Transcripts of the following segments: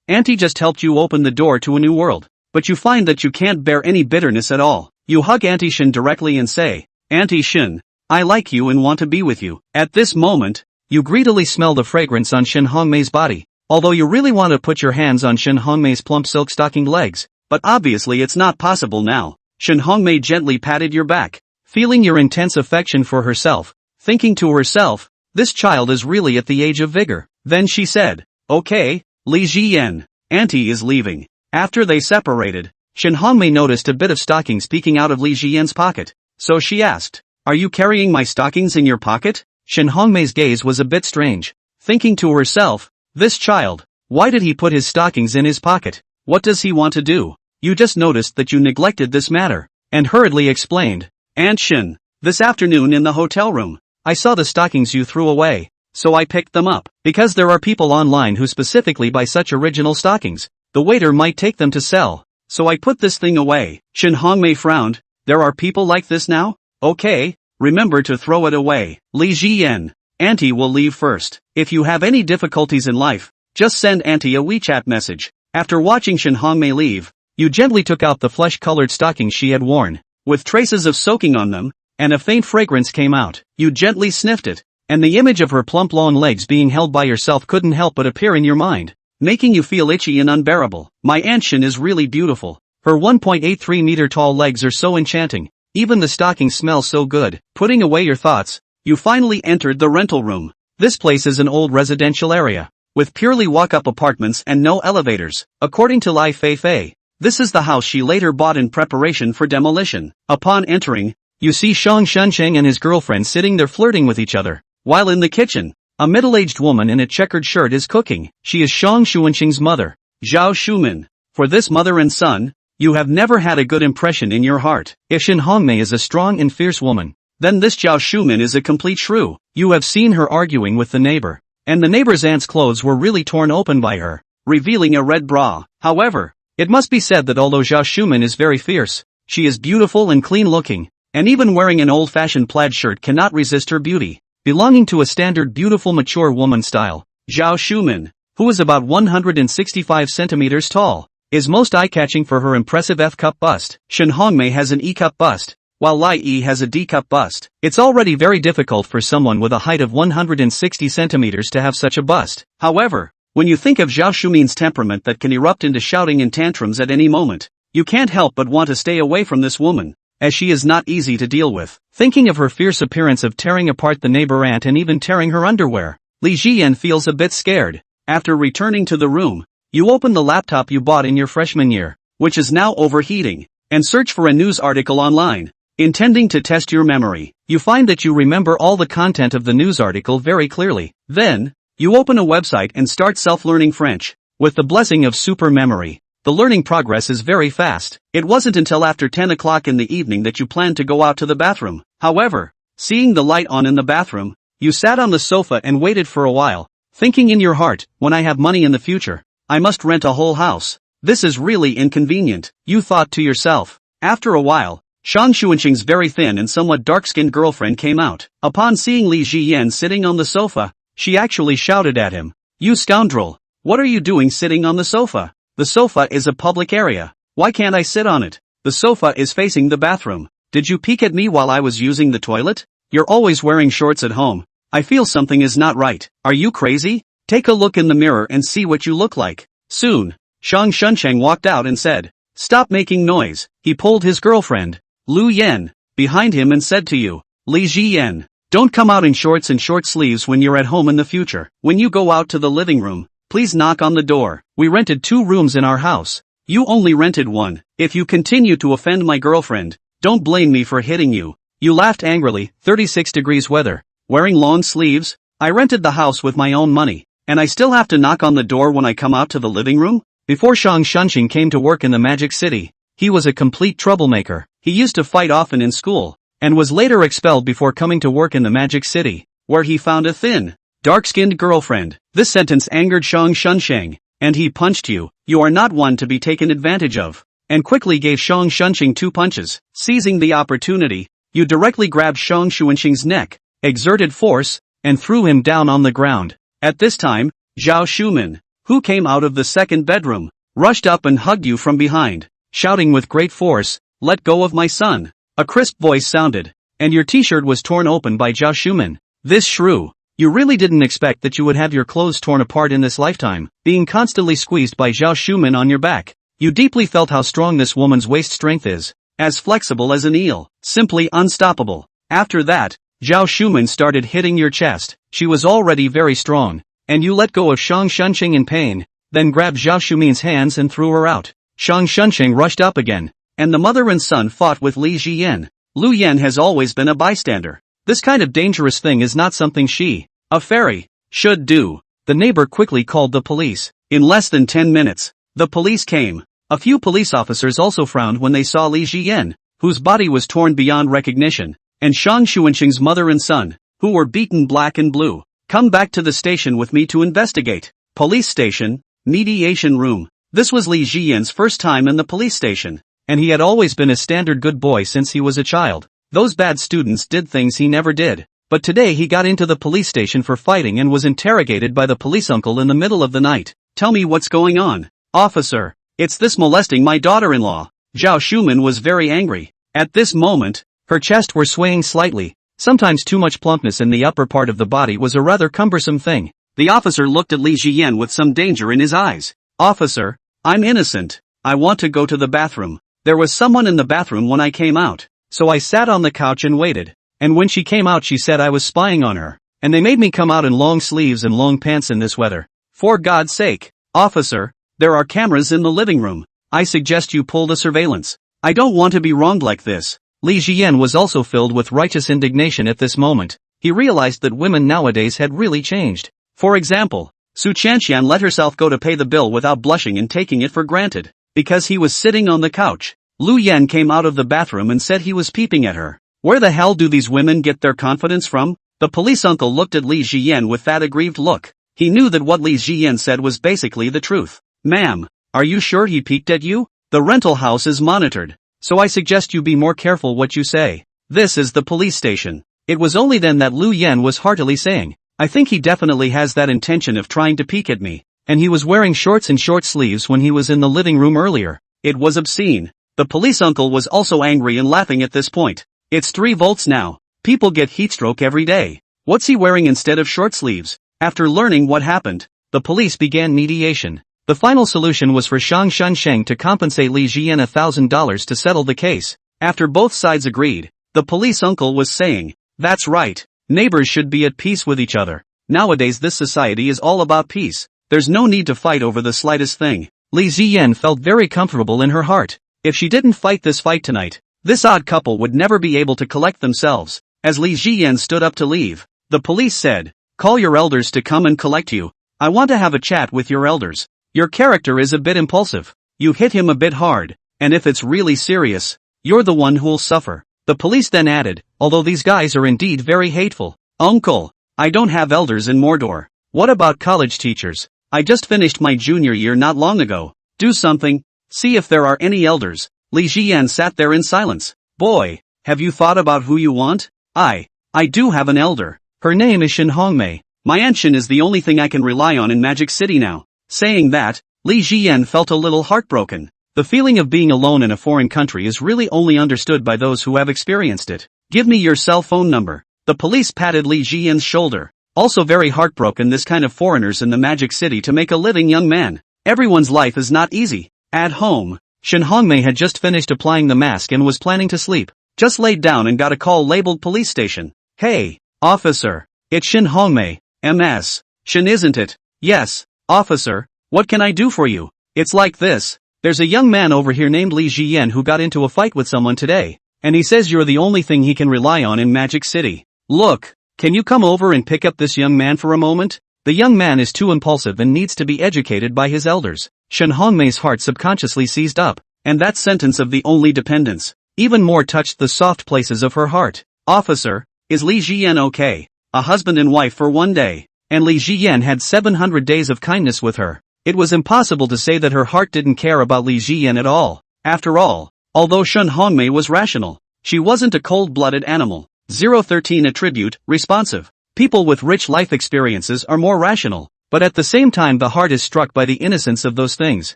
Auntie just helped you open the door to a new world. But you find that you can't bear any bitterness at all. You hug Auntie Shen directly and say, Auntie Shen, I like you and want to be with you. At this moment, you greedily smell the fragrance on Shen Hongmei's body. Although you really want to put your hands on Shen Hongmei's plump silk stocking legs, but obviously it's not possible now. Shen Hongmei gently patted your back, feeling your intense affection for herself, thinking to herself, this child is really at the age of vigor. Then she said, okay, Li Jiyan, Auntie is leaving. After they separated, Shen Hongmei noticed a bit of stockings peeking out of Li Jiyan's pocket, so she asked, are you carrying my stockings in your pocket? Shen Hongmei's gaze was a bit strange, thinking to herself, this child, why did he put his stockings in his pocket? What does he want to do? You just noticed that you neglected this matter, and hurriedly explained, Aunt Shen, this afternoon in the hotel room, I saw the stockings you threw away, so I picked them up. Because there are people online who specifically buy such original stockings, the waiter might take them to sell, so I put this thing away. Shen Hongmei frowned, there are people like this now? Okay, remember to throw it away. Li Jiyan, Auntie will leave first. If you have any difficulties in life, just send Auntie a WeChat message. After watching Shen Hongmei leave, you gently took out the flesh-colored stockings she had worn, with traces of soaking on them, and a faint fragrance came out. You gently sniffed it, and the image of her plump long legs being held by yourself couldn't help but appear in your mind, making you feel itchy and unbearable. My Aunt Shen is really beautiful. Her 1.83 meter tall legs are so enchanting, even the stockings smell so good. Putting away your thoughts, you finally entered the rental room. This place is an old residential area, with purely walk-up apartments and no elevators. According to Lai Feifei, this is the house she later bought in preparation for demolition. Upon entering, you see Shang Shunsheng and his girlfriend sitting there flirting with each other, while in the kitchen, a middle-aged woman in a checkered shirt is cooking. She is Shang Shunsheng's mother, Zhao Shumen. For this mother and son, you have never had a good impression in your heart. If Shen Hongmei is a strong and fierce woman, then this Zhao Shumen is a complete shrew. You have seen her arguing with the neighbor, and the neighbor's aunt's clothes were really torn open by her, revealing a red bra. However, it must be said that although Zhao Shumen is very fierce, she is beautiful and clean-looking, and even wearing an old-fashioned plaid shirt cannot resist her beauty. Belonging to a standard beautiful mature woman style, Zhao Shumen, who is about 165 centimeters tall, is most eye-catching for her impressive F-cup bust. Shen Hongmei has an E-cup bust, while Lai Yi has a D-cup bust. It's already very difficult for someone with a height of 160 centimeters to have such a bust. However, when you think of Zhao Shumen's temperament that can erupt into shouting and tantrums at any moment, you can't help but want to stay away from this woman, as she is not easy to deal with. Thinking of her fierce appearance of tearing apart the neighbor aunt and even tearing her underwear, Li Jiyan feels a bit scared. After returning to the room, you open the laptop you bought in your freshman year, which is now overheating, and search for a news article online, intending to test your memory. You find that you remember all the content of the news article very clearly. Then, you open a website and start self-learning French. With the blessing of super memory, the learning progress is very fast. It wasn't until after 10 o'clock in the evening that you planned to go out to the bathroom. However, seeing the light on in the bathroom, you sat on the sofa and waited for a while, thinking in your heart, when I have money in the future, I must rent a whole house. This is really inconvenient, you thought to yourself. After a while, Shang Xuanqing's very thin and somewhat dark-skinned girlfriend came out. Upon seeing Li Jiyan sitting on the sofa, she actually shouted at him, "You scoundrel! What are you doing sitting on the sofa? The sofa is a public area. Why can't I sit on it? The sofa is facing the bathroom. Did you peek at me while I was using the toilet? You're always wearing shorts at home. I feel something is not right. Are you crazy? Take a look in the mirror and see what you look like." Soon, Shang Shunsheng walked out and said, "Stop making noise." He pulled his girlfriend, Lu Yan, behind him and said to you, "Li Jiyan, don't come out in shorts and short sleeves when you're at home in the future. When you go out to the living room, please knock on the door. We rented 2 rooms in our house. You only rented 1. If you continue to offend my girlfriend, don't blame me for hitting you." You laughed angrily. 36 degrees weather. Wearing long sleeves? I rented the house with my own money, and I still have to knock on the door when I come out to the living room? Before Shang Shunxing came to work in the Magic City, he was a complete troublemaker. He used to fight often in school, and was later expelled before coming to work in the Magic City, where he found a thin, dark-skinned girlfriend. This sentence angered Shang Shunsheng, and he punched you. You are not one to be taken advantage of, and quickly gave Shang Shunxing 2 punches. Seizing the opportunity, you directly grabbed Shang Xuanxing's neck, exerted force, and threw him down on the ground. At this time, Zhao Shumen, who came out of the second bedroom, rushed up and hugged you from behind, shouting with great force, "Let go of my son." A crisp voice sounded, and your t-shirt was torn open by Zhao Shumen. This shrew. You really didn't expect that you would have your clothes torn apart in this lifetime, being constantly squeezed by Zhao Shumen on your back. You deeply felt how strong this woman's waist strength is, as flexible as an eel, simply unstoppable. After that, Zhao Shumen started hitting your chest. She was already very strong, and you let go of Shang Shunqing in pain, then grabbed Zhao Shumen's hands and threw her out. Shang Shunqing rushed up again, and the mother and son fought with Li Ziyan. Lu Yan has always been a bystander. This kind of dangerous thing is not something she, a fairy, should do. The neighbor quickly called the police. In less than 10 minutes, the police came. A few police officers also frowned when they saw Li Ziyan, whose body was torn beyond recognition, and Shang Xuanqing's mother and son, who were beaten black and blue. Come back to the station with me to investigate. Police station, mediation room. This was Li Ziyan's first time in the police station, and he had always been a standard good boy since he was a child. Those bad students did things he never did. But today he got into the police station for fighting and was interrogated by the police uncle in the middle of the night. Tell me what's going on, officer. It's this molesting my daughter-in-law. Zhao Shumen was very angry. At this moment, her chest were swaying slightly. Sometimes too much plumpness in the upper part of the body was a rather cumbersome thing. The officer looked at Li Ziyan with some danger in his eyes. Officer, I'm innocent. I want to go to the bathroom. There was someone in the bathroom when I came out. So I sat on the couch and waited. And when she came out she said I was spying on her, and they made me come out in long sleeves and long pants in this weather. For God's sake, officer, there are cameras in the living room. I suggest you pull the surveillance. I don't want to be wronged like this. Li Ziyan was also filled with righteous indignation at this moment. He realized that women nowadays had really changed. For example, Su Chanxian let herself go to pay the bill without blushing and taking it for granted, because he was sitting on the couch. Lu Yan came out of the bathroom and said he was peeping at her. Where the hell do these women get their confidence from? The police uncle looked at Li Ziyan with that aggrieved look. He knew that what Li Ziyan said was basically the truth. Ma'am, are you sure he peeked at you? The rental house is monitored, so I suggest you be more careful what you say. This is the police station. It was only then that Lu Yan was heartily saying, I think he definitely has that intention of trying to peek at me. And he was wearing shorts and short sleeves when he was in the living room earlier. It was obscene. The police uncle was also angry and laughing at this point. It's 3 volts now. People get heatstroke every day. What's he wearing instead of short sleeves? After learning what happened, the police began mediation. The final solution was for Shang Shunsheng to compensate Li Ziyan $1,000 to settle the case. After both sides agreed, the police uncle was saying, that's right, neighbors should be at peace with each other. Nowadays this society is all about peace. There's no need to fight over the slightest thing. Li Ziyan felt very comfortable in her heart. If she didn't fight this fight tonight, this odd couple would never be able to collect themselves. As Li Ziyan stood up to leave, the police said, call your elders to come and collect you. I want to have a chat with your elders. Your character is a bit impulsive. You hit him a bit hard, and if it's really serious, you're the one who'll suffer. The police then added, although these guys are indeed very hateful. Uncle, I don't have elders in Mordor. What about college teachers? I just finished my junior year not long ago. Do something. See if there are any elders. Li Ziyan sat there in silence. Boy, have you thought about who you want? I do have an elder. Her name is Shen Hongmei. My Aunt Shen is the only thing I can rely on in Magic City now. Saying that, Li Ziyan felt a little heartbroken. The feeling of being alone in a foreign country is really only understood by those who have experienced it. Give me your cell phone number. The police patted Li Ziyan's shoulder. Also very heartbroken, this kind of foreigners in the Magic City to make a living young man. Everyone's life is not easy. At home, Shen Hongmei had just finished applying the mask and was planning to sleep. Just laid down and got a call labeled police station. Hey, officer. It's Shen Hongmei. MS. Shen, isn't it? Yes, officer. What can I do for you? It's like this. There's a young man over here named Li Ziyan who got into a fight with someone today, and he says you're the only thing he can rely on in Magic City. Look, can you come over and pick up this young man for a moment? The young man is too impulsive and needs to be educated by his elders. Shen Hongmei's heart subconsciously seized up, and that sentence of the only dependence even more touched the soft places of her heart. Officer, is Li Ziyan okay? A husband and wife for one day, and Li Ziyan had 700 days of kindness with her. It was impossible to say that her heart didn't care about Li Ziyan at all. After all, although Shen Hongmei was rational, she wasn't a cold-blooded animal. 013 attribute, responsive. People with rich life experiences are more rational. but at the same time the heart is struck by the innocence of those things.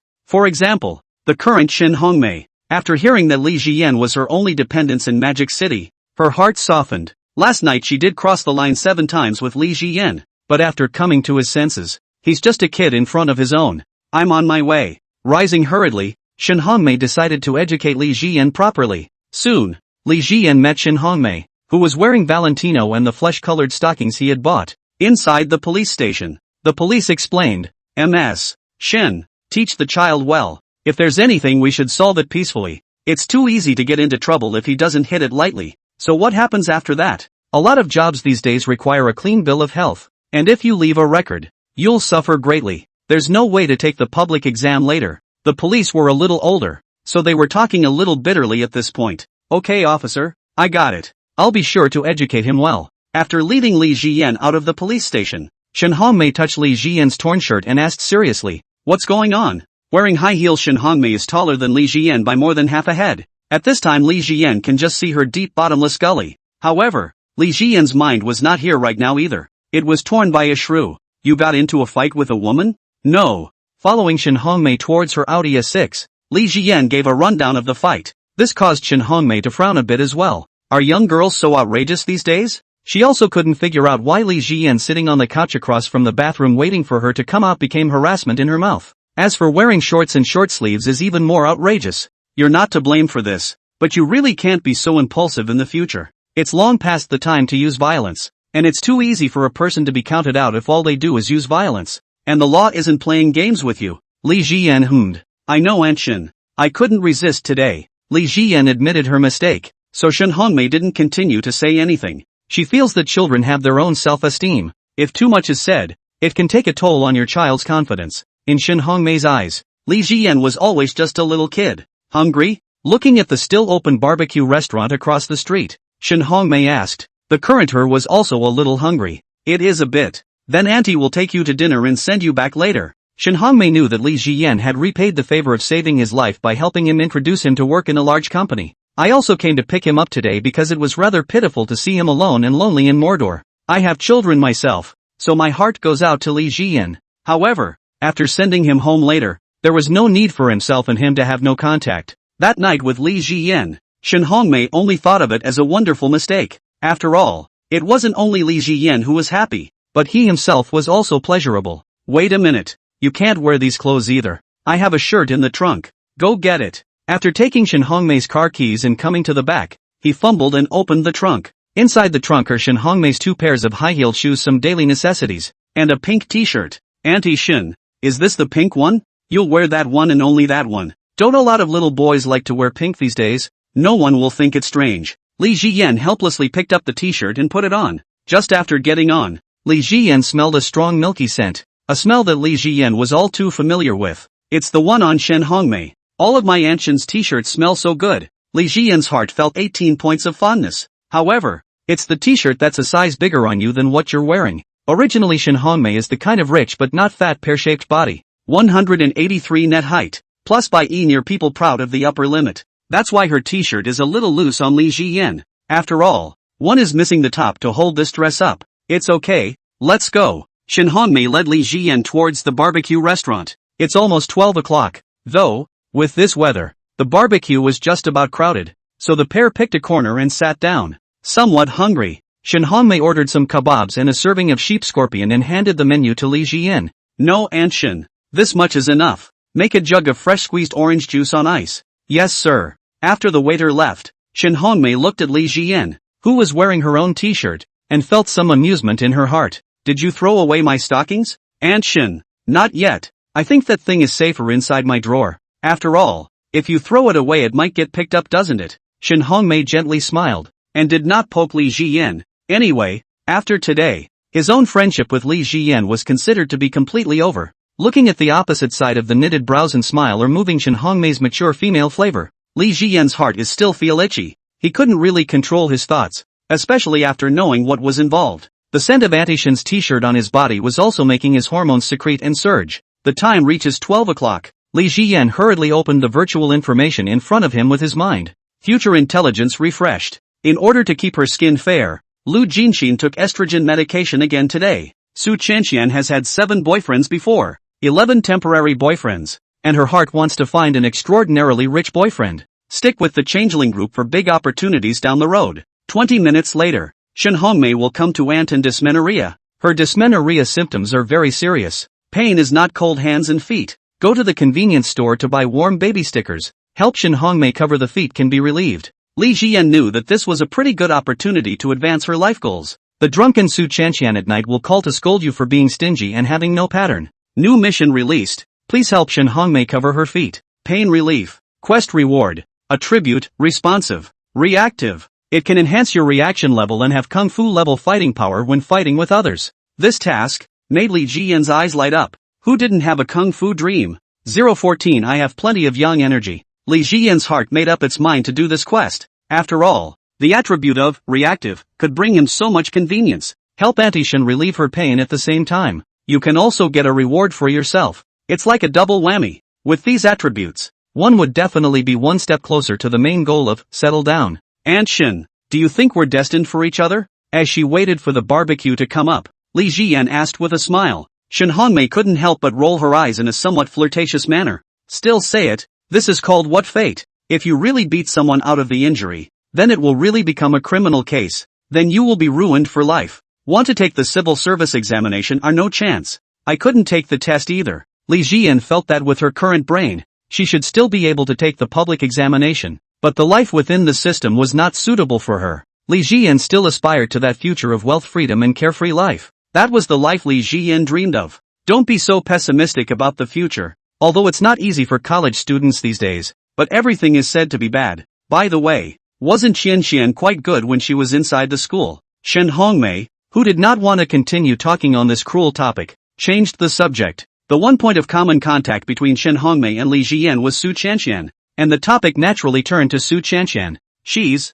For example, the current Shin Hongmei, after hearing that Li Jian was her only dependence in Magic City, her heart softened. Last night she did cross the line 7 times with Li Jian, but after coming to his senses, he's just a kid in front of his own. I'm on my way. Rising hurriedly, Shin Hongmei decided to educate Li Jian properly. Soon, Li Jian met Shin Hongmei, who was wearing Valentino and the flesh-colored stockings he had bought. Inside the police station, the police explained, Ms. Shen, teach the child well. If there's anything we should solve it peacefully. It's too easy to get into trouble if he doesn't hit it lightly. So what happens after that? A lot of jobs these days require a clean bill of health. And if you leave a record, you'll suffer greatly. There's no way to take the public exam later. The police were a little older, so they were talking a little bitterly at this point. Okay officer, I got it. I'll be sure to educate him well. After leading Li Jian out of the police station, Shin Hongmei touched Li Jian's torn shirt and asked seriously, what's going on? Wearing high heels, Shin Hongmei is taller than Li Jian by more than half a head. At this time Li Jian can just see her deep bottomless gully. However, Li Jian's mind was not here right now either. It was torn by a shrew. You got into a fight with a woman? No. Following Shin Hongmei towards her Audi A6, Li Jian gave a rundown of the fight. This caused Shin Hongmei to frown a bit as well. Are young girls so outrageous these days? She also couldn't figure out why Li Jian sitting on the couch across from the bathroom waiting for her to come out became harassment in her mouth. As for wearing shorts and short sleeves is even more outrageous. You're not to blame for this, but you really can't be so impulsive in the future. It's long past the time to use violence, and it's too easy for a person to be counted out if all they do is use violence. And the law isn't playing games with you. Li Jian hummed. I know Aunt Shen. I couldn't resist today. Li Jian admitted her mistake, so Shin Hongmei didn't continue to say anything. She feels that children have their own self-esteem. If too much is said, it can take a toll on your child's confidence. In Shin Hongmei's eyes, Li Jian was always just a little kid. Hungry? Looking at the still open barbecue restaurant across the street, Shin Hongmei asked. The current her was also a little hungry. It is a bit. Then auntie will take you to dinner and send you back later. Shin Hongmei knew that Li Jian had repaid the favor of saving his life by helping him introduce him to work in a large company. I also came to pick him up today because it was rather pitiful to see him alone and lonely in Mordor. I have children myself, so my heart goes out to Li Jian. However, after sending him home later, there was no need for himself and him to have no contact. That night with Li Jian, Shin Hongmei only thought of it as a wonderful mistake. After all, it wasn't only Li Jian who was happy, but he himself was also pleasurable. Wait a minute, you can't wear these clothes either. I have a shirt in the trunk. Go get it. After taking Shin Hongmei's car keys and coming to the back, he fumbled and opened the trunk. Inside the trunk are Shin Hongmei's 2 pairs of high-heeled shoes, some daily necessities, and a pink t-shirt. Auntie Shin, is this the pink one? You'll wear that one and only that one. Don't a lot of little boys like to wear pink these days? No one will think it strange. Li Jian helplessly picked up the t-shirt and put it on. Just after getting on, Li Jian smelled a strong milky scent, a smell that Li Jian was all too familiar with. It's the one on Shin Hongmei. All of my Aunt Shen's t-shirts smell so good. Li Jian's heart felt 18 points of fondness. However, it's the t-shirt that's a size bigger on you than what you're wearing. Originally Shin Hongmei is the kind of rich but not fat pear-shaped body. 183 net height, plus by near people proud of the upper limit. That's why her t-shirt is a little loose on Li Jian. After all, one is missing the top to hold this dress up. It's okay, let's go. Shin Hongmei led Li Jian towards the barbecue restaurant. It's almost 12 o'clock, though, with this weather, the barbecue was just about crowded, so the pair picked a corner and sat down. Somewhat hungry, Shin Hongmei ordered some kebabs and a serving of sheep scorpion and handed the menu to Li Jian. No Aunt Shen, this much is enough. Make a jug of fresh squeezed orange juice on ice. Yes sir. After the waiter left, Shin Hongmei looked at Li Jian, who was wearing her own t-shirt, and felt some amusement in her heart. Did you throw away my stockings? Aunt Shen, not yet. I think that thing is safer inside my drawer. After all, if you throw it away it might get picked up, doesn't it? Shin Hongmei gently smiled, and did not poke Li Jian. Anyway, after today, his own friendship with Li Jian was considered to be completely over. Looking at the opposite side of the knitted brows and smile removing Shin Hongmei's mature female flavor, Li Jian's heart is still feel itchy. He couldn't really control his thoughts, especially after knowing what was involved. The scent of Auntie Shen's t-shirt on his body was also making his hormones secrete and surge. The time reaches 12 o'clock. Li Jian hurriedly opened the virtual information in front of him with his mind. Future intelligence refreshed. In order to keep her skin fair, Lu Jinxin took estrogen medication again today. Su Chanxian has had 7 boyfriends before, 11 temporary boyfriends, and her heart wants to find an extraordinarily rich boyfriend. Stick with the changeling group for big opportunities down the road. 20 minutes later, Shen Hongmei will come to Aunt and dysmenorrhea. Her dysmenorrhea symptoms are very serious. Pain is not cold hands and feet. Go to the convenience store to buy warm baby stickers. Help Shen Hongmei cover the feet can be relieved. Li Jian knew that this was a pretty good opportunity to advance her life goals. The drunken Su Chanxian at night will call to scold you for being stingy and having no pattern. New mission released. Please help Shen Hongmei cover her feet. Pain relief. Quest reward. Attribute, responsive. Reactive. It can enhance your reaction level and have kung fu level fighting power when fighting with others. This task made Li Jian's eyes light up. Who didn't have a kung fu dream? 014 I have plenty of young energy. Li Jian's heart made up its mind to do this quest. After all, the attribute of reactive could bring him so much convenience. Help Auntie Shen relieve her pain at the same time. You can also get a reward for yourself. It's like a double whammy. With these attributes, one would definitely be one step closer to the main goal of settle down. Aunt Shen, do you think we're destined for each other? As she waited for the barbecue to come up, Li Jian asked with a smile. Shen Hongmei couldn't help but roll her eyes in a somewhat flirtatious manner. Still say it, this is called what fate? If you really beat someone out of the injury, then it will really become a criminal case. Then you will be ruined for life. Want to take the civil service examination or no chance? I couldn't take the test either. Li Jian felt that with her current brain, she should still be able to take the public examination, but the life within the system was not suitable for her. Li Jian still aspired to that future of wealth, freedom and carefree life. That was the life Li Jian dreamed of. Don't be so pessimistic about the future. Although it's not easy for college students these days, but everything is said to be bad. By the way, wasn't Qian quite good when she was inside the school? Shen Hongmei, who did not want to continue talking on this cruel topic, changed the subject. The one point of common contact between Shen Hongmei and Li Jian was Su Chanxian, and the topic naturally turned to Su Chanxian. She's,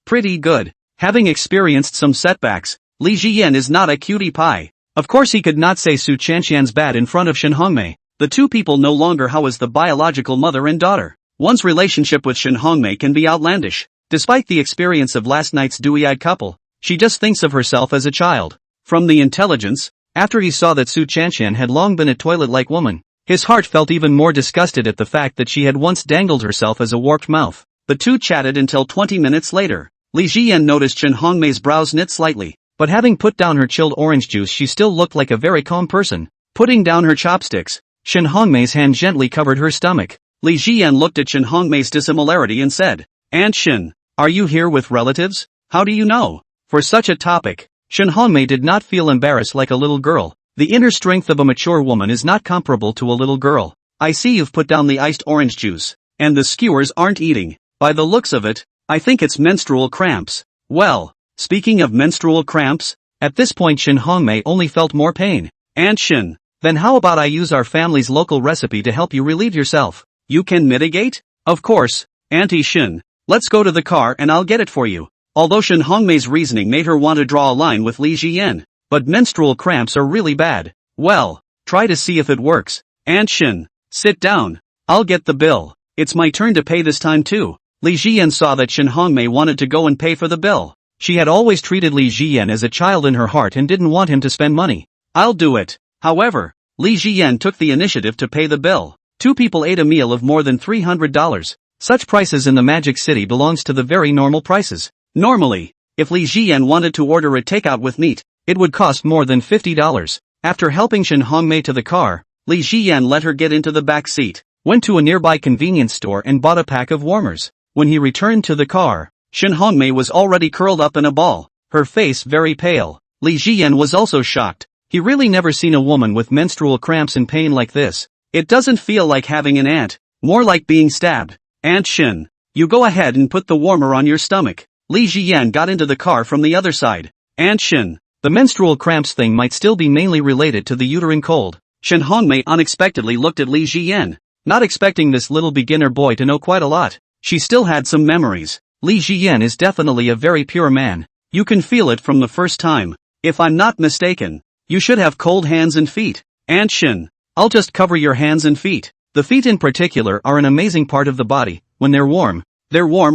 pretty good. Having experienced some setbacks, Li Jian is not a cutie pie. Of course he could not say Su Chanxian's bad in front of Shen Hongmei. The two people no longer house the biological mother and daughter. One's relationship with Shen Hongmei can be outlandish. Despite the experience of last night's dewy-eyed couple, she just thinks of herself as a child. From the intelligence, after he saw that Su Chanxian had long been a toilet-like woman, his heart felt even more disgusted at the fact that she had once dangled herself as a warped mouth. The two chatted until 20 minutes later. Li Jian noticed Shen Hongmei's brows knit slightly, but having put down her chilled orange juice she still looked like a very calm person. Putting down her chopsticks, Shen Hongmei's hand gently covered her stomach. Li Jian looked at Shen Hongmei's dissimilarity and said, Aunt Shen, are you here with relatives? How do you know? For such a topic, Shen Hongmei did not feel embarrassed like a little girl. The inner strength of a mature woman is not comparable to a little girl. I see you've put down the iced orange juice, and the skewers aren't eating. By the looks of it, I think it's menstrual cramps. Well, speaking of menstrual cramps, at this point Shen Hongmei only felt more pain. Aunt Shen, then how about I use our family's local recipe to help you relieve yourself? You can mitigate? Of course, Auntie Shen. Let's go to the car and I'll get it for you. Although Shen Hongmei's reasoning made her want to draw a line with Li Jian, but menstrual cramps are really bad. Well, try to see if it works. Aunt Shen, sit down. I'll get the bill. It's my turn to pay this time too. Li Jian saw that Shen Hongmei wanted to go and pay for the bill. She had always treated Li Jian as a child in her heart and didn't want him to spend money. I'll do it. However, Li Jian took the initiative to pay the bill. Two people ate a meal of more than $300. Such prices in the Magic City belongs to the very normal prices. Normally, if Li Jian wanted to order a takeout with meat, it would cost more than $50. After helping Shen Hongmei to the car, Li Jian let her get into the back seat, went to a nearby convenience store and bought a pack of warmers. When he returned to the car, Shen Hongmei was already curled up in a ball, her face very pale. Li Jian was also shocked. He really never seen a woman with menstrual cramps and pain like this. It doesn't feel like having an aunt, more like being stabbed. Aunt Shen, you go ahead and put the warmer on your stomach. Li Jian got into the car from the other side. Aunt Shen, the menstrual cramps thing might still be mainly related to the uterine cold. Shen Hongmei unexpectedly looked at Li Jian, not expecting this little beginner boy to know quite a lot. She still had some memories. Li Jian is definitely a very pure man. You can feel it from the first time. If I'm not mistaken, you should have cold hands and feet. Aunt Shen, I'll just cover your hands and feet. The feet in particular are an amazing part of the body. When they're warm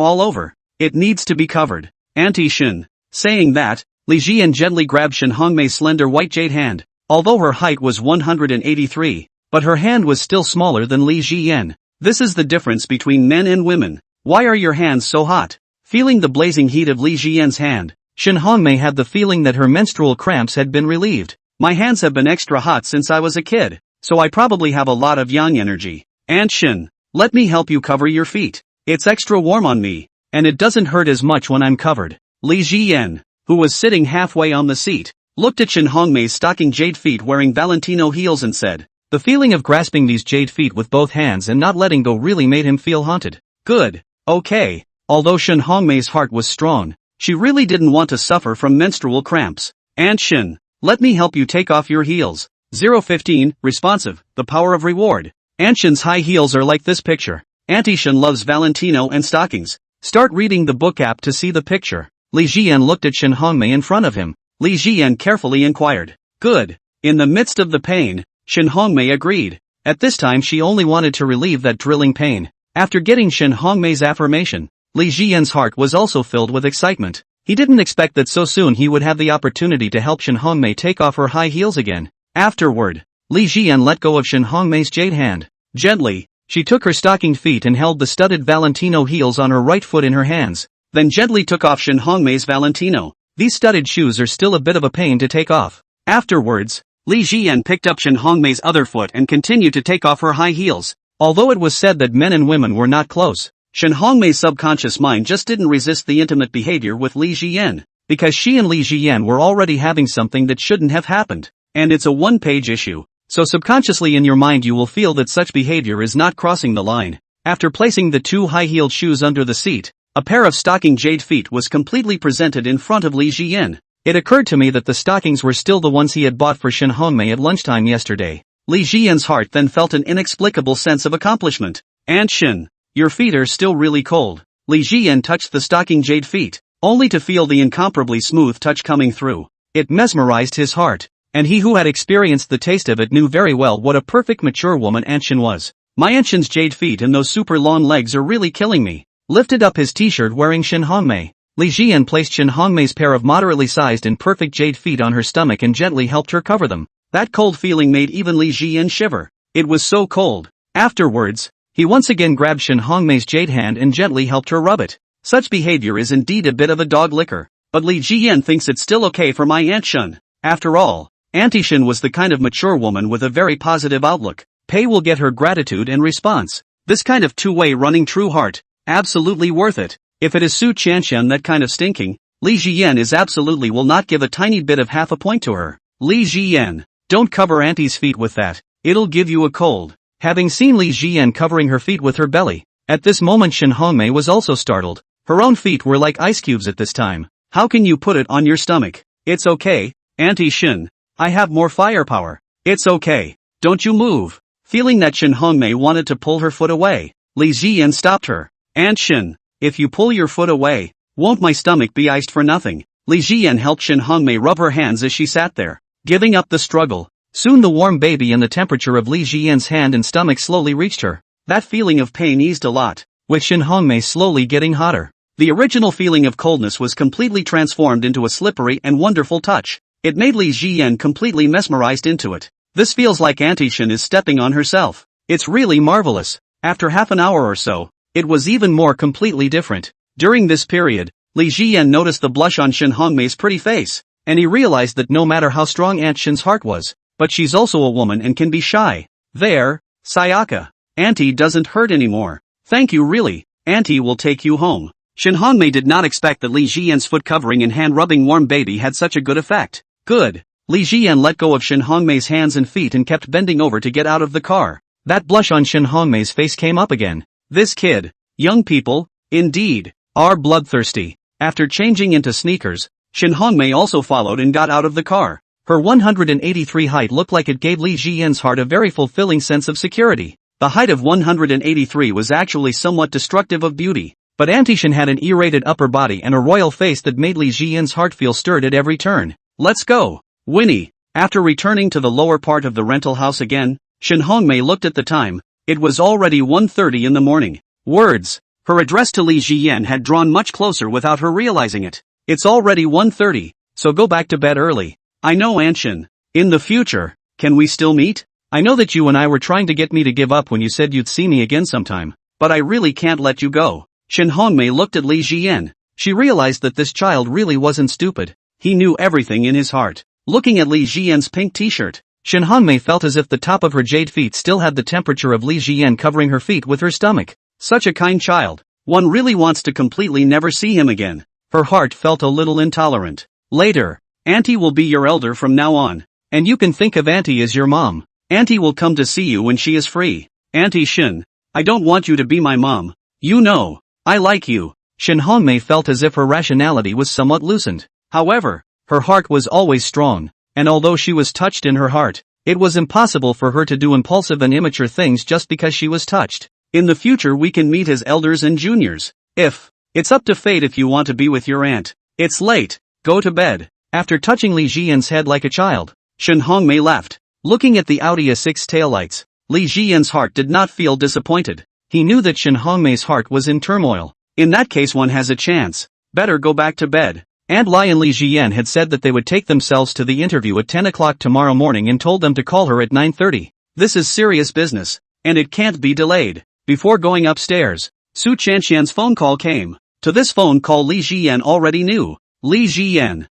all over. It needs to be covered. Auntie Shen. Saying that, Li Jian gently grabbed Shen Hongmei's slender white jade hand. Although her height was 183, but her hand was still smaller than Li Jian. This is the difference between men and women. Why are your hands so hot? Feeling the blazing heat of Li Jian's hand, Shen Hongmei had the feeling that her menstrual cramps had been relieved. My hands have been extra hot since I was a kid, so I probably have a lot of yang energy. Aunt Shen, let me help you cover your feet. It's extra warm on me, and it doesn't hurt as much when I'm covered. Li Jian, who was sitting halfway on the seat, looked at Shen Hongmei's stocking jade feet wearing Valentino heels and said, the feeling of grasping these jade feet with both hands and not letting go really made him feel haunted. Good. Okay. Although Shen Hongmei's heart was strong, she really didn't want to suffer from menstrual cramps. Aunt Shen, let me help you take off your heels. 015, responsive, the power of reward. Aunt Shen's high heels are like this picture. Auntie Shen loves Valentino and stockings. Start reading the book app to see the picture. Li Jian looked at Shen Hongmei in front of him. Li Jian carefully inquired. Good. In the midst of the pain, Shen Hongmei agreed. At this time she only wanted to relieve that drilling pain. After getting Shen Hongmei's affirmation, Li Jian's heart was also filled with excitement. He didn't expect that so soon he would have the opportunity to help Shen Hongmei take off her high heels again. Afterward, Li Jian let go of Shen Hongmei's jade hand. Gently, she took her stockinged feet and held the studded Valentino heels on her right foot in her hands, then gently took off Shen Hongmei's Valentino. These studded shoes are still a bit of a pain to take off. Afterwards, Li Jian picked up Shen Hongmei's other foot and continued to take off her high heels. Although it was said that men and women were not close, Shen Hongmei's subconscious mind just didn't resist the intimate behavior with Li Jian, because she and Li Jian were already having something that shouldn't have happened, and it's a one-page issue. So subconsciously in your mind you will feel that such behavior is not crossing the line. After placing the two high-heeled shoes under the seat, a pair of stocking jade feet was completely presented in front of Li Jian. It occurred to me that the stockings were still the ones he had bought for Shen Hongmei at lunchtime yesterday. Li Jian's heart then felt an inexplicable sense of accomplishment. Aunt Shen, your feet are still really cold. Li Jian touched the stocking jade feet, only to feel the incomparably smooth touch coming through. It mesmerized his heart, and he who had experienced the taste of it knew very well what a perfect mature woman Aunt Shen was. My Aunt Shen's jade feet and those super long legs are really killing me. Lifted up his t-shirt wearing Shen Hongmei, Li Jian placed Shen Hongmei's pair of moderately sized and perfect jade feet on her stomach and gently helped her cover them. That cold feeling made even Li Jian shiver. It was so cold. Afterwards, he once again grabbed Shen Hongmei's jade hand and gently helped her rub it. Such behavior is indeed a bit of a dog licker, but Li Jian thinks it's still okay for my Aunt Shen. After all, Auntie Shen was the kind of mature woman with a very positive outlook. Pei will get her gratitude and response. This kind of two-way running true heart, absolutely worth it. If it is Su Qianshan that kind of stinking, Li Jian is absolutely will not give a tiny bit of half a point to her. Li Jian, don't cover Auntie's feet with that, it'll give you a cold. Having seen Li Jian covering her feet with her belly, at this moment Shen Hongmei was also startled. Her own feet were like ice cubes at this time. How can you put it on your stomach? It's okay, Auntie Shen. I have more firepower. It's okay. Don't you move. Feeling that Shen Hongmei wanted to pull her foot away, Li Jian stopped her. Aunt Shen, if you pull your foot away, won't my stomach be iced for nothing? Li Jian helped Shen Hongmei rub her hands as she sat there, giving up the struggle. Soon the warm baby and the temperature of Li Jian's hand and stomach slowly reached her. That feeling of pain eased a lot, with Shen Hongmei slowly getting hotter. The original feeling of coldness was completely transformed into a slippery and wonderful touch. It made Li Jian completely mesmerized into it. This feels like Auntie Shen is stepping on herself. It's really marvelous. After half an hour or so, it was even more completely different. During this period, Li Jian noticed the blush on Shen Hongmei's pretty face, and he realized that no matter how strong Aunt Shen's heart was, but she's also a woman and can be shy. There, Sayaka. Auntie doesn't hurt anymore. Thank you really. Auntie will take you home. Shen Hongmei did not expect that Li Jian's foot covering and hand rubbing warm baby had such a good effect. Good. Li Jian let go of Shen Hongmei's hands and feet and kept bending over to get out of the car. That blush on Shen Hongmei's face came up again. This kid, young people, indeed, are bloodthirsty. After changing into sneakers, Shen Hongmei also followed and got out of the car. Her 183 height looked like it gave Li Jian's heart a very fulfilling sense of security. The height of 183 was actually somewhat destructive of beauty, but Auntie Shen had an E-rated upper body and a royal face that made Li Jian's heart feel stirred at every turn. Let's go, Winnie. After returning to the lower part of the rental house again, Shen Hongmei looked at the time. It was already 1:30 in the morning. Words. Her address to Li Jian had drawn much closer without her realizing it. It's already 1:30. so go back to bed early. I know, Aunt Shen. In the future, can we still meet? I know that you and I were trying to get me to give up when you said you'd see me again sometime, but I really can't let you go. Shen Hongmei looked at Li Jian. She realized that this child really wasn't stupid. He knew everything in his heart. Looking at Li Jian's pink t-shirt, Shen Hongmei felt as if the top of her jade feet still had the temperature of Li Jian covering her feet with her stomach. Such a kind child. One really wants to completely never see him again. Her heart felt a little intolerant. Later, Auntie will be your elder from now on. And you can think of Auntie as your mom. Auntie will come to see you when she is free. Auntie Shen, I don't want you to be my mom. You know, I like you. Shen Hongmei felt as if her rationality was somewhat loosened. However, her heart was always strong, and although she was touched in her heart, it was impossible for her to do impulsive and immature things just because she was touched. In the future we can meet as elders and juniors. It's up to fate if you want to be with your aunt. It's late, go to bed. After touching Li Jian's head like a child, Shen Hongmei left. Looking at the Audi A6 taillights, Li Jian's heart did not feel disappointed. He knew that Shen Hongmei's heart was in turmoil. In that case one has a chance. Better go back to bed. Aunt Lai and Li Jian had said that they would take themselves to the interview at 10 o'clock tomorrow morning and told them to call her at 9:30. This is serious business, and it can't be delayed. Before going upstairs, Su Chanshan's phone call came. To this phone call Li Jian already knew. Li Jian,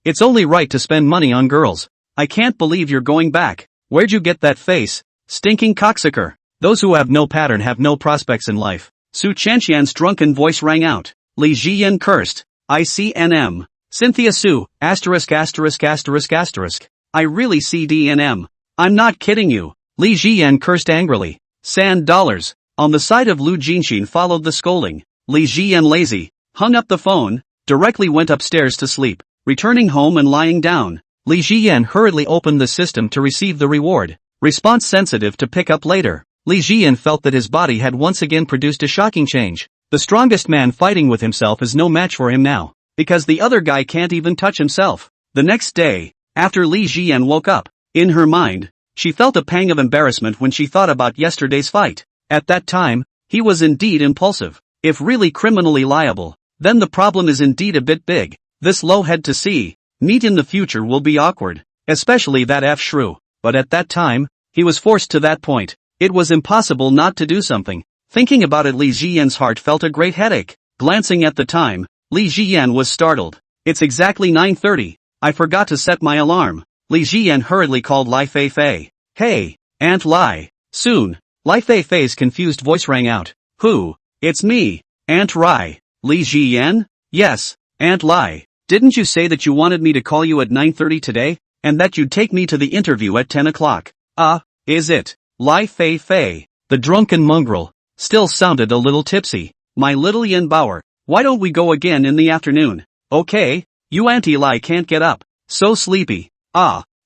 it's only right to spend money on girls. I can't believe you're going back. Where'd you get that face? Stinking cocksucker. Those who have no pattern have no prospects in life. Su Chanshan's drunken voice rang out. Li Jian cursed. ICNM. Cynthia Su, ********. I really CDNM. I'm not kidding you. Li Jian cursed angrily. Sand dollars. On the side of Lu Jinxin followed the scolding. Li Jian lazy, hung up the phone, directly went upstairs to sleep. Returning home and lying down, Li Jian hurriedly opened the system to receive the reward. Response sensitive to pick up later. Li Jian felt that his body had once again produced a shocking change. The strongest man fighting with himself is no match for him now, because the other guy can't even touch himself. The next day, after Li Jian woke up, in her mind, she felt a pang of embarrassment when she thought about yesterday's fight. At that time, he was indeed impulsive. If really criminally liable, then the problem is indeed a bit big. This low head to see, meet in the future will be awkward, especially that F-shrew. But at that time, he was forced to that point. It was impossible not to do something. Thinking about it, Li Jian's heart felt a great headache. Glancing at the time, Li Jian was startled. It's exactly 9:30. I forgot to set my alarm. Li Jian hurriedly called Lai Feifei. Hey, Aunt Lai. Soon, Lai Feifei's confused voice rang out. Who? It's me, Aunt Rai. Li Jian? Yes, Aunt Lai. Didn't you say that you wanted me to call you at 9:30 today, and that you'd take me to the interview at 10 o'clock? Is it? Lai Feifei, the drunken mongrel, still sounded a little tipsy. My little Yin Bauer, why don't we go again in the afternoon? Okay, you Auntie Lai can't get up. So sleepy.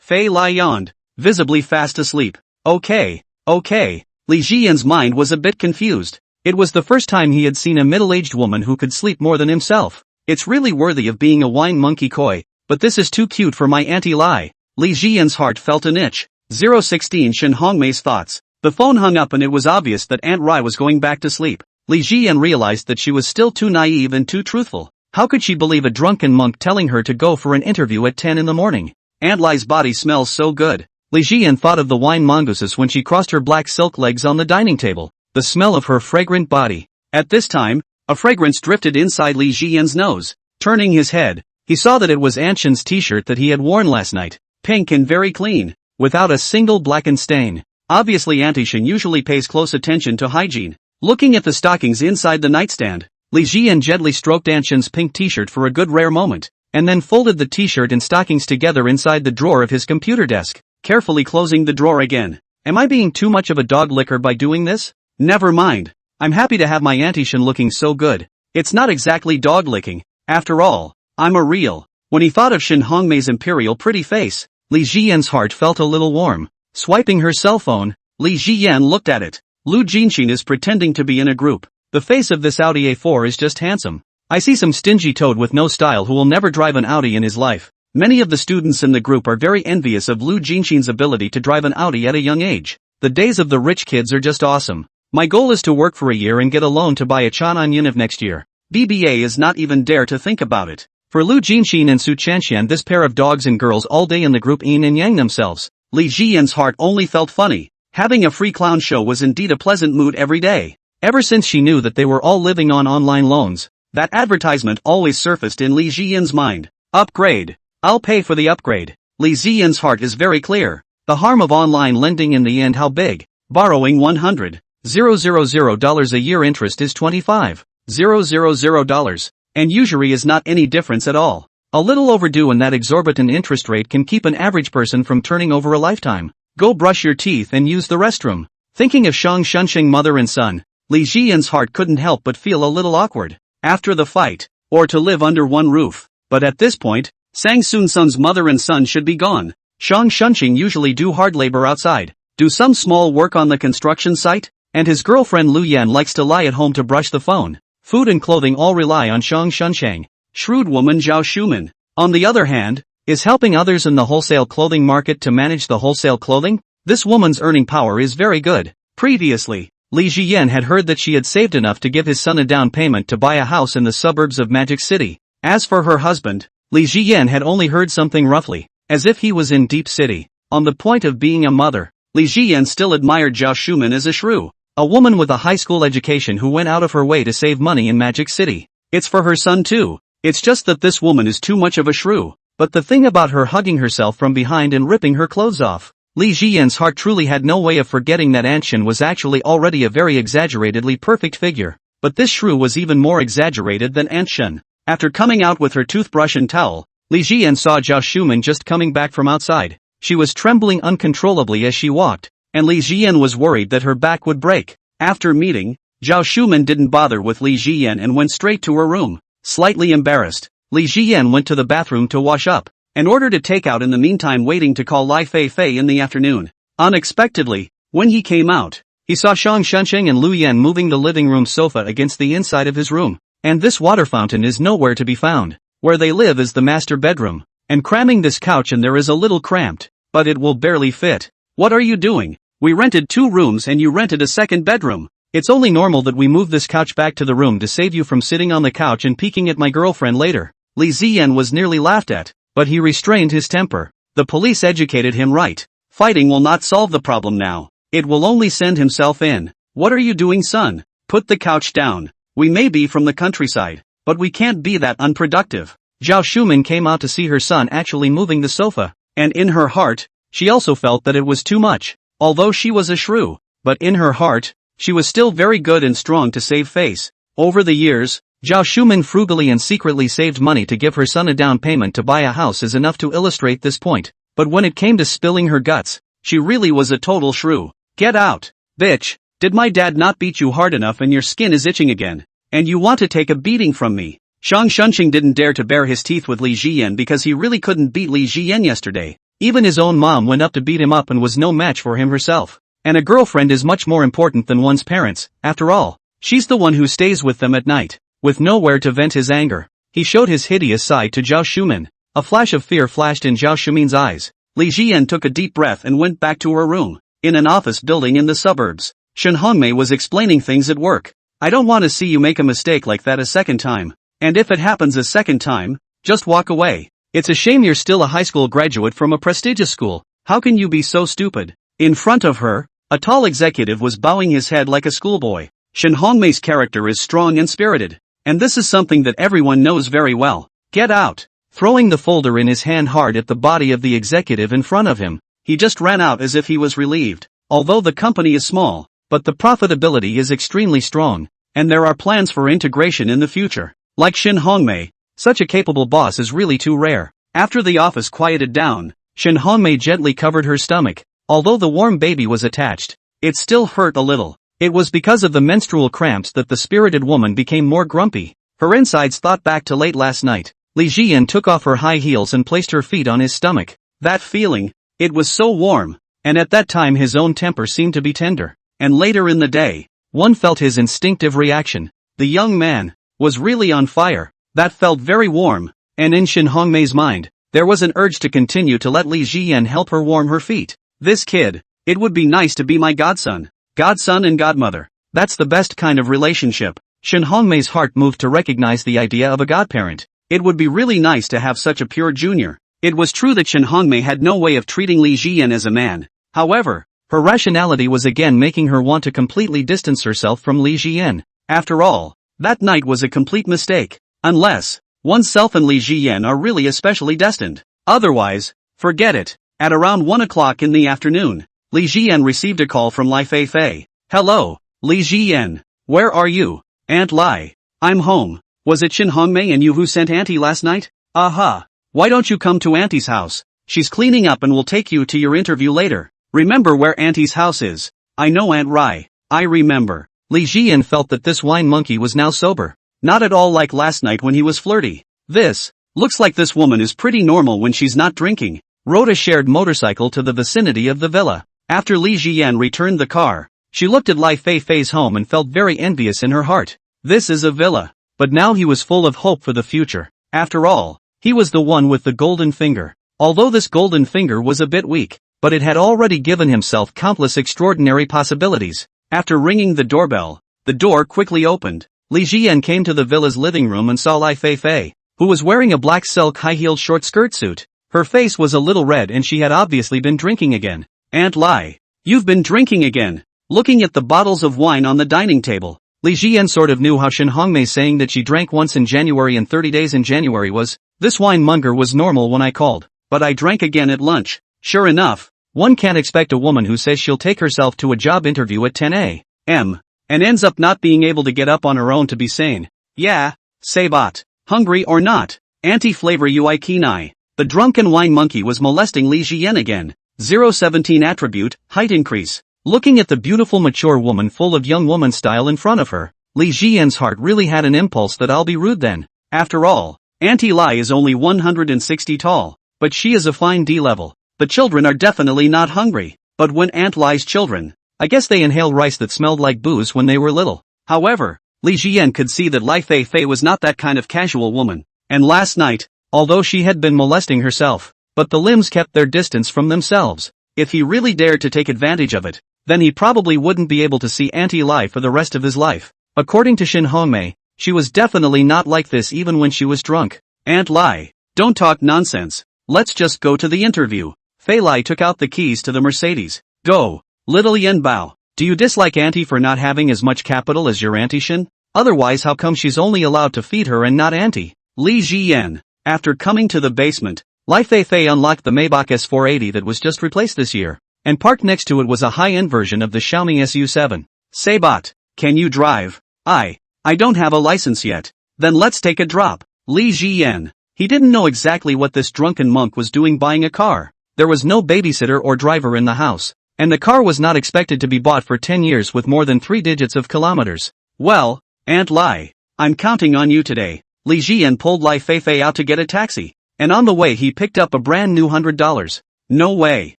Fei Lai yawned, visibly fast asleep. Okay. Li Jian's mind was a bit confused. It was the first time he had seen a middle-aged woman who could sleep more than himself. It's really worthy of being a wine monkey koi, but this is too cute for my Auntie Lai. Li Jian's heart felt an itch. 016 Shen Hongmei's thoughts. The phone hung up and it was obvious that Aunt Rai was going back to sleep. Li Jian realized that she was still too naive and too truthful. How could she believe a drunken monk telling her to go for an interview at 10 in the morning? Aunt Lai's body smells so good. Li Jian thought of the wine mongooses when she crossed her black silk legs on the dining table. The smell of her fragrant body. At this time, a fragrance drifted inside Li Jian's nose. Turning his head, he saw that it was Aunt Shen's t-shirt that he had worn last night. Pink and very clean, without a single blackened stain. Obviously Auntie Shen usually pays close attention to hygiene. Looking at the stockings inside the nightstand, Li Jian gently stroked Aunt Shen's pink t-shirt for a good rare moment, and then folded the t-shirt and stockings together inside the drawer of his computer desk, carefully closing the drawer again. Am I being too much of a dog licker by doing this? Never mind. I'm happy to have my Auntie Shen looking so good. It's not exactly dog licking. After all, I'm a real. When he thought of Shen Hongmei's imperial pretty face, Li Jian's heart felt a little warm. Swiping her cell phone, Li Jian looked at it. Lu Jinxin is pretending to be in a group. The face of this Audi A4 is just handsome. I see some stingy toad with no style who will never drive an Audi in his life. Many of the students in the group are very envious of Lu Jinxin's ability to drive an Audi at a young age. The days of the rich kids are just awesome. My goal is to work for a year and get a loan to buy a Chan'an Yunif next year. BBA is not even dare to think about it. For Lu Jinxin and Su Chanshan, this pair of dogs and girls all day in the group yin and yang themselves. Li Jian's heart only felt funny. Having a free clown show was indeed a pleasant mood every day. Ever since she knew that they were all living on online loans, that advertisement always surfaced in Li Jian's mind. Upgrade. I'll pay for the upgrade. Li Jian's heart is very clear. The harm of online lending in the end, how big? Borrowing $100,000 a year, interest is $25,000, and usury is not any difference at all. A little overdue, and that exorbitant interest rate can keep an average person from turning over a lifetime. Go brush your teeth and use the restroom. Thinking of Shang Shunxing mother and son, Li Jian's heart couldn't help but feel a little awkward. After the fight, or to live under one roof. But at this point, Sang Sunsun's mother and son should be gone. Shang Shunxing usually do hard labor outside, do some small work on the construction site, and his girlfriend Lu Yan likes to lie at home to brush the phone. Food and clothing all rely on Shang Shunxing. Shrewd woman Zhao Shuman, on the other hand, is helping others in the wholesale clothing market to manage the wholesale clothing. This woman's earning power is very good. Previously, Li Jian had heard that she had saved enough to give his son a down payment to buy a house in the suburbs of Magic City. As for her husband, Li Jian had only heard something roughly, as if he was in Deep City, on the point of being a mother. Li Jian still admired Zhao Shuman as a shrew, a woman with a high school education who went out of her way to save money in Magic City. It's for her son too. It's just that this woman is too much of a shrew. But the thing about her hugging herself from behind and ripping her clothes off. Li Jian's heart truly had no way of forgetting that Aunt Shen was actually already a very exaggeratedly perfect figure. But this shrew was even more exaggerated than Aunt Shen. After coming out with her toothbrush and towel, Li Jian saw Zhao Shuman just coming back from outside. She was trembling uncontrollably as she walked, and Li Jian was worried that her back would break. After meeting, Zhao Shuman didn't bother with Li Jian and went straight to her room. Slightly embarrassed, Li Jian went to the bathroom to wash up, and ordered a takeout, in the meantime waiting to call Lai Feifei in the afternoon. Unexpectedly, when he came out, he saw Shang Shunxing and Lu Yan moving the living room sofa against the inside of his room. And this water fountain is nowhere to be found. Where they live is the master bedroom, and cramming this couch in there is a little cramped, but it will barely fit. What are you doing? We rented 2 rooms and you rented a second bedroom. It's only normal that we move this couch back to the room to save you from sitting on the couch and peeking at my girlfriend later. Li Ziyan was nearly laughed at, but he restrained his temper. The police educated him right. Fighting will not solve the problem now. It will only send himself in. What are you doing, son? Put the couch down. We may be from the countryside, but we can't be that unproductive. Zhao Shuman came out to see her son actually moving the sofa, and in her heart, she also felt that it was too much. Although she was a shrew, but in her heart, she was still very good and strong to save face. Over the years, Zhao Shuman frugally and secretly saved money to give her son a down payment to buy a house is enough to illustrate this point. But when it came to spilling her guts, she really was a total shrew. Get out, bitch. Did my dad not beat you hard enough and your skin is itching again? And you want to take a beating from me? Shang Shunxing didn't dare to bare his teeth with Li Jian because he really couldn't beat Li Jian yesterday. Even his own mom went up to beat him up and was no match for him herself. And a girlfriend is much more important than one's parents, after all. She's the one who stays with them at night. With nowhere to vent his anger, he showed his hideous side to Zhao Shuman. A flash of fear flashed in Zhao Shuman's eyes. Li Jian took a deep breath and went back to her room. In an office building in the suburbs, Shen Hongmei was explaining things at work. I don't want to see you make a mistake like that a second time. And if it happens a second time, just walk away. It's a shame you're still a high school graduate from a prestigious school. How can you be so stupid? In front of her, a tall executive was bowing his head like a schoolboy. Shen Hongmei's character is strong and spirited. And this is something that everyone knows very well. Get out. Throwing the folder in his hand hard at the body of the executive in front of him, he just ran out as if he was relieved. Although the company is small, but the profitability is extremely strong, and there are plans for integration in the future. Like Shen Hongmei, such a capable boss is really too rare. After the office quieted down, Shen Hongmei gently covered her stomach. Although the warm baby was attached, it still hurt a little. It was because of the menstrual cramps that the spirited woman became more grumpy. Her insides thought back to late last night. Li Jian took off her high heels and placed her feet on his stomach. That feeling, it was so warm, and at that time his own temper seemed to be tender. And later in the day, one felt his instinctive reaction. The young man was really on fire. That felt very warm, and in Shen Hongmei's mind, there was an urge to continue to let Li Jian help her warm her feet. This kid, it would be nice to be my godson. Godson and godmother. That's the best kind of relationship. Shen Hongmei's heart moved to recognize the idea of a godparent. It would be really nice to have such a pure junior. It was true that Shen Hongmei had no way of treating Li Jian as a man. However, her rationality was again making her want to completely distance herself from Li Jian. After all, that night was a complete mistake. Unless oneself and Li Jian are really especially destined. Otherwise, forget it. At around 1 o'clock in the afternoon, Li Jian received a call from Lai Feifei. Hello, Li Jian. Where are you? Aunt Lai. I'm home. Was it Shen Hongmei and you who sent Auntie last night? Aha. Why don't you come to Auntie's house? She's cleaning up and will take you to your interview later. Remember where Auntie's house is. I know Aunt Rai. I remember. Li Jian felt that this wine monkey was now sober. Not at all like last night when he was flirty. Looks like this woman is pretty normal when she's not drinking. Rode a shared motorcycle to the vicinity of the villa. After Li Jian returned the car, she looked at Lai Feifei's home and felt very envious in her heart. This is a villa. But now he was full of hope for the future. After all, he was the one with the golden finger. Although this golden finger was a bit weak, but it had already given himself countless extraordinary possibilities. After ringing the doorbell, the door quickly opened. Li Jian came to the villa's living room and saw Lai Feifei, who was wearing a black silk high-heeled short skirt suit. Her face was a little red and she had obviously been drinking again. Aunt Lai, you've been drinking again. Looking at the bottles of wine on the dining table, Li Jian sort of knew how Shen Hongmei saying that she drank once in January and 30 days in January was. This wine monger was normal when I called, but I drank again at lunch. Sure enough, one can't expect a woman who says she'll take herself to a job interview at 10 a.m. and ends up not being able to get up on her own to be sane. Yeah, Sabat. Hungry or not, anti-flavor ui kinai. The drunken wine monkey was molesting Li Jian again. 017 attribute, height increase. Looking at the beautiful mature woman full of young woman style in front of her, Li Jian's heart really had an impulse that I'll be rude then. After all, Auntie Lai is only 160 tall, but she is a fine D-level. The children are definitely not hungry, but when Aunt Lai's children, I guess they inhaled rice that smelled like booze when they were little. However, Li Jian could see that Lai Feifei was not that kind of casual woman, and last night, although she had been molesting herself, but the limbs kept their distance from themselves. If he really dared to take advantage of it, then he probably wouldn't be able to see Auntie Lai for the rest of his life. According to Shen Hongmei, she was definitely not like this even when she was drunk. Aunt Lai, don't talk nonsense. Let's just go to the interview. Fei Lai took out the keys to the Mercedes. Go, little Yen Bao. Do you dislike Auntie for not having as much capital as your Auntie Shen? Otherwise how come she's only allowed to feed her and not Auntie? Li Jian. After coming to the basement, Lai Feifei unlocked the Maybach S480 that was just replaced this year, and parked next to it was a high-end version of the Xiaomi SU7. Sabat, can you drive? I don't have a license yet. Then let's take a drop. Li Jian. He didn't know exactly what this drunken monk was doing buying a car. There was no babysitter or driver in the house, and the car was not expected to be bought for 10 years with more than 3 digits of kilometers. Well, Aunt Lai, I'm counting on you today. Li Jian pulled Lai Feifei out to get a taxi, and on the way he picked up a brand new $100. No way.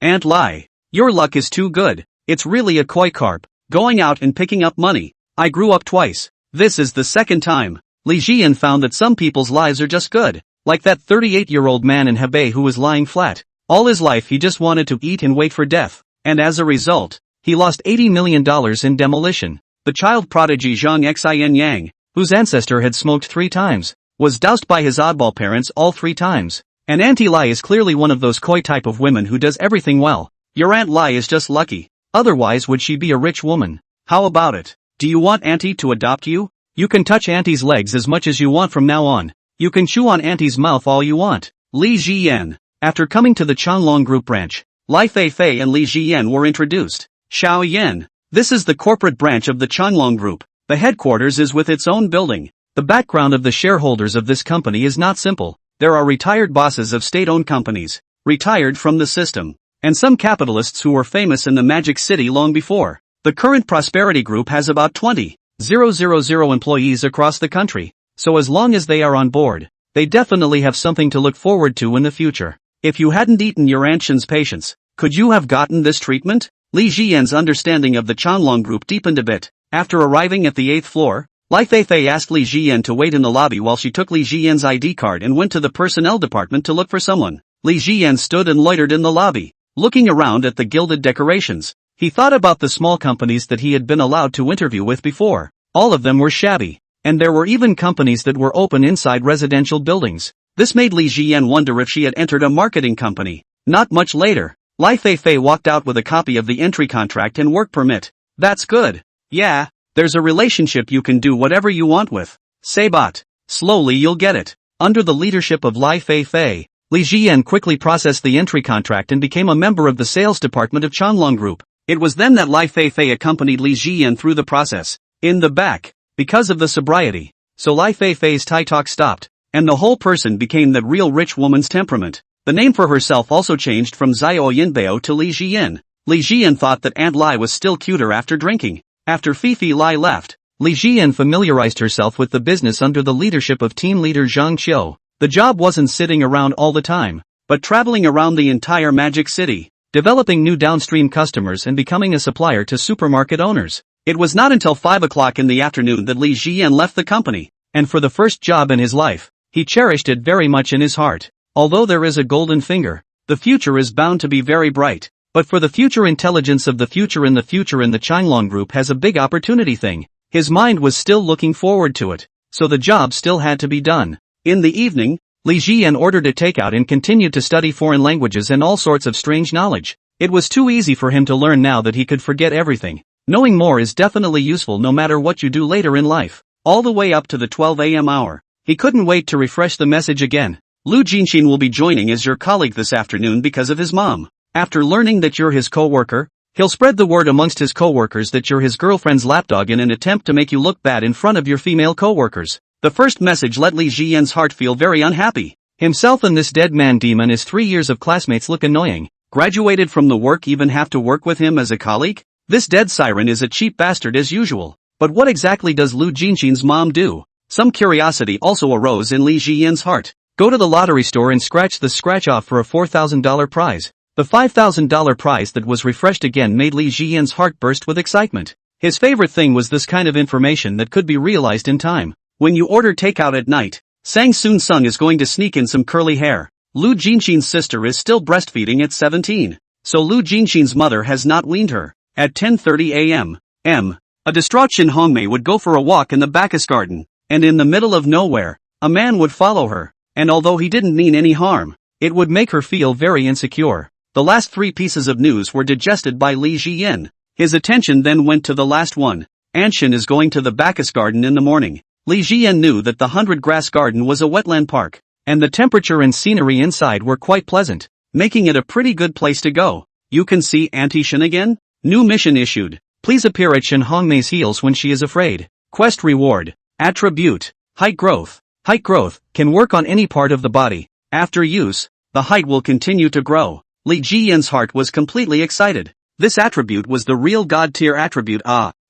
Aunt Lai, your luck is too good. It's really a koi carp, going out and picking up money. I grew up twice. This is the second time. Li Jian found that some people's lives are just good, like that 38-year-old man in Hebei who was lying flat. All his life he just wanted to eat and wait for death, and as a result, he lost $80 million in demolition. The child prodigy Zhang Xin Yang, whose ancestor had smoked 3 times, was doused by his oddball parents all 3 times. And Auntie Lai is clearly one of those koi type of women who does everything well. Your Aunt Lai is just lucky, otherwise would she be a rich woman? How about it? Do you want Auntie to adopt you? You can touch Auntie's legs as much as you want from now on. You can chew on Auntie's mouth all you want. Li Jian. After coming to the Changlong Group branch, Lai Feifei and Li Jian were introduced. Xiao Yan. This is the corporate branch of the Changlong Group. The headquarters is with its own building. The background of the shareholders of this company is not simple. There are retired bosses of state-owned companies, retired from the system, and some capitalists who were famous in the Magic City long before. The current Prosperity Group has about 20,000 employees across the country, so as long as they are on board, they definitely have something to look forward to in the future. If you hadn't eaten your Aunt Shen's patience, could you have gotten this treatment? Li Jian's understanding of the Changlong Group deepened a bit. After arriving at the 8th floor, Lai Feifei asked Li Jian to wait in the lobby while she took Li Jian's ID card and went to the personnel department to look for someone. Li Jian stood and loitered in the lobby, looking around at the gilded decorations. He thought about the small companies that he had been allowed to interview with before. All of them were shabby. and there were even companies that were open inside residential buildings. This made Li Jian wonder if she had entered a marketing company. Not much later, Lai Feifei walked out with a copy of the entry contract and work permit. That's good. Yeah, there's a relationship you can do whatever you want with. Sabat. Slowly you'll get it. Under the leadership of Lai Feifei, Li Jian quickly processed the entry contract and became a member of the sales department of Changlong Group. It was then that Lai Feifei accompanied Li Jian through the process. In the back, because of the sobriety. So Lai Feifei's Thai talk stopped, and the whole person became that real rich woman's temperament. The name for herself also changed from Xiao Yinbao to Li Jian. Li Jian thought that Aunt Lai was still cuter after drinking. After Feifei Lai left, Li Jian familiarized herself with the business under the leadership of team leader Zhang Qiu. The job wasn't sitting around all the time, but traveling around the entire Magic City, developing new downstream customers and becoming a supplier to supermarket owners. It was not until 5 o'clock in the afternoon that Li Jian left the company, and for the first job in his life, he cherished it very much in his heart. Although there is a golden finger, the future is bound to be very bright. But for the future intelligence of the future in the Changlong Group has a big opportunity thing. His mind was still looking forward to it, so the job still had to be done. In the evening, Li Jian ordered a takeout and continued to study foreign languages and all sorts of strange knowledge. It was too easy for him to learn now that he could forget everything. Knowing more is definitely useful no matter what you do later in life. All the way up to the 12 a.m. hour. He couldn't wait to refresh the message again. Lu Jinxin will be joining as your colleague this afternoon because of his mom. After learning that you're his co-worker, he'll spread the word amongst his co-workers that you're his girlfriend's lapdog in an attempt to make you look bad in front of your female co-workers. The first message let Li Jian's heart feel very unhappy. Himself and this dead man demon his 3 years of classmates look annoying. Graduated from the work even have to work with him as a colleague? This dead siren is a cheap bastard as usual. But what exactly does Lu Jinxin's mom do? Some curiosity also arose in Li Jian's heart. Go to the lottery store and scratch the scratch off for a $4,000 prize. The $5,000 prize that was refreshed again made Li Jian's heart burst with excitement. His favorite thing was this kind of information that could be realized in time. When you order takeout at night, Sang Soon Sung is going to sneak in some curly hair. Lu Jinxin's sister is still breastfeeding at 17. So Lu Jinxin's mother has not weaned her. At 10:30 a.m. A distraught Shin Hongmei would go for a walk in the Bacchus garden, and in the middle of nowhere, a man would follow her, and although he didn't mean any harm, it would make her feel very insecure. The last 3 pieces of news were digested by Li Jian. His attention then went to the last one. Aunt Shen is going to the Bacchus garden in the morning. Li Jian knew that the 100-grass garden was a wetland park, and the temperature and scenery inside were quite pleasant, making it a pretty good place to go. You can see Aunt Shen again? New mission issued. Please appear at Shen Hongmei's heels when she is afraid. Quest reward. Attribute. Height growth. Height growth can work on any part of the body. After use, the height will continue to grow. Li Jian's heart was completely excited. This attribute was the real god-tier attribute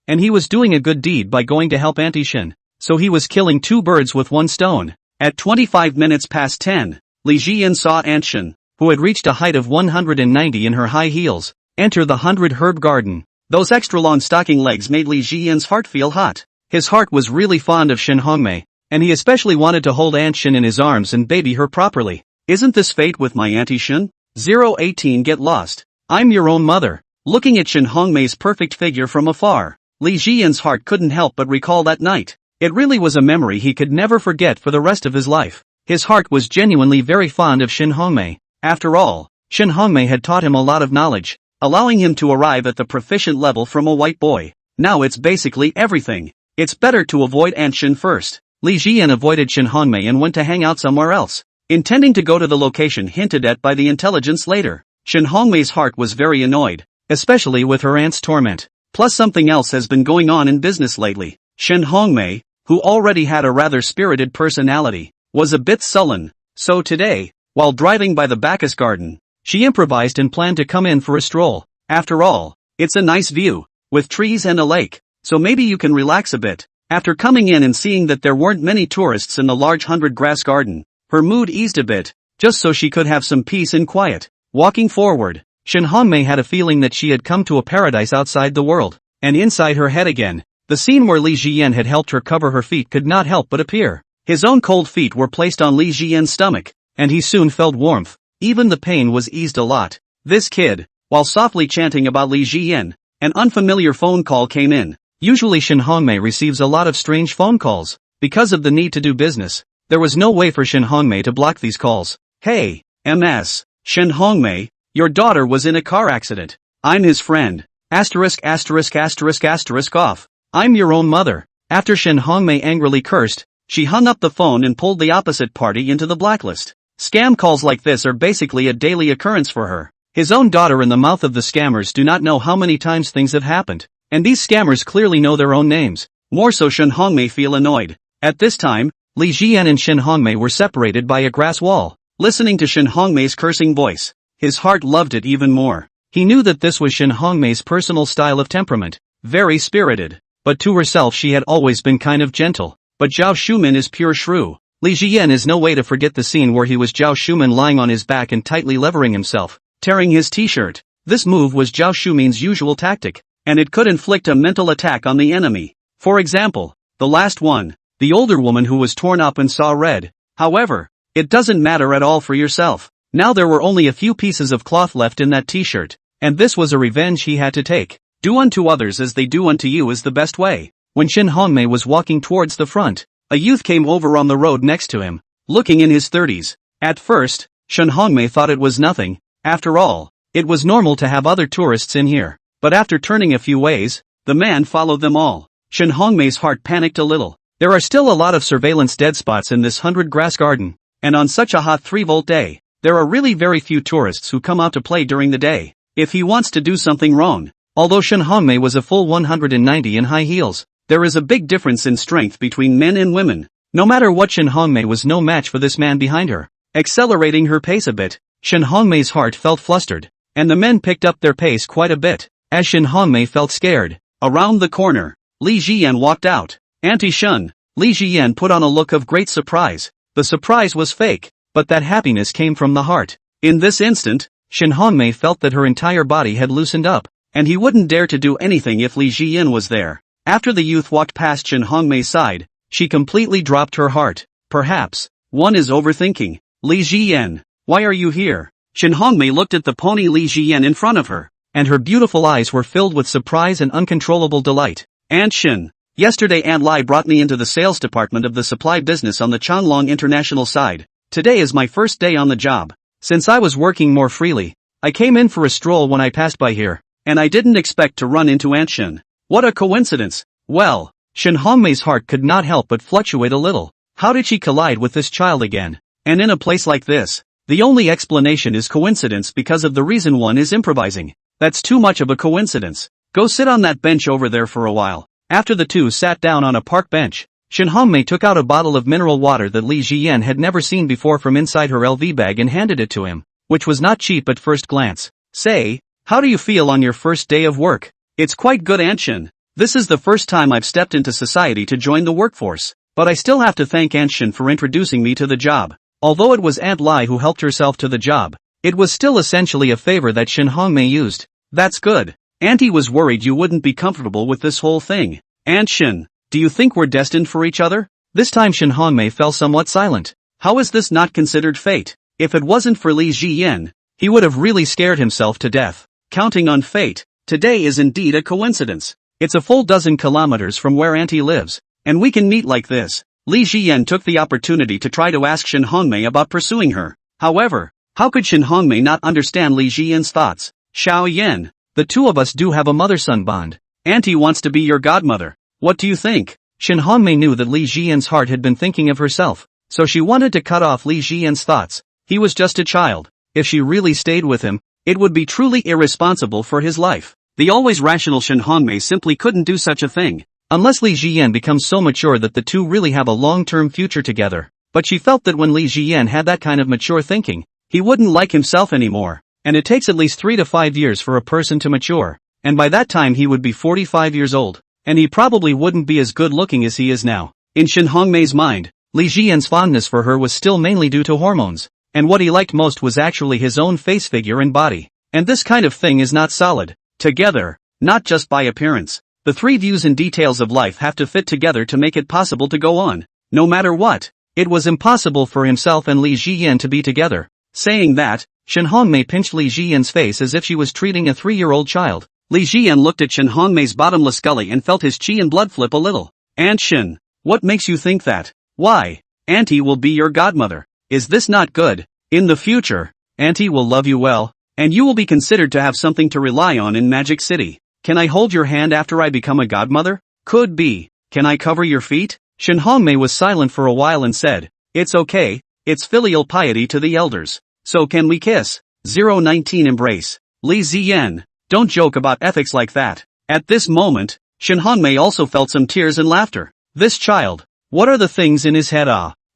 and he was doing a good deed by going to help Aunt Shen. So he was killing 2 birds with 1 stone. At 25 minutes past 10, Li Jian saw Aunt Shen, who had reached a height of 190 in her high heels, enter the 100-herb garden. Those extra-long stocking legs made Li Jian's heart feel hot. His heart was really fond of Shen Hongmei, and he especially wanted to hold Aunt Shen in his arms and baby her properly. Isn't this fate with my Auntie Shen? 018 Get lost. I'm your own mother. Looking at Shen Hongmei's perfect figure from afar, Li Jian's heart couldn't help but recall that night. It really was a memory he could never forget for the rest of his life. His heart was genuinely very fond of Shen Hongmei. After all, Shen Hongmei had taught him a lot of knowledge, allowing him to arrive at the proficient level from a white boy. Now it's basically everything. It's better to avoid Aunt Shen first. Li Jian avoided Shen Hongmei and went to hang out somewhere else, intending to go to the location hinted at by the intelligence later. Shen Hongmei's heart was very annoyed, especially with her aunt's torment. Plus something else has been going on in business lately. Shen Hongmei, who already had a rather spirited personality, was a bit sullen. So today, while driving by the Bacchus garden, she improvised and planned to come in for a stroll. After all, it's a nice view, with trees and a lake, so maybe you can relax a bit. After coming in and seeing that there weren't many tourists in the large 100-grass garden, her mood eased a bit, just so she could have some peace and quiet. Walking forward, Shen Hongmei had a feeling that she had come to a paradise outside the world, and inside her head again. The scene where Li Jian had helped her cover her feet could not help but appear. His own cold feet were placed on Li Jian's stomach, and he soon felt warmth. Even the pain was eased a lot. This kid, while softly chanting about Li Jian, an unfamiliar phone call came in. Usually Shen Hongmei receives a lot of strange phone calls, Because of the need to do business, there was no way for Shin Hongmei to block these calls. Hey, MS. Shin Hongmei, your daughter was in a car accident. I'm his friend. Asterisk asterisk asterisk asterisk off. I'm your own mother. After Shin Hongmei angrily cursed, she hung up the phone and pulled the opposite party into the blacklist. Scam calls like this are basically a daily occurrence for her. His own daughter in the mouth of the scammers do not know how many times things have happened. And these scammers clearly know their own names. More so Shin Hongmei feel annoyed. At this time, Li Jian and Shin Hongmei were separated by a grass wall. Listening to Shin Hongmei's cursing voice, his heart loved it even more. He knew that this was Shin Hongmei's personal style of temperament, very spirited. But to herself she had always been kind of gentle. But Zhao Shuman is pure shrew. Li Jian is no way to forget the scene where he was Zhao Shuman lying on his back and tightly levering himself, tearing his t-shirt. This move was Zhao Shuman's usual tactic, and it could inflict a mental attack on the enemy. For example, the last one, the older woman who was torn up and saw red. However, it doesn't matter at all for yourself. Now there were only a few pieces of cloth left in that t-shirt, and this was a revenge he had to take. Do unto others as they do unto you is the best way. When Shin Hongmei was walking towards the front, a youth came over on the road next to him, looking in his 30s. At first, Shin Hongmei thought it was nothing. After all, it was normal to have other tourists in here. But after turning a few ways, the man followed them all. Shin Hongmei's heart panicked a little. There are still a lot of surveillance dead spots in this 100-grass garden, and on such a hot 3-volt day, there are really very few tourists who come out to play during the day. If he wants to do something wrong, although Shin Hongmei was a full 190 in high heels, there is a big difference in strength between men and women. No matter what, Shin Hongmei was no match for this man behind her. Accelerating her pace a bit, Shin Hongmei's heart felt flustered, and the men picked up their pace quite a bit, as Shin Hongmei felt scared. Around the corner, Li Jian walked out. Auntie Shen. Li Jian put on a look of great surprise. The surprise was fake, but that happiness came from the heart. In this instant, Shin Hongmei felt that her entire body had loosened up, and he wouldn't dare to do anything if Li Jian was there. After the youth walked past Shin Hongmei's side, she completely dropped her heart. Perhaps, one is overthinking. Li Jian, why are you here? Shin Hongmei looked at the pony Li Jian in front of her, and her beautiful eyes were filled with surprise and uncontrollable delight. Aunt Shen. Yesterday Aunt Lai brought me into the sales department of the supply business on the Changlong International side. Today is my first day on the job. Since I was working more freely, I came in for a stroll when I passed by here, and I didn't expect to run into Aunt Shen. What a coincidence. Well, Shin Hongmei's heart could not help but fluctuate a little. How did she collide with this child again? And in a place like this, the only explanation is coincidence because of the reason one is improvising. That's too much of a coincidence. Go sit on that bench over there for a while. After the two sat down on a park bench, Shin Hongmei took out a bottle of mineral water that Li Jian had never seen before from inside her LV bag and handed it to him, which was not cheap at first glance. Say, how do you feel on your first day of work? It's quite good, Aunt Shen. This is the first time I've stepped into society to join the workforce, but I still have to thank Aunt Shen for introducing me to the job. Although it was Aunt Lai who helped herself to the job, it was still essentially a favor that Shin Hongmei used. That's good. Auntie was worried you wouldn't be comfortable with this whole thing. Aunt Shen, do you think we're destined for each other? This time Shin Hongmei fell somewhat silent. How is this not considered fate? If it wasn't for Li Jian, he would have really scared himself to death. Counting on fate, today is indeed a coincidence. It's a full dozen kilometers from where Auntie lives, and we can meet like this. Li Jian took the opportunity to try to ask Shin Hongmei about pursuing her. However, how could Shin Hongmei not understand Li Jian's thoughts? Xiao Yan, the two of us do have a mother-son bond. Auntie wants to be your godmother. What do you think? Shin Hongmei knew that Li Jian's heart had been thinking of herself, so she wanted to cut off Li Jian's thoughts. He was just a child. If she really stayed with him, it would be truly irresponsible for his life. The always rational Shin Hongmei simply couldn't do such a thing, unless Li Jian becomes so mature that the two really have a long-term future together. But she felt that when Li Jian had that kind of mature thinking, he wouldn't like himself anymore, and it takes at least 3 to 5 years for a person to mature, and by that time he would be 45 years old, and he probably wouldn't be as good-looking as he is now. In Shin Hongmei's mind, Li Jian's fondness for her was still mainly due to hormones, and what he liked most was actually his own face figure and body. And this kind of thing is not solid. Together, not just by appearance. The three views and details of life have to fit together to make it possible to go on. No matter what, it was impossible for himself and Li Jian to be together. Saying that, Shin Hongmei pinched Li Jian's face as if she was treating a 3-year-old child. Li Jian looked at Shin Hongmei's bottomless gully and felt his chi and blood flip a little. Aunt Shen, What makes you think that? Why? Auntie will be your godmother. Is this not good? In the future, Auntie will love you well, and you will be considered to have something to rely on in Magic City. Can I hold your hand after I become a godmother? Could be. Can I cover your feet? Shen Hongmei was silent for a while and said, it's okay, it's filial piety to the elders. So can we kiss? 019 Embrace. Li Ziyan. Don't joke about ethics like that. At this moment, Shen Hongmei also felt some tears and laughter. This child. What are the things in his head?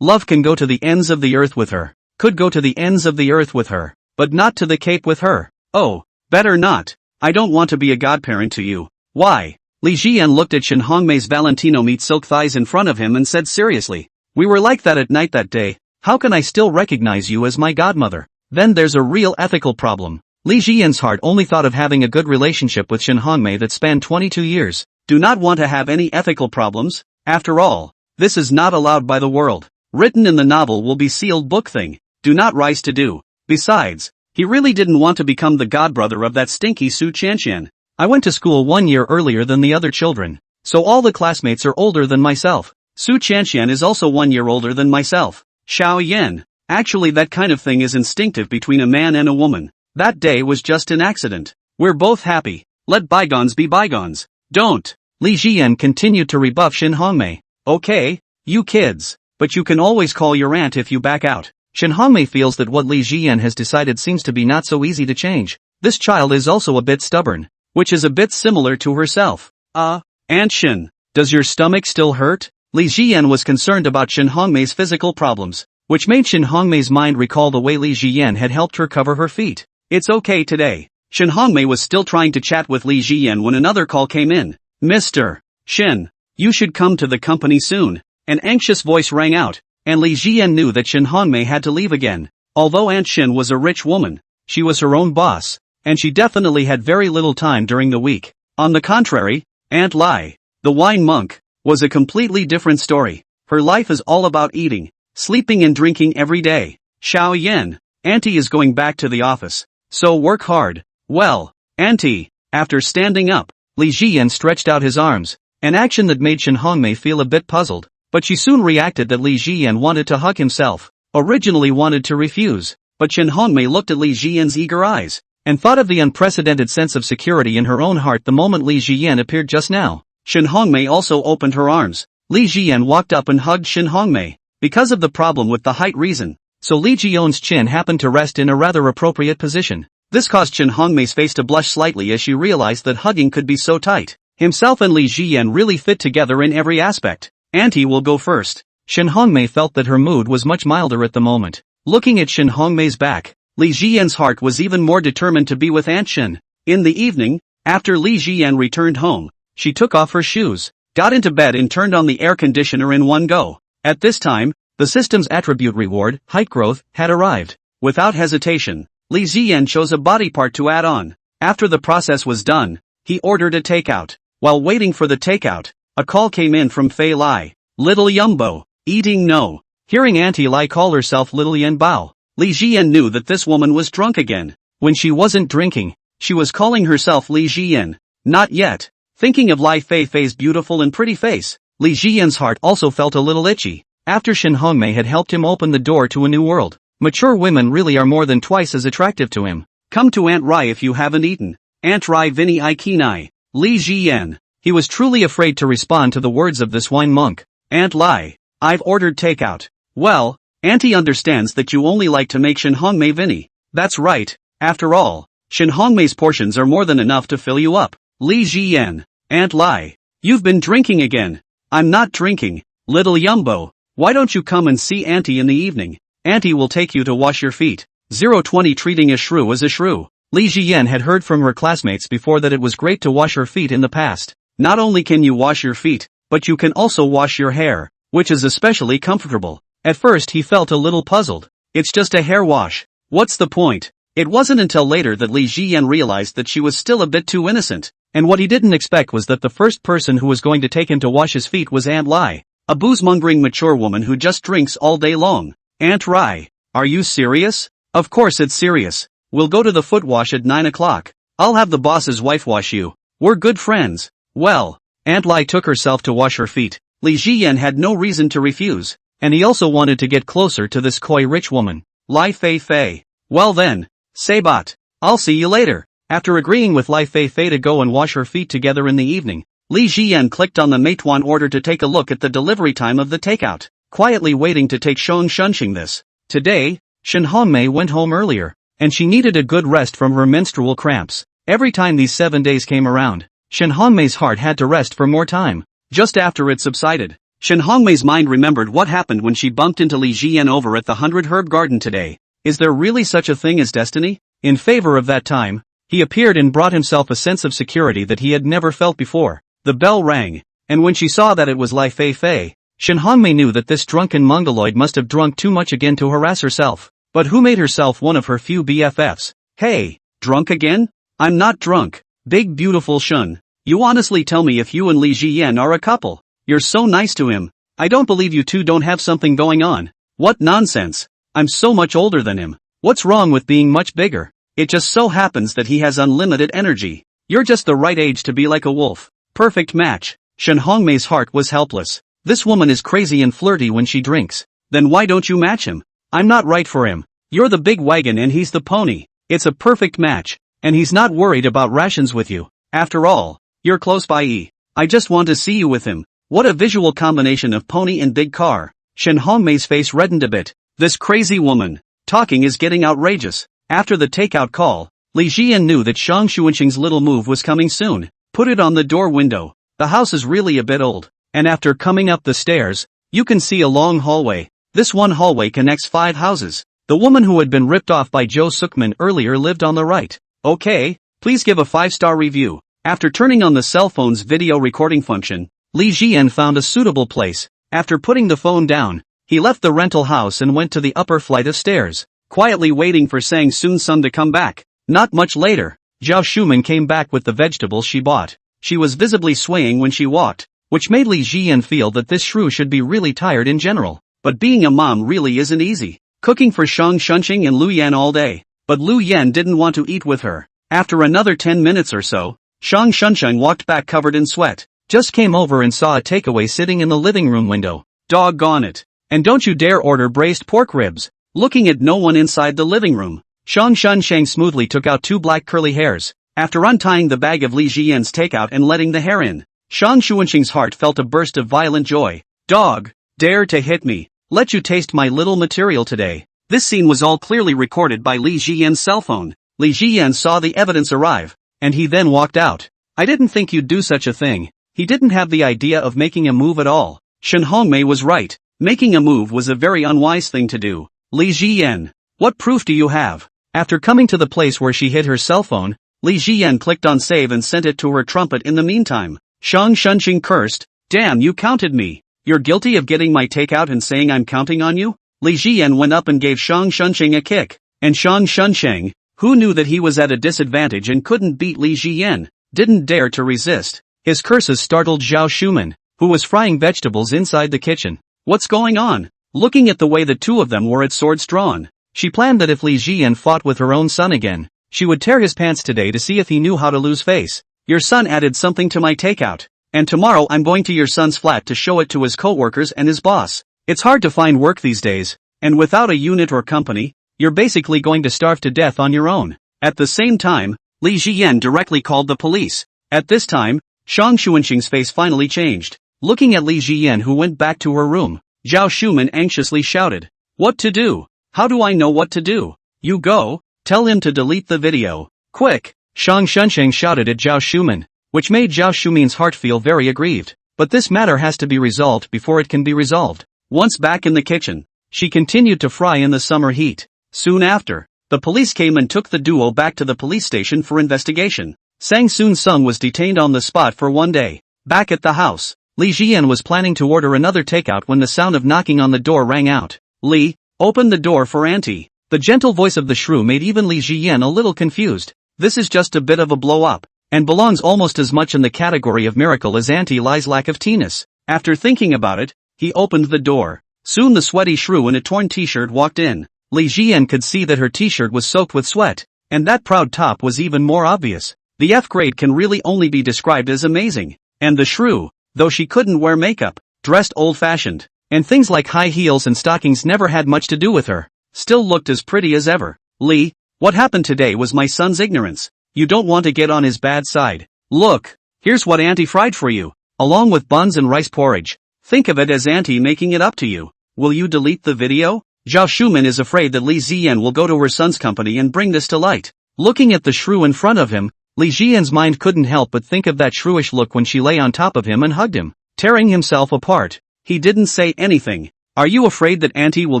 Love can go to the ends of the earth with her. Could go to the ends of the earth with her. But not to the Cape with her. Oh, better not. I don't want to be a godparent to you. Why? Li Jian looked at Shen Hongmei's Valentino meat silk thighs in front of him and said seriously. We were like that at night that day. How can I still recognize you as my godmother? Then there's a real ethical problem. Li Jian's heart only thought of having a good relationship with Shen Hongmei that spanned 22 years. Do not want to have any ethical problems? After all, this is not allowed by the world. Written in the novel will be sealed book thing. Do not rise to do. Besides, he really didn't want to become the godbrother of that stinky Su Chanshan. I went to school 1 year earlier than the other children, so all the classmates are older than myself. Su Chanshan is also 1 year older than myself. Xiao Yan. Actually that kind of thing is instinctive between a man and a woman. That day was just an accident. We're both happy. Let bygones be bygones. Don't. Li Jian continued to rebuff Shen Hongmei. Okay, you kids. But you can always call your aunt if you back out. Shen Hongmei feels that what Li Jian has decided seems to be not so easy to change. This child is also a bit stubborn, which is a bit similar to herself. Aunt Shen, does your stomach still hurt? Li Jian was concerned about Shen Hongmei's physical problems, which made Shen Hongmei's mind recall the way Li Jian had helped her cover her feet. It's okay today. Shen Hongmei was still trying to chat with Li Jian when another call came in. Mr. Shen, you should come to the company soon. An anxious voice rang out, and Li Jian knew that Shen Hongmei had to leave again. Although Aunt Shen was a rich woman, she was her own boss, and she definitely had very little time during the week. On the contrary, Aunt Lai, the wine monk, was a completely different story. Her life is all about eating, sleeping and drinking every day. Xiao Yan, Auntie is going back to the office, so work hard. Well, Auntie. After standing up, Li Jian stretched out his arms, an action that made Shen Hongmei feel a bit puzzled. But she soon reacted that Li Jian wanted to hug himself, originally wanted to refuse, but Shen Hongmei looked at Li Jian's eager eyes, and thought of the unprecedented sense of security in her own heart the moment Li Jian appeared just now. Shen Hongmei also opened her arms. Li Jian walked up and hugged Shen Hongmei. Because of the problem with the height reason, so Li Jian's chin happened to rest in a rather appropriate position. This caused Shen Hongmei's face to blush slightly as she realized that hugging could be so tight. Himself and Li Jian really fit together in every aspect. Auntie will go first. Shen Hongmei felt that her mood was much milder at the moment. Looking at Shen Hongmei's back, Li Jian's heart was even more determined to be with Aunt Shen. In the evening, after Li Jian returned home, she took off her shoes, got into bed and turned on the air conditioner in one go. At this time, the system's attribute reward, height growth, had arrived. Without hesitation, Li Jian chose a body part to add on. After the process was done, he ordered a takeout. While waiting for the takeout, a call came in from Fei Lai. Little Yumbo, eating no. Hearing Auntie Lai call herself Little Yan Bao, Li Jian knew that this woman was drunk again. When she wasn't drinking, she was calling herself Li Jian. Not yet. Thinking of Lai Feifei's beautiful and pretty face, Li Jian's heart also felt a little itchy. After Shen Hongmei had helped him open the door to a new world, mature women really are more than twice as attractive to him. Come to Aunt Rai if you haven't eaten. Aunt Rai Vini Ikinai. Li Jian. He was truly afraid to respond to the words of this wine monk. Aunt Lai, I've ordered takeout. Well, Auntie understands that you only like to make Shen Hongmei Vini. That's right. After all, Shen Hongmei's portions are more than enough to fill you up. Li Jian. Aunt Lai, you've been drinking again. I'm not drinking. Little Yumbo, why don't you come and see Auntie in the evening? Auntie will take you to wash your feet. 020 Treating a shrew as a shrew. Li Jian had heard from her classmates before that it was great to wash her feet in the past. Not only can you wash your feet, but you can also wash your hair, which is especially comfortable. At first he felt a little puzzled. It's just a hair wash. What's the point? It wasn't until later that Li Jian realized that she was still a bit too innocent, and what he didn't expect was that the first person who was going to take him to wash his feet was Aunt Lai, a booze-mongering mature woman who just drinks all day long. Aunt Rai, are you serious? Of course it's serious. We'll go to the foot wash at 9 o'clock. I'll have the boss's wife wash you. We're good friends. Well, Aunt Lai took herself to wash her feet. Li Ziyan had no reason to refuse, and he also wanted to get closer to this coy rich woman, Lai Feifei. Well then, Sabat, I'll see you later. After agreeing with Lai Feifei to go and wash her feet together in the evening, Li Ziyan clicked on the Meituan order to take a look at the delivery time of the takeout, quietly waiting to take Shang Shunxing this. Today, Shen Hongmei went home earlier, and she needed a good rest from her menstrual cramps. Every time these 7 days came around, Shen Hongmei's heart had to rest for more time. Just after it subsided, Shen Hongmei's mind remembered what happened when she bumped into Li Ziyan over at the 100 Herb Garden today. Is there really such a thing as destiny? In favor of that time, he appeared and brought himself a sense of security that he had never felt before. The bell rang, and when she saw that it was Lai Feifei, Shen Hongmei knew that this drunken mongoloid must have drunk too much again to harass herself. But who made herself one of her few BFFs? Hey, drunk again? I'm not drunk. Big beautiful Shun. You honestly tell me if you and Li Ziyan are a couple. You're so nice to him. I don't believe you two don't have something going on. What nonsense. I'm so much older than him. What's wrong with being much bigger? It just so happens that he has unlimited energy. You're just the right age to be like a wolf. Perfect match. Shen Hongmei's heart was helpless. This woman is crazy and flirty when she drinks. Then why don't you match him? I'm not right for him. You're the big wagon and he's the pony. It's a perfect match. And he's not worried about rations with you. After all, you're close by. I just want to see you with him. What a visual combination of pony and big car. Shen Hongmei's face reddened a bit. This crazy woman. Talking is getting outrageous. After the takeout call, Li Ziyan knew that Shang Xuanqing's little move was coming soon. Put it on the door window. The house is really a bit old. And after coming up the stairs, you can see a long hallway. This one hallway connects 5 houses. The woman who had been ripped off by Zhou Sukman earlier lived on the right. Okay, please give a 5-star review. After turning on the cell phone's video recording function, Li Ziyan found a suitable place. After putting the phone down, he left the rental house and went to the upper flight of stairs, quietly waiting for Sang Soon Sun to come back. Not much later, Zhao Shuman came back with the vegetables she bought. She was visibly swaying when she walked, which made Li Ziyan feel that this shrew should be really tired in general. But being a mom really isn't easy. Cooking for Shang Shunqing and Lu Yan all day. But Lu Yan didn't want to eat with her. After another 10 minutes or so, Shang Shunqing walked back covered in sweat. Just came over and saw a takeaway sitting in the living room window. Doggone it. And don't you dare order braised pork ribs. Looking at no one inside the living room, Shang Shunqing smoothly took out 2 black curly hairs. After untying the bag of Li Ziyan's takeout and letting the hair in, Shang Xuanqing's heart felt a burst of violent joy. Dog, dare to hit me. Let you taste my little material today. This scene was all clearly recorded by Li Ziyan's cell phone. Li Ziyan saw the evidence arrive, and he then walked out. I didn't think you'd do such a thing. He didn't have the idea of making a move at all. Shen Hongmei was right. Making a move was a very unwise thing to do. Li Ziyan, what proof do you have? After coming to the place where she hid her cell phone, Li Ziyan clicked on save and sent it to her trumpet in the meantime. Shang Shunqing cursed, damn, you counted me. You're guilty of getting my takeout and saying I'm counting on you? Li Ziyan went up and gave Shang Shunqing a kick. And Shang Shunqing, who knew that he was at a disadvantage and couldn't beat Li Ziyan, didn't dare to resist. His curses startled Zhao Shuman, who was frying vegetables inside the kitchen. What's going on? Looking at the way the two of them were at swords drawn, she planned that if Li Ziyan fought with her own son again, she would tear his pants today to see if he knew how to lose face. Your son added something to my takeout, and tomorrow I'm going to your son's flat to show it to his co-workers and his boss. It's hard to find work these days, and without a unit or company, you're basically going to starve to death on your own. At the same time, Li Ziyan directly called the police. At this time, Shang Xuanqing's face finally changed. Looking at Li Ziyan, who went back to her room, Zhao Shuman anxiously shouted, what to do? How do I know what to do? You go, tell him to delete the video. Quick! Shang Shunqing shouted at Zhao Shuman, which made Zhao Shuman's heart feel very aggrieved. But this matter has to be resolved before it can be resolved. Once back in the kitchen, she continued to fry in the summer heat. Soon after, the police came and took the duo back to the police station for investigation. Sang Soon Sung was detained on the spot for 1 day. Back at the house, Li Ziyan was planning to order another takeout when the sound of knocking on the door rang out. Li, open the door for Auntie. The gentle voice of the shrew made even Li Ziyan a little confused. This is just a bit of a blow-up, and belongs almost as much in the category of miracle as Auntie Lai's lack of teeness. After thinking about it, he opened the door. Soon the sweaty shrew in a torn t-shirt walked in. Li Ziyan could see that her t-shirt was soaked with sweat, and that proud top was even more obvious. The F grade can really only be described as amazing. And the shrew, though she couldn't wear makeup, dressed old-fashioned, and things like high heels and stockings never had much to do with her. Still looked as pretty as ever. Lee, what happened today was my son's ignorance. You don't want to get on his bad side. Look, here's what Auntie fried for you, along with buns and rice porridge. Think of it as Auntie making it up to you. Will you delete the video? Zhao Shuman is afraid that Li Ziyan will go to her son's company and bring this to light. Looking at the shrew in front of him, Li Ziyan's mind couldn't help but think of that shrewish look when she lay on top of him and hugged him, tearing himself apart. He didn't say anything. Are you afraid that Auntie will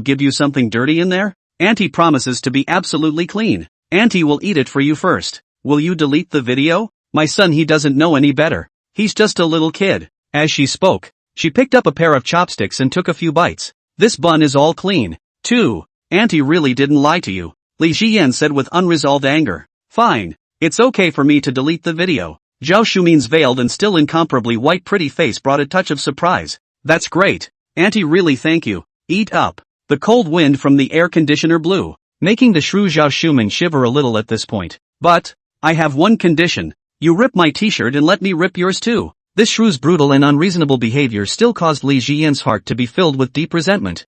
give you something dirty in there? Auntie promises to be absolutely clean. Auntie will eat it for you first. Will you delete the video? My son, he doesn't know any better. He's just a little kid. As she spoke, she picked up a pair of chopsticks and took a few bites. This bun is all clean, too. Auntie really didn't lie to you, Li Ziyan said with unresolved anger. Fine. It's okay for me to delete the video. Zhao Shumin's veiled and still incomparably white pretty face brought a touch of surprise. That's great. Auntie, really thank you. Eat up. The cold wind from the air conditioner blew, making the shrew Zhao Shumin shiver a little at this point. But, I have one condition. You rip my t-shirt and let me rip yours too. This shrew's brutal and unreasonable behavior still caused Li Ziyan's heart to be filled with deep resentment.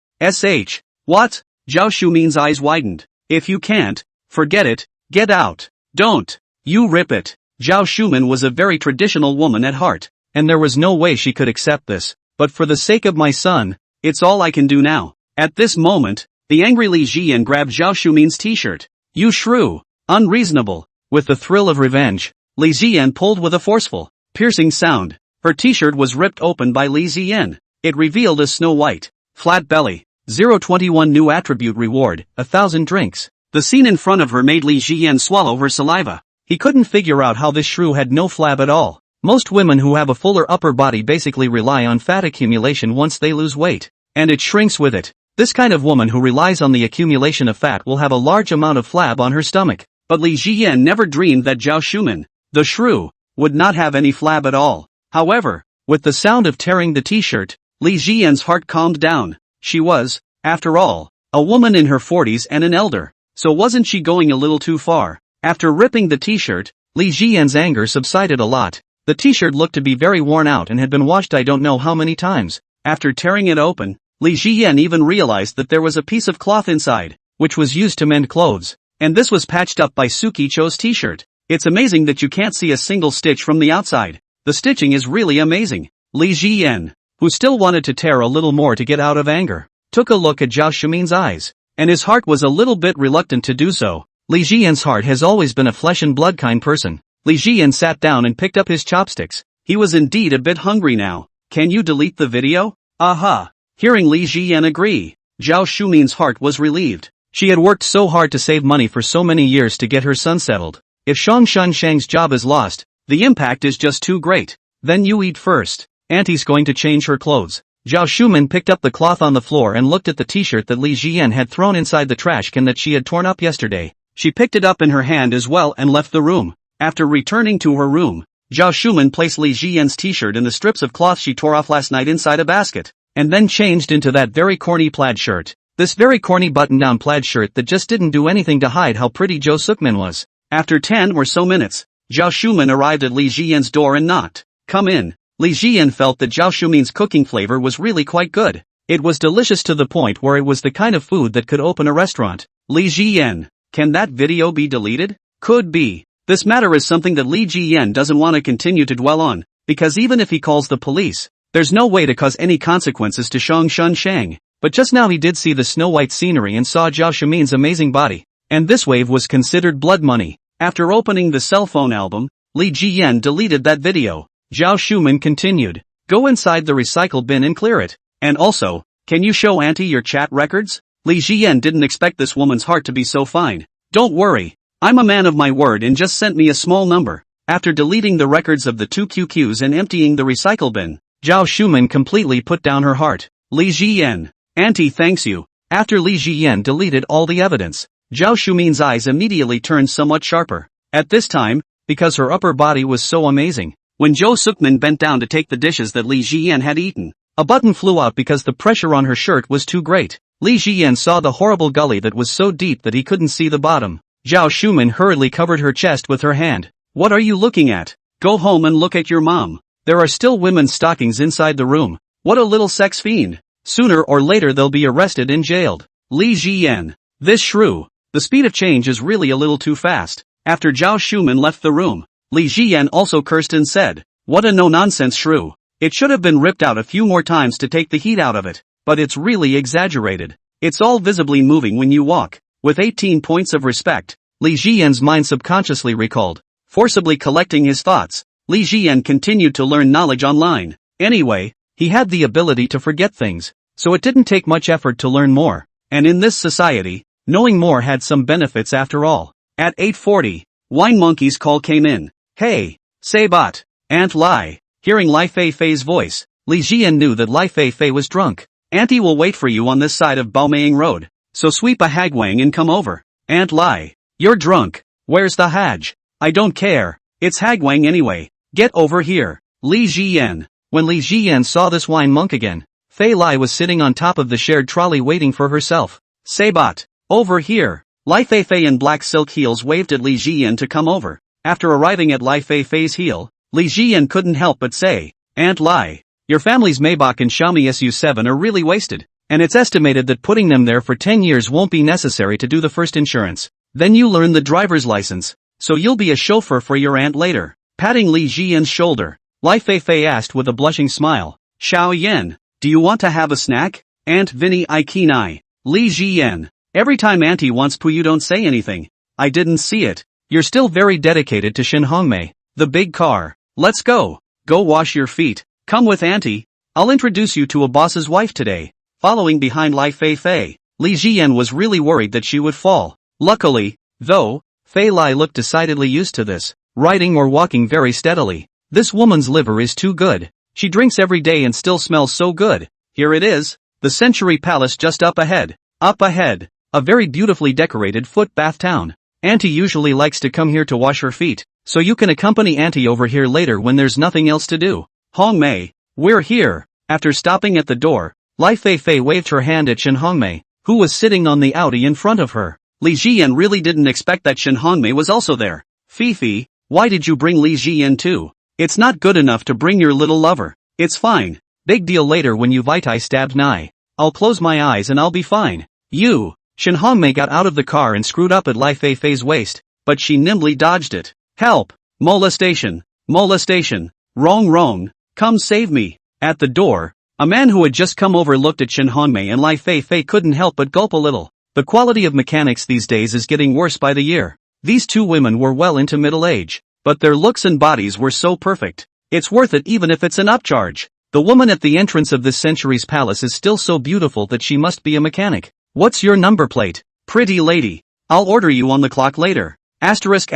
What? Zhao Shumin's eyes widened. If you can't, forget it, get out. Don't. You rip it. Zhao Shumin was a very traditional woman at heart, and there was no way she could accept this. But for the sake of my son, it's all I can do now. At this moment, the angry Li Ziyan grabbed Zhao Shumin's t-shirt. You shrew. Unreasonable. With the thrill of revenge, Li Ziyan pulled with a forceful, piercing sound. Her t-shirt was ripped open by Li Ziyan. It revealed a snow white, flat belly. 021 new attribute reward, 1,000 drinks. The scene in front of her made Li Ziyan swallow her saliva. He couldn't figure out how this shrew had no flab at all. Most women who have a fuller upper body basically rely on fat accumulation once they lose weight, and it shrinks with it. This kind of woman who relies on the accumulation of fat will have a large amount of flab on her stomach. But Li Ziyan never dreamed that Zhao Shumin, the shrew, would not have any flab at all. However, with the sound of tearing the t-shirt, Li Ziyan's heart calmed down. She was, after all, a woman in her 40s and an elder. So wasn't she going a little too far? After ripping the t-shirt, Li Ziyan's anger subsided a lot. The t-shirt looked to be very worn out and had been washed I don't know how many times. After tearing it open, Li Ziyan even realized that there was a piece of cloth inside, which was used to mend clothes. And this was patched up by Suki Cho's t-shirt. It's amazing that you can't see a single stitch from the outside. The stitching is really amazing. Li Ziyan, who still wanted to tear a little more to get out of anger, took a look at Zhao Shumin's eyes, and his heart was a little bit reluctant to do so. Li Ziyan's heart has always been a flesh and blood kind person. Li Ziyan sat down and picked up his chopsticks. He was indeed a bit hungry now. Can you delete the video? Aha! Hearing Li Ziyan agree, Zhao Shumin's heart was relieved. She had worked so hard to save money for so many years to get her son settled. If Shang Shang's job is lost, the impact is just too great. Then you eat first. Auntie's going to change her clothes. Zhao Shumin picked up the cloth on the floor and looked at the t-shirt that Li Ziyan had thrown inside the trash can that she had torn up yesterday. She picked it up in her hand as well and left the room. After returning to her room, Zhao Shumin placed Li Ziyan's t-shirt and the strips of cloth she tore off last night inside a basket, and then changed into that very corny plaid shirt. This very corny button-down plaid shirt that just didn't do anything to hide how pretty Jo Sukmin was. After 10 or so minutes, Zhao Shumin arrived at Li Ziyan's door and knocked. Come in. Li Ziyan felt that Zhao Shumin's cooking flavor was really quite good. It was delicious to the point where it was the kind of food that could open a restaurant. Li Ziyan, can that video be deleted? Could be. This matter is something that Li Ziyan doesn't want to continue to dwell on, because even if he calls the police, there's no way to cause any consequences to Shang. But just now he did see the Snow White scenery and saw Zhao Shumin's amazing body, and this wave was considered blood money. After opening the cell phone album, Li Ziyan deleted that video. Zhao Shumin continued, go inside the recycle bin and clear it. And also, can you show Auntie your chat records? Li Ziyan didn't expect this woman's heart to be so fine. Don't worry, I'm a man of my word and just sent me a small number. After deleting the records of the 2 QQs and emptying the recycle bin, Zhao Shumin completely put down her heart. Li Ziyan, Auntie thanks you. After Li Ziyan deleted all the evidence, Zhao Shumin's eyes immediately turned somewhat sharper. At this time, because her upper body was so amazing, when Jo Sukmin bent down to take the dishes that Li Ziyan had eaten, a button flew out because the pressure on her shirt was too great. Li Ziyan saw the horrible gully that was so deep that he couldn't see the bottom. Zhao Shumin hurriedly covered her chest with her hand. What are you looking at? Go home and look at your mom. There are still women's stockings inside the room. What a little sex fiend. Sooner or later they'll be arrested and jailed. Li Jiyan. This shrew. The speed of change is really a little too fast. After Zhao Shuman left the room, Li Jiyan also cursed and said, "What a no-nonsense shrew. It should have been ripped out a few more times to take the heat out of it, but it's really exaggerated. It's all visibly moving when you walk." With 18 points of respect, Li Jiyan's mind subconsciously recalled. Forcibly collecting his thoughts, Li Jiyan continued to learn knowledge online. Anyway, he had the ability to forget things, so it didn't take much effort to learn more. And in this society, knowing more had some benefits after all. At 8:40, Wine Monkey's call came in. "Hey, Sabat, Aunt Lai." Hearing Lai Feifei's voice, Li Jiyan knew that Lai Feifei was drunk. "Auntie will wait for you on this side of Baomayang Road, so sweep a hagwang and come over." "Aunt Lai, you're drunk. Where's the haj?" "I don't care. It's hagwang anyway. Get over here." Li Jiyan. When Li Jiyan saw this wine monk again, Fei Lai was sitting on top of the shared trolley waiting for herself. "Sabat, over here." Lai Feifei in black silk heels waved at Li Jiyan to come over. After arriving at Lai Feifei's heel, Li Jiyan couldn't help but say, "Aunt Lai, your family's Maybach and Xiaomi SU7 are really wasted, and it's estimated that putting them there for 10 years won't be necessary to do the first insurance. Then you learn the driver's license, so you'll be a chauffeur for your aunt later." Patting Li Jiyan's shoulder, Lai Feifei asked with a blushing smile, "Xiao Yan, do you want to have a snack?" "Aunt Vinny I Kenai." Li Jiyan. "Every time auntie wants poo you don't say anything." "I didn't see it." "You're still very dedicated to Shin Hongmei." "The big car. Let's go. Go wash your feet. Come with auntie. I'll introduce you to a boss's wife today." Following behind Lai Feifei, Li Jiyan was really worried that she would fall. Luckily, though, Fei Lai looked decidedly used to this, riding or walking very steadily. This woman's liver is too good. She drinks every day and still smells so good. Here it is, the Century Palace just up ahead. Up ahead, a very beautifully decorated foot bath town. Auntie usually likes to come here to wash her feet, so you can accompany auntie over here later when there's nothing else to do. "Hongmei, we're here." After stopping at the door, Lai Feifei waved her hand at Shin Hongmei, who was sitting on the Audi in front of her. Li Jiyan really didn't expect that Shin Hongmei was also there. "Fifi, why did you bring Li Jiyan too? It's not good enough to bring your little lover." "It's fine. Big deal later when you Vitai stabbed Nai. I'll close my eyes and I'll be fine." "You." Shin Hongmei got out of the car and screwed up at Lai Feifei's waist, but she nimbly dodged it. "Help! Molestation! Molestation! Wrong! Come save me!" At the door, a man who had just come over looked at Shin Hongmei and Lai Feifei couldn't help but gulp a little. The quality of mechanics these days is getting worse by the year. These two women were well into middle age, but their looks and bodies were so perfect. It's worth it even if it's an upcharge. The woman at the entrance of this century's palace is still so beautiful that she must be a mechanic. "What's your number plate?" "Pretty lady. I'll order you on the clock later. Asterisk.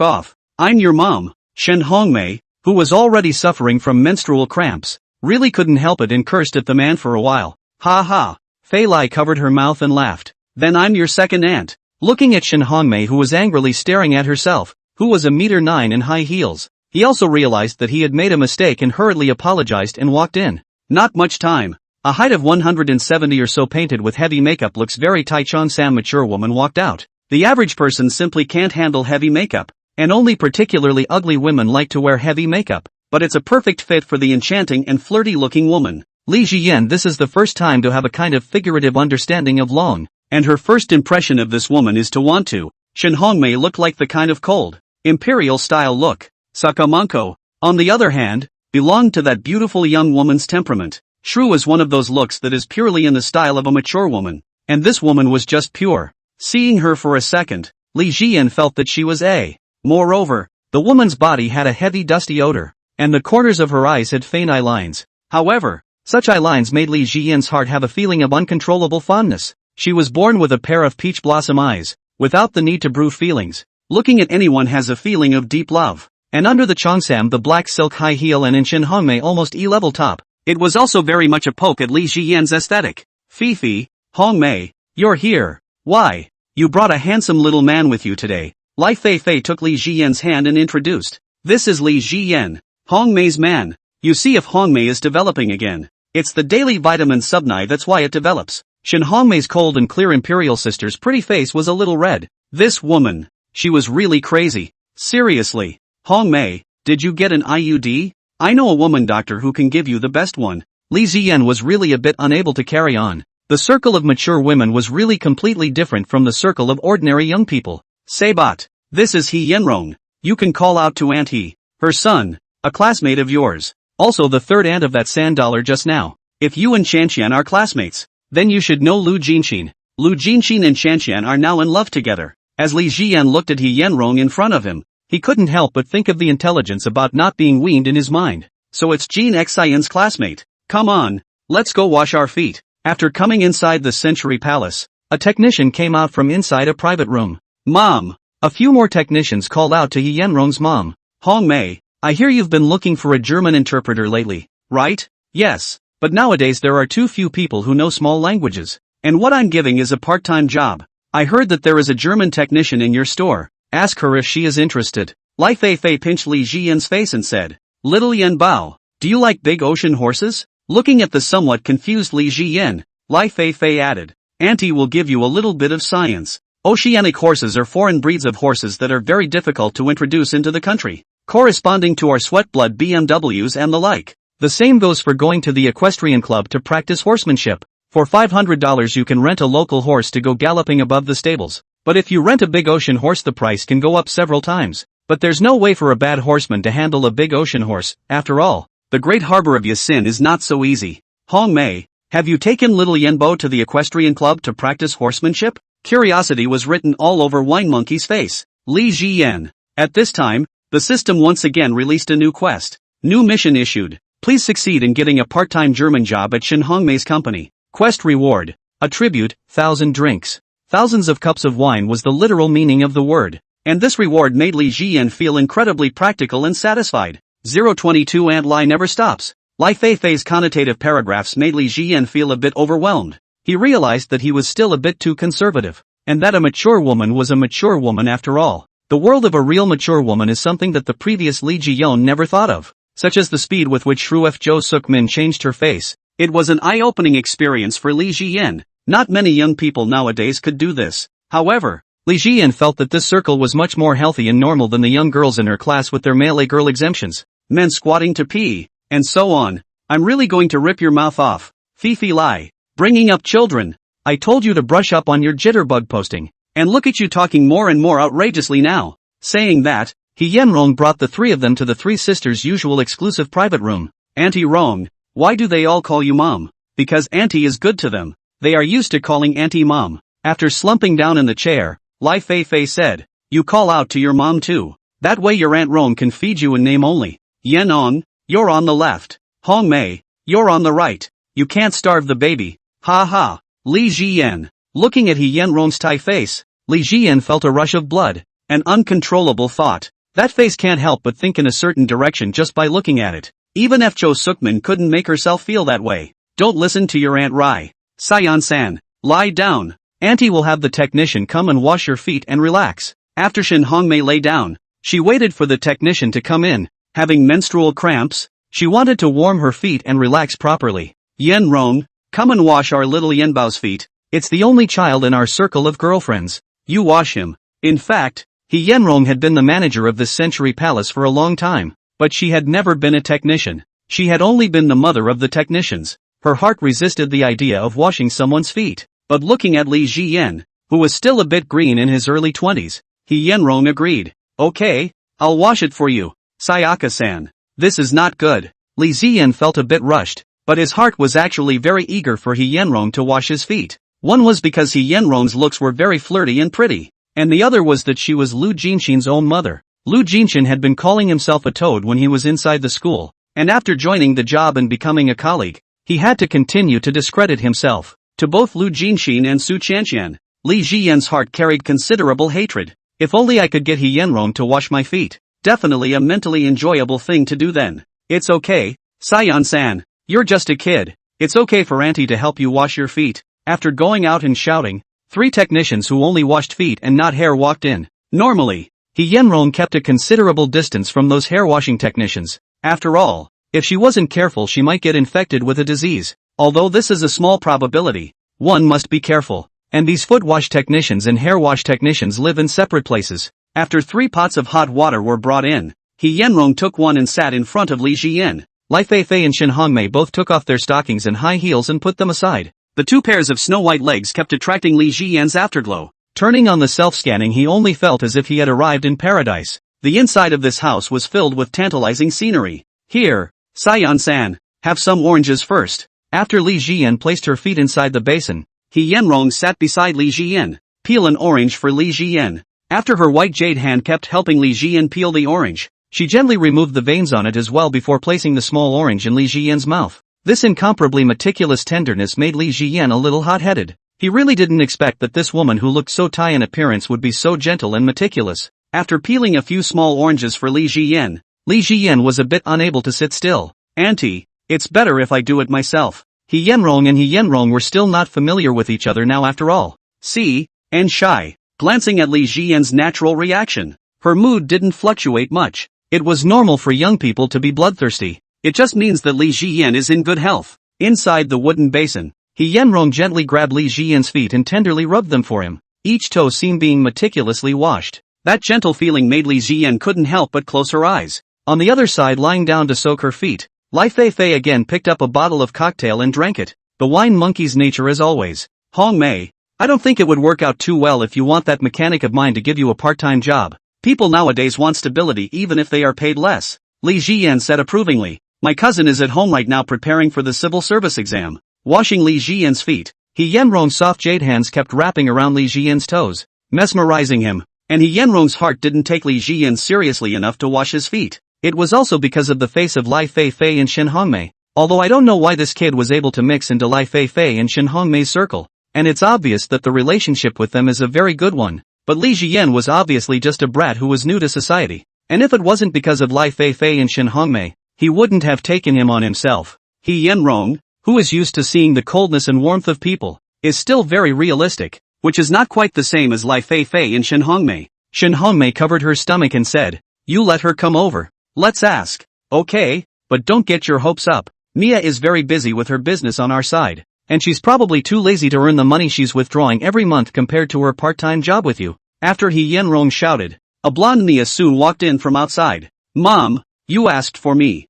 Off. I'm your mom." Shin Hongmei, who was already suffering from menstrual cramps, really couldn't help it and cursed at the man for a while. "Ha ha." Fei Lai covered her mouth and laughed. "Then I'm your second aunt." Looking at Shin Hongmei, who was angrily staring at herself, who was 1.9 m in high heels, he also realized that he had made a mistake and hurriedly apologized and walked in. Not much time. A height of 170 or so painted with heavy makeup looks very Taichung-sam mature woman walked out. The average person simply can't handle heavy makeup, and only particularly ugly women like to wear heavy makeup, but it's a perfect fit for the enchanting and flirty-looking woman. Li Jiyan, this is the first time to have a kind of figurative understanding of long, and her first impression of this woman is to want to. Shin Hongmei looked like the kind of cold, imperial-style look. Sakamanko, on the other hand, belonged to that beautiful young woman's temperament. Shrew is one of those looks that is purely in the style of a mature woman, and this woman was just pure. Seeing her for a second, Li Jiyan felt that she was a. Moreover, the woman's body had a heavy dusty odor, and the corners of her eyes had faint eye lines. However, such eye lines made Li Jiyan's heart have a feeling of uncontrollable fondness. She was born with a pair of peach blossom eyes, without the need to brew feelings. Looking at anyone has a feeling of deep love. And under the Cheongsam, the black silk high heel, and in Shin Hongmei almost E-level top, it was also very much a poke at Li Jiyan's aesthetic. "Fifi, Hongmei, you're here. Why? You brought a handsome little man with you today." Lai Feifei took Li Jiyan's hand and introduced. "This is Li Jiyan, Hongmei's man. You see if Hongmei is developing again. It's the daily vitamin Subnai, that's why it develops." Shin Hongmei's cold and clear imperial sister's pretty face was a little red. This woman, she was really crazy. Seriously. "Hongmei, did you get an IUD?" I know a woman doctor who can give you the best one. Li Ziyan was really a bit unable to carry on. The circle of mature women was really completely different from the circle of ordinary young people. Sabat, this is He Yenrong. You can call out to Aunt He, her son, a classmate of yours. Also the third aunt of that sand dollar just now. If you and Shanshan are classmates, then you should know Lu Jinxin. Lu Jinxin and Shanshan are now in love together. As Li Ziyan looked at He Yenrong in front of him, he couldn't help but think of the intelligence about not being weaned in his mind. So it's Jin Xian's classmate. Come on, let's go wash our feet. After coming inside the Century Palace, a technician came out from inside a private room. Mom! A few more technicians called out to He Yenrong's mom. Hong Mei, I hear you've been looking for a German interpreter lately, right? Yes, but nowadays there are too few people who know small languages. And what I'm giving is a part-time job. I heard that there is a German technician in your store. Ask her if she is interested. Lai Feifei pinched Li Jian's face and said, Little Yan Bao, do you like big ocean horses? Looking at the somewhat confused Li Jian, Lai Feifei added, Auntie will give you a little bit of science. Oceanic horses are foreign breeds of horses that are very difficult to introduce into the country, corresponding to our sweat-blood BMWs and the like. The same goes for going to the equestrian club to practice horsemanship. For $500 you can rent a local horse to go galloping above the stables. But if you rent a big ocean horse the price can go up several times. But there's no way for a bad horseman to handle a big ocean horse. After all, the great harbor of Yasin is not so easy. Hong Mei, have you taken little Yenbo to the equestrian club to practice horsemanship? Curiosity was written all over Wine Monkey's face. Li Jiyan. At this time, the system once again released a new quest. New mission issued. Please succeed in getting a part-time German job at Shin Hongmei's company. Quest reward. A tribute, 1,000 drinks. Thousands of cups of wine was the literal meaning of the word. And this reward made Li Jiyan feel incredibly practical and satisfied. 022 Aunt Lai never stops. Lai Feifei's connotative paragraphs made Li Jiyan feel a bit overwhelmed. He realized that he was still a bit too conservative. And that a mature woman was a mature woman after all. The world of a real mature woman is something that the previous Li Jiyan never thought of. Such as the speed with which Shruef Jo Suk Min changed her face. It was an eye-opening experience for Li Jiyan. Not many young people nowadays could do this. However, Li Jiyan felt that this circle was much more healthy and normal than the young girls in her class with their male girl exemptions. Men squatting to pee, and so on. I'm really going to rip your mouth off. Fifi Lai. Bringing up children. I told you to brush up on your jitterbug posting. And look at you talking more and more outrageously now. Saying that, He Yenrong brought the three of them to the three sisters' usual exclusive private room. Auntie Rong. Why do they all call you mom? Because Auntie is good to them. They are used to calling Auntie mom. After slumping down in the chair, Lai Feifei said, you call out to your mom too. That way your Aunt Rong can feed you in name only. Yen Ong, you're on the left. Hong Mei, you're on the right. You can't starve the baby. Ha ha. Li Jiyan. Looking at He Yenrong's Thai face, Li Jiyan felt a rush of blood. An uncontrollable thought. That face can't help but think in a certain direction just by looking at it. Even if Jo Sukmin couldn't make herself feel that way. Don't listen to your Aunt Rai. Sayan-san, lie down. Auntie will have the technician come and wash your feet and relax. After Shin Hongmei lay down, she waited for the technician to come in. Having menstrual cramps, she wanted to warm her feet and relax properly. Yen Rong, come and wash our little Yenbao's feet. It's the only child in our circle of girlfriends. You wash him. In fact, He Yenrong had been the manager of this Century Palace for a long time, but she had never been a technician. She had only been the mother of the technicians. Her heart resisted the idea of washing someone's feet. But looking at Li Jiyan, who was still a bit green in his early 20s, He Yenrong agreed. Okay, I'll wash it for you. Sayaka-san. This is not good. Li Jiyan felt a bit rushed, but his heart was actually very eager for He Yenrong to wash his feet. One was because He Yenrong's looks were very flirty and pretty. And the other was that she was Lu Jinxin's own mother. Lu Jinxin had been calling himself a toad when he was inside the school, and after joining the job and becoming a colleague, he had to continue to discredit himself. To both Lu Jinxin and Su Chanshan, Li Jiyan's heart carried considerable hatred. If only I could get He Yenrong to wash my feet. Definitely a mentally enjoyable thing to do then. It's okay, Sayan-san, you're just a kid. It's okay for Auntie to help you wash your feet. After going out and shouting, 3 technicians who only washed feet and not hair walked in. Normally, He Yenrong kept a considerable distance from those hair-washing technicians. After all, if she wasn't careful she might get infected with a disease. Although this is a small probability, one must be careful. And these foot wash technicians and hair wash technicians live in separate places. After 3 pots of hot water were brought in, He Yenrong took one and sat in front of Li Jian. Lai Feifei and Shen Hongmei both took off their stockings and high heels and put them aside. The two pairs of snow-white legs kept attracting Li Jian's afterglow. Turning on the self-scanning, he only felt as if he had arrived in paradise. The inside of this house was filled with tantalizing scenery. Here, Sayan-san, have some oranges first. After Li Jian placed her feet inside the basin, He Yenrong sat beside Li Jian. Peel an orange for Li Jian. After her white jade hand kept helping Li Jian peel the orange, she gently removed the veins on it as well before placing the small orange in Li Jian's mouth. This incomparably meticulous tenderness made Li Jian a little hot-headed. He really didn't expect that this woman who looked so Thai in appearance would be so gentle and meticulous. After peeling a few small oranges for Li Jian was a bit unable to sit still. Auntie, it's better if I do it myself. He Yenrong were still not familiar with each other now after all. See, and shy, glancing at Li Jian's natural reaction. Her mood didn't fluctuate much. It was normal for young people to be bloodthirsty. It just means that Li Jian is in good health. Inside the wooden basin, He Yenrong gently grabbed Li Jian's feet and tenderly rubbed them for him. Each toe seemed being meticulously washed. That gentle feeling made Li Jian couldn't help but close her eyes. On the other side, lying down to soak her feet, Lai Feifei again picked up a bottle of cocktail and drank it. The wine monkey's nature as always. Hongmei, I don't think it would work out too well if you want that mechanic of mine to give you a part-time job. People nowadays want stability even if they are paid less. Li Jian said approvingly. My cousin is at home right now preparing for the civil service exam. Washing Li Jian's feet, He Yenrong's soft jade hands kept wrapping around Li Jian's toes, mesmerizing him. And He Yenrong's heart didn't take Li Jian seriously enough to wash his feet. It was also because of the face of Lai Feifei and Shen Hongmei. Although I don't know why this kid was able to mix into Lai Feifei and Shen Hongmei's circle. And it's obvious that the relationship with them is a very good one. But Li Jian was obviously just a brat who was new to society. And if it wasn't because of Lai Feifei and Shen Hongmei, he wouldn't have taken him on himself. He Yenrong, who is used to seeing the coldness and warmth of people, is still very realistic, which is not quite the same as Lai Feifei and Shen Hongmei. Shen Hongmei covered her stomach and said, "You let her come over. Let's ask." Okay, but don't get your hopes up. Mia is very busy with her business on our side. And she's probably too lazy to earn the money she's withdrawing every month compared to her part-time job with you. After He Yenrong shouted, a blonde Mia soon walked in from outside. Mom, you asked for me.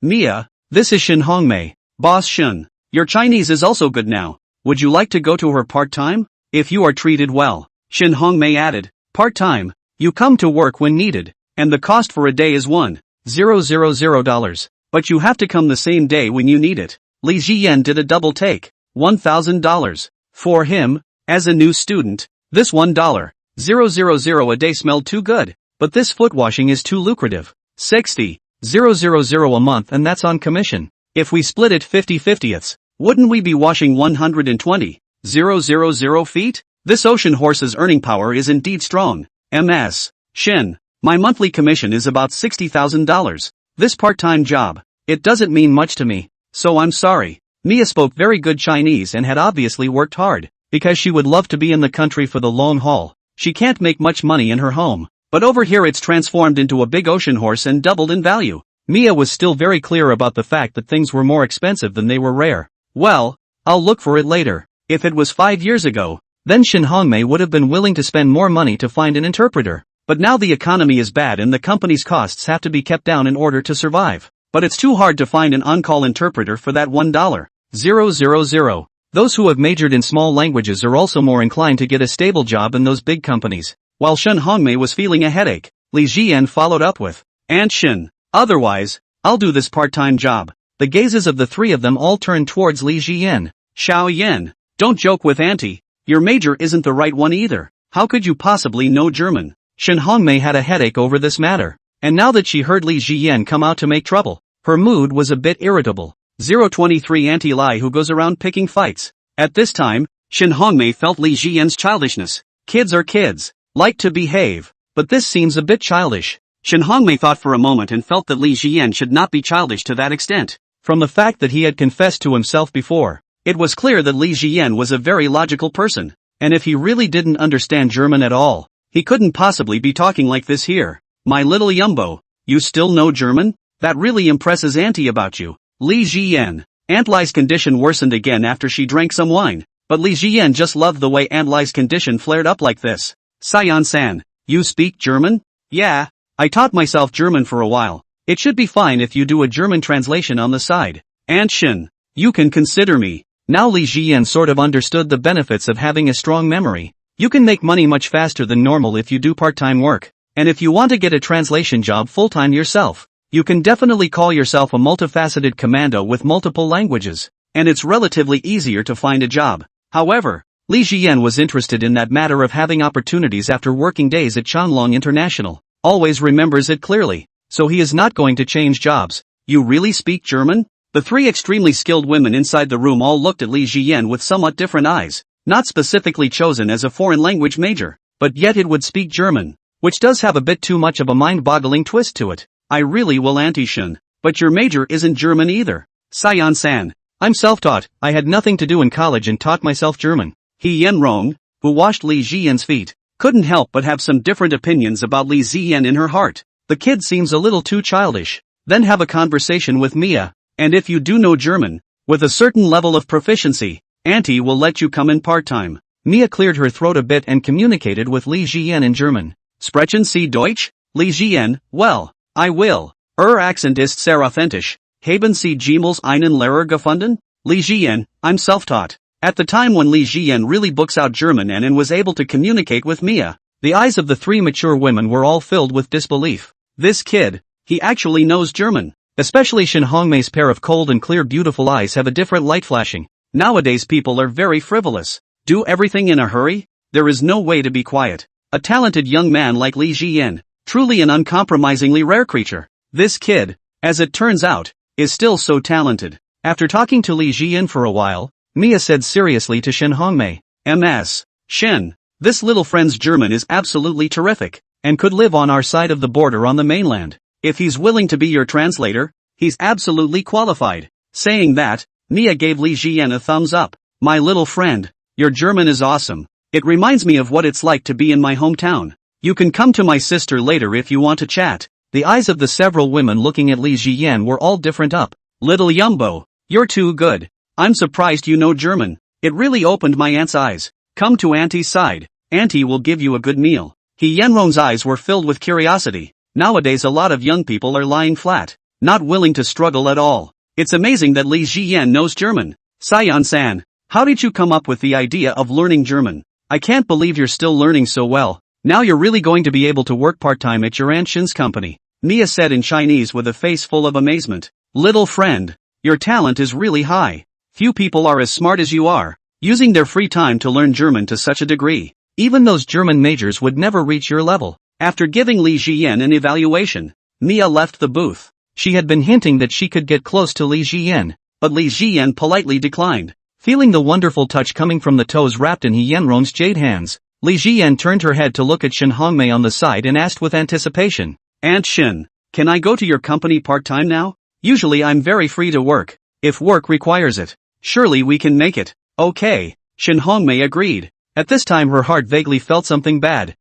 Mia, this is Shen Hongmei. Boss Shen, your Chinese is also good now. Would you like to go to her part-time? If you are treated well. Shen Hongmei added, part-time, you come to work when needed, and the cost for a day is $1,000. But you have to come the same day when you need it. Li Jian did a double take. $1,000. For him, as a new student, this $1,000 a day smelled too good. But this foot washing is too lucrative. $60,000 a month, and that's on commission. If we split it 50/50ths, wouldn't we be washing 120,000 feet? This ocean horse's earning power is indeed strong. Ms. Shen, my monthly commission is about $60,000. This part-time job, it doesn't mean much to me, so I'm sorry. Mia spoke very good Chinese and had obviously worked hard, because she would love to be in the country for the long haul. She can't make much money in her home, but over here it's transformed into a big ocean horse and doubled in value. Mia was still very clear about the fact that things were more expensive than they were rare. Well, I'll look for it later. If it was 5 years ago, then Shen Hongmei would have been willing to spend more money to find an interpreter. But now the economy is bad and the company's costs have to be kept down in order to survive. But it's too hard to find an on-call interpreter for that $1,000. Those who have majored in small languages are also more inclined to get a stable job in those big companies. While Shen Hongmei was feeling a headache, Li Jian followed up with, Aunt Shen, otherwise, I'll do this part-time job. The gazes of the three of them all turned towards Li Jian. Xiao Yan, don't joke with Auntie. Your major isn't the right one either. How could you possibly know German? Shen Hongmei had a headache over this matter, and now that she heard Li Jian come out to make trouble, her mood was a bit irritable. 023 Auntie Lai who goes around picking fights. At this time, Shen Hongmei felt Li Jian's childishness. Kids are kids, like to behave, but this seems a bit childish. Shen Hongmei thought for a moment and felt that Li Jian should not be childish to that extent. From the fact that he had confessed to himself before, it was clear that Li Jian was a very logical person, and if he really didn't understand German at all, he couldn't possibly be talking like this here. My little Yumbo, you still know German? That really impresses Auntie about you. Li Jian. Aunt Lai's condition worsened again after she drank some wine, but Li Jian just loved the way Aunt Lai's condition flared up like this. Sayan-san, you speak German? Yeah, I taught myself German for a while. It should be fine if you do a German translation on the side. Aunt Shen, you can consider me. Now Li Jian sort of understood the benefits of having a strong memory. You can make money much faster than normal if you do part-time work. And if you want to get a translation job full-time yourself, you can definitely call yourself a multifaceted commando with multiple languages. And it's relatively easier to find a job. However, Li Jian was interested in that matter of having opportunities after working days at Changlong International. Always remembers it clearly. So he is not going to change jobs. You really speak German? The three extremely skilled women inside the room all looked at Li Jian with somewhat different eyes. Not specifically chosen as a foreign language major, but yet it would speak German, which does have a bit too much of a mind-boggling twist to it. I really will, Auntie Shen, but your major isn't German either. Sion-san. I'm self-taught. I had nothing to do in college and taught myself German. He Yenrong, who washed Li Jian's feet, couldn't help but have some different opinions about Li Jian in her heart. The kid seems a little too childish. Then have a conversation with Mia, and if you do know German, with a certain level of proficiency, Auntie will let you come in part-time. Mia cleared her throat a bit and communicated with Li Jian in German. Sprechen Sie Deutsch? Li Jian, well, I will. Accent ist sehr authentisch. Haben Sie jemals einen Lehrer gefunden? Li Jian, I'm self-taught. At the time when Li Jian really books out German and was able to communicate with Mia, the eyes of the three mature women were all filled with disbelief. This kid, he actually knows German. Especially Shen Hongmei's pair of cold and clear beautiful eyes have a different light flashing. Nowadays people are very frivolous. Do everything in a hurry? There is no way to be quiet. A talented young man like Li Jian, truly an uncompromisingly rare creature. This kid, as it turns out, is still so talented. After talking to Li Jian for a while, Mia said seriously to Shen Hongmei, Ms. Shen, this little friend's German is absolutely terrific, and could live on our side of the border on the mainland. If he's willing to be your translator, he's absolutely qualified. Saying that, Mia gave Li Jian a thumbs up. My little friend, your German is awesome. It reminds me of what it's like to be in my hometown. You can come to my sister later if you want to chat. The eyes of the several women looking at Li Jian were all different up. Little Yumbo, you're too good. I'm surprised you know German. It really opened my aunt's eyes. Come to Auntie's side. Auntie will give you a good meal. He Yenrong's eyes were filled with curiosity. Nowadays a lot of young people are lying flat, not willing to struggle at all. It's amazing that Li Jian knows German. Sion-san, how did you come up with the idea of learning German? I can't believe you're still learning so well. Now you're really going to be able to work part-time at your Aunt Shen's company. Mia said in Chinese with a face full of amazement. Little friend, your talent is really high. Few people are as smart as you are, using their free time to learn German to such a degree. Even those German majors would never reach your level. After giving Li Jian an evaluation, Mia left the booth. She had been hinting that she could get close to Li Jian, but Li Jian politely declined. Feeling the wonderful touch coming from the toes wrapped in He Yenrong's jade hands, Li Jian turned her head to look at Shen Hongmei on the side and asked with anticipation. Aunt Shen, can I go to your company part-time now? Usually I'm very free to work, if work requires it. Surely we can make it. Okay, Shen Hongmei agreed. At this time her heart vaguely felt something bad.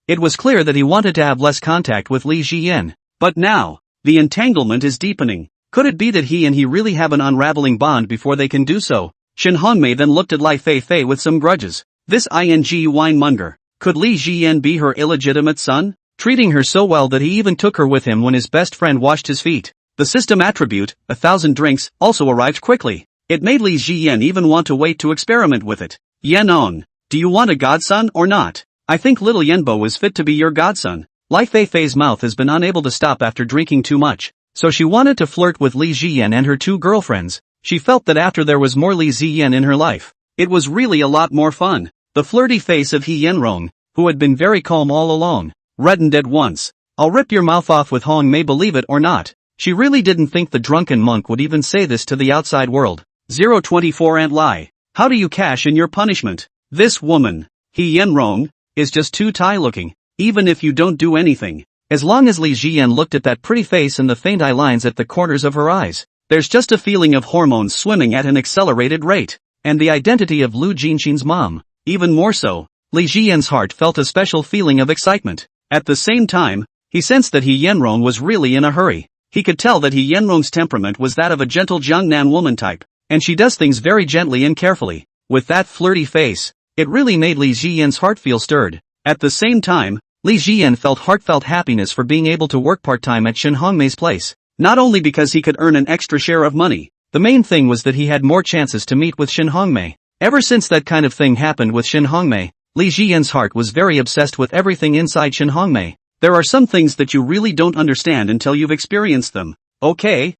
It was clear that he wanted to have less contact with Li Jian. But now, the entanglement is deepening. Could it be that he and he really have an unraveling bond before they can do so? Shen Hongmei then looked at Lai Feifei with some grudges. This wine-monger. Could Li Jian be her illegitimate son? Treating her so well that he even took her with him when his best friend washed his feet. The system attribute, 1,000 drinks, also arrived quickly. It made Li Jian even want to wait to experiment with it. Yenong, do you want a godson or not? I think little Yenbo is fit to be your godson. Lai Feifei's mouth has been unable to stop after drinking too much, so she wanted to flirt with Li Jian and her two girlfriends. She felt that after there was more Li Jian in her life, it was really a lot more fun. The flirty face of He Yenrong, who had been very calm all along, reddened at once. I'll rip your mouth off with Hong may believe it or not. She really didn't think the drunken monk would even say this to the outside world. 024 Aunt Lai, how do you cash in your punishment? This woman, He Yenrong, is just too Thai-looking, even if you don't do anything. As long as Li Jian looked at that pretty face and the faint eye lines at the corners of her eyes, there's just a feeling of hormones swimming at an accelerated rate. And the identity of Lu Jinxin's mom, even more so. Li Jian's heart felt a special feeling of excitement. At the same time, he sensed that He Yenrong was really in a hurry. He could tell that He Yenrong's temperament was that of a gentle Jiangnan woman type, and she does things very gently and carefully. With that flirty face, it really made Li Jian's heart feel stirred. At the same time, Li Jian felt heartfelt happiness for being able to work part-time at Shen Hongmei's place. Not only because he could earn an extra share of money, the main thing was that he had more chances to meet with Shen Hongmei. Ever since that kind of thing happened with Shen Hongmei, Li Jian's heart was very obsessed with everything inside Shen Hongmei. There are some things that you really don't understand until you've experienced them. Okay,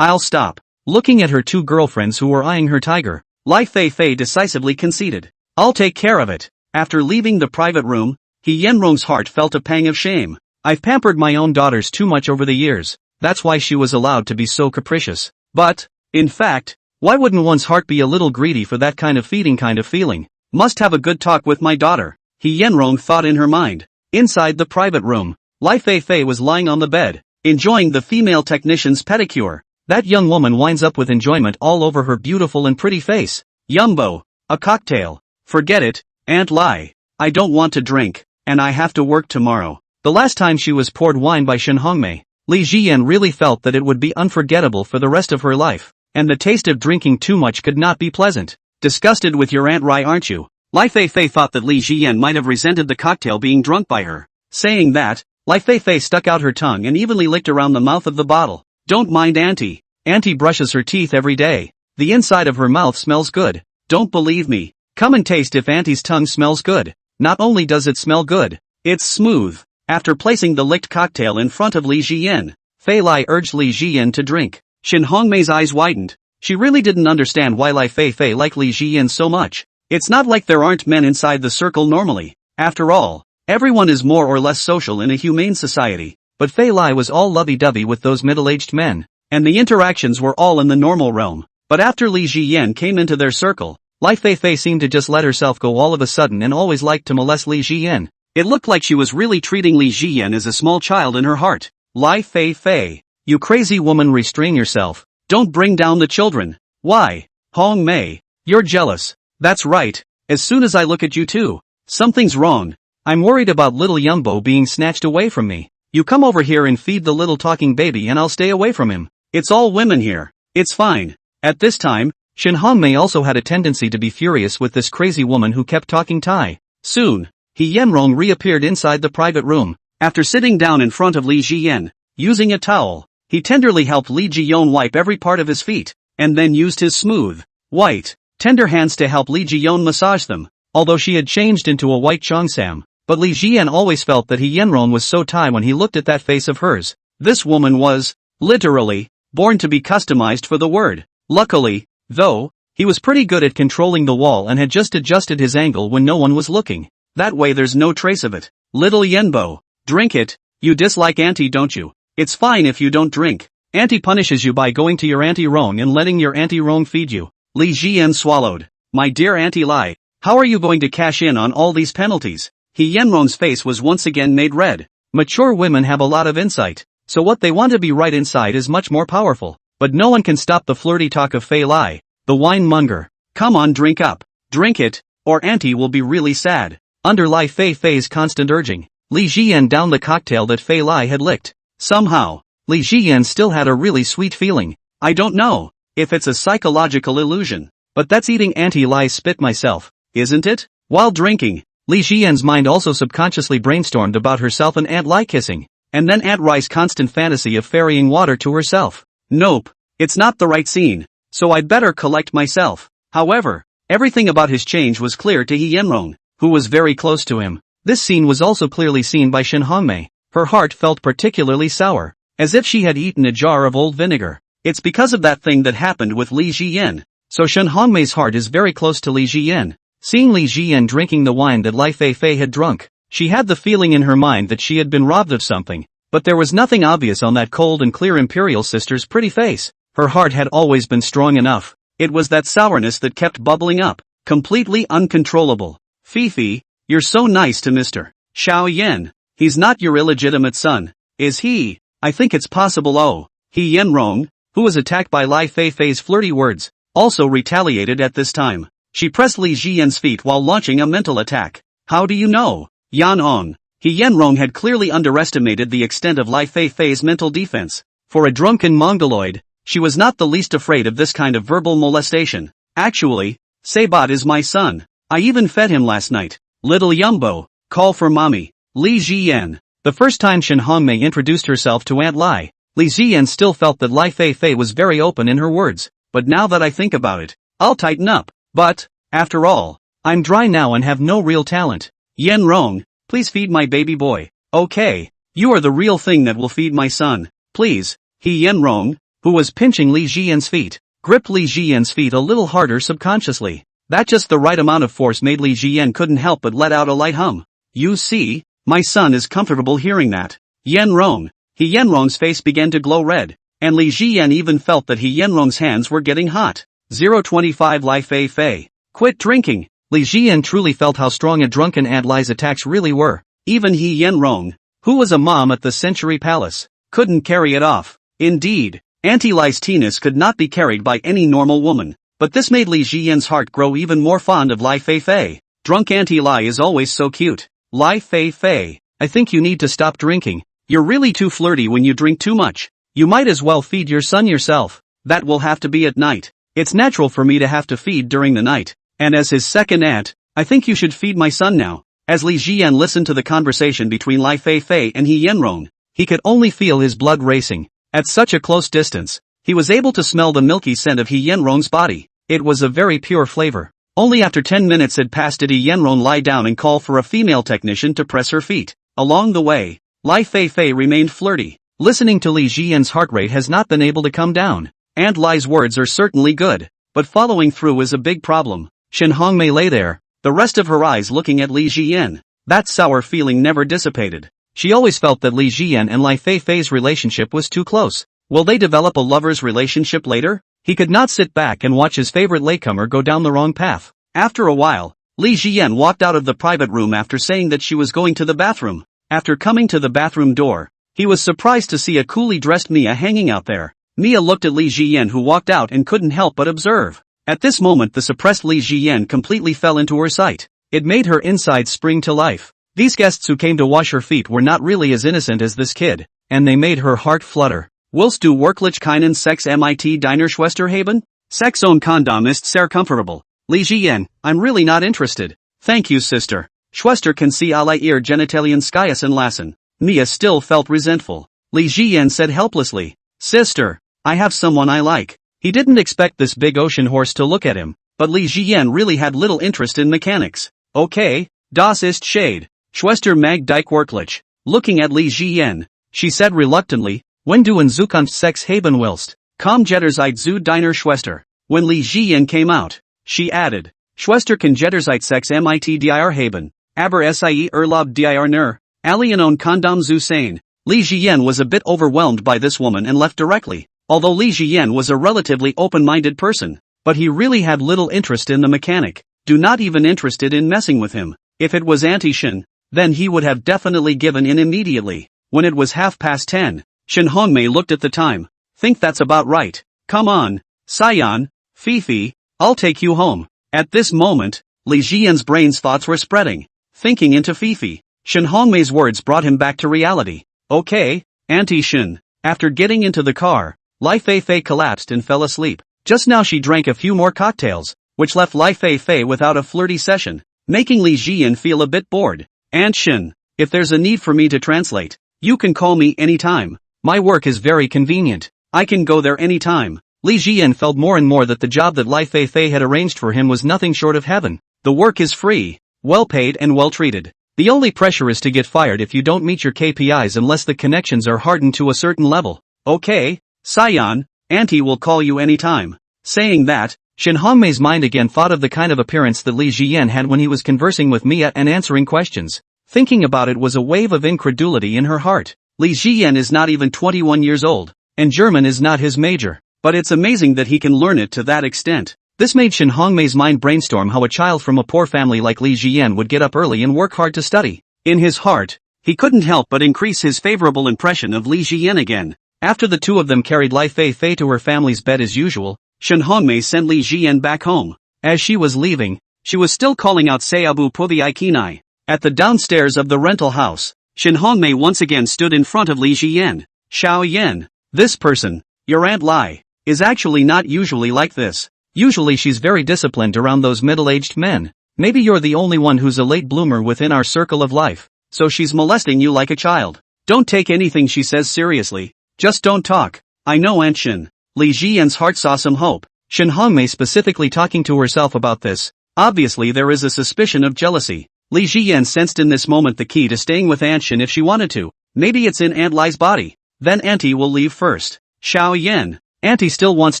I'll stop. Looking at her two girlfriends who were eyeing her tiger, Lai Feifei decisively conceded. I'll take care of it. After leaving the private room, He Yanrong's heart felt a pang of shame. I've pampered my own daughters too much over the years. That's why she was allowed to be so capricious. But, in fact, why wouldn't one's heart be a little greedy for that kind of feeling? Must have a good talk with my daughter, He Yanrong thought in her mind. Inside the private room, Lai Feifei was lying on the bed, enjoying the female technician's pedicure. That young woman winds up with enjoyment all over her beautiful and pretty face. Yumbo, a cocktail. Forget it, Aunt Lai. I don't want to drink, and I have to work tomorrow. The last time she was poured wine by Shen Hongmei, Li Jian really felt that it would be unforgettable for the rest of her life, and the taste of drinking too much could not be pleasant. Disgusted with your Aunt Rai, aren't you? Lai Feifei thought that Li Jian might have resented the cocktail being drunk by her. Saying that, Lai Feifei stuck out her tongue and evenly licked around the mouth of the bottle. Don't mind Auntie. Auntie brushes her teeth every day. The inside of her mouth smells good. Don't believe me? Come and taste if Auntie's tongue smells good. Not only does it smell good, it's smooth. After placing the licked cocktail in front of Li Jian, Fei Lai urged Li Jian to drink. Shen Hongmei's eyes widened. She really didn't understand why Lai Feifei liked Li Jian so much. It's not like there aren't men inside the circle normally. After all, everyone is more or less social in a humane society. But Fei Lai was all lovey-dovey with those middle-aged men, and the interactions were all in the normal realm. But after Li Jian came into their circle, Lai Feifei seemed to just let herself go all of a sudden and always liked to molest Li Jian. It looked like she was really treating Li Jian as a small child in her heart. Lai Feifei, you crazy woman, restrain yourself. Don't bring down the children. Why, Hongmei, you're jealous. That's right, as soon as I look at you two, something's wrong. I'm worried about little Yumbo being snatched away from me. You come over here and feed the little talking baby and I'll stay away from him. It's all women here. It's fine. At this time, Shen Hongmei also had a tendency to be furious with this crazy woman who kept talking Thai. Soon, He Yanrong reappeared inside the private room. After sitting down in front of Li Jian, using a towel, he tenderly helped Li Jian wipe every part of his feet, and then used his smooth, white, tender hands to help Li Jian massage them. Although she had changed into a white cheongsam, but Li Jian always felt that He Yanrong was so Thai when he looked at that face of hers. This woman was, literally, born to be customized for the word. Luckily, though, he was pretty good at controlling the wall and had just adjusted his angle when no one was looking. That way there's no trace of it. Little Yenbo, drink it. You dislike Auntie, don't you? It's fine if you don't drink. Auntie punishes you by going to your Auntie Rong and letting your Auntie Rong feed you. Li Jian swallowed. My dear Auntie Lai, how are you going to cash in on all these penalties? He Yanrong's face was once again made red. Mature women have a lot of insight, so what they want to be right inside is much more powerful. But no one can stop the flirty talk of Fei Lai, the wine monger. Come on, drink up. Drink it, or Auntie will be really sad. Under Lai Feifei's constant urging, Li Jian downed the cocktail that Fei Lai had licked. Somehow, Li Jian still had a really sweet feeling. I don't know if it's a psychological illusion, but that's eating Auntie Lai's spit myself, isn't it? While drinking, Li Jian's mind also subconsciously brainstormed about herself and Aunt Lai kissing, and then Aunt Rai's constant fantasy of ferrying water to herself. Nope, it's not the right scene, so I'd better collect myself. However, everything about his change was clear to He Yanrong, who was very close to him. This scene was also clearly seen by Shen Hongmei. Her heart felt particularly sour, as if she had eaten a jar of old vinegar. It's because of that thing that happened with Li Jian. So Shen Hongmei's heart is very close to Li Jian. Seeing Li Jian drinking the wine that Lai Feifei had drunk, she had the feeling in her mind that she had been robbed of something, but there was nothing obvious on that cold and clear imperial sister's pretty face. Her heart had always been strong enough. It was that sourness that kept bubbling up, completely uncontrollable. Fifi, you're so nice to Mr. Xiao Yan. He's not your illegitimate son, is he? I think it's possible. Oh, He Yanrong, who was attacked by Lai Feifei's flirty words, also retaliated at this time. She pressed Li Jian's feet while launching a mental attack. How do you know? Yan Ong. He Yanrong had clearly underestimated the extent of Lai Feifei's mental defense. For a drunken mongoloid, she was not the least afraid of this kind of verbal molestation. Actually, Sabat is my son. I even fed him last night. Little Yumbo, call for mommy. Li Ziyan. The first time Shen Hongmei introduced herself to Aunt Lai, Li Ziyan still felt that Lai Feifei was very open in her words, but now that I think about it, I'll tighten up. But, after all, I'm dry now and have no real talent. Yan Rong, please feed my baby boy. Okay, you are the real thing that will feed my son. Please. Yan Rong, who was pinching Li Ziyan's feet, gripped Li Ziyan's feet a little harder subconsciously. That just the right amount of force made Li Ziyan couldn't help but let out a light hum. You see, my son is comfortable hearing that. Yan Rong. Yan Rong's face began to glow red, and Li Ziyan even felt that Yan Rong's hands were getting hot. 025 Lai Feifei. Quit drinking. Li Ziyan truly felt how strong a drunken Aunt Lai's attacks really were. Even Yan Rong, who was a mom at the Century Palace, couldn't carry it off. Indeed, Auntie Lai's teeness could not be carried by any normal woman. But this made Li Ziyan's heart grow even more fond of Lai Feifei. Drunk Auntie Lai is always so cute. Lai Feifei, I think you need to stop drinking. You're really too flirty when you drink too much. You might as well feed your son yourself. That will have to be at night. It's natural for me to have to feed during the night. And as his second aunt, I think you should feed my son now. As Li Ziyan listened to the conversation between Lai Feifei and Yan Rong, he could only feel his blood racing. At such a close distance, he was able to smell the milky scent of Yan Rong's body. It was a very pure flavor. Only after 10 minutes had passed did Yan Rong lie down and call for a female technician to press her feet. Along the way, Lai Feifei remained flirty. Listening to Li Ziyan's heart rate has not been able to come down. Aunt Lai's words are certainly good, but following through is a big problem. Shen Hongmei lay there, the rest of her eyes looking at Li Ziyan. That sour feeling never dissipated. She always felt that Li Ziyan and Lai Feifei's relationship was too close. Will they develop a lover's relationship later? He could not sit back and watch his favorite latecomer go down the wrong path. After a while, Li Ziyan walked out of the private room after saying that she was going to the bathroom. After coming to the bathroom door, he was surprised to see a coolly dressed Mia hanging out there. Mia looked at Li Ziyan, who walked out, and couldn't help but observe. At this moment the suppressed Li Ziyan completely fell into her sight. It made her insides spring to life. These guests who came to wash her feet were not really as innocent as this kid, and they made her heart flutter. Willst du wirklich keinen Sex mit deiner Schwester haben? Sex ohne Kondom ist sehr comfortable. Li Ziyan, I'm really not interested. Thank you, sister. Schwester kann sie alle ihr Genitalien skiassen lassen. Mia still felt resentful. Li Ziyan said helplessly, Sister, I have someone I like. He didn't expect this big ocean horse to look at him, but Li Ziyan really had little interest in mechanics. Okay, das ist Shade. Schwester mag dich wirklich. Looking at Li Ziyan, she said reluctantly, Wenn du in Zukunft Sex haben willst, komm jederzeit zu deiner Schwester. When Li Ziyan came out, she added, Schwester kann jederzeit Sex mit dir haben, aber sie erlaubt dir nur, Alien ohne Kondom zu sein. Li Ziyan was a bit overwhelmed by this woman and left directly. Although Li Ziyan was a relatively open-minded person, but he really had little interest in the mechanic, not even interested in messing with him. If it was Auntie Shen, then he would have definitely given in immediately. When it was 10:30, Shen Hongmei looked at the time. Think that's about right. Come on, Sion, Fifi, I'll take you home. At this moment, Li Ziyan's brain's thoughts were spreading, thinking into Fifi. Shen Hongmei's words brought him back to reality. Okay, Auntie Shen. After getting into the car, Lai Feifei collapsed and fell asleep. Just now she drank a few more cocktails, which left Lai Feifei without a flirty session, making Li Ziyan feel a bit bored. Aunt Shen, if there's a need for me to translate, you can call me anytime. My work is very convenient. I can go there anytime. Li Ziyan felt more and more that the job that Lai Feifei had arranged for him was nothing short of heaven. The work is free, well paid and well treated. The only pressure is to get fired if you don't meet your KPIs unless the connections are hardened to a certain level. Okay, Sion, Auntie will call you anytime. Saying that, Shen Hongmei's mind again thought of the kind of appearance that Li Ziyan had when he was conversing with Mia and answering questions. Thinking about it was a wave of incredulity in her heart. Li Ziyan is not even 21 years old, and German is not his major, but it's amazing that he can learn it to that extent. This made Shen Hongmei's mind brainstorm how a child from a poor family like Li Ziyan would get up early and work hard to study. In his heart, he couldn't help but increase his favorable impression of Li Ziyan again. After the two of them carried Lai Feifei to her family's bed as usual, Shen Hongmei sent Li Ziyan back home. As she was leaving, she was still calling out Sayabu Pubi Ikinai. At the downstairs of the rental house, Shen Hongmei once again stood in front of Li Ziyan. Xiao Yan, this person, your Aunt Lai, is actually not usually like this. Usually she's very disciplined around those middle-aged men. Maybe you're the only one who's a late bloomer within our circle of life. so she's molesting you like a child. Don't take anything she says seriously, just don't talk. I know Aunt Shen. Li Jian's heart saw some hope. Shen Hongmei specifically talking to herself about this. Obviously there is a suspicion of jealousy. Li Jian sensed in this moment the key to staying with Aunt Shen if she wanted to. Maybe it's in Aunt Lai's body. Then Auntie will leave first. Xiao Yan. Auntie still wants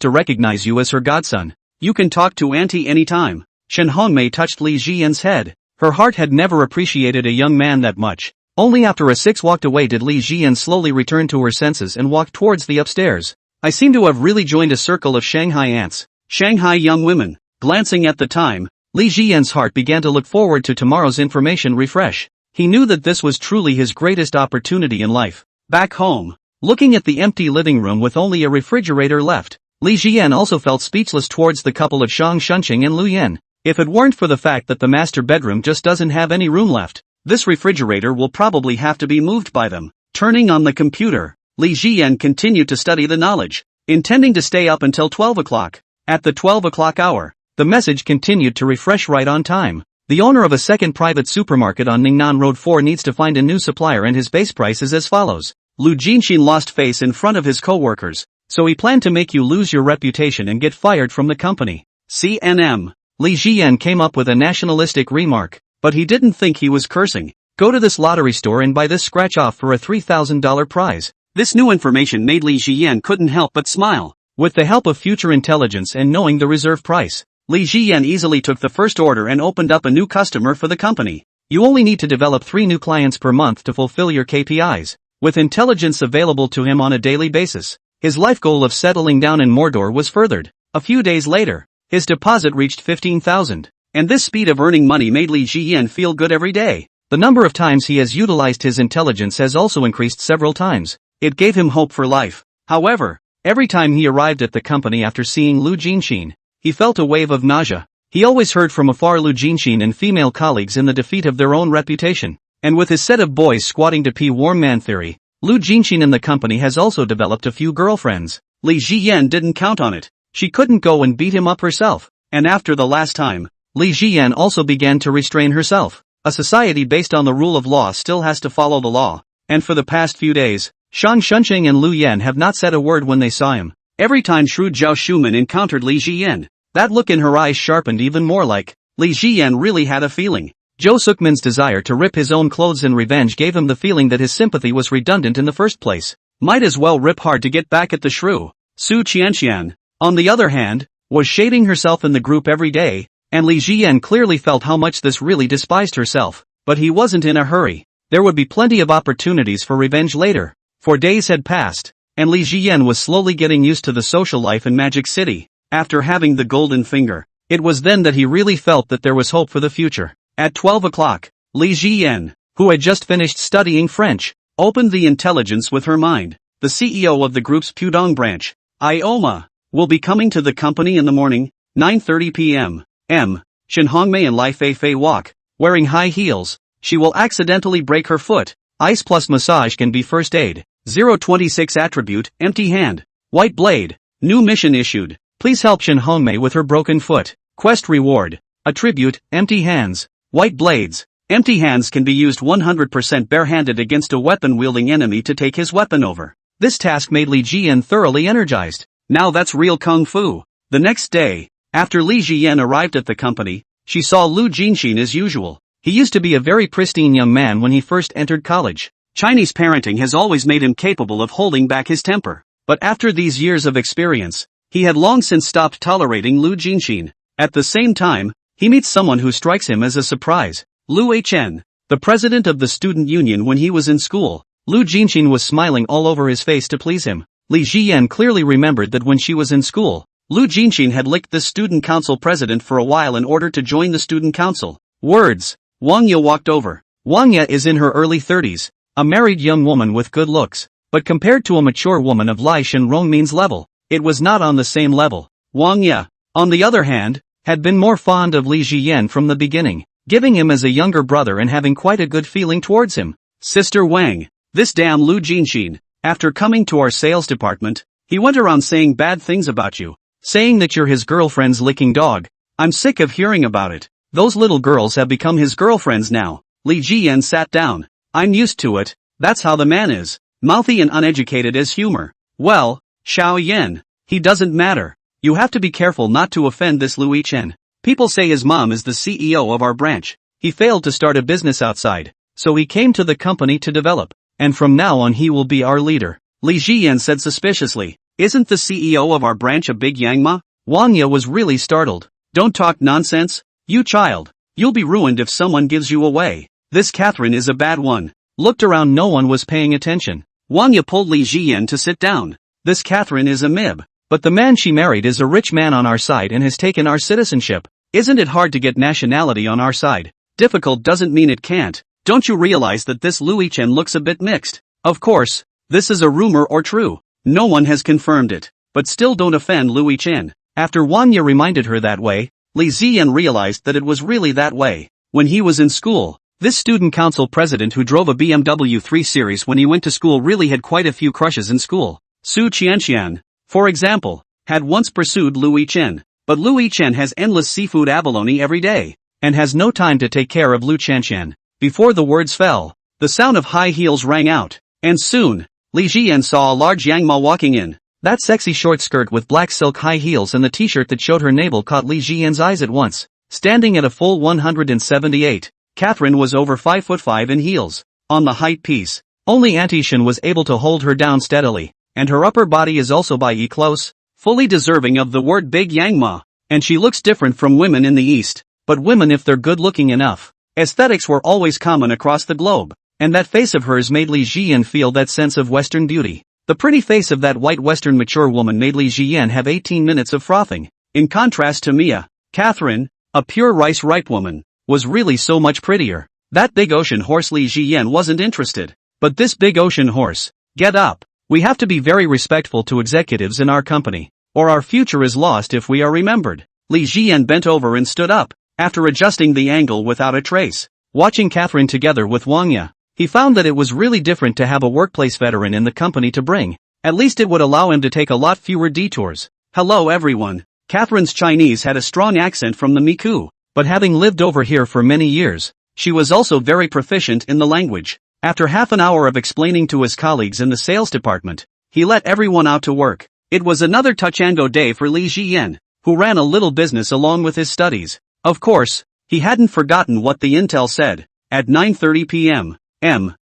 to recognize you as her godson. You can talk to Auntie anytime. Shen Hongmei touched Li Jian's head. Her heart had never appreciated a young man that much. Only after a 6 walked away did Li Jian slowly return to her senses and walk towards the upstairs. I seem to have really joined a circle of Shanghai aunts. Shanghai young women. Glancing at the time, Li Jian's heart began to look forward to tomorrow's information refresh. He knew that this was truly his greatest opportunity in life. Back home, looking at the empty living room with only a refrigerator left, Li Jian also felt speechless towards the couple of Shang Shunqing and Lu Yan. If it weren't for the fact that the master bedroom just doesn't have any room left, this refrigerator will probably have to be moved by them. Turning on the computer, Li Jian continued to study the knowledge, intending to stay up until 12 o'clock. At the 12 o'clock hour, the message continued to refresh right on time. The owner of a second private supermarket on Ningnan Road 4 needs to find a new supplier and his base price is as follows. Lu Jinxin lost face in front of his co-workers, so he planned to make you lose your reputation and get fired from the company. CNM. Li Jian came up with a nationalistic remark, but he didn't think he was cursing. Go to this lottery store and buy this scratch-off for a $3,000 prize. This new information made Li Jian couldn't help but smile. With the help of future intelligence and knowing the reserve price, Li Jian easily took the first order and opened up a new customer for the company. You only need to develop 3 new clients per month to fulfill your KPIs. With intelligence available to him on a daily basis, his life goal of settling down in Mordor was furthered. A few days later, his deposit reached 15,000. And this speed of earning money made Li Jian feel good every day. The number of times he has utilized his intelligence has also increased several times. It gave him hope for life. However, every time he arrived at the company after seeing Lu Jinxin, he felt a wave of nausea. He always heard from afar Lu Jinxin and female colleagues in the defeat of their own reputation. And with his set of boys squatting to pee warm man theory, Lu Jinxin in the company has also developed a few girlfriends. Li Jian didn't count on it. She couldn't go and beat him up herself. And after the last time, Li Jian also began to restrain herself. A society based on the rule of law still has to follow the law. And for the past few days, Shang Shunqing and Lu Yan have not said a word when they saw him. Every time shrewd Zhao Shuman encountered Li Jian, that look in her eyes sharpened even more like, Li Jian really had a feeling. Zhou Sukman's desire to rip his own clothes in revenge gave him the feeling that his sympathy was redundant in the first place. Might as well rip hard to get back at the shrew. Su Qianqian, on the other hand, was shading herself in the group every day, and Li Jian clearly felt how much this really despised herself. But he wasn't in a hurry. There would be plenty of opportunities for revenge later. For days had passed, and Li Jian was slowly getting used to the social life in Magic City. After having the golden finger, it was then that he really felt that there was hope for the future. At 12 o'clock, Li Jian, who had just finished studying French, opened the intelligence with her mind. The CEO of the group's Pudong branch, Ioma, will be coming to the company in the morning, 9:30 p.m. Shen Hongmei and Lai Feifei walk, wearing high heels. She will accidentally break her foot. Ice plus massage can be first aid. 026 attribute, empty hand. White blade. New mission issued. Please help Shen Hongmei with her broken foot. Quest reward. Attribute, empty hands. White blades. Empty hands can be used 100% barehanded against a weapon-wielding enemy to take his weapon over. This task made Li Jian thoroughly energized. Now that's real kung fu. The next day, after Li Jian arrived at the company, she saw Lu Jinxin as usual. He used to be a very pristine young man when he first entered college. Chinese parenting has always made him capable of holding back his temper. But after these years of experience, he had long since stopped tolerating Lu Jinxin. At the same time, he meets someone who strikes him as a surprise. Lu Chen, the president of the student union when he was in school. Lu Jinxin was smiling all over his face to please him. Li Jian clearly remembered that when she was in school, Lu Jinxin had licked the student council president for a while in order to join the student council. Words. Wang Ye walked over. Wang Ye is in her early 30s, a married young woman with good looks, but compared to a mature woman of Lai Shenrongmin's level, it was not on the same level. Wang Ye, on the other hand, had been more fond of Li Jian from the beginning, giving him as a younger brother and having quite a good feeling towards him. Sister Wang, this damn Lu Jinxin, after coming to our sales department, he went around saying bad things about you, saying that you're his girlfriend's licking dog. I'm sick of hearing about it. Those little girls have become his girlfriends now. Li Jian sat down. I'm used to it, that's how the man is. Mouthy and uneducated as humor. Well, Xiao Yan. He doesn't matter. You have to be careful not to offend this Louis Chen. People say his mom is the CEO of our branch. He failed to start a business outside, so he came to the company to develop, and from now on he will be our leader. Li Jian said suspiciously. Isn't the CEO of our branch a big Yangma? Wang Ye was really startled. Don't talk nonsense, you child. You'll be ruined if someone gives you away. This Catherine is a bad one. Looked around, no one was paying attention. Wang Ye pulled Li Jian to sit down. This Catherine is a mib. But the man she married is a rich man on our side and has taken our citizenship. Isn't it hard to get nationality on our side? Difficult doesn't mean it can't. Don't you realize that this Louis Chen looks a bit mixed? Of course, this is a rumor or true. No one has confirmed it. But still don't offend Louis Chen. After Wang Ye reminded her that way, Li Ziyan realized that it was really that way. When he was in school, this student council president who drove a BMW 3 Series when he went to school really had quite a few crushes in school. Su Qianxian, for example, had once pursued Louis Chen. But Louis Chen has endless seafood abalone every day, and has no time to take care of Lu Qianxian. Before the words fell, the sound of high heels rang out, and soon, Li Jian saw a large Yangma walking in. That sexy short skirt with black silk high heels and the t-shirt that showed her navel caught Li Jian's eyes at once. Standing at a full 178, Catherine was over 5'5" in heels. On the height piece, only Aunt Shen was able to hold her down steadily, and her upper body is also by close, fully deserving of the word big Yangma, and she looks different from women in the East, but women if they're good looking enough. Aesthetics were always common across the globe, and that face of hers made Li Jian feel that sense of Western beauty. The pretty face of that white Western mature woman made Li Jian have 18 minutes of frothing. In contrast to Mia, Catherine, a pure rice-ripe woman, was really so much prettier. That big ocean horse Li Jian wasn't interested. But this big ocean horse, get up. We have to be very respectful to executives in our company, or our future is lost if we are remembered. Li Jian bent over and stood up, after adjusting the angle without a trace. Watching Catherine together with Wang Ye, he found that it was really different to have a workplace veteran in the company to bring. At least it would allow him to take a lot fewer detours. Hello everyone. Catherine's Chinese had a strong accent from the Miku, but having lived over here for many years, she was also very proficient in the language. After half an hour of explaining to his colleagues in the sales department, he let everyone out to work. It was another touch-and-go day for Li Jian, who ran a little business along with his studies. Of course, he hadn't forgotten what the intel said. At 9:30 p.m.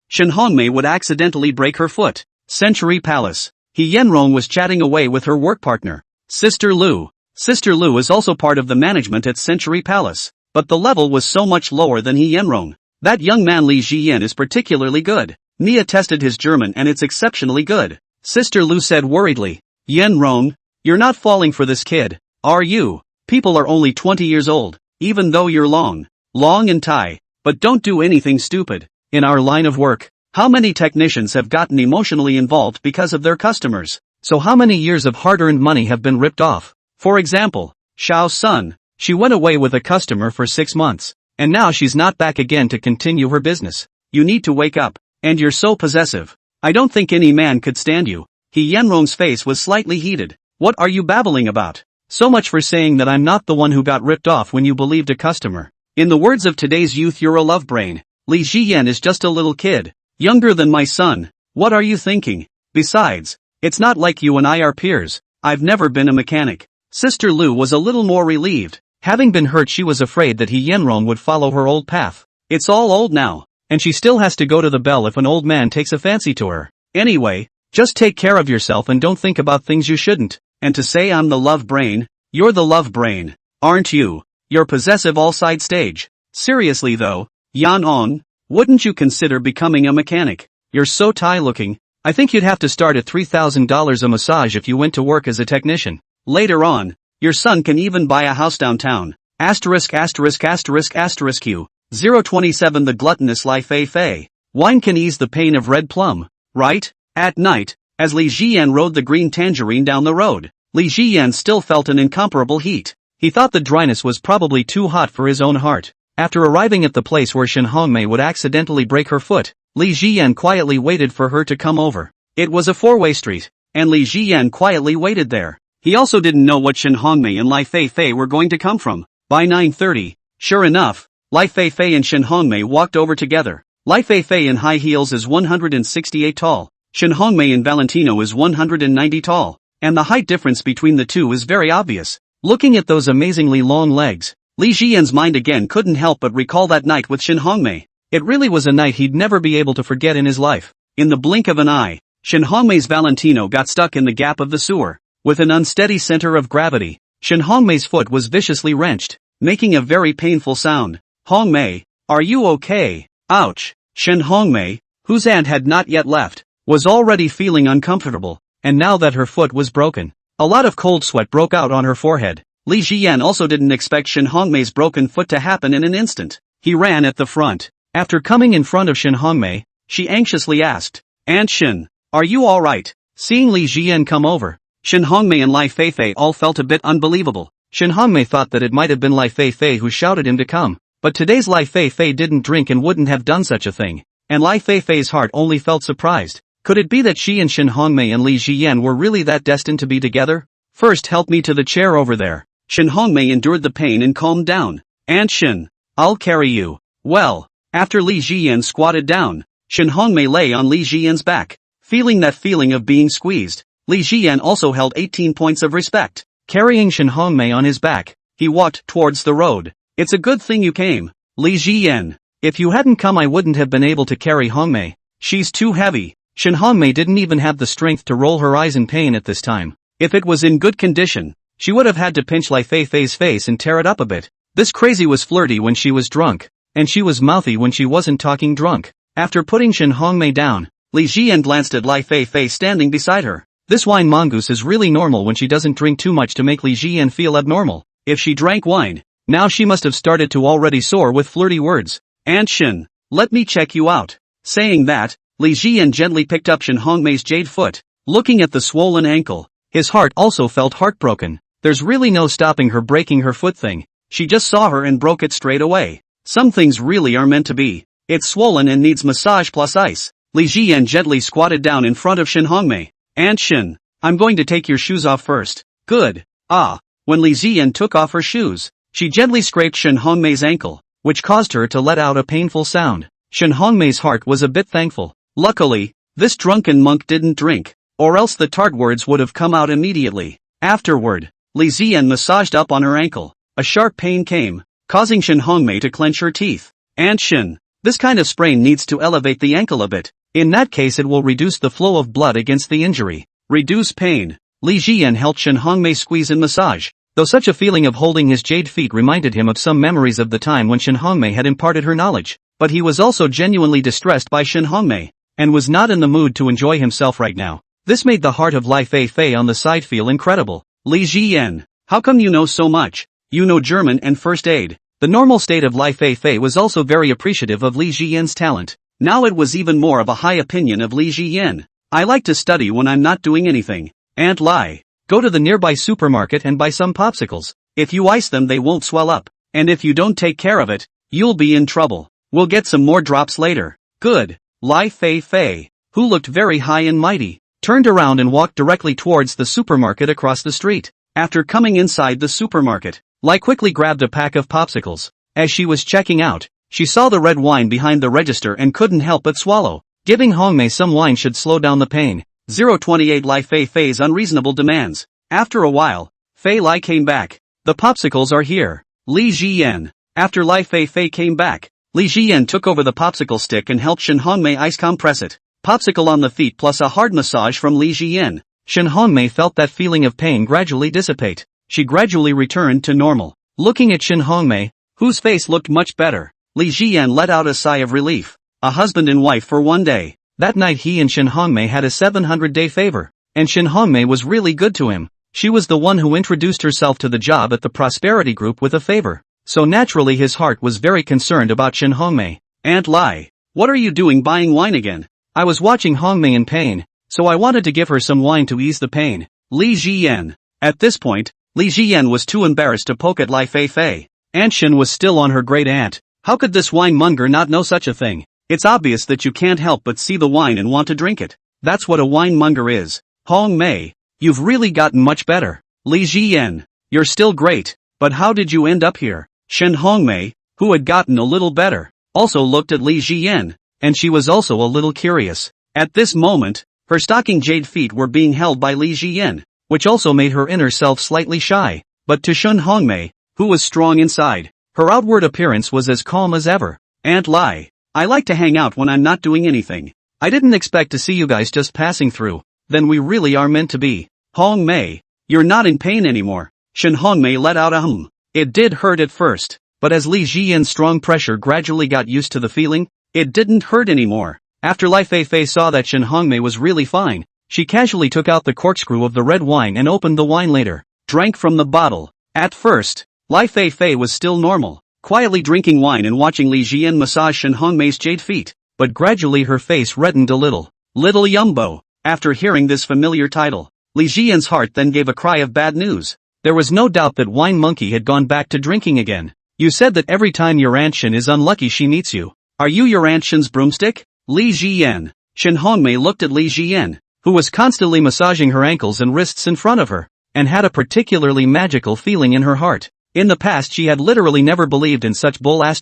Shen Hongmei would accidentally break her foot. Century Palace. He Yenrong was chatting away with her work partner, Sister Lu. Sister Lu is also part of the management at Century Palace, but the level was so much lower than he Yenrong. That young man Li Jian is particularly good. Mia tested his German and it's exceptionally good. Sister Lu said worriedly, Yenrong, you're not falling for this kid, are you? People are only 20 years old, even though you're long and tie, but don't do anything stupid. In our line of work, how many technicians have gotten emotionally involved because of their customers? So how many years of hard-earned money have been ripped off? For example, Xiao's son, she went away with a customer for 6 months, and now she's not back again to continue her business. You need to wake up, and you're so possessive. I don't think any man could stand you. He Yenrong's face was slightly heated. What are you babbling about? So much for saying that I'm not the one who got ripped off when you believed a customer. In the words of today's youth, you're a love brain. Li Jian is just a little kid, younger than my son. What are you thinking? Besides, it's not like you and I are peers. I've never been a mechanic. Sister Lu was a little more relieved. Having been hurt, she was afraid that he Yenrong would follow her old path. It's all old now, and she still has to go to the bell if an old man takes a fancy to her. Anyway, just take care of yourself and don't think about things you shouldn't. And to say I'm the love brain, you're the love brain, aren't you? You're possessive all side stage. Seriously though, Yan On, wouldn't you consider becoming a mechanic? You're so Thai looking. I think you'd have to start at $3,000 a massage if you went to work as a technician. Later on, your son can even buy a house downtown. Asterisk asterisk asterisk asterisk Q. 027 The gluttonous Lai Feifei. Wine can ease the pain of red plum, right? At night, as Li Jian rode the green tangerine down the road, Li Jian still felt an incomparable heat. He thought the dryness was probably too hot for his own heart. After arriving at the place where Shen Hongmei would accidentally break her foot, Li Jian quietly waited for her to come over. It was a four-way street, and Li Jian quietly waited there. He also didn't know what Shen Hongmei and Lai Feifei were going to come from. By 9:30, sure enough, Lai Feifei and Shen Hongmei walked over together. Lai Feifei in high heels is 168 tall, Shen Hongmei in Valentino is 190 tall, and the height difference between the two is very obvious. Looking at those amazingly long legs, Li Jian's mind again couldn't help but recall that night with Shen Hongmei. It really was a night he'd never be able to forget in his life. In the blink of an eye, Shen Hongmei's Valentino got stuck in the gap of the sewer. With an unsteady center of gravity, Shen Hongmei's foot was viciously wrenched, making a very painful sound. Hongmei, are you okay? Ouch! Shen Hongmei, whose aunt had not yet left, was already feeling uncomfortable, and now that her foot was broken, a lot of cold sweat broke out on her forehead. Li Jian also didn't expect Shen Hongmei's broken foot to happen in an instant. He ran at the front. After coming in front of Shen Hongmei, she anxiously asked, Aunt Shen, are you alright? Seeing Li Jian come over, Shen Hongmei and Lai Feifei all felt a bit unbelievable. Shen Hongmei thought that it might have been Lai Feifei who shouted him to come, but today's Lai Feifei didn't drink and wouldn't have done such a thing, and Lai Feifei's heart only felt surprised. Could it be that she and Shen Hongmei and Li Jian were really that destined to be together? First, help me to the chair over there. Shen Hongmei endured the pain and calmed down. Aunt Shen, I'll carry you. Well, after Li Jian squatted down, Shen Hongmei lay on Li Jian's back. Feeling that feeling of being squeezed, Li Jian also held 18 points of respect. Carrying Shen Hongmei on his back, he walked towards the road. It's a good thing you came, Li Jian. If you hadn't come I wouldn't have been able to carry Hongmei. She's too heavy. Shen Hongmei didn't even have the strength to roll her eyes in pain at this time. If it was in good condition, she would have had to pinch Lai Feifei's face and tear it up a bit. This crazy was flirty when she was drunk, and she was mouthy when she wasn't talking drunk. After putting Shen Hongmei down, Li Jian glanced at Lai Feifei standing beside her. This wine mongoose is really normal when she doesn't drink too much to make Li Jian feel abnormal. If she drank wine, now she must have started to already soar with flirty words. Aunt Shen, let me check you out. Saying that, Li Jian gently picked up Shen Hongmei's jade foot. Looking at the swollen ankle, his heart also felt heartbroken. There's really no stopping her breaking her foot thing. She just saw her and broke it straight away. Some things really are meant to be. It's swollen and needs massage plus ice. Li Jian gently squatted down in front of Shen Hongmei. Aunt Shen, I'm going to take your shoes off first. Good. Ah. When Li Jian took off her shoes, she gently scraped Shen Hongmei's ankle, which caused her to let out a painful sound. Shen Hongmei's heart was a bit thankful. Luckily, this drunken monk didn't drink, or else the tart words would have come out immediately. Afterward, Li Jian massaged up on her ankle. A sharp pain came, causing Shen Hongmei to clench her teeth. Aunt Shen, this kind of sprain needs to elevate the ankle a bit. In that case it will reduce the flow of blood against the injury. Reduce pain. Li Jian helped Shen Hongmei squeeze and massage. Though such a feeling of holding his jade feet reminded him of some memories of the time when Shen Hongmei had imparted her knowledge. But he was also genuinely distressed by Shen Hongmei, and was not in the mood to enjoy himself right now. This made the heart of Lai Feifei on the side feel incredible. Li Jian, how come you know so much? You know German and first aid. The normal state of Lai Feifei was also very appreciative of Li Jian's talent. Now it was even more of a high opinion of Li Jian. I like to study when I'm not doing anything. Aunt Lai, go to the nearby supermarket and buy some popsicles. If you ice them they won't swell up, and if you don't take care of it, you'll be in trouble. We'll get some more drops later. Good. Lai Feifei, who looked very high and mighty, turned around and walked directly towards the supermarket across the street. After coming inside the supermarket, Lai quickly grabbed a pack of popsicles. As she was checking out, she saw the red wine behind the register and couldn't help but swallow. Giving Hongmei some wine should slow down the pain. 028 Lai Feifei's unreasonable demands. After a while, Fei Lai came back. The popsicles are here. Li Jian. After Lai Feifei came back, Li Jian took over the popsicle stick and helped Shen Hongmei ice compress it. Popsicle on the feet plus a hard massage from Li Jian. Shen Hongmei felt that feeling of pain gradually dissipate. She gradually returned to normal. Looking at Shen Hongmei, whose face looked much better, Li Jian let out a sigh of relief. A husband and wife for one day. That night he and Shen Hongmei had a 700-day favor, and Shen Hongmei was really good to him. She was the one who introduced herself to the job at the Prosperity Group with a favor, so naturally his heart was very concerned about Shen Hongmei. Aunt Lai, what are you doing buying wine again? I was watching Hongmei in pain, so I wanted to give her some wine to ease the pain. Li Jian. At this point, Li Jian was too embarrassed to poke at Lai Feifei. Aunt Shen was still on her great aunt. How could this wine monger not know such a thing? It's obvious that you can't help but see the wine and want to drink it. That's what a wine monger is. Hongmei, you've really gotten much better. Li Jian, you're still great, but how did you end up here? Shen Hongmei, who had gotten a little better, also looked at Li Jian. and she was also a little curious. At this moment, her stocking jade feet were being held by Li Jiyan, which also made her inner self slightly shy, but to Shen Hongmei, who was strong inside, her outward appearance was as calm as ever. Aunt Lai, I like to hang out when I'm not doing anything. I didn't expect to see you guys just passing through, then we really are meant to be. Hongmei, you're not in pain anymore. Shen Hongmei let out a hum. It did hurt at first, but as Li Jiyan's strong pressure gradually got used to the feeling, it didn't hurt anymore. After Lai Feifei saw that Shen Hongmei was really fine, she casually took out the corkscrew of the red wine and opened the wine later, drank from the bottle. At first, Lai Feifei was still normal, quietly drinking wine and watching Li Jiyan massage Shen Hongmei's jade feet, but gradually her face reddened a little. Little Yumbo. After hearing this familiar title, Li Jiyan's heart then gave a cry of bad news. There was no doubt that Wine Monkey had gone back to drinking again. You said that every time your Aunt Shen is unlucky she meets you. Are you your Aunt Shen's broomstick? Li Jiyan. Shen Hongmei looked at Li Jiyan, who was constantly massaging her ankles and wrists in front of her, and had a particularly magical feeling in her heart. In the past she had literally never believed in such bull as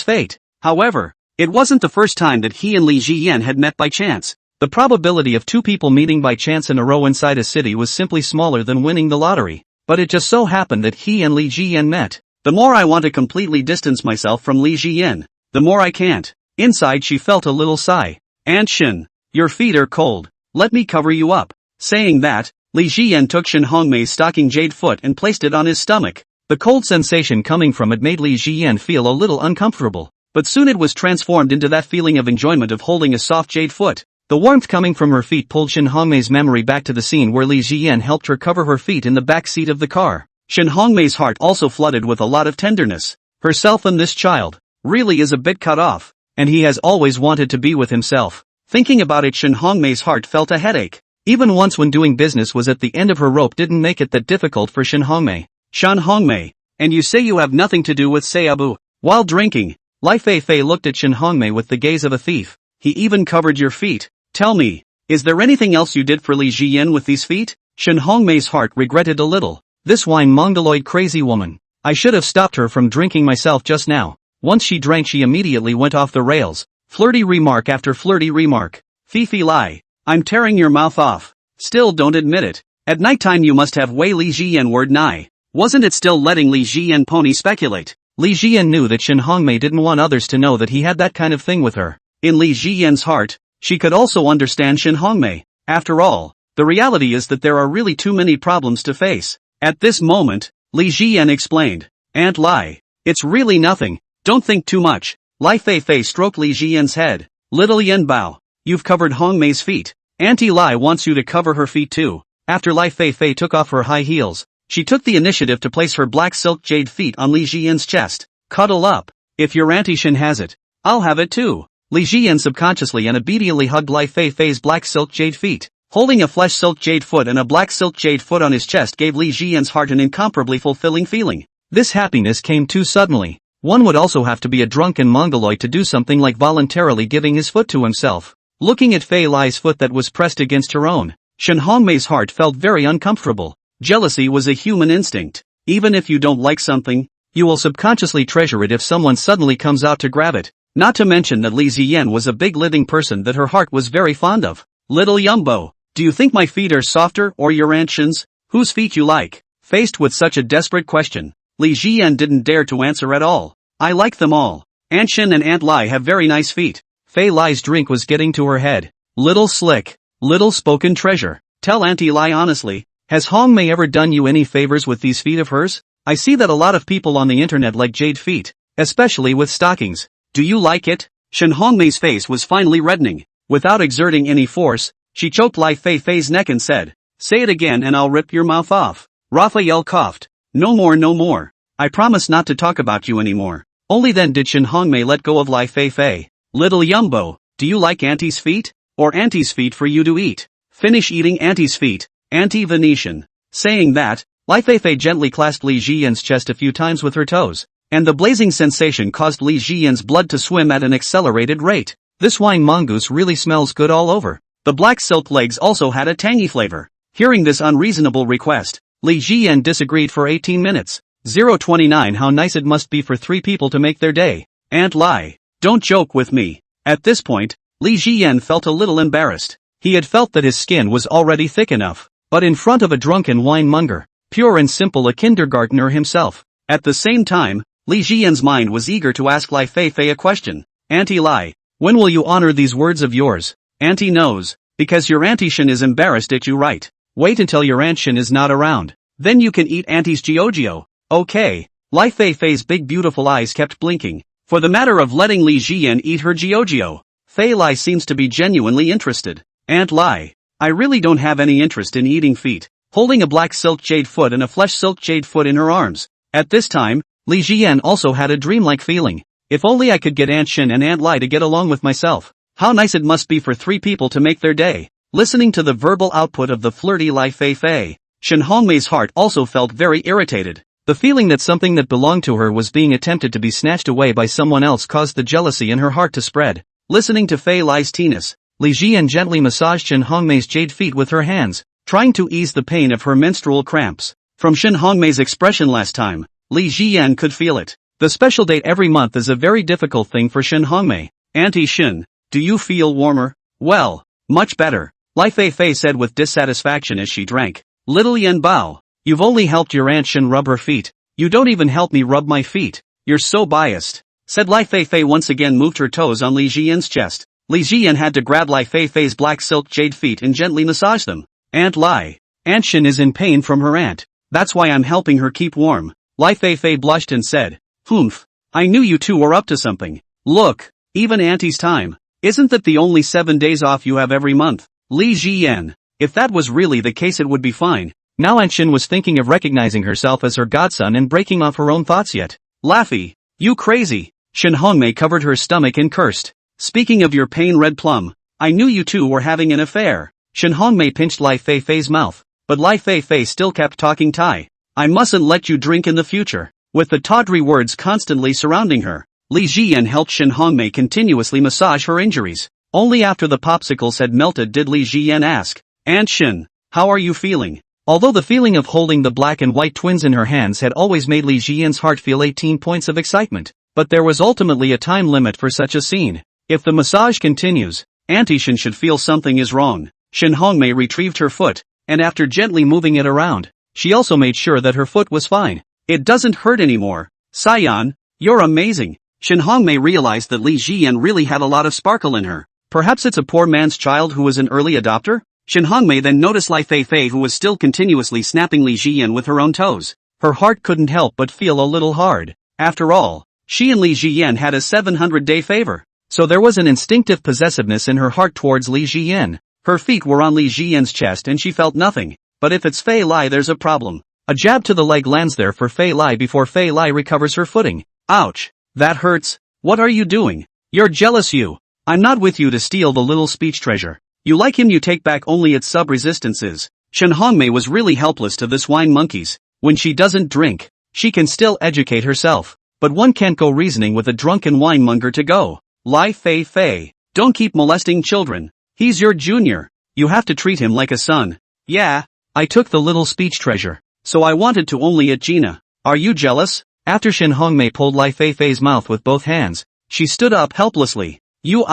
fate. However, it wasn't the first time that he and Li Jiyan had met by chance. The probability of two people meeting by chance in a row inside a city was simply smaller than winning the lottery, but it just so happened that he and Li Jiyan met. The more I want to completely distance myself from Li Jiyan, the more I can't. Inside she felt a little sigh. Aunt Shen, your feet are cold. Let me cover you up. Saying that, Li Jiyan took Shen Hongmei's stocking jade foot and placed it on his stomach. The cold sensation coming from it made Li Jiyan feel a little uncomfortable, but soon it was transformed into that feeling of enjoyment of holding a soft jade foot. The warmth coming from her feet pulled Shen Hongmei's memory back to the scene where Li Jiyan helped her cover her feet in the back seat of the car. Shen Hongmei's heart also flooded with a lot of tenderness. Herself and this child really is a bit cut off, and he has always wanted to be with himself. Thinking about it, Shen Hongmei's heart felt a headache. Even once when doing business was at the end of her rope didn't make it that difficult for Shen Hongmei. Shen Hongmei, and you say you have nothing to do with Seiabu. While drinking, Lai Feifei looked at Shen Hongmei with the gaze of a thief. He even covered your feet. Tell me, is there anything else you did for Li Jiyan with these feet? Shen Hongmei's heart regretted a little. This wine mongoloid crazy woman. I should have stopped her from drinking myself just now. Once she drank she immediately went off the rails. Flirty remark after flirty remark. Fifi Lai, I'm tearing your mouth off. Still don't admit it. At nighttime you must have Wei Li Jiyan word nigh. Wasn't it still letting Li Jiyan pony speculate? Li Jiyan knew that Shen Hongmei didn't want others to know that he had that kind of thing with her. In Li Jiyan's heart, she could also understand Shen Hongmei. After all, the reality is that there are really too many problems to face. At this moment, Li Jiyan explained. Aunt Lai, it's really nothing, don't think too much. Lai Feifei stroked Li Jiyan's head. Little Yen Bao, you've covered Hongmei's feet. Auntie Lai wants you to cover her feet too. After Lai Feifei took off her high heels, she took the initiative to place her black silk jade feet on Li Jiyan's chest. Cuddle up. If your Auntie Shen has it, I'll have it too. Li Jiyan subconsciously and obediently hugged Lai Feifei's black silk jade feet. Holding a flesh silk jade foot and a black silk jade foot on his chest gave Li Jiyan's heart an incomparably fulfilling feeling. This happiness came too suddenly. One would also have to be a drunken mongoloid to do something like voluntarily giving his foot to himself. Looking at Fei Lai's foot that was pressed against her own, Shen Hongmei's heart felt very uncomfortable. Jealousy was a human instinct. Even if you don't like something, you will subconsciously treasure it if someone suddenly comes out to grab it. Not to mention that Li Ziyan was a big living person that her heart was very fond of. Little Yumbo, do you think my feet are softer or your Aunt Shen's? Whose feet you like? Faced with such a desperate question, Li Jiyan didn't dare to answer at all. I like them all. Aunt Shen and Aunt Lai have very nice feet. Fei Lai's drink was getting to her head. Little slick, little spoken treasure. Tell Auntie Lai honestly, has Hongmei ever done you any favors with these feet of hers? I see that a lot of people on the internet like jade feet, especially with stockings. Do you like it? Shen Hongmei's face was finally reddening. Without exerting any force, she choked Lai Feifei's neck and said, say it again and I'll rip your mouth off. Raphael coughed. No more, no more. I promise not to talk about you anymore. Only then did Shen Hongmei let go of Lai Feifei. Little Yumbo, do you like Auntie's feet? Or Auntie's feet for you to eat? Finish eating Auntie's feet, Auntie Venetian. Saying that, Lai Feifei gently clasped Li Jiyan's chest a few times with her toes, and the blazing sensation caused Li Jiyan's blood to swim at an accelerated rate. This wine mongoose really smells good all over. The black silk legs also had a tangy flavor. Hearing this unreasonable request, Li Jiyan disagreed for 18 minutes. 029 How nice it must be for 3 people to make their day. Aunt Lai, Don't joke with me. At this point, Li Jiyan felt a little embarrassed. He had felt that his skin was already thick enough, but in front of a drunken wine-monger, pure and simple a kindergartner himself. At the same time, Li Jiyan's mind was eager to ask Lai Feifei a question. Auntie Lai, when will you honor these words of yours? Auntie knows, because your Auntie Shen is embarrassed at you, right? Wait until your Aunt Shen is not around. Then you can eat Auntie's Jiojio. Okay. Lai Feifei's big beautiful eyes kept blinking. For the matter of letting Li Jiyan eat her Jiojio, Fei Lai seems to be genuinely interested. Aunt Lai, I really don't have any interest in eating feet. Holding a black silk jade foot and a flesh silk jade foot in her arms. At this time, Li Jiyan also had a dreamlike feeling. If only I could get Aunt Shen and Aunt Lai to get along with myself. How nice it must be for three people to make their day. Listening to the verbal output of the flirty Lai Feifei, Shen Hongmei's heart also felt very irritated. The feeling that something that belonged to her was being attempted to be snatched away by someone else caused the jealousy in her heart to spread. Listening to Fei Lai's teeness, Li Jiyan gently massaged Shen Hongmei's jade feet with her hands, trying to ease the pain of her menstrual cramps. From Shen Hongmei's expression last time, Li Jiyan could feel it. The special date every month is a very difficult thing for Shen Hongmei. Auntie Shen, do you feel warmer? Well, much better, Lai Feifei said with dissatisfaction as she drank. Little Yan Bao, you've only helped your Aunt Shen rub her feet. You don't even help me rub my feet. You're so biased, said Lai Feifei once again moved her toes on Li Jiyan's chest. Li Jiyan had to grab Lai Feifei's black silk jade feet and gently massage them. Aunt Lai, Aunt Shen is in pain from her aunt. That's why I'm helping her keep warm. Lai Feifei blushed and said, Humph, I knew you two were up to something. Look, even Auntie's time. Isn't that the only 7 days off you have every month? Li Jiyan, if that was really the case it would be fine. Now Aunt Shen was thinking of recognizing herself as her godson and breaking off her own thoughts yet. Laffy, you crazy. Shen Hongmei covered her stomach and cursed. Speaking of your pain red plum, I knew you two were having an affair. Shen Hongmei pinched Lai Feifei's mouth, but Lai Feifei still kept talking Thai. I mustn't let you drink in the future. With the tawdry words constantly surrounding her, Li Jiyan helped Shen Hongmei continuously massage her injuries. Only after the popsicles had melted did Li Jiyan ask, Aunt Shen, how are you feeling? Although the feeling of holding the black and white twins in her hands had always made Li Jiyan's heart feel 18 points of excitement, but there was ultimately a time limit for such a scene. If the massage continues, Auntie Shen should feel something is wrong. Shen Hongmei retrieved her foot, and after gently moving it around, she also made sure that her foot was fine. It doesn't hurt anymore. Sayan, you're amazing. Shen Hongmei realized that Li Jiyan really had a lot of sparkle in her. Perhaps it's a poor man's child who was an early adopter? Shen Hongmei then noticed Lai Feifei who was still continuously snapping Li Jiyan with her own toes. Her heart couldn't help but feel a little hard. After all, she and Li Jiyan had a 700-day favor. So there was an instinctive possessiveness in her heart towards Li Jiyan. Her feet were on Li Jiyan's chest and she felt nothing. But if it's Fei Lai there's a problem. A jab to the leg lands there for Fei Lai before Fei Lai recovers her footing. Ouch. That hurts. What are you doing? You're jealous you. I'm not with you to steal the little speech treasure. You like him you take back only its sub-resistances. Shen Hongmei was really helpless to this wine monkeys. When she doesn't drink, she can still educate herself. But one can't go reasoning with a drunken winemonger to go. Lai Feifei, don't keep molesting children. He's your junior. You have to treat him like a son. Yeah, I took the little speech treasure. So I wanted to only at Gina. Are you jealous? After Shen Hongmei pulled Lai Feifei's mouth with both hands, she stood up helplessly. You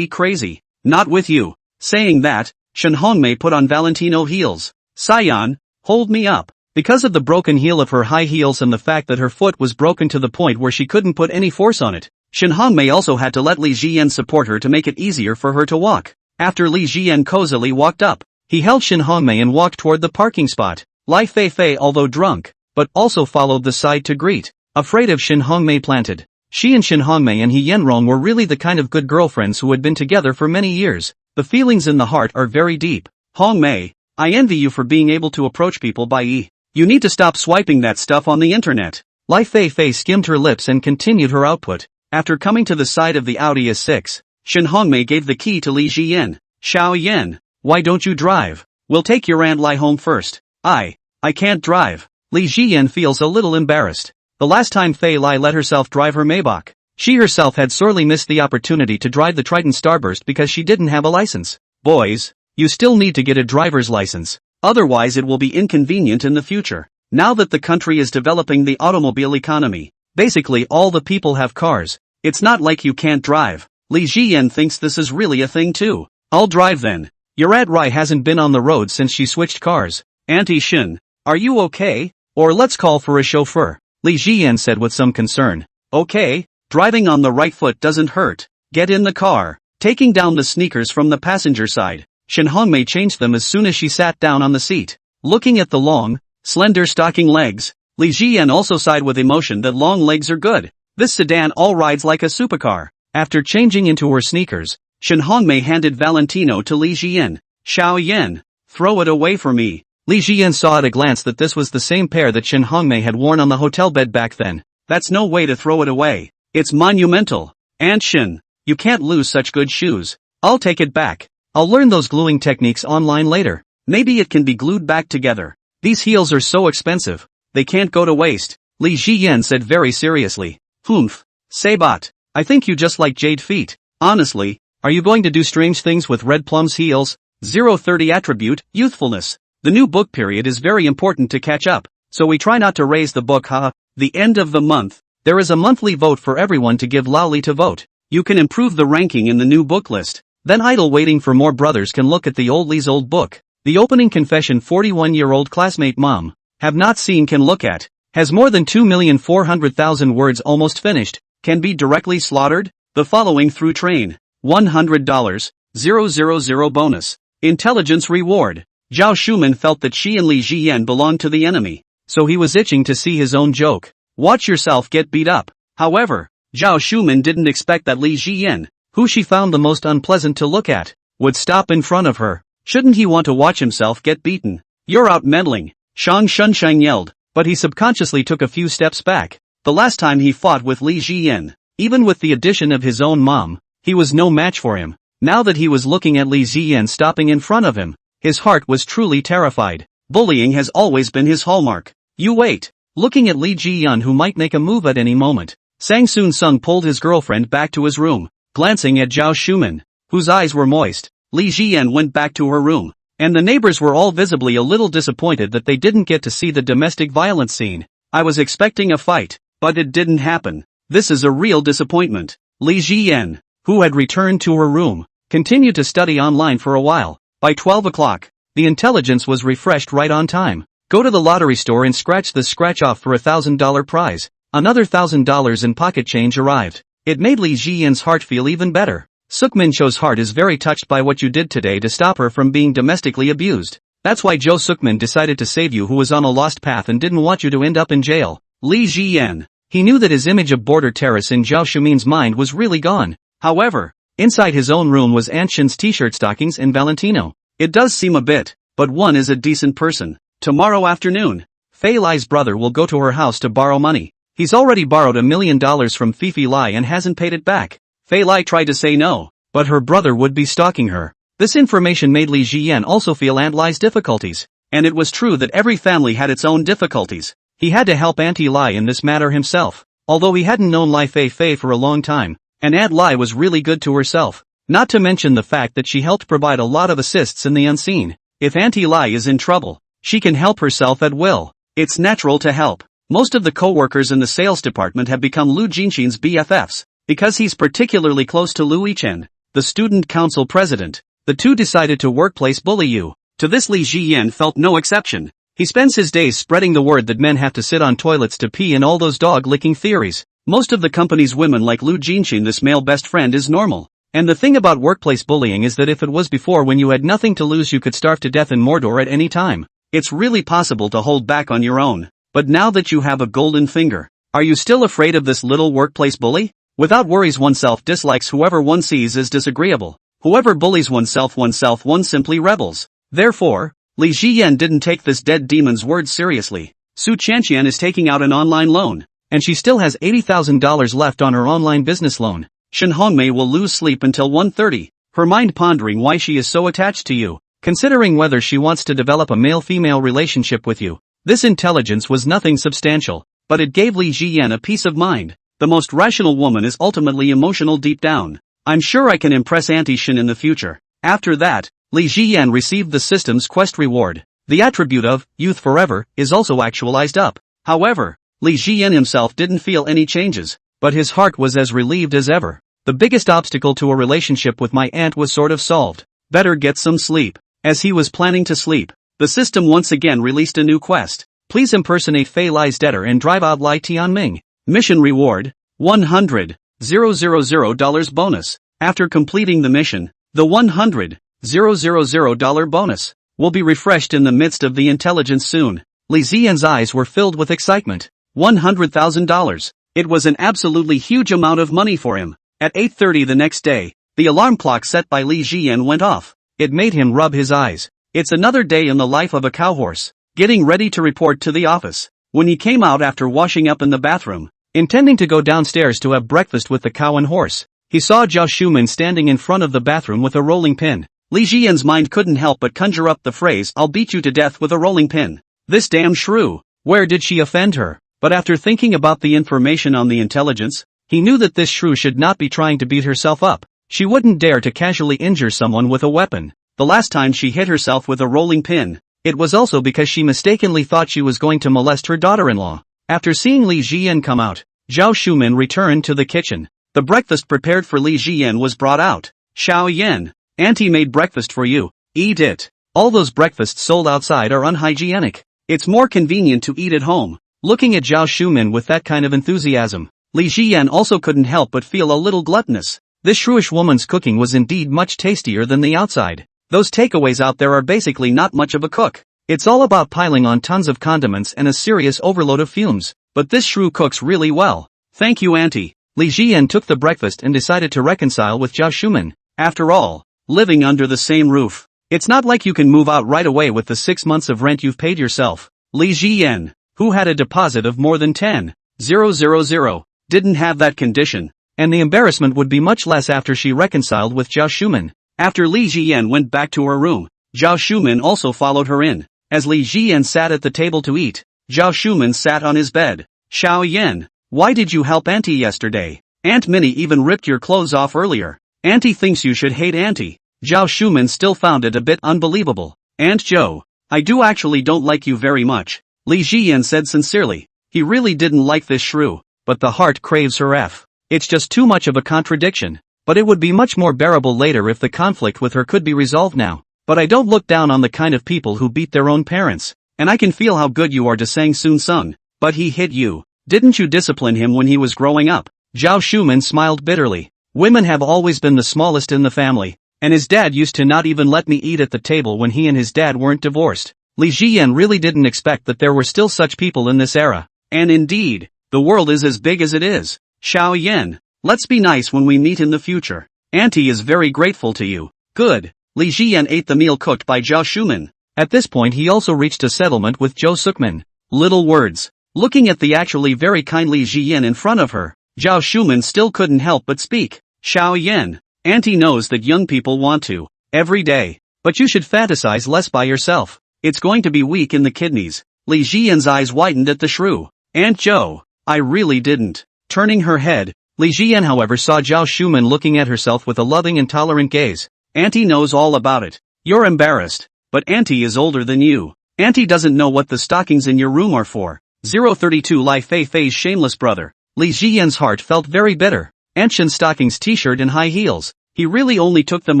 crazy. Not with you. Saying that, Shen Hongmei put on Valentino heels. Sayan, hold me up. Because of the broken heel of her high heels and the fact that her foot was broken to the point where she couldn't put any force on it, Shen Hongmei also had to let Li Jiyan support her to make it easier for her to walk. After Li Jiyan cozily walked up, he held Shen Hongmei and walked toward the parking spot. Lai Feifei although drunk, but also followed the side to greet. Afraid of Shen Hongmei planted. She and Shen Hongmei and He Yenrong were really the kind of good girlfriends who had been together for many years. The feelings in the heart are very deep. Hongmei, I envy you for being able to approach people by E. You need to stop swiping that stuff on the internet. Lai Feifei skimmed her lips and continued her output. After coming to the side of the Audi S6, Shen Hongmei gave the key to Li Jiyan. Xiao Yan, why don't you drive? We'll take your Aunt Lai home first. I can't drive. Li Jiyan feels a little embarrassed. The last time Fei Lai let herself drive her Maybach, she herself had sorely missed the opportunity to drive the Triton Starburst because she didn't have a license. Boys, you still need to get a driver's license. Otherwise it will be inconvenient in the future. Now that the country is developing the automobile economy, basically all the people have cars. It's not like you can't drive. Li Jiyan thinks this is really a thing too. I'll drive then. Your Aunt Rai hasn't been on the road since she switched cars. Auntie Shen, are you okay? Or let's call for a chauffeur. Li Jiyan said with some concern. Okay, driving on the right foot doesn't hurt. Get in the car. Taking down the sneakers from the passenger side, Shen Hongmei changed them as soon as she sat down on the seat. Looking at the long, slender stocking legs, Li Jiyan also sighed with emotion that long legs are good. This sedan all rides like a supercar. After changing into her sneakers, Shen Hongmei handed Valentino to Li Jiyan. Xiao Yan, throw it away for me. Li Jiyan saw at a glance that this was the same pair that Shen Hongmei had worn on the hotel bed back then. That's no way to throw it away. It's monumental. Aunt Shen, you can't lose such good shoes. I'll take it back. I'll learn those gluing techniques online later. Maybe it can be glued back together. These heels are so expensive. They can't go to waste. Li Jiyan said very seriously. Humph. Sabat, I think you just like jade feet. Honestly, are you going to do strange things with Red Plum's heels? 030 attribute, youthfulness. The new book period is very important to catch up, so we try not to raise the book The end of the month, there is a monthly vote for everyone to give Lali to vote. You can improve the ranking in the new book list. Then idle waiting for more brothers can look at the old Li's old book. The opening confession 41-year-old classmate mom, have not seen can look at, has more than 2,400,000 words almost finished, can be directly slaughtered, the following through train. $100, 000 bonus. Intelligence reward. Zhao Shuman felt that she and Li Jiyan belonged to the enemy, so he was itching to see his own joke. Watch yourself get beat up. However, Zhao Shuman didn't expect that Li Jiyan, who she found the most unpleasant to look at, would stop in front of her. Shouldn't he want to watch himself get beaten? You're out meddling, Shang Shunshang yelled, but he subconsciously took a few steps back. The last time he fought with Li Jiyan, even with the addition of his own mom, he was no match for him. Now that he was looking at Li Jiyan stopping in front of him, his heart was truly terrified. Bullying has always been his hallmark. You wait. Looking at Li Jiyan who might make a move at any moment, Sang Soon Sung pulled his girlfriend back to his room. Glancing at Zhao Shuman, whose eyes were moist, Li Jiyan went back to her room, and the neighbors were all visibly a little disappointed that they didn't get to see the domestic violence scene. I was expecting a fight, but it didn't happen. This is a real disappointment. Li Jiyan, who had returned to her room, continued to study online for a while. By 12 o'clock, the intelligence was refreshed right on time. Go to the lottery store and scratch the scratch-off for $1,000 prize. Another $1,000 in pocket change arrived. It made Li Jiyan's heart feel even better. Sukmin Cho's heart is very touched by what you did today to stop her from being domestically abused. That's why Jo Sukmin decided to save you, who was on a lost path and didn't want you to end up in jail. Li Jiyan. He knew that his image of border terrace in Zhao Shumin's mind was really gone. However, inside his own room was Aunt Shen's t-shirt, stockings and Valentino. It does seem a bit, but one is a decent person. Tomorrow afternoon, Fei Lai's brother will go to her house to borrow money. He's already borrowed $1 million from Fifi Lai and hasn't paid it back. Fei Lai tried to say no, but her brother would be stalking her. This information made Li Jiyan also feel Aunt Lai's difficulties. And it was true that every family had its own difficulties. He had to help Auntie Lai in this matter himself. Although he hadn't known Lai Feifei for a long time, and Aunt Lai was really good to herself. Not to mention the fact that she helped provide a lot of assists in the unseen. If Auntie Lai is in trouble, she can help herself at will. It's natural to help. Most of the co-workers in the sales department have become Lu Jinxin's BFFs, because he's particularly close to Lu Yichen, the student council president. The two decided to workplace bully you. To this Li Jiyan felt no exception. He spends his days spreading the word that men have to sit on toilets to pee and all those dog-licking theories. Most of the company's women like Lu Jinxin, this male best friend, is normal. And the thing about workplace bullying is that if it was before, when you had nothing to lose, you could starve to death in Mordor at any time. It's really possible to hold back on your own. But now that you have a golden finger, are you still afraid of this little workplace bully? Without worries, oneself dislikes whoever one sees as disagreeable. Whoever bullies oneself one simply rebels. Therefore, Li Jiyan didn't take this dead demon's words seriously. Su Chanqian is taking out an online loan, and she still has $80,000 left on her online business loan. Shen Hongmei will lose sleep until 1:30, her mind pondering why she is so attached to you, considering whether she wants to develop a male-female relationship with you. This intelligence was nothing substantial, but it gave Li Jiyan a peace of mind. The most rational woman is ultimately emotional deep down. I'm sure I can impress Auntie Shen in the future. After that, Li Jiyan received the system's quest reward. The attribute of youth forever is also actualized up. However, Li Jiyan himself didn't feel any changes. but his heart was as relieved as ever. The biggest obstacle to a relationship with my aunt was sort of solved. Better get some sleep. As he was planning to sleep, the system once again released a new quest. Please impersonate Fei Lai's debtor and drive out Lai Tianming. Mission reward, $100,000 bonus. After completing the mission, the $100,000 bonus will be refreshed in the midst of the intelligence soon. Li Ziyan's eyes were filled with excitement. $100,000. It was an absolutely huge amount of money for him. At 8:30 the next day, the alarm clock set by Li Ziyan went off. It made him rub his eyes. It's another day in the life of a cowhorse, getting ready to report to the office. When he came out after washing up in the bathroom, intending to go downstairs to have breakfast with the cow and horse, he saw Zhao Shuman standing in front of the bathroom with a rolling pin. Li Ziyan's mind couldn't help but conjure up the phrase, "I'll beat you to death with a rolling pin." This damn shrew. Where did she offend her? But after thinking about the information on the intelligence, he knew that this shrew should not be trying to beat herself up. She wouldn't dare to casually injure someone with a weapon. The last time she hit herself with a rolling pin, it was also because she mistakenly thought she was going to molest her daughter-in-law. After seeing Li Ziyan come out, Zhao Shuman returned to the kitchen. The breakfast prepared for Li Ziyan was brought out. "Xiao Yan, Auntie made breakfast for you. Eat it." All those breakfasts sold outside are unhygienic. It's more convenient to eat at home. Looking at Zhao Shuman with that kind of enthusiasm, Li Ziyan also couldn't help but feel a little gluttonous. This shrewish woman's cooking was indeed much tastier than the outside. Those takeaways out there are basically not much of a cook. It's all about piling on tons of condiments and a serious overload of fumes. But this shrew cooks really well. Thank you, Auntie. Li Ziyan took the breakfast and decided to reconcile with Zhao Shuman. After all, living under the same roof, it's not like you can move out right away with the 6 months of rent you've paid yourself. Li Ziyan, who had a deposit of more than 10,000, didn't have that condition. And the embarrassment would be much less after she reconciled with Zhao Shuman. After Li Ziyan went back to her room, Zhao Shuman also followed her in. As Li Ziyan sat at the table to eat, Zhao Shuman sat on his bed. "Xiao Yan, why did you help Auntie yesterday? Aunt Minnie even ripped your clothes off earlier. Auntie thinks you should hate Auntie." Zhao Shuman still found it a bit unbelievable. "Aunt Zhou, I do actually don't like you very much," Li Ziyan said sincerely. He really didn't like this shrew, but the heart craves her F. It's just too much of a contradiction. But it would be much more bearable later if the conflict with her could be resolved now. But I don't look down on the kind of people who beat their own parents. And I can feel how good you are to Sang Soon Sung. But he hit you. Didn't you discipline him when he was growing up? Zhao Shuman smiled bitterly. Women have always been the smallest in the family. And his dad used to not even let me eat at the table when he and his dad weren't divorced. Li Ziyan really didn't expect that there were still such people in this era. And indeed, the world is as big as it is. Xiao Yan, let's be nice when we meet in the future. Auntie is very grateful to you. Good. Li Ziyan ate the meal cooked by Zhao Shuman. At this point he also reached a settlement with Zhou Sukman. Little words. Looking at the actually very kind Li Ziyan in front of her, Zhao Shuman still couldn't help but speak. "Xiao Yan, Auntie knows that young people want to, every day. But you should fantasize less by yourself. It's going to be weak in the kidneys." Li Ziyan's eyes widened at the shrew. "Aunt Zhou, I really didn't." Turning her head, Li Ziyan however saw Zhao Shuman looking at herself with a loving and tolerant gaze. "Auntie knows all about it. You're embarrassed. But Auntie is older than you. Auntie doesn't know what the stockings in your room are for." 032 Lai Feifei's shameless brother. Li Ziyan's heart felt very bitter. Aunt Shen's stockings, t-shirt and high heels. He really only took them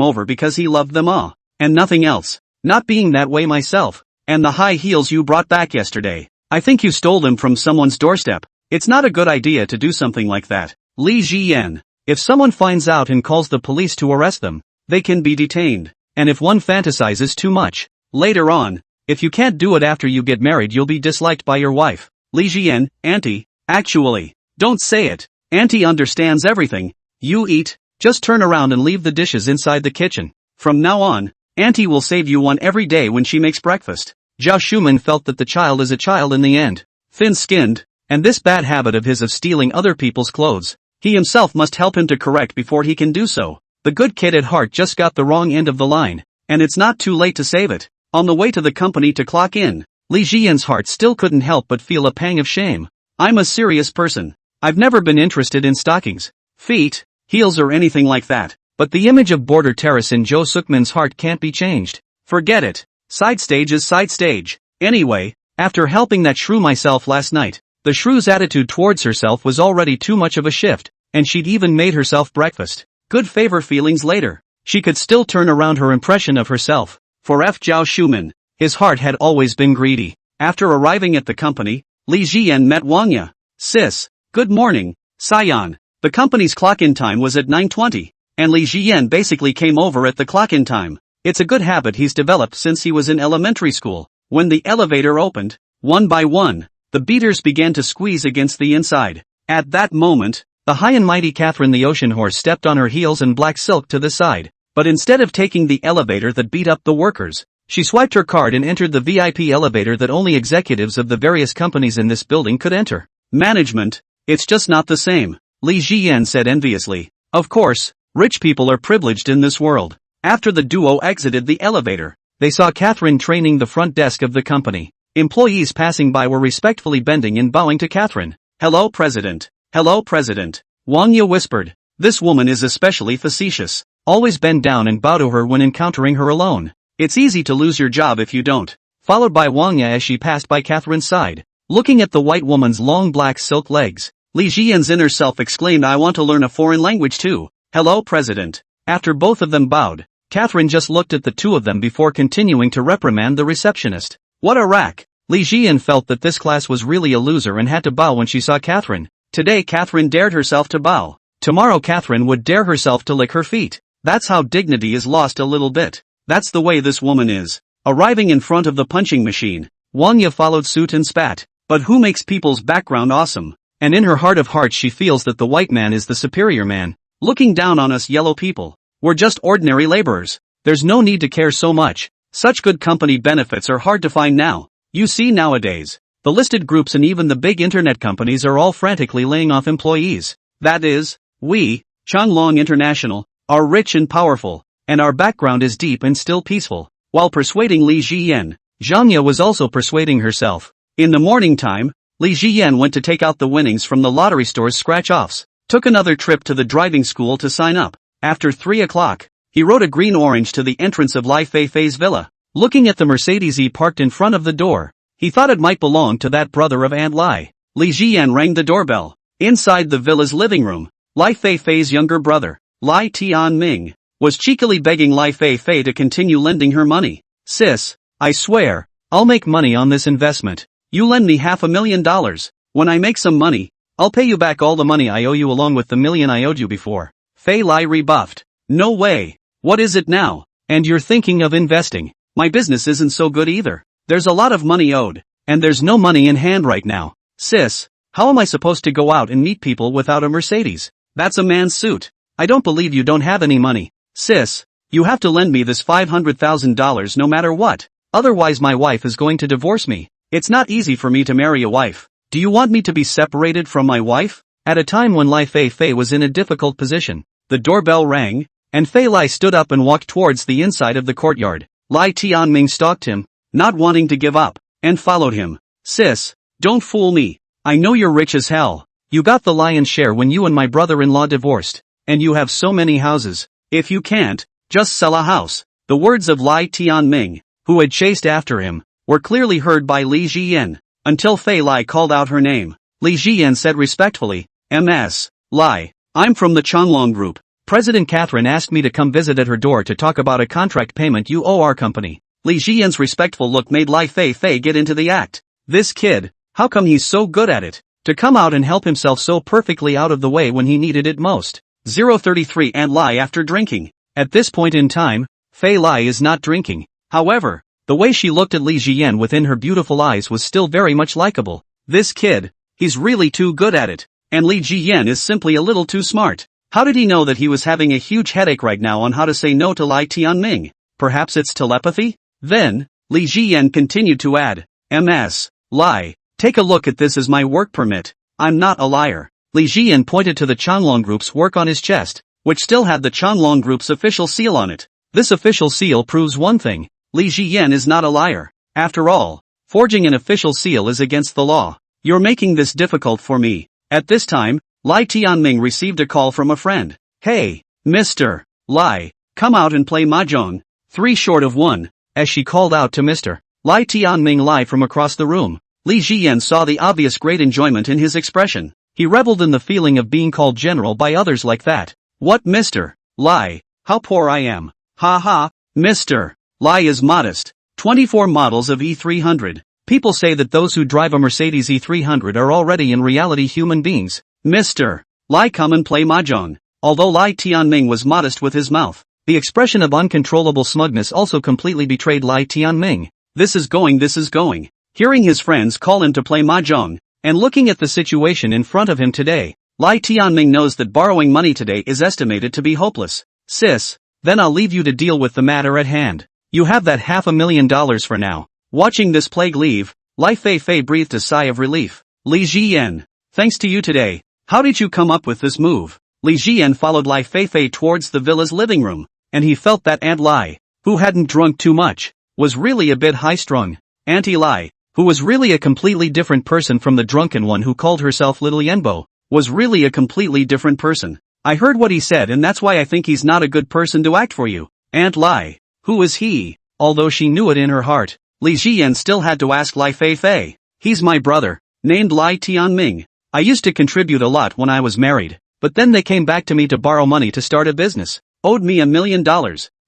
over because he loved them all. And nothing else. Not being that way myself. And the high heels you brought back yesterday. I think you stole them from someone's doorstep. It's not a good idea to do something like that. Li Ziyan. If someone finds out and calls the police to arrest them, they can be detained. And if one fantasizes too much, later on, if you can't do it after you get married you'll be disliked by your wife. Li Ziyan, Auntie, actually, don't say it. Auntie understands everything. You eat, just turn around and leave the dishes inside the kitchen. From now on, Auntie will save you one every day when she makes breakfast. Zhao Shuman felt that the child is a child in the end. Thin-skinned, and this bad habit of his of stealing other people's clothes, he himself must help him to correct before he can do so. The good kid at heart just got the wrong end of the line, and it's not too late to save it. On the way to the company to clock in, Li Ziyan's heart still couldn't help but feel a pang of shame. "I'm a serious person. I've never been interested in stockings, feet, heels or anything like that." But the image of border terrace in Zhou Sukman's heart can't be changed. Forget it. Side stage is side stage. Anyway, after helping that shrew myself last night, The shrew's attitude towards herself was already too much of a shift, and she'd even made herself breakfast. Good favor feelings later. She could still turn around her impression of herself. For F. Zhao Shuman, his heart had always been greedy. After arriving at the company, Li Jian met Wang Ya. Sis, good morning, Sayan. The company's clock-in time was at 9:20, and Li Jian basically came over at the clock-in time. It's a good habit he's developed since he was in elementary school. When the elevator opened, one by one, the beaters began to squeeze against the inside. At that moment, the high and mighty Catherine the Ocean Horse stepped on her heels and black silk to the side. But instead of taking the elevator that beat up the workers, she swiped her card and entered the VIP elevator that only executives of the various companies in this building could enter. Management, it's just not the same, Li Jian said enviously. Of course, rich people are privileged in this world. After the duo exited the elevator, they saw Catherine training the front desk of the company. Employees passing by were respectfully bending and bowing to Catherine. Hello, President. Hello, President. Wang Ya whispered. This woman is especially facetious. Always bend down and bow to her when encountering her alone. It's easy to lose your job if you don't. Followed by Wang Ya as she passed by Catherine's side. Looking at the white woman's long black silk legs, Li Jian's inner self exclaimed, I want to learn a foreign language too. Hello, President. After both of them bowed, Catherine just looked at the two of them before continuing to reprimand the receptionist. What a rack. Li Jian felt that this class was really a loser and had to bow when she saw Catherine. Today Catherine dared herself to bow. Tomorrow Catherine would dare herself to lick her feet. That's how dignity is lost a little bit. That's the way this woman is. Arriving in front of the punching machine, Wang Ya followed suit and spat. But who makes people's background awesome? And in her heart of hearts she feels that the white man is the superior man. Looking down on us yellow people. We're just ordinary laborers. There's no need to care so much. Such good company benefits are hard to find now. You see nowadays, the listed groups and even the big internet companies are all frantically laying off employees. That is, we, Changlong International, are rich and powerful, and our background is deep and still peaceful. While persuading Li Jian, Zhang Ya was also persuading herself. In the morning time, Li Jian went to take out the winnings from the lottery store's scratch-offs, took another trip to the driving school to sign up. After 3 o'clock, he rode a green orange to the entrance of Lai Feifei's villa. Looking at the Mercedes he parked in front of the door, he thought it might belong to that brother of Aunt Lai. Li Jian rang the doorbell. Inside the villa's living room, Lai Feifei's younger brother, Lai Tianming, was cheekily begging Lai Feifei to continue lending her money. Sis, I swear, I'll make money on this investment. You lend me $500,000. When I make some money, I'll pay you back all the money I owe you along with the million I owed you before. Fei Lai rebuffed. No way. What is it now? And you're thinking of investing? My business isn't so good either. There's a lot of money owed, and there's no money in hand right now. Sis, how am I supposed to go out and meet people without a Mercedes? That's a man's suit. I don't believe you don't have any money. Sis, you have to lend me this $500,000 no matter what. Otherwise my wife is going to divorce me. It's not easy for me to marry a wife. Do you want me to be separated from my wife? At a time when Lai Feifei was in a difficult position, the doorbell rang, and Fei Lai stood up and walked towards the inside of the courtyard. Lai Tianming stalked him, not wanting to give up, and followed him. Sis, don't fool me. I know you're rich as hell. You got the lion's share when you and my brother-in-law divorced, and you have so many houses. If you can't, just sell a house. The words of Lai Tianming, who had chased after him, were clearly heard by Li Jian, until Fei Lai called out her name. Li Jian said respectfully, Ms. Lai, I'm from the Changlong Group. President Catherine asked me to come visit at her door to talk about a contract payment you owe our company. Li Jian's respectful look made Lai Feifei get into the act. This kid, how come he's so good at it? To come out and help himself so perfectly out of the way when he needed it most. 033 Aunt Lai after drinking. At this point in time, Fei Lai is not drinking. However, the way she looked at Li Jian within her beautiful eyes was still very much likable. This kid, he's really too good at it. And Li Jian is simply a little too smart. How did he know that he was having a huge headache right now on how to say no to Lai Tianming? Perhaps it's telepathy? Then, Li Jian continued to add, Ms. Lai, take a look at this as my work permit. I'm not a liar. Li Jian pointed to the Changlong Group's work on his chest, which still had the Changlong Group's official seal on it. This official seal proves one thing. Li Jian is not a liar. After all, forging an official seal is against the law. You're making this difficult for me. At this time, Lai Tianming received a call from a friend. Hey, Mr. Lai, come out and play mahjong. 3 short of 1, as she called out to Mr. Lai Tianming Lai from across the room. Li Jiyan saw the obvious great enjoyment in his expression. He reveled in the feeling of being called general by others like that. What, Mr. Lai? How poor I am. Ha ha, Mr. Lai is modest. 24 models of E300. People say that those who drive a Mercedes E300 are already in reality human beings. Mr. Lai, come and play mahjong. Although Lai Tianming was modest with his mouth, the expression of uncontrollable smugness also completely betrayed Lai Tianming. This is going. Hearing his friends call him to play mahjong, and looking at the situation in front of him today, Lai Tianming knows that borrowing money today is estimated to be hopeless. Sis, then I'll leave you to deal with the matter at hand. You have that $500,000 for now. Watching this plague leave, Lai Feifei breathed a sigh of relief. Li Jiyan, thanks to you today. How did you come up with this move? Li Jiyan followed Lai Feifei towards the villa's living room, and he felt that Aunt Lai, who hadn't drunk too much, was really a bit high-strung. Auntie Lai, who was really a completely different person from the drunken one who called herself Little Yenbo, was really a completely different person. I heard what he said and that's why I think he's not a good person to act for you. Aunt Lai, who is he? Although she knew it in her heart, Li Jiyan still had to ask Lai Feifei. He's my brother, named Lai Tianming. I used to contribute a lot when I was married, but then they came back to me to borrow money to start a business, owed me $1 million,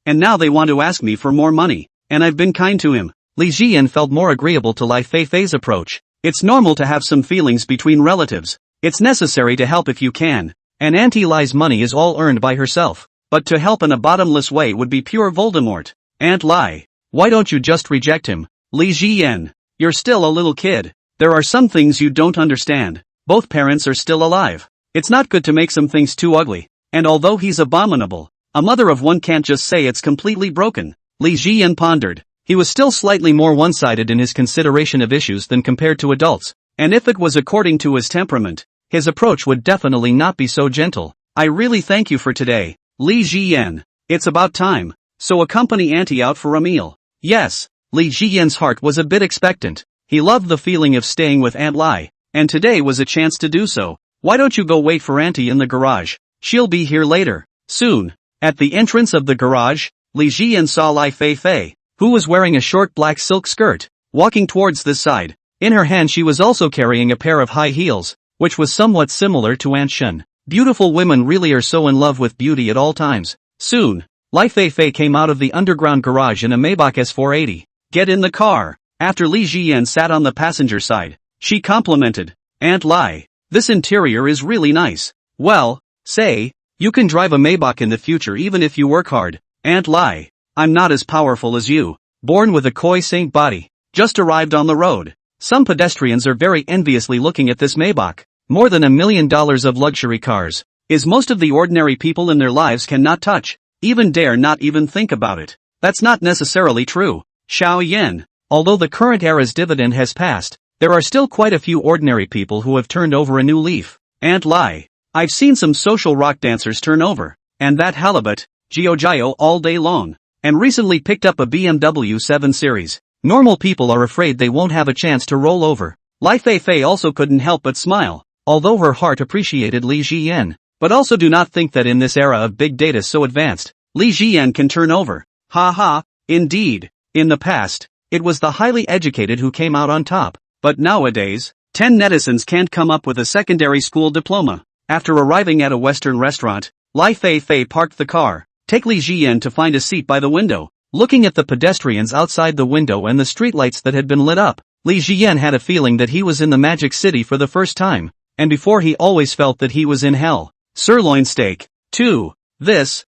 and now they want to ask me for more money, and I've been kind to him. Li Jiyan felt more agreeable to Lai Feifei's approach. It's normal to have some feelings between relatives. It's necessary to help if you can, and Auntie Lai's money is all earned by herself, but to help in a bottomless way would be pure Voldemort. Aunt Lai, why don't you just reject him? Li Jiyan, you're still a little kid. There are some things you don't understand. Both parents are still alive. It's not good to make some things too ugly, and although he's abominable, a mother of one can't just say it's completely broken. Li Jiyan pondered. He was still slightly more one-sided in his consideration of issues than compared to adults, and if it was according to his temperament, his approach would definitely not be so gentle. I really thank you for today, Li Jiyan. It's about time, so accompany Auntie out for a meal. Yes, Li Jiyan's heart was a bit expectant. He loved the feeling of staying with Aunt Lai, and today was a chance to do so. Why don't you go wait for Auntie in the garage? She'll be here later. Soon. At the entrance of the garage, Li Jiyan saw Lai Feifei, who was wearing a short black silk skirt, walking towards this side. In her hand she was also carrying a pair of high heels, which was somewhat similar to Aunt Shen. Beautiful women really are so in love with beauty at all times. Soon, Lai Feifei came out of the underground garage in a Maybach S480. Get in the car. After Li Jiyan sat on the passenger side, she complimented. Aunt Lai, this interior is really nice. Well, say, you can drive a Maybach in the future even if you work hard. Aunt Lai, I'm not as powerful as you. Born with a koi saint body. Just arrived on the road. Some pedestrians are very enviously looking at this Maybach. More than $1 million of luxury cars. Is most of the ordinary people in their lives cannot touch, even dare not even think about it. That's not necessarily true. Xiao Yen. Although the current era's dividend has passed, there are still quite a few ordinary people who have turned over a new leaf. Aunt Lai, I've seen some social rock dancers turn over, and that halibut, Jiao all day long, and recently picked up a BMW 7 Series. Normal people are afraid they won't have a chance to roll over. Lai Feifei also couldn't help but smile, although her heart appreciated Li Jiyan. But also do not think that in this era of big data so advanced, Li Jiyan can turn over. Ha ha, indeed. In the past, it was the highly educated who came out on top. But nowadays, 10 netizens can't come up with a secondary school diploma. After arriving at a Western restaurant, Lai Feifei parked the car. Take Li Jiyan to find a seat by the window. Looking at the pedestrians outside the window and the streetlights that had been lit up, Li Jiyan had a feeling that he was in the Magic City for the first time, and before he always felt that he was in hell. Sirloin steak. 2. This.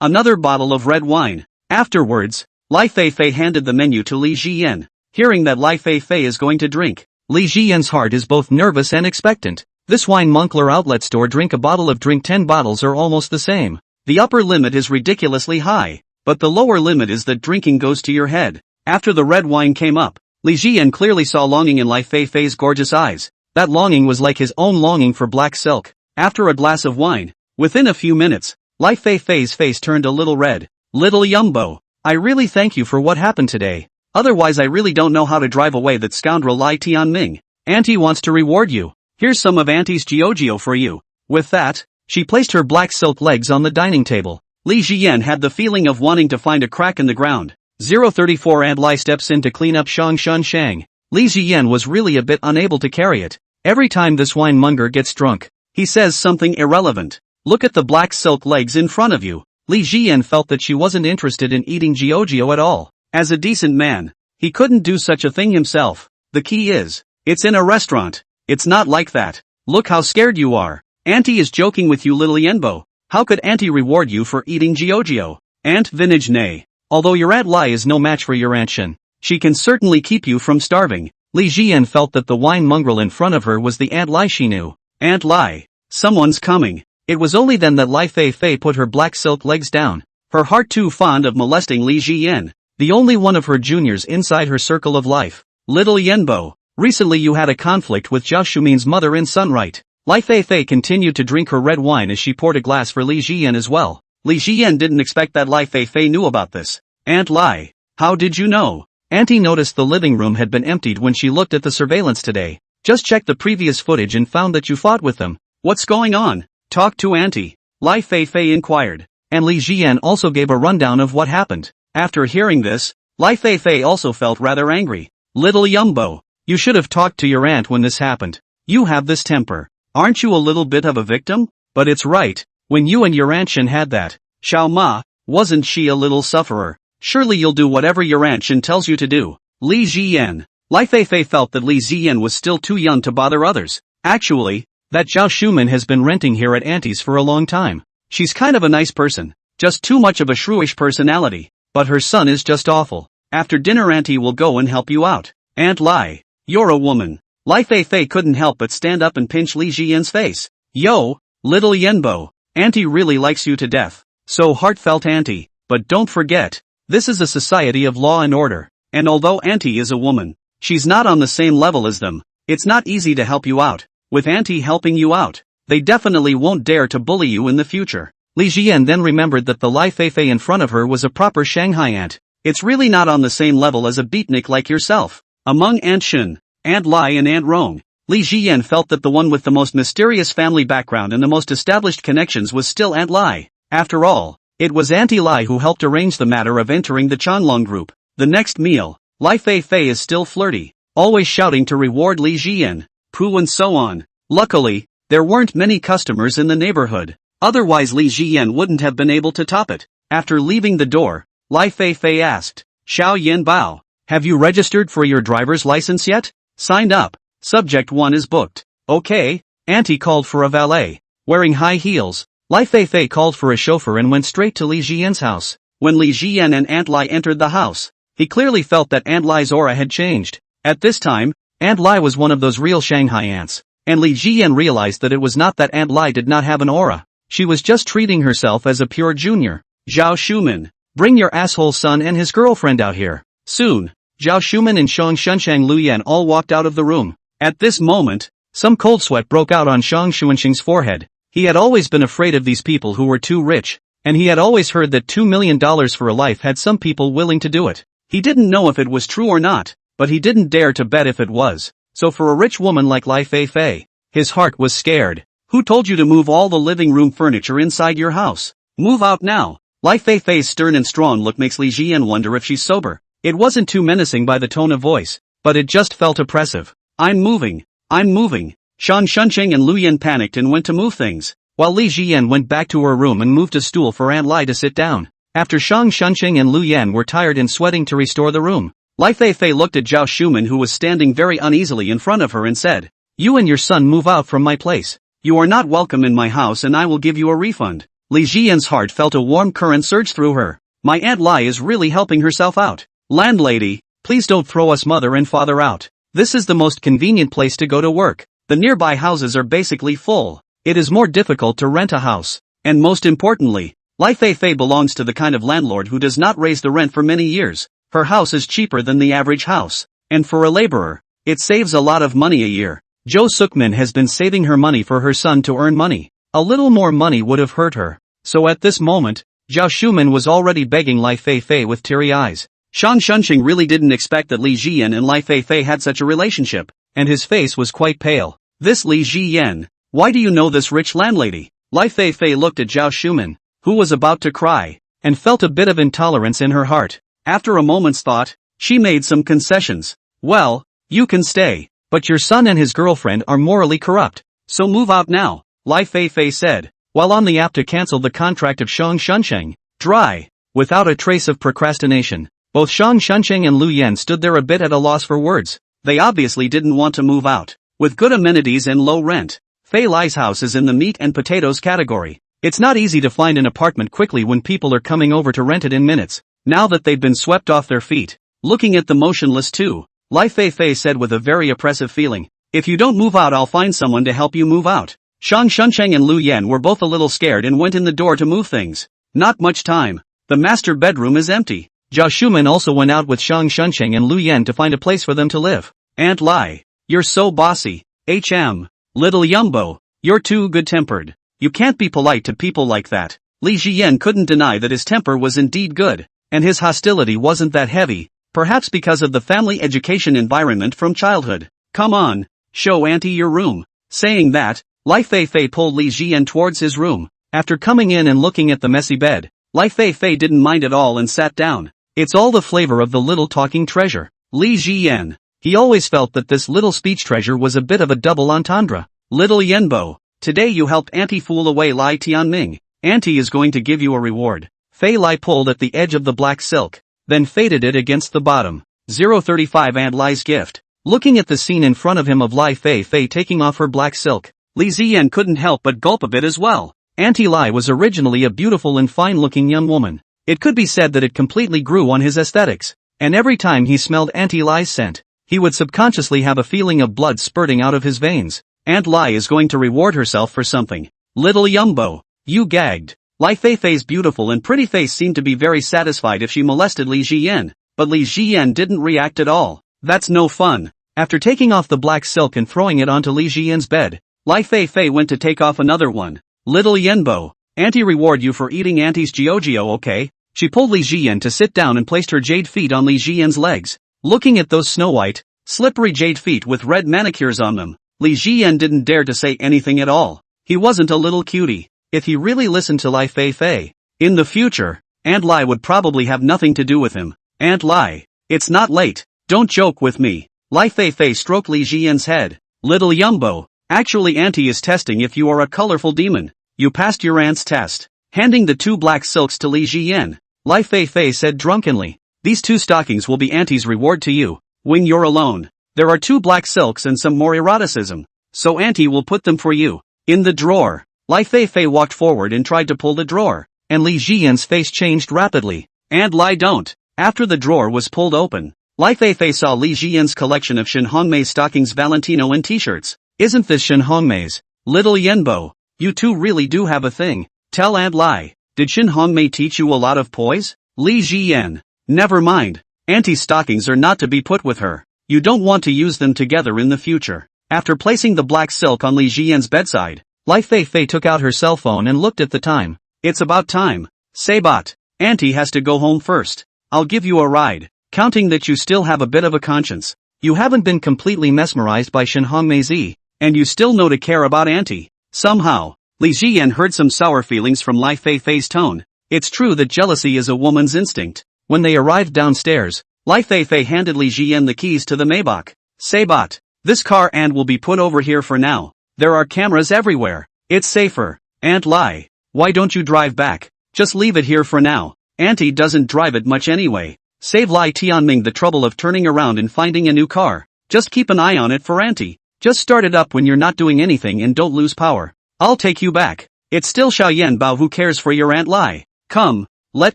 Another bottle of red wine. Afterwards, Lai Feifei handed the menu to Li Jiyan. Hearing that Lai Feifei is going to drink, Li Jiyan's heart is both nervous and expectant. This wine Moncler outlet store drink a bottle of drink 10 bottles are almost the same. The upper limit is ridiculously high, but the lower limit is that drinking goes to your head. After the red wine came up, Li Jiyan clearly saw longing in Lai Feifei's gorgeous eyes. That longing was like his own longing for black silk. After a glass of wine, within a few minutes, Lai Feifei's face turned a little red. Little Yumbo, I really thank you for what happened today. Otherwise I really don't know how to drive away that scoundrel Lai Tianming. Auntie wants to reward you. Here's some of Auntie's Jiao for you. With that, she placed her black silk legs on the dining table. Li Jiyan had the feeling of wanting to find a crack in the ground. 034 Aunt Lai steps in to clean up Shang. Li Ziyan was really a bit unable to carry it. Every time this winemonger gets drunk, he says something irrelevant. Look at the black silk legs in front of you. Li Ziyan felt that she wasn't interested in eating Giorgio at all. As a decent man, he couldn't do such a thing himself. The key is, it's in a restaurant. It's not like that. Look how scared you are. Auntie is joking with you, little Yenbo. How could Auntie reward you for eating Giorgio? Aunt Vintage nay. Although your Aunt Lai is no match for your Aunt Shen, she can certainly keep you from starving. Li Ziyan felt that the wine mongrel in front of her was the Aunt Lai she knew. Aunt Lai, someone's coming. It was only then that Lai Feifei put her black silk legs down. Her heart too fond of molesting Li Ziyan, the only one of her juniors inside her circle of life. Little Yenbo, recently you had a conflict with Zhao Shumin's mother in Sunright. Lai Feifei continued to drink her red wine as she poured a glass for Li Ziyan as well. Li Ziyan didn't expect that Lai Feifei knew about this. Aunt Lai, how did you know? Auntie noticed the living room had been emptied when she looked at the surveillance today. Just checked the previous footage and found that you fought with them. What's going on? Talk to Auntie, Lai Feifei inquired. And Li Ziyan also gave a rundown of what happened. After hearing this, Lai Feifei also felt rather angry. Little Yumbo, you should have talked to your aunt when this happened. You have this temper. Aren't you a little bit of a victim? But it's right, when you and your Aunt Shen had that. Xiao Ma, wasn't she a little sufferer? Surely you'll do whatever your Aunt Shen tells you to do. Li Ziyan. Lai Feifei felt that Li Ziyan was still too young to bother others. Actually, that Zhao Shumin has been renting here at Auntie's for a long time. She's kind of a nice person. Just too much of a shrewish personality. But her son is just awful. After dinner Auntie will go and help you out. Aunt Lai, you're a woman. Lai Feifei couldn't help but stand up and pinch Li Ziyan's face. Yo, little Yenbo, Auntie really likes you to death. So heartfelt Auntie, but don't forget, this is a society of law and order. And although Auntie is a woman, she's not on the same level as them. It's not easy to help you out. With Auntie helping you out, they definitely won't dare to bully you in the future. Li Ziyan then remembered that the Lai Feifei in front of her was a proper Shanghai aunt. It's really not on the same level as a beatnik like yourself. Among Aunt Shen, Aunt Lai and Aunt Rong, Li Ziyan felt that the one with the most mysterious family background and the most established connections was still Aunt Lai. After all, it was Auntie Lai who helped arrange the matter of entering the Changlong group. The next meal, Lai Feifei is still flirty, always shouting to reward Li Ziyan, poo and so on. Luckily, there weren't many customers in the neighborhood. Otherwise Li Ziyan wouldn't have been able to top it. After leaving the door, Lai Feifei asked, Xiao Yanbao, have you registered for your driver's license yet? Signed up. Subject 1 is booked. Okay. Auntie called for a valet. Wearing high heels, Lai Feifei called for a chauffeur and went straight to Li Ziyan's house. When Li Ziyan and Aunt Lai entered the house, he clearly felt that Aunt Lai's aura had changed. At this time, Aunt Lai was one of those real Shanghai aunts, and Li Ziyan realized that it was not that Aunt Lai did not have an aura. She was just treating herself as a pure junior. Zhao Shumin, bring your asshole son and his girlfriend out here. Soon, Zhao Shumin and Shang Shunshang Luyan all walked out of the room. At this moment, some cold sweat broke out on Shang Shunshang's forehead. He had always been afraid of these people who were too rich, and he had always heard that $2 million for a life had some people willing to do it. He didn't know if it was true or not, but he didn't dare to bet if it was. So for a rich woman like Lai Feifei, his heart was scared. Who told you to move all the living room furniture inside your house? Move out now. Lai Feifei's stern and strong look makes Li Ziyan wonder if she's sober. It wasn't too menacing by the tone of voice, but it just felt oppressive. I'm moving. Shan Shunsheng and Luyan panicked and went to move things, while Li Ziyan went back to her room and moved a stool for Aunt Lai to sit down. After Shang Shunsheng and Luyan were tired and sweating to restore the room, Lai Feifei looked at Zhao Shumin who was standing very uneasily in front of her and said, You and your son move out from my place. You are not welcome in my house and I will give you a refund. Li Ziyan's heart felt a warm current surge through her. My Aunt Lai is really helping herself out. Landlady, please don't throw us mother and father out. This is the most convenient place to go to work. The nearby houses are basically full. It is more difficult to rent a house. And most importantly, Lai Feifei belongs to the kind of landlord who does not raise the rent for many years. Her house is cheaper than the average house. And for a laborer, it saves a lot of money a year. Jo Sukmin has been saving her money for her son to earn money. A little more money would have hurt her. So at this moment, Zhao Shumin was already begging Lai Feifei with teary eyes. Shang Shunsheng really didn't expect that Li Ziyan and Lai Feifei had such a relationship, and his face was quite pale. This Li Ziyan, why do you know this rich landlady? Lai Feifei looked at Zhao Shumin, who was about to cry, and felt a bit of intolerance in her heart. After a moment's thought, she made some concessions. Well, You can stay, but your son and his girlfriend are morally corrupt, so move out now, Lai Feifei said, while on the app to cancel the contract of Shang Shunsheng. Dry. Without a trace of procrastination, both Shang Shunsheng and Lu Yan stood there a bit at a loss for words. They obviously didn't want to move out. With good amenities and low rent, Fei Lai's house is in the meat and potatoes category. It's not easy to find an apartment quickly when people are coming over to rent it in minutes, now that they've been swept off their feet. Looking at the motionless two, Lai Feifei said with a very oppressive feeling, if you don't move out I'll find someone to help you move out. Shang Shunsheng and Lu Yan were both a little scared and went in the door to move things. Not much time. The master bedroom is empty. Zhao Shuman also went out with Shang Shunsheng and Lu Yan to find a place for them to live. Aunt Lai, you're so bossy. Little Yumbo, you're too good-tempered. You can't be polite to people like that. Li Ziyan couldn't deny that his temper was indeed good, and his hostility wasn't that heavy, perhaps because of the family education environment from childhood. Come on, show auntie your room. Saying that, Lai Feifei pulled Li Ziyan towards his room. After coming in and looking at the messy bed, Lai Feifei didn't mind at all and sat down. It's all the flavor of the little talking treasure. Li Ziyan. He always felt that this little speech treasure was a bit of a double entendre. Little Yenbo, today you helped auntie fool away Lai Tianming. Auntie is going to give you a reward. Fei Lai pulled at the edge of the black silk, then faded it against the bottom. 035 Aunt Lai's gift. Looking at the scene in front of him of Lai Feifei taking off her black silk, Li Ziyan couldn't help but gulp a bit as well. Auntie Lai was originally a beautiful and fine-looking young woman. It could be said that it completely grew on his aesthetics, and every time he smelled Auntie Lai's scent, he would subconsciously have a feeling of blood spurting out of his veins. Aunt Lai is going to reward herself for something. Little Yumbo, you gagged. Lai Feifei's beautiful and pretty face seemed to be very satisfied if she molested Li Ziyan, but Li Ziyan didn't react at all. That's no fun. After taking off the black silk and throwing it onto Li Ziyan's bed, Lai Feifei went to take off another one. Little Yenbo, auntie reward you for eating auntie's Jiao, okay? She pulled Li Ziyan to sit down and placed her jade feet on Li Ziyan's legs. Looking at those snow-white, slippery jade feet with red manicures on them, Li Ziyan didn't dare to say anything at all. He wasn't a little cutie. If he really listened to Lai Feifei, in the future, Aunt Lai would probably have nothing to do with him. Aunt Lai, it's not late, don't joke with me. Lai Feifei stroked Li Ziyan's head. Little Yumbo, actually auntie is testing if you are a colorful demon. You passed your aunt's test. Handing the two black silks to Li Ziyan, Lai Feifei said drunkenly, these two stockings will be auntie's reward to you, when you're alone. There are two black silks and some more eroticism, so auntie will put them for you. In the drawer. Lai Feifei walked forward and tried to pull the drawer, and Li Ziyan's face changed rapidly. Aunt Lai don't. After the drawer was pulled open, Lai Feifei saw Li Ziyan's collection of Shen Hongmei's stockings, Valentino and t-shirts. Isn't this Shen Hongmei's? Little Yenbo, you two really do have a thing. Tell Aunt Lai, did Shen Hongmei teach you a lot of poise? Li Ziyan. Never mind. Auntie's stockings are not to be put with her. You don't want to use them together in the future. After placing the black silk on Li Ziyan's bedside, Lai Feifei took out her cell phone and looked at the time. It's about time. Sabat. Auntie has to go home first. I'll give you a ride. Counting that you still have a bit of a conscience. You haven't been completely mesmerized by Shen Hongmei, and you still know to care about auntie. Somehow, Li Ziyan heard some sour feelings from Lai Feifei's tone. It's true that jealousy is a woman's instinct. When they arrived downstairs, Lai Feifei handed Li Ziyan the keys to the Maybach. Sabat, this car and will be put over here for now. There are cameras everywhere. It's safer. Aunt Lai, why don't you drive back? Just leave it here for now. Auntie doesn't drive it much anyway. Save Lai Tianming the trouble of turning around and finding a new car. Just keep an eye on it for auntie. Just start it up when you're not doing anything and don't lose power. I'll take you back. It's still Xiaoyan Bao who cares for your Aunt Lai. Come, let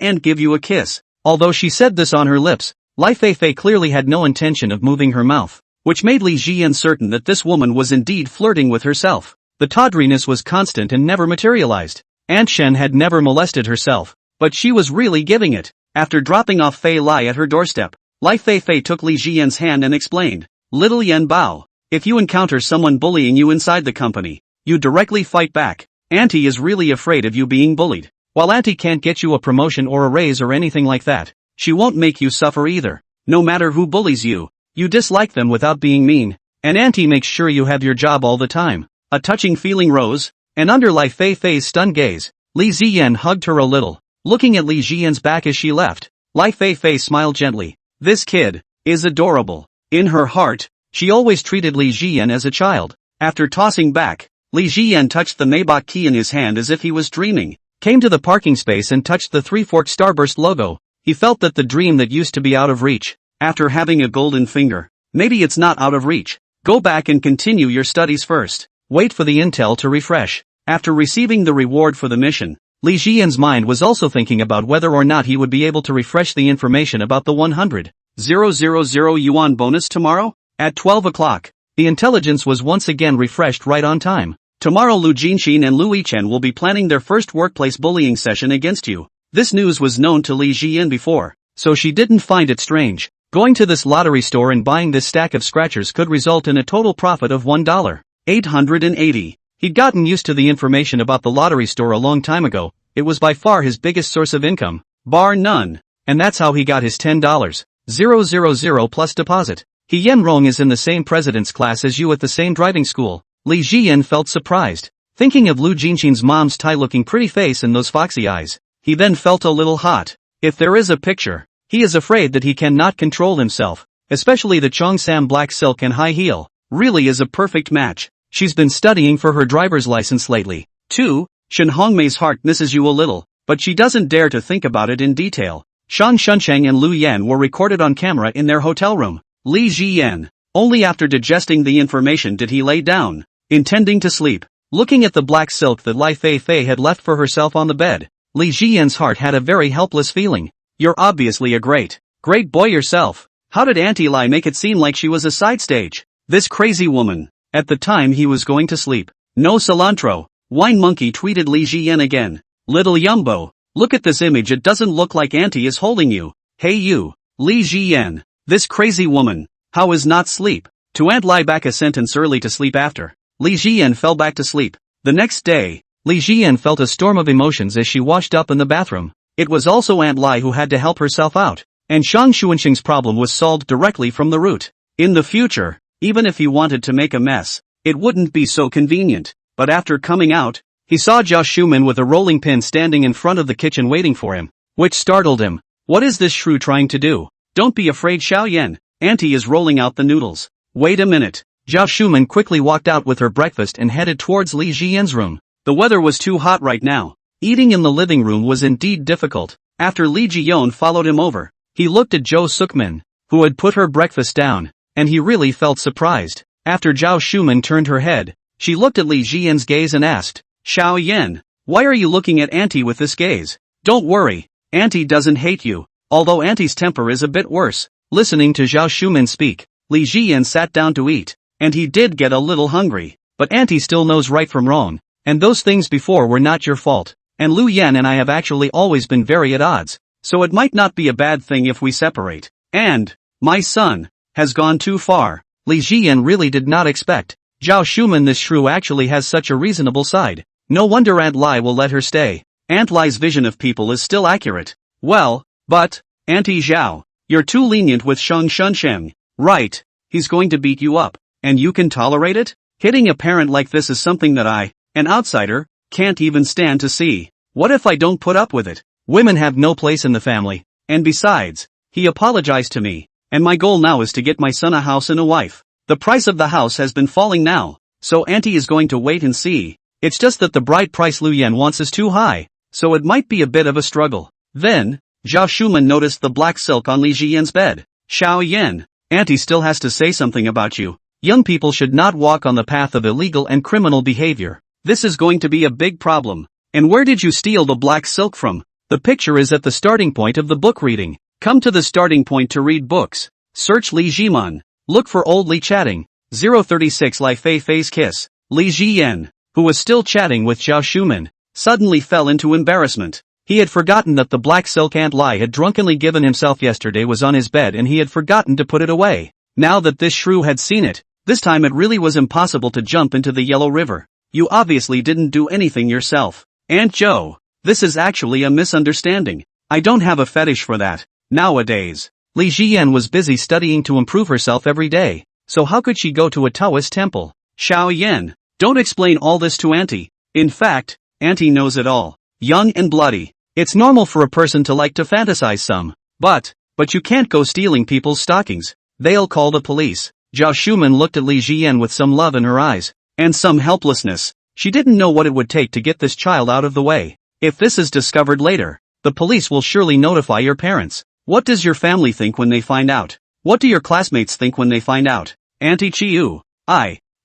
Aunt give you a kiss. Although she said this on her lips, Lai Feifei clearly had no intention of moving her mouth, which made Li Ziyan certain that this woman was indeed flirting with herself. The tawdriness was constant and never materialized. Aunt Shen had never molested herself, but she was really giving it. After dropping off Fei Lai at her doorstep, Lai Feifei took Li Ziyan's hand and explained, Little Yan Bao, if you encounter someone bullying you inside the company, you directly fight back. Auntie is really afraid of you being bullied. While auntie can't get you a promotion or a raise or anything like that, she won't make you suffer either. No matter who bullies you, you dislike them without being mean, and auntie makes sure you have your job all the time. A touching feeling rose, and under Lai Feifei's stunned gaze, Li Ziyan hugged her a little. Looking at Li Ziyan's back as she left, Lai Feifei smiled gently. This kid is adorable. In her heart, She always treated Li Jian as a child. After tossing back, Li Jian touched the Maybach key in his hand as if he was dreaming. Came to the parking space and touched the three-forked starburst logo. He felt that the dream that used to be out of reach. After having a golden finger, maybe it's not out of reach. Go back and continue your studies first. Wait for the intel to refresh. After receiving the reward for the mission, Li Jian's mind was also thinking about whether or not he would be able to refresh the information about the 100,000 yuan bonus tomorrow? At 12 o'clock, the intelligence was once again refreshed right on time. Tomorrow Lu Jinxin and Lu Yichen will be planning their first workplace bullying session against you. This news was known to Li Jian before, so she didn't find it strange. Going to this lottery store and buying this stack of scratchers could result in a total profit of $1.880. He'd gotten used to the information about the lottery store a long time ago. It was by far his biggest source of income, bar none. And that's how he got his $10,000 plus deposit. He Yenrong is in the same president's class as you at the same driving school. Li Jian felt surprised. Thinking of Lu Jinxin's mom's Thai-looking pretty face and those foxy eyes, he then felt a little hot. If there is a picture, he is afraid that he cannot control himself, especially the Cheongsam black silk and high heel, really is a perfect match. She's been studying for her driver's license lately, too. Shen Hongmei's heart misses you a little, but she doesn't dare to think about it in detail. Shang Shunsheng and Lu Yan were recorded on camera in their hotel room. Li Jian, only after digesting the information did he lay down, intending to sleep. Looking at the black silk that Lai Feifei had left for herself on the bed, Li Jian's heart had a very helpless feeling. You're obviously a great boy yourself. How did Auntie Lai make it seem like she was a side stage? This crazy woman. At the time he was going to sleep. No cilantro. Wine Monkey tweeted Li Jian again. Little Yumbo, look at this image, it doesn't look like Auntie is holding you. Hey you, Li Jian. This crazy woman. How is not sleep? To Aunt Lai back a sentence early to sleep after. Li Jian fell back to sleep. The next day, Li Jian felt a storm of emotions as she washed up in the bathroom. It was also Aunt Lai who had to help herself out. And Shang Xuanxing's problem was solved directly from the root. In the future, even if he wanted to make a mess, it wouldn't be so convenient. But after coming out, he saw Zhao Shuman with a rolling pin standing in front of the kitchen waiting for him, which startled him. What is this shrew trying to do? Don't be afraid, Xiao Yan. Auntie is rolling out the noodles. Wait a minute. Zhao Shuman quickly walked out with her breakfast and headed towards Li Jian's room. The weather was too hot right now. Eating in the living room was indeed difficult. After Li Jian followed him over, he looked at Zhou Sukmin, who had put her breakfast down, and he really felt surprised. After Zhao Shuman turned her head, she looked at Li Jian's gaze and asked, Xiao Yan, why are you looking at Auntie with this gaze? Don't worry, Auntie doesn't hate you, although Auntie's temper is a bit worse. Listening to Zhao Shuman speak, Li Jian sat down to eat, and he did get a little hungry. But Auntie still knows right from wrong, and those things before were not your fault. And Lu Yan and I have actually always been very at odds, so it might not be a bad thing if we separate. And, my son, has gone too far. Li Jian really did not expect Zhao Shuman this shrew actually has such a reasonable side. No wonder Aunt Lai will let her stay. Aunt Lai's vision of people is still accurate. Well, but, Auntie Zhao, you're too lenient with Shang Shunsheng. Right, he's going to beat you up, and you can tolerate it? Hitting a parent like this is something that I, an outsider, can't even stand to see. What if I don't put up with it? Women have no place in the family. And besides, he apologized to me, and my goal now is to get my son a house and a wife. The price of the house has been falling now, so Auntie is going to wait and see. It's just that the bride price Lu Yan wants is too high, so it might be a bit of a struggle. Then, Zhao Shuman noticed the black silk on Li Jian's bed. Xiao Yan, Auntie still has to say something about you. Young people should not walk on the path of illegal and criminal behavior. This is going to be a big problem. And where did you steal the black silk from? The picture is at the starting point of the book reading. Come to the starting point to read books. Search Li Jiman. Look for old Li chatting. 036 Lai Feifei's kiss. Li Jian, who was still chatting with Zhao Shuman, suddenly fell into embarrassment. He had forgotten that the black silk Aunt Lai had drunkenly given himself yesterday was on his bed and he had forgotten to put it away. Now that this shrew had seen it, this time it really was impossible to jump into the Yellow River. You obviously didn't do anything yourself. Aunt Zhou, this is actually a misunderstanding. I don't have a fetish for that, nowadays. Li Jian was busy studying to improve herself every day, so how could she go to a Taoist temple? Xiao Yan, don't explain all this to Auntie. In fact, Auntie knows it all. Young and bloody. It's normal for a person to like to fantasize some. But you can't go stealing people's stockings. They'll call the police. Zhao Shuman looked at Li Jian with some love in her eyes, and some helplessness. She didn't know what it would take to get this child out of the way. If this is discovered later, the police will surely notify your parents. What does your family think when they find out? What do your classmates think when they find out? Auntie Chiu,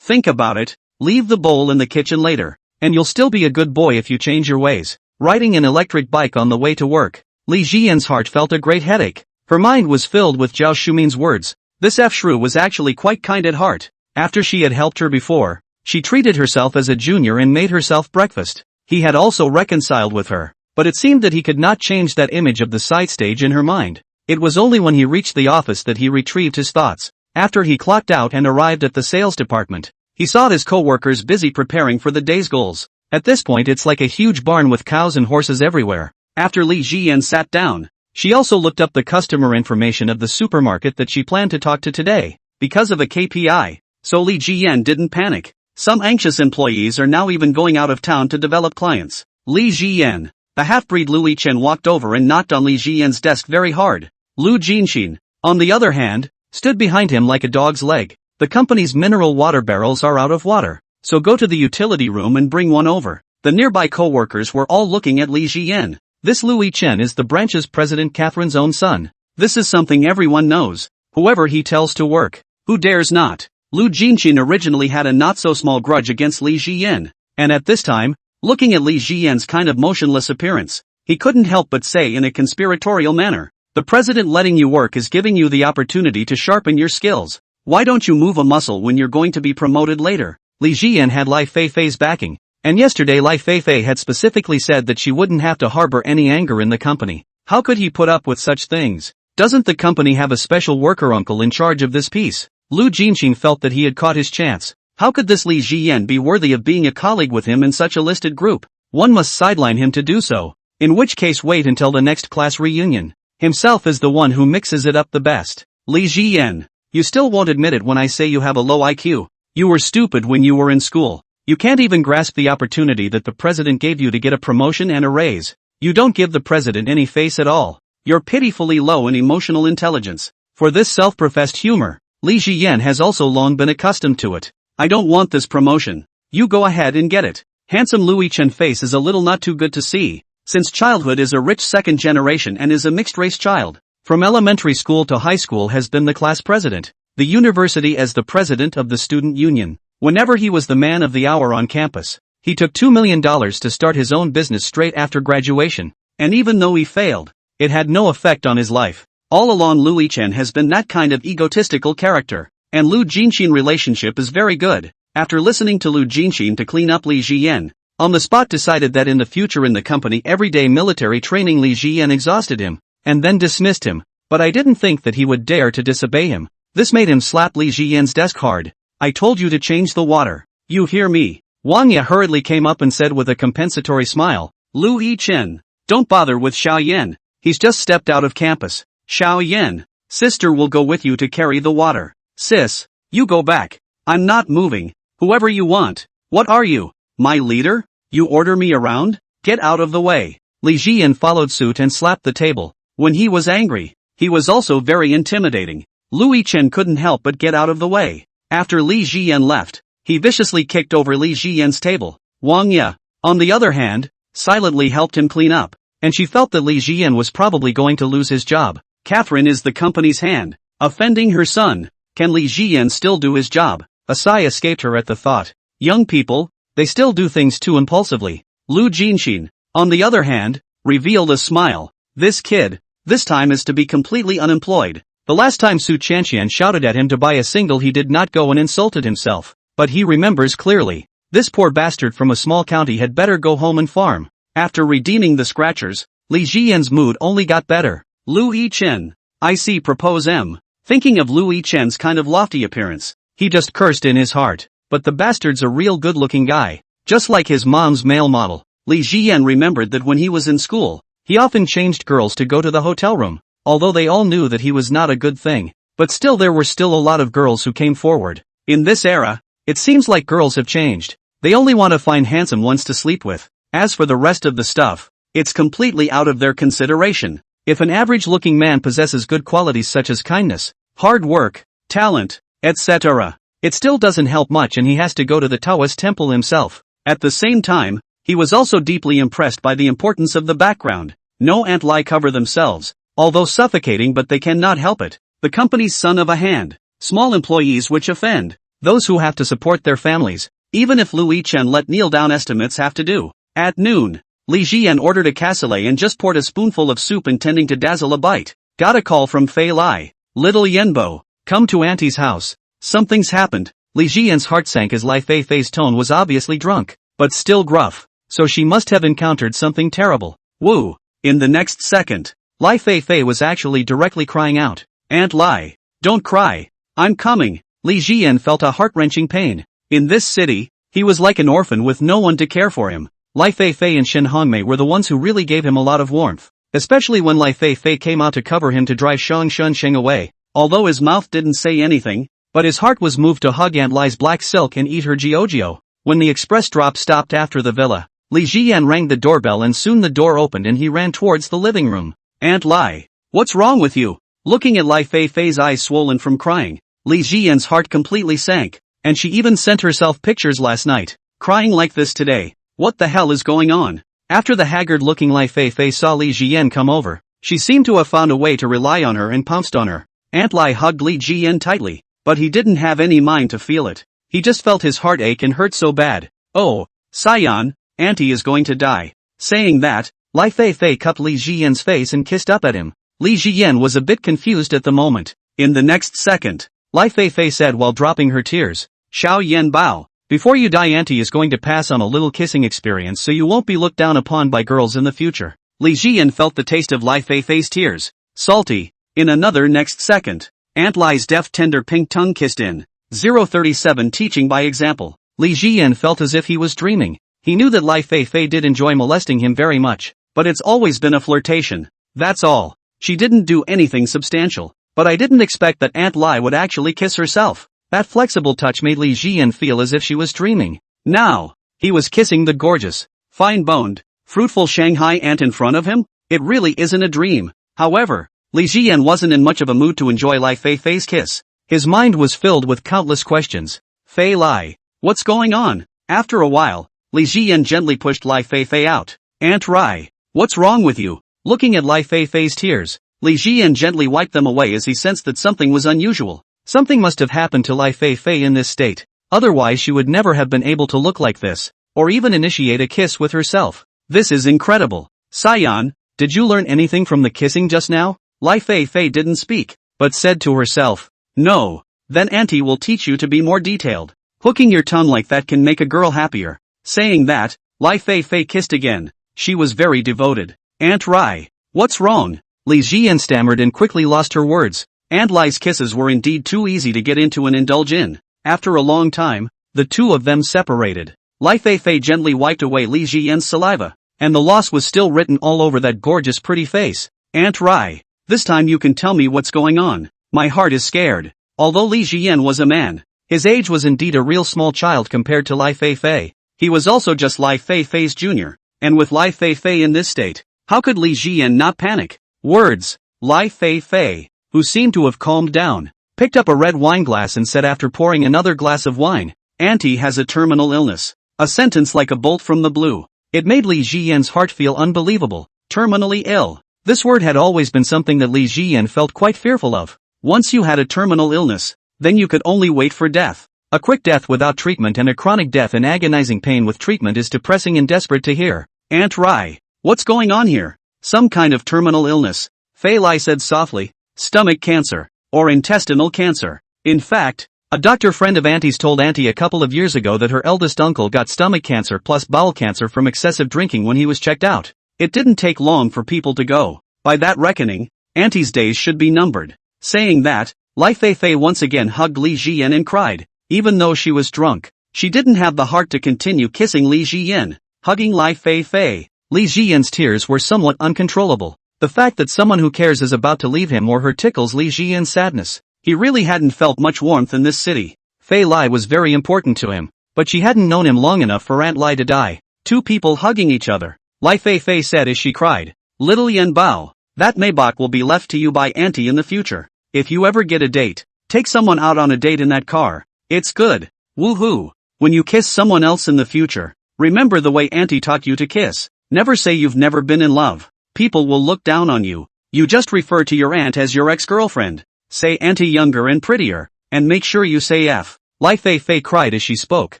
think about it. Leave the bowl in the kitchen later, and you'll still be a good boy if you change your ways. Riding an electric bike on the way to work, Li Jian's heart felt a great headache. Her mind was filled with Zhao Shumin's words. This F-shrew was actually quite kind at heart. After she had helped her before, she treated herself as a junior and made herself breakfast. He had also reconciled with her, but it seemed that he could not change that image of the side stage in her mind. It was only when he reached the office that he retrieved his thoughts. After he clocked out and arrived at the sales department, he saw his co-workers busy preparing for the day's goals. At this point it's like a huge barn with cows and horses everywhere. After Li Jian sat down, she also looked up the customer information of the supermarket that she planned to talk to today, because of a KPI, so Li Jian didn't panic. Some anxious employees are now even going out of town to develop clients. Li Jian. The half-breed Lu Chen walked over and knocked on Li Jian's desk very hard. Lu Jinxin, on the other hand, stood behind him like a dog's leg. The company's mineral water barrels are out of water, so go to the utility room and bring one over. The nearby co-workers were all looking at Li Jian. This Lu Chen is the branch's president Catherine's own son. This is something everyone knows. Whoever he tells to work, who dares not? Lu Jinxin originally had a not-so-small grudge against Li Jian, and at this time, looking at Li Jian's kind of motionless appearance, he couldn't help but say in a conspiratorial manner, the president letting you work is giving you the opportunity to sharpen your skills. Why don't you move a muscle when you're going to be promoted later? Li Jian had Lai Feifei's backing, and yesterday Lai Feifei had specifically said that she wouldn't have to harbor any anger in the company. How could he put up with such things? Doesn't the company have a special worker uncle in charge of this piece? Lu Jinxin felt that he had caught his chance. How could this Li Jian be worthy of being a colleague with him in such a listed group? One must sideline him to do so, in which case wait until the next class reunion. Himself is the one who mixes it up the best. Li Jian. You still won't admit it when I say you have a low IQ. You were stupid when you were in school. You can't even grasp the opportunity that the president gave you to get a promotion and a raise. You don't give the president any face at all. You're pitifully low in emotional intelligence. For this self-professed humor, Li Jian has also long been accustomed to it. I don't want this promotion. You go ahead and get it. Handsome Lu Chen face is a little not too good to see, since childhood is a rich second generation and is a mixed-race child. From elementary school to high school has been the class president, the university as the president of the student union. Whenever he was the man of the hour on campus, he took $2 million to start his own business straight after graduation, and even though he failed, it had no effect on his life. All along Lu Chen has been that kind of egotistical character, and Lu Jinxin relationship is very good. After listening to Lu Jinxin to clean up Li Jian, on the spot decided that in the future in the company everyday military training Li Jian exhausted him, and then dismissed him, but I didn't think that he would dare to disobey him. This made him slap Li Jian's desk hard. I told you to change the water. You hear me? Wang Ye hurriedly came up and said with a compensatory smile, Lu Chen, don't bother with Xiao Yan. He's just stepped out of campus. Xiao Yan, sister will go with you to carry the water. Sis, you go back. I'm not moving. Whoever you want. What are you? My leader? You order me around? Get out of the way. Li Jian followed suit and slapped the table. When he was angry, he was also very intimidating. Lu Chen couldn't help but get out of the way. After Li Jian left, he viciously kicked over Li Jian's table. Wang Ye, on the other hand, silently helped him clean up, and she felt that Li Jian was probably going to lose his job. Catherine is the company's hand, offending her son. Can Li Jian still do his job? A sigh escaped her at the thought. Young people, they still do things too impulsively. Lu Jinxin, on the other hand, revealed a smile. This kid, this time is to be completely unemployed. The last time Su Chanxian shouted at him to buy a single he did not go and insulted himself, but he remembers clearly. This poor bastard from a small county had better go home and farm. After redeeming the scratchers, Li Jian's mood only got better. Lu Chen, I see propose M. Thinking of Lu Chen's kind of lofty appearance, he just cursed in his heart. But the bastard's a real good-looking guy, just like his mom's male model. Li Jian remembered that when he was in school, he often changed girls to go to the hotel room, although they all knew that he was not a good thing, but still there were still a lot of girls who came forward. In this era, it seems like girls have changed. They only want to find handsome ones to sleep with. As for the rest of the stuff, it's completely out of their consideration. If an average-looking man possesses good qualities such as kindness, hard work, talent, etc. It still doesn't help much and he has to go to the Taoist temple himself. At the same time, he was also deeply impressed by the importance of the background. No Aunt Lai cover themselves, although suffocating, but they cannot help it. The company's son of a hand. Small employees which offend those who have to support their families. Even if Louis Chen let kneel down estimates have to do. At noon, Li Jian ordered a cassoulet and just poured a spoonful of soup intending to dazzle a bite. Got a call from Fei Lai. Little Yenbo, come to Auntie's house. Something's happened. Li Jian's heart sank as Lai Feifei's tone was obviously drunk, but still gruff, so she must have encountered something terrible. Woo! In the next second, Lai Feifei was actually directly crying out. Aunt Lai, don't cry. I'm coming. Li Jian felt a heart-wrenching pain. In this city, he was like an orphan with no one to care for him. Lai Feifei and Shen Hongmei were the ones who really gave him a lot of warmth, especially when Lai Feifei came out to cover him to drive Shang Sheng away. Although his mouth didn't say anything, but his heart was moved to hug Aunt Lai's black silk and eat her jiujio. When the express drop stopped after the villa, Li Jian rang the doorbell and soon the door opened and he ran towards the living room. Aunt Lai, what's wrong with you? Looking at Lai Feifei's eyes swollen from crying, Li Jian's heart completely sank, and she even sent herself pictures last night. Crying like this today, what the hell is going on? After the haggard-looking Lai Feifei saw Li Jian come over, she seemed to have found a way to rely on her and pounced on her. Aunt Lai hugged Li Jian tightly, but he didn't have any mind to feel it. He just felt his heart ache and hurt so bad. Oh, Saiyan, Auntie is going to die. Saying that, Lai Feifei cupped Li Jian's face and kissed up at him. Li Jian was a bit confused at the moment. In the next second, Lai Feifei said while dropping her tears, Xiao Yan Bao, before you die Auntie is going to pass on a little kissing experience so you won't be looked down upon by girls in the future. Li Jian felt the taste of Lai Feifei's tears. Salty. In another next second, Aunt Lai's deft tender pink tongue kissed in. 037 teaching by example. Li Jian felt as if he was dreaming. He knew that Lai Feifei did enjoy molesting him very much, but it's always been a flirtation. That's all. She didn't do anything substantial. But I didn't expect that Aunt Lai would actually kiss herself. That flexible touch made Li Jian feel as if she was dreaming. Now, he was kissing the gorgeous, fine-boned, fruitful Shanghai aunt in front of him? It really isn't a dream. However, Li Jian wasn't in much of a mood to enjoy Lai Feifei's kiss. His mind was filled with countless questions. Fei Lai, what's going on? After a while, Li Jian gently pushed Lai Feifei out. Aunt Rai, what's wrong with you? Looking at Lai Feifei's tears, Li Jian gently wiped them away as he sensed that something was unusual. Something must have happened to Lai Feifei in this state. Otherwise she would never have been able to look like this, or even initiate a kiss with herself. This is incredible. Saiyan, did you learn anything from the kissing just now? Lai Feifei didn't speak, but said to herself, no. Then Auntie will teach you to be more detailed. Hooking your tongue like that can make a girl happier. Saying that, Lai Feifei kissed again. She was very devoted. Aunt Rai, what's wrong? Li Jian stammered and quickly lost her words. Aunt Lai's kisses were indeed too easy to get into and indulge in. After a long time, the two of them separated. Lai Feifei gently wiped away Li Jian's saliva, and the loss was still written all over that gorgeous pretty face. Aunt Rai, this time you can tell me what's going on. My heart is scared. Although Li Jian was a man, his age was indeed a real small child compared to Lai Feifei. He was also just Lai Feifei's junior, and with Lai Feifei in this state, how could Li Jian not panic? Words. Lai Feifei, who seemed to have calmed down, picked up a red wine glass and said after pouring another glass of wine, Auntie has a terminal illness. A sentence like a bolt from the blue. It made Li Jian's heart feel unbelievable. Terminally ill. This word had always been something that Li Jian felt quite fearful of. Once you had a terminal illness, then you could only wait for death. A quick death without treatment and a chronic death in agonizing pain with treatment is depressing and desperate to hear. Aunt Rai, what's going on here? Some kind of terminal illness. Fei Lai said softly, stomach cancer, or intestinal cancer. In fact, a doctor friend of Auntie's told Auntie a couple of years ago that her eldest uncle got stomach cancer plus bowel cancer from excessive drinking when he was checked out. It didn't take long for people to go. By that reckoning, Auntie's days should be numbered. Saying that, Lai Feifei once again hugged Li Jian and cried. Even though she was drunk, she didn't have the heart to continue kissing Li Jian. Hugging Lai Feifei, Li Jian's tears were somewhat uncontrollable. The fact that someone who cares is about to leave him or her tickles Li Jian's sadness. He really hadn't felt much warmth in this city. Fei Lai was very important to him, but she hadn't known him long enough for Aunt Lai to die. Two people hugging each other. Lai Feifei said as she cried, Little Yan Bao, that Maybach will be left to you by Auntie in the future. If you ever get a date, Take someone out on a date in that car. It's good. Woohoo. When you kiss someone else in the future, remember the way Auntie taught you to kiss. Never say you've never been in love. People will look down on you. You just refer to your aunt as your ex-girlfriend. Say Auntie younger and prettier, and make sure you say F. Lai Feifei cried as she spoke.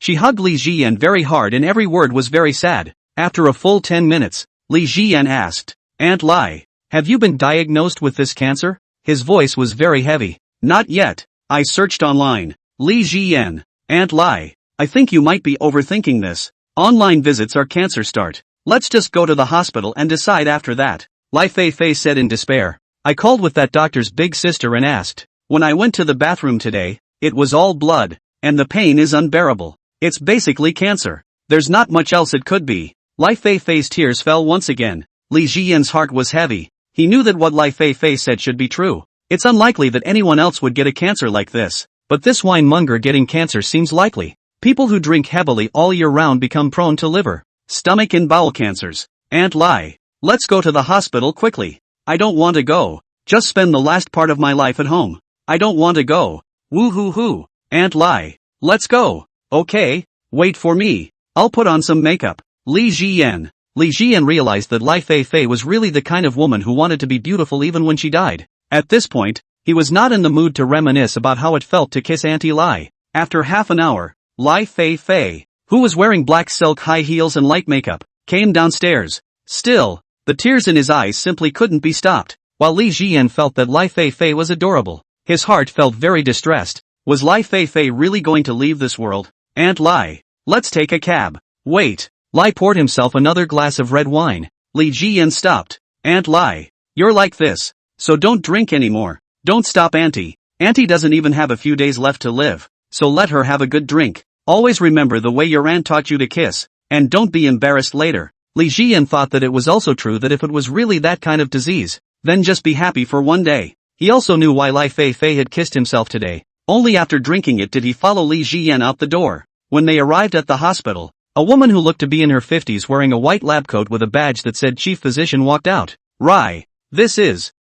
She hugged Li Jian very hard and every word was very sad. After a full 10 minutes, Li Jian asked, Aunt Lai, have you been diagnosed with this cancer? His voice was very heavy. Not yet. I searched online. Li Jian. Aunt Lai, I think you might be overthinking this. Online visits are cancer start. Let's just go to the hospital and decide after that. Lai Feifei said in despair. I called with that doctor's big sister and asked. When I went to the bathroom today, it was all blood, and the pain is unbearable. It's basically cancer. There's not much else it could be. Lai Feifei's tears fell once again. Li Jian's heart was heavy. He knew that what Lai Feifei said should be true. It's unlikely that anyone else would get a cancer like this. But this winemonger getting cancer seems likely. People who drink heavily all year round become prone to liver, stomach and bowel cancers. Aunt Lai, let's go to the hospital quickly. I don't want to go. Just spend the last part of my life at home. I don't want to go. Woo-hoo-hoo. Aunt Lai, let's go. Okay, wait for me. I'll put on some makeup. Li Jian. Li Jian realized that Lai Feifei was really the kind of woman who wanted to be beautiful even when she died. At this point, he was not in the mood to reminisce about how it felt to kiss Auntie Lai. After half an hour, Lai Feifei, who was wearing black silk high heels and light makeup, came downstairs. Still, the tears in his eyes simply couldn't be stopped. While Li Jian felt that Lai Feifei was adorable, his heart felt very distressed. Was Lai Feifei really going to leave this world? Aunt Lai, let's take a cab. Wait. Lai poured himself another glass of red wine. Li Jian stopped. Aunt Lai, you're like this. So don't drink anymore. Don't stop Auntie. Auntie doesn't even have a few days left to live. So let her have a good drink. Always remember the way your aunt taught you to kiss. And don't be embarrassed later. Li Jian thought that it was also true that if it was really that kind of disease, then just be happy for one day. He also knew why Lai Feifei had kissed himself today. Only after drinking it did he follow Li Jian out the door. When they arrived at the hospital, a woman who looked to be in her 50s wearing a white lab coat with a badge that said Chief Physician walked out. Rai, this is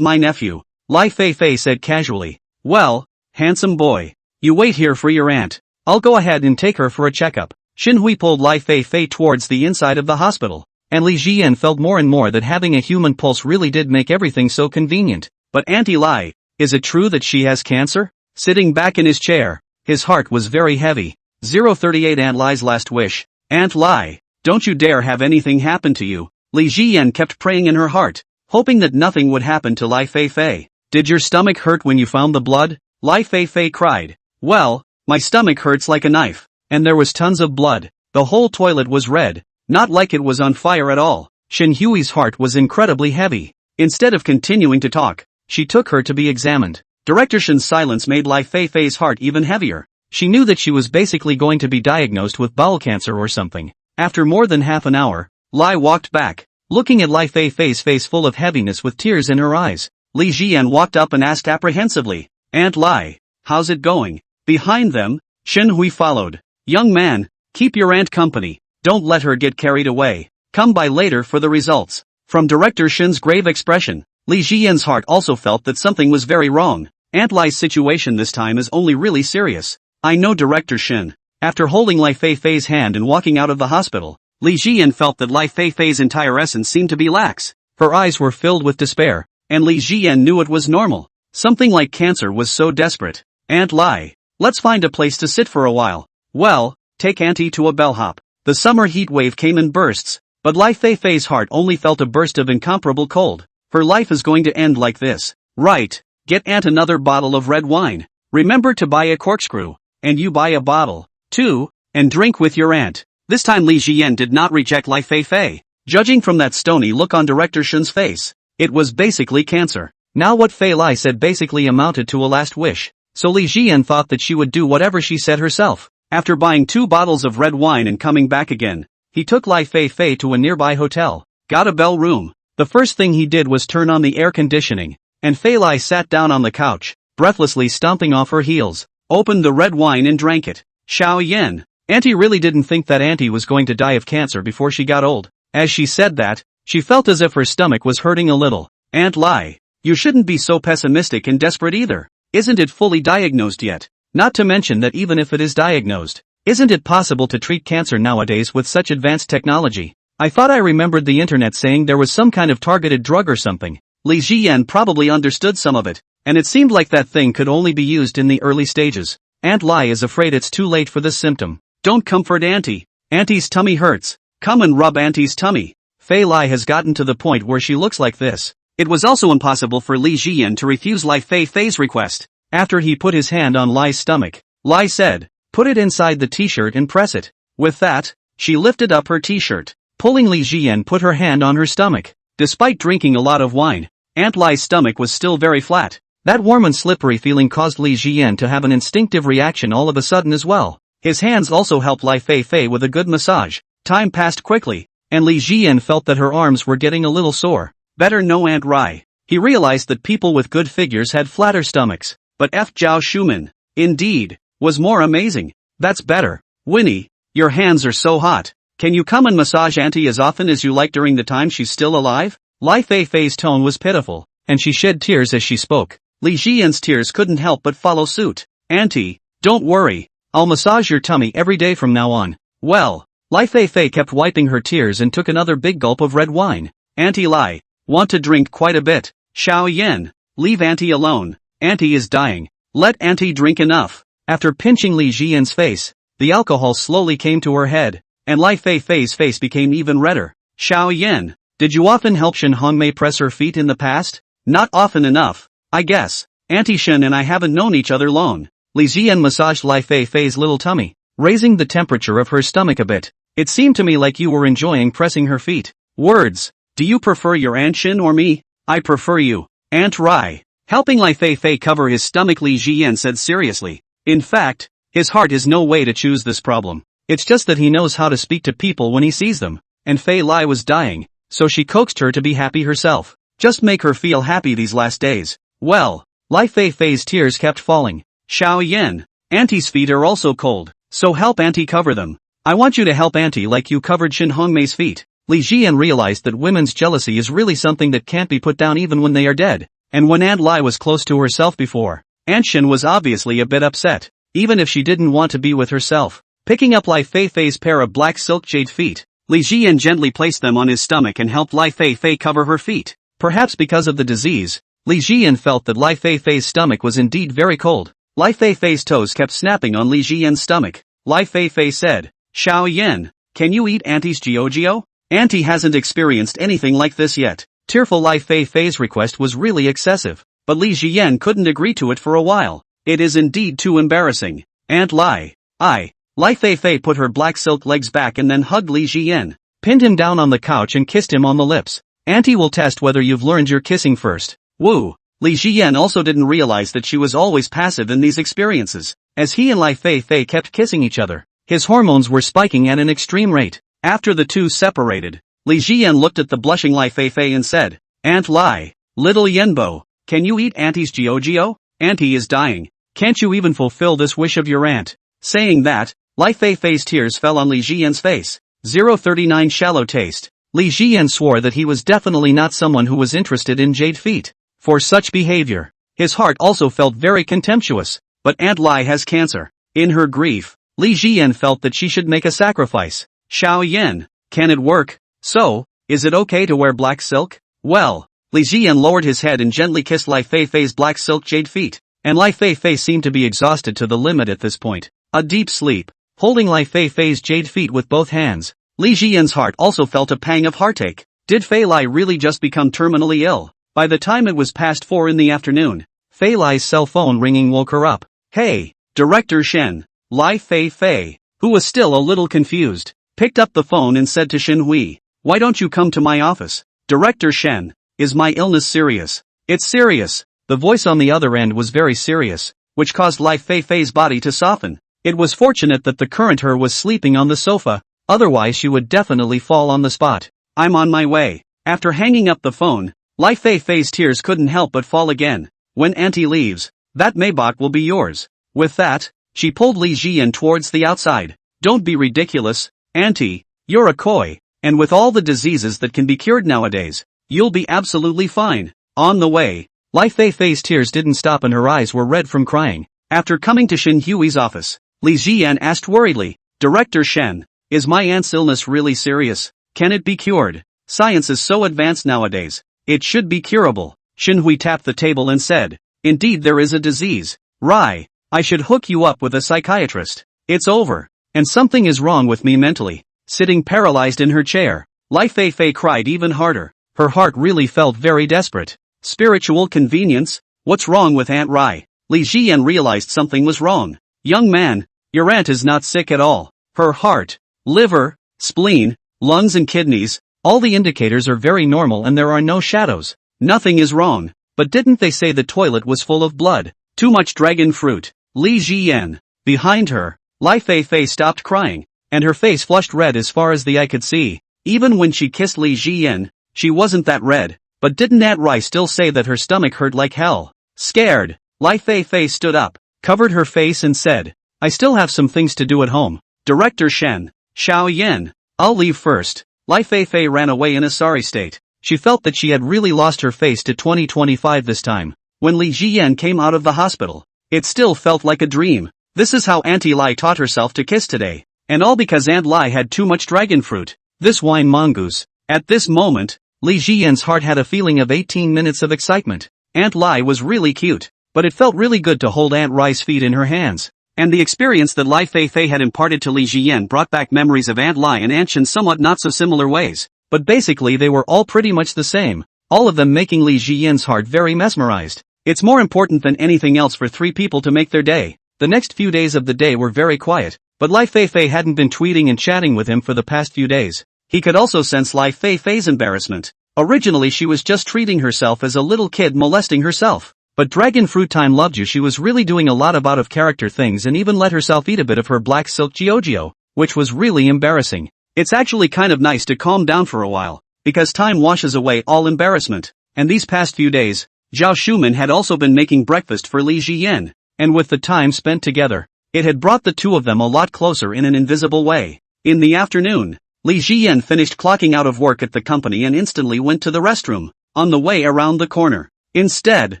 my nephew, Lai Feifei said casually. Well, handsome boy, you wait here for your aunt. I'll go ahead and take her for a checkup. Xin Hui pulled Lai Feifei towards the inside of the hospital, and Li Jian felt more and more that having a human pulse really did make everything so convenient. But Auntie Lai, is it true that she has cancer? Sitting back in his chair, his heart was very heavy. 038 Aunt Lai's last wish. Aunt Lai, don't you dare have anything happen to you. Li Jian kept praying in her heart, hoping that nothing would happen to Lai Feifei. Did your stomach hurt when you found the blood? Lai Feifei cried. Well, my stomach hurts like a knife. And there was tons of blood. The whole toilet was red. Not like it was on fire at all. Shen Hui's heart was incredibly heavy. Instead of continuing to talk, she took her to be examined. Director Shen's silence made Lai Feifei's heart even heavier. She knew that she was basically going to be diagnosed with bowel cancer or something. After more than half an hour, Lai walked back, looking at Lai Feifei's face full of heaviness with tears in her eyes. Li Jian walked up and asked apprehensively, Aunt Lai, how's it going? Behind them, Shen Hui followed. Young man, keep your aunt company. Don't let her get carried away. Come by later for the results. From Director Shen's grave expression, Li Jian's heart also felt that something was very wrong. Aunt Lai's situation this time is only really serious. I know Director Shen. After holding Lai Feifei's hand and walking out of the hospital, Li Jian felt that Lai Feifei's entire essence seemed to be lax. Her eyes were filled with despair, and Li Jian knew it was normal. Something like cancer was so desperate. Aunt Lai, let's find a place to sit for a while. Well, take Auntie to a bellhop. The summer heat wave came in bursts, but Lai Feifei's heart only felt a burst of incomparable cold. Her life is going to end like this. Right, get Aunt another bottle of red wine. Remember to buy a corkscrew, and you buy a bottle, too, and drink with your aunt. This time Li Jian did not reject Lai Feifei. Judging from that stony look on Director Shen's face, it was basically cancer. Now what Fei Lai said basically amounted to a last wish, so Li Jian thought that she would do whatever she said herself. After buying 2 bottles of red wine and coming back again, he took Lai Feifei to a nearby hotel, got a bell room. The first thing he did was turn on the air conditioning, and Fei Lai sat down on the couch, breathlessly stomping off her heels, opened the red wine and drank it. Xiao Yen. Auntie really didn't think that Auntie was going to die of cancer before she got old. As she said that, she felt as if her stomach was hurting a little. Aunt Lai, you shouldn't be so pessimistic and desperate either. Isn't it fully diagnosed yet? Not to mention that even if it is diagnosed, isn't it possible to treat cancer nowadays with such advanced technology? I thought I remembered the internet saying there was some kind of targeted drug or something. Li Jian probably understood some of it, and it seemed like that thing could only be used in the early stages. Aunt Lai is afraid it's too late for this symptom. Don't comfort Auntie. Auntie's tummy hurts. Come and rub Auntie's tummy. Fei Lai has gotten to the point where she looks like this. It was also impossible for Li Jian to refuse Lai Feifei's request. After he put his hand on Lai's stomach, Lai said, "Put it inside the t-shirt and press it." With that, she lifted up her t-shirt. Pulling Li Jian put her hand on her stomach. Despite drinking a lot of wine, Aunt Lai's stomach was still very flat. That warm and slippery feeling caused Li Jian to have an instinctive reaction all of a sudden as well. His hands also helped Lai Feifei with a good massage. Time passed quickly, and Li Jian felt that her arms were getting a little sore. Better no Aunt Rai. He realized that people with good figures had flatter stomachs, but F. Zhao Shuman, indeed, was more amazing. That's better. Winnie, your hands are so hot. Can you come and massage Auntie as often as you like during the time she's still alive? Lai Feifei's tone was pitiful, and she shed tears as she spoke. Li Jian's tears couldn't help but follow suit. Auntie, don't worry. I'll massage your tummy every day from now on. Well, Lai Feifei kept wiping her tears and took another big gulp of red wine. Auntie Lai, want to drink quite a bit. Xiao Yan, leave Auntie alone. Auntie is dying. Let Auntie drink enough. After pinching Li Jian's face, the alcohol slowly came to her head, and Lai Feifei's face became even redder. Xiao Yan, did you often help Shen Hongmei press her feet in the past? Not often enough, I guess. Auntie Shen and I haven't known each other long. Li Jian massaged Lai Feifei's little tummy, raising the temperature of her stomach a bit. It seemed to me like you were enjoying pressing her feet. Words. Do you prefer your Aunt Shen or me? I prefer you. Aunt Rai. Helping Lai Feifei cover his stomach, Li Jian said seriously. In fact, his heart is no way to choose this problem. It's just that he knows how to speak to people when he sees them, and Fei Lai was dying, so she coaxed her to be happy herself. Just make her feel happy these last days. Well, Lai Feifei's tears kept falling. Xiao Yan, Auntie's feet are also cold, so help Auntie cover them. I want you to help Auntie like you covered Shen Hongmei's feet. Li Jian realized that women's jealousy is really something that can't be put down even when they are dead, and when Aunt Lai was close to herself before, Aunt Shen was obviously a bit upset, even if she didn't want to be with herself. Picking up Lai Feifei's pair of black silk jade feet, Li Jian gently placed them on his stomach and helped Lai Feifei cover her feet. Perhaps because of the disease, Li Jian felt that Lai Feifei's stomach was indeed very cold. Lai Feifei's toes kept snapping on Li Jian's stomach. Lai Feifei said, "Xiao Yan, can you eat Auntie's Jiao? Auntie hasn't experienced anything like this yet." Tearful Lai Feifei's request was really excessive, but Li Jian couldn't agree to it for a while. It is indeed too embarrassing. Aunt Lai, Lai Feifei put her black silk legs back and then hugged Li Jian, pinned him down on the couch and kissed him on the lips. Auntie will test whether you've learned your kissing first. Woo! Li Jian also didn't realize that she was always passive in these experiences. As he and Lai Feifei kept kissing each other, his hormones were spiking at an extreme rate. After the two separated, Li Jian looked at the blushing Lai Feifei and said, "Aunt Lai, little Yenbo, can you eat Auntie's Jiao? Auntie is dying. Can't you even fulfill this wish of your aunt?" Saying that, Lai Feifei's tears fell on Li Jian's face. 039 Shallow taste. Li Jian swore that he was definitely not someone who was interested in jade feet. For such behavior, his heart also felt very contemptuous. But Aunt Lai has cancer. In her grief, Li Jian felt that she should make a sacrifice. Xiao Yan, can it work? So, is it okay to wear black silk? Well, Li Jian lowered his head and gently kissed Lai Feifei's black silk jade feet, and Lai Feifei seemed to be exhausted to the limit at this point. A deep sleep. Holding Lai Feifei's jade feet with both hands, Li Jian's heart also felt a pang of heartache. Did Fei Lai really just become terminally ill? By the time it was past 4 in the afternoon, Fei Lai's cell phone ringing woke her up. Hey, Director Shen. Lai Feifei, who was still a little confused, picked up the phone and said to Shen Hui, "Why don't you come to my office? Director Shen, is my illness serious?" "It's serious." The voice on the other end was very serious, which caused Lai Feifei's body to soften. It was fortunate that the current her was sleeping on the sofa, otherwise she would definitely fall on the spot. "I'm on my way." After hanging up the phone, Lai Feifei's tears couldn't help but fall again. "When Auntie leaves, that Maybach will be yours." With that, she pulled Li Jian towards the outside. "Don't be ridiculous, Auntie, you're a koi, and with all the diseases that can be cured nowadays, you'll be absolutely fine." On the way, Lai Feifei's tears didn't stop and her eyes were red from crying. After coming to Shin Hui's office, Li Jian asked worriedly, Director Shen, is my aunt's illness really serious? Can it be cured? Science is so advanced nowadays. It should be curable. Shin Hui tapped the table and said, Indeed there is a disease. Rai, I should hook you up with a psychiatrist. It's over. And something is wrong with me mentally. Sitting paralyzed in her chair, Lai Feifei cried even harder. Her heart really felt very desperate. Spiritual convenience? What's wrong with Aunt Rai? Li Jian realized something was wrong. Young man, your aunt is not sick at all. Her heart, liver, spleen, lungs and kidneys, all the indicators are very normal and there are no shadows. Nothing is wrong. But didn't they say the toilet was full of blood? Too much dragon fruit. Li Jian. Behind her, Lai Feifei stopped crying, and her face flushed red as far as the eye could see. Even when she kissed Li Jian, she wasn't that red. But didn't Aunt Rai still say that her stomach hurt like hell? Scared, Lai Feifei stood up, covered her face and said, I still have some things to do at home. Director Shen, Xiao Yan, I'll leave first. Lai Feifei ran away in a sorry state. She felt that she had really lost her face to 2025 this time. When Li Jian came out of the hospital, it still felt like a dream. This is how Auntie Lai taught herself to kiss today. And all because Aunt Lai had too much dragon fruit. This wine mongoose. At this moment, Li Jian's heart had a feeling of 18 minutes of excitement. Aunt Lai was really cute, but it felt really good to hold Aunt Rai's feet in her hands. And the experience that Lai Feifei had imparted to Li Jian brought back memories of Aunt Lai and Aunt Shen somewhat not so similar ways. But basically they were all pretty much the same, all of them making Li Jian's heart very mesmerized. It's more important than anything else for three people to make their day. The next few days of the day were very quiet, but Lai Feifei hadn't been tweeting and chatting with him for the past few days. He could also sense Lai Feifei's embarrassment. Originally she was just treating herself as a little kid molesting herself. But Dragon Fruit Time loved you. She was really doing a lot of out-of-character things and even let herself eat a bit of her black silk Giorgio, which was really embarrassing. It's actually kind of nice to calm down for a while, because time washes away all embarrassment. And these past few days, Zhao Shuman had also been making breakfast for Li Jian, and with the time spent together, it had brought the two of them a lot closer in an invisible way. In the afternoon, Li Jian finished clocking out of work at the company and instantly went to the restroom. On the way around the corner, instead,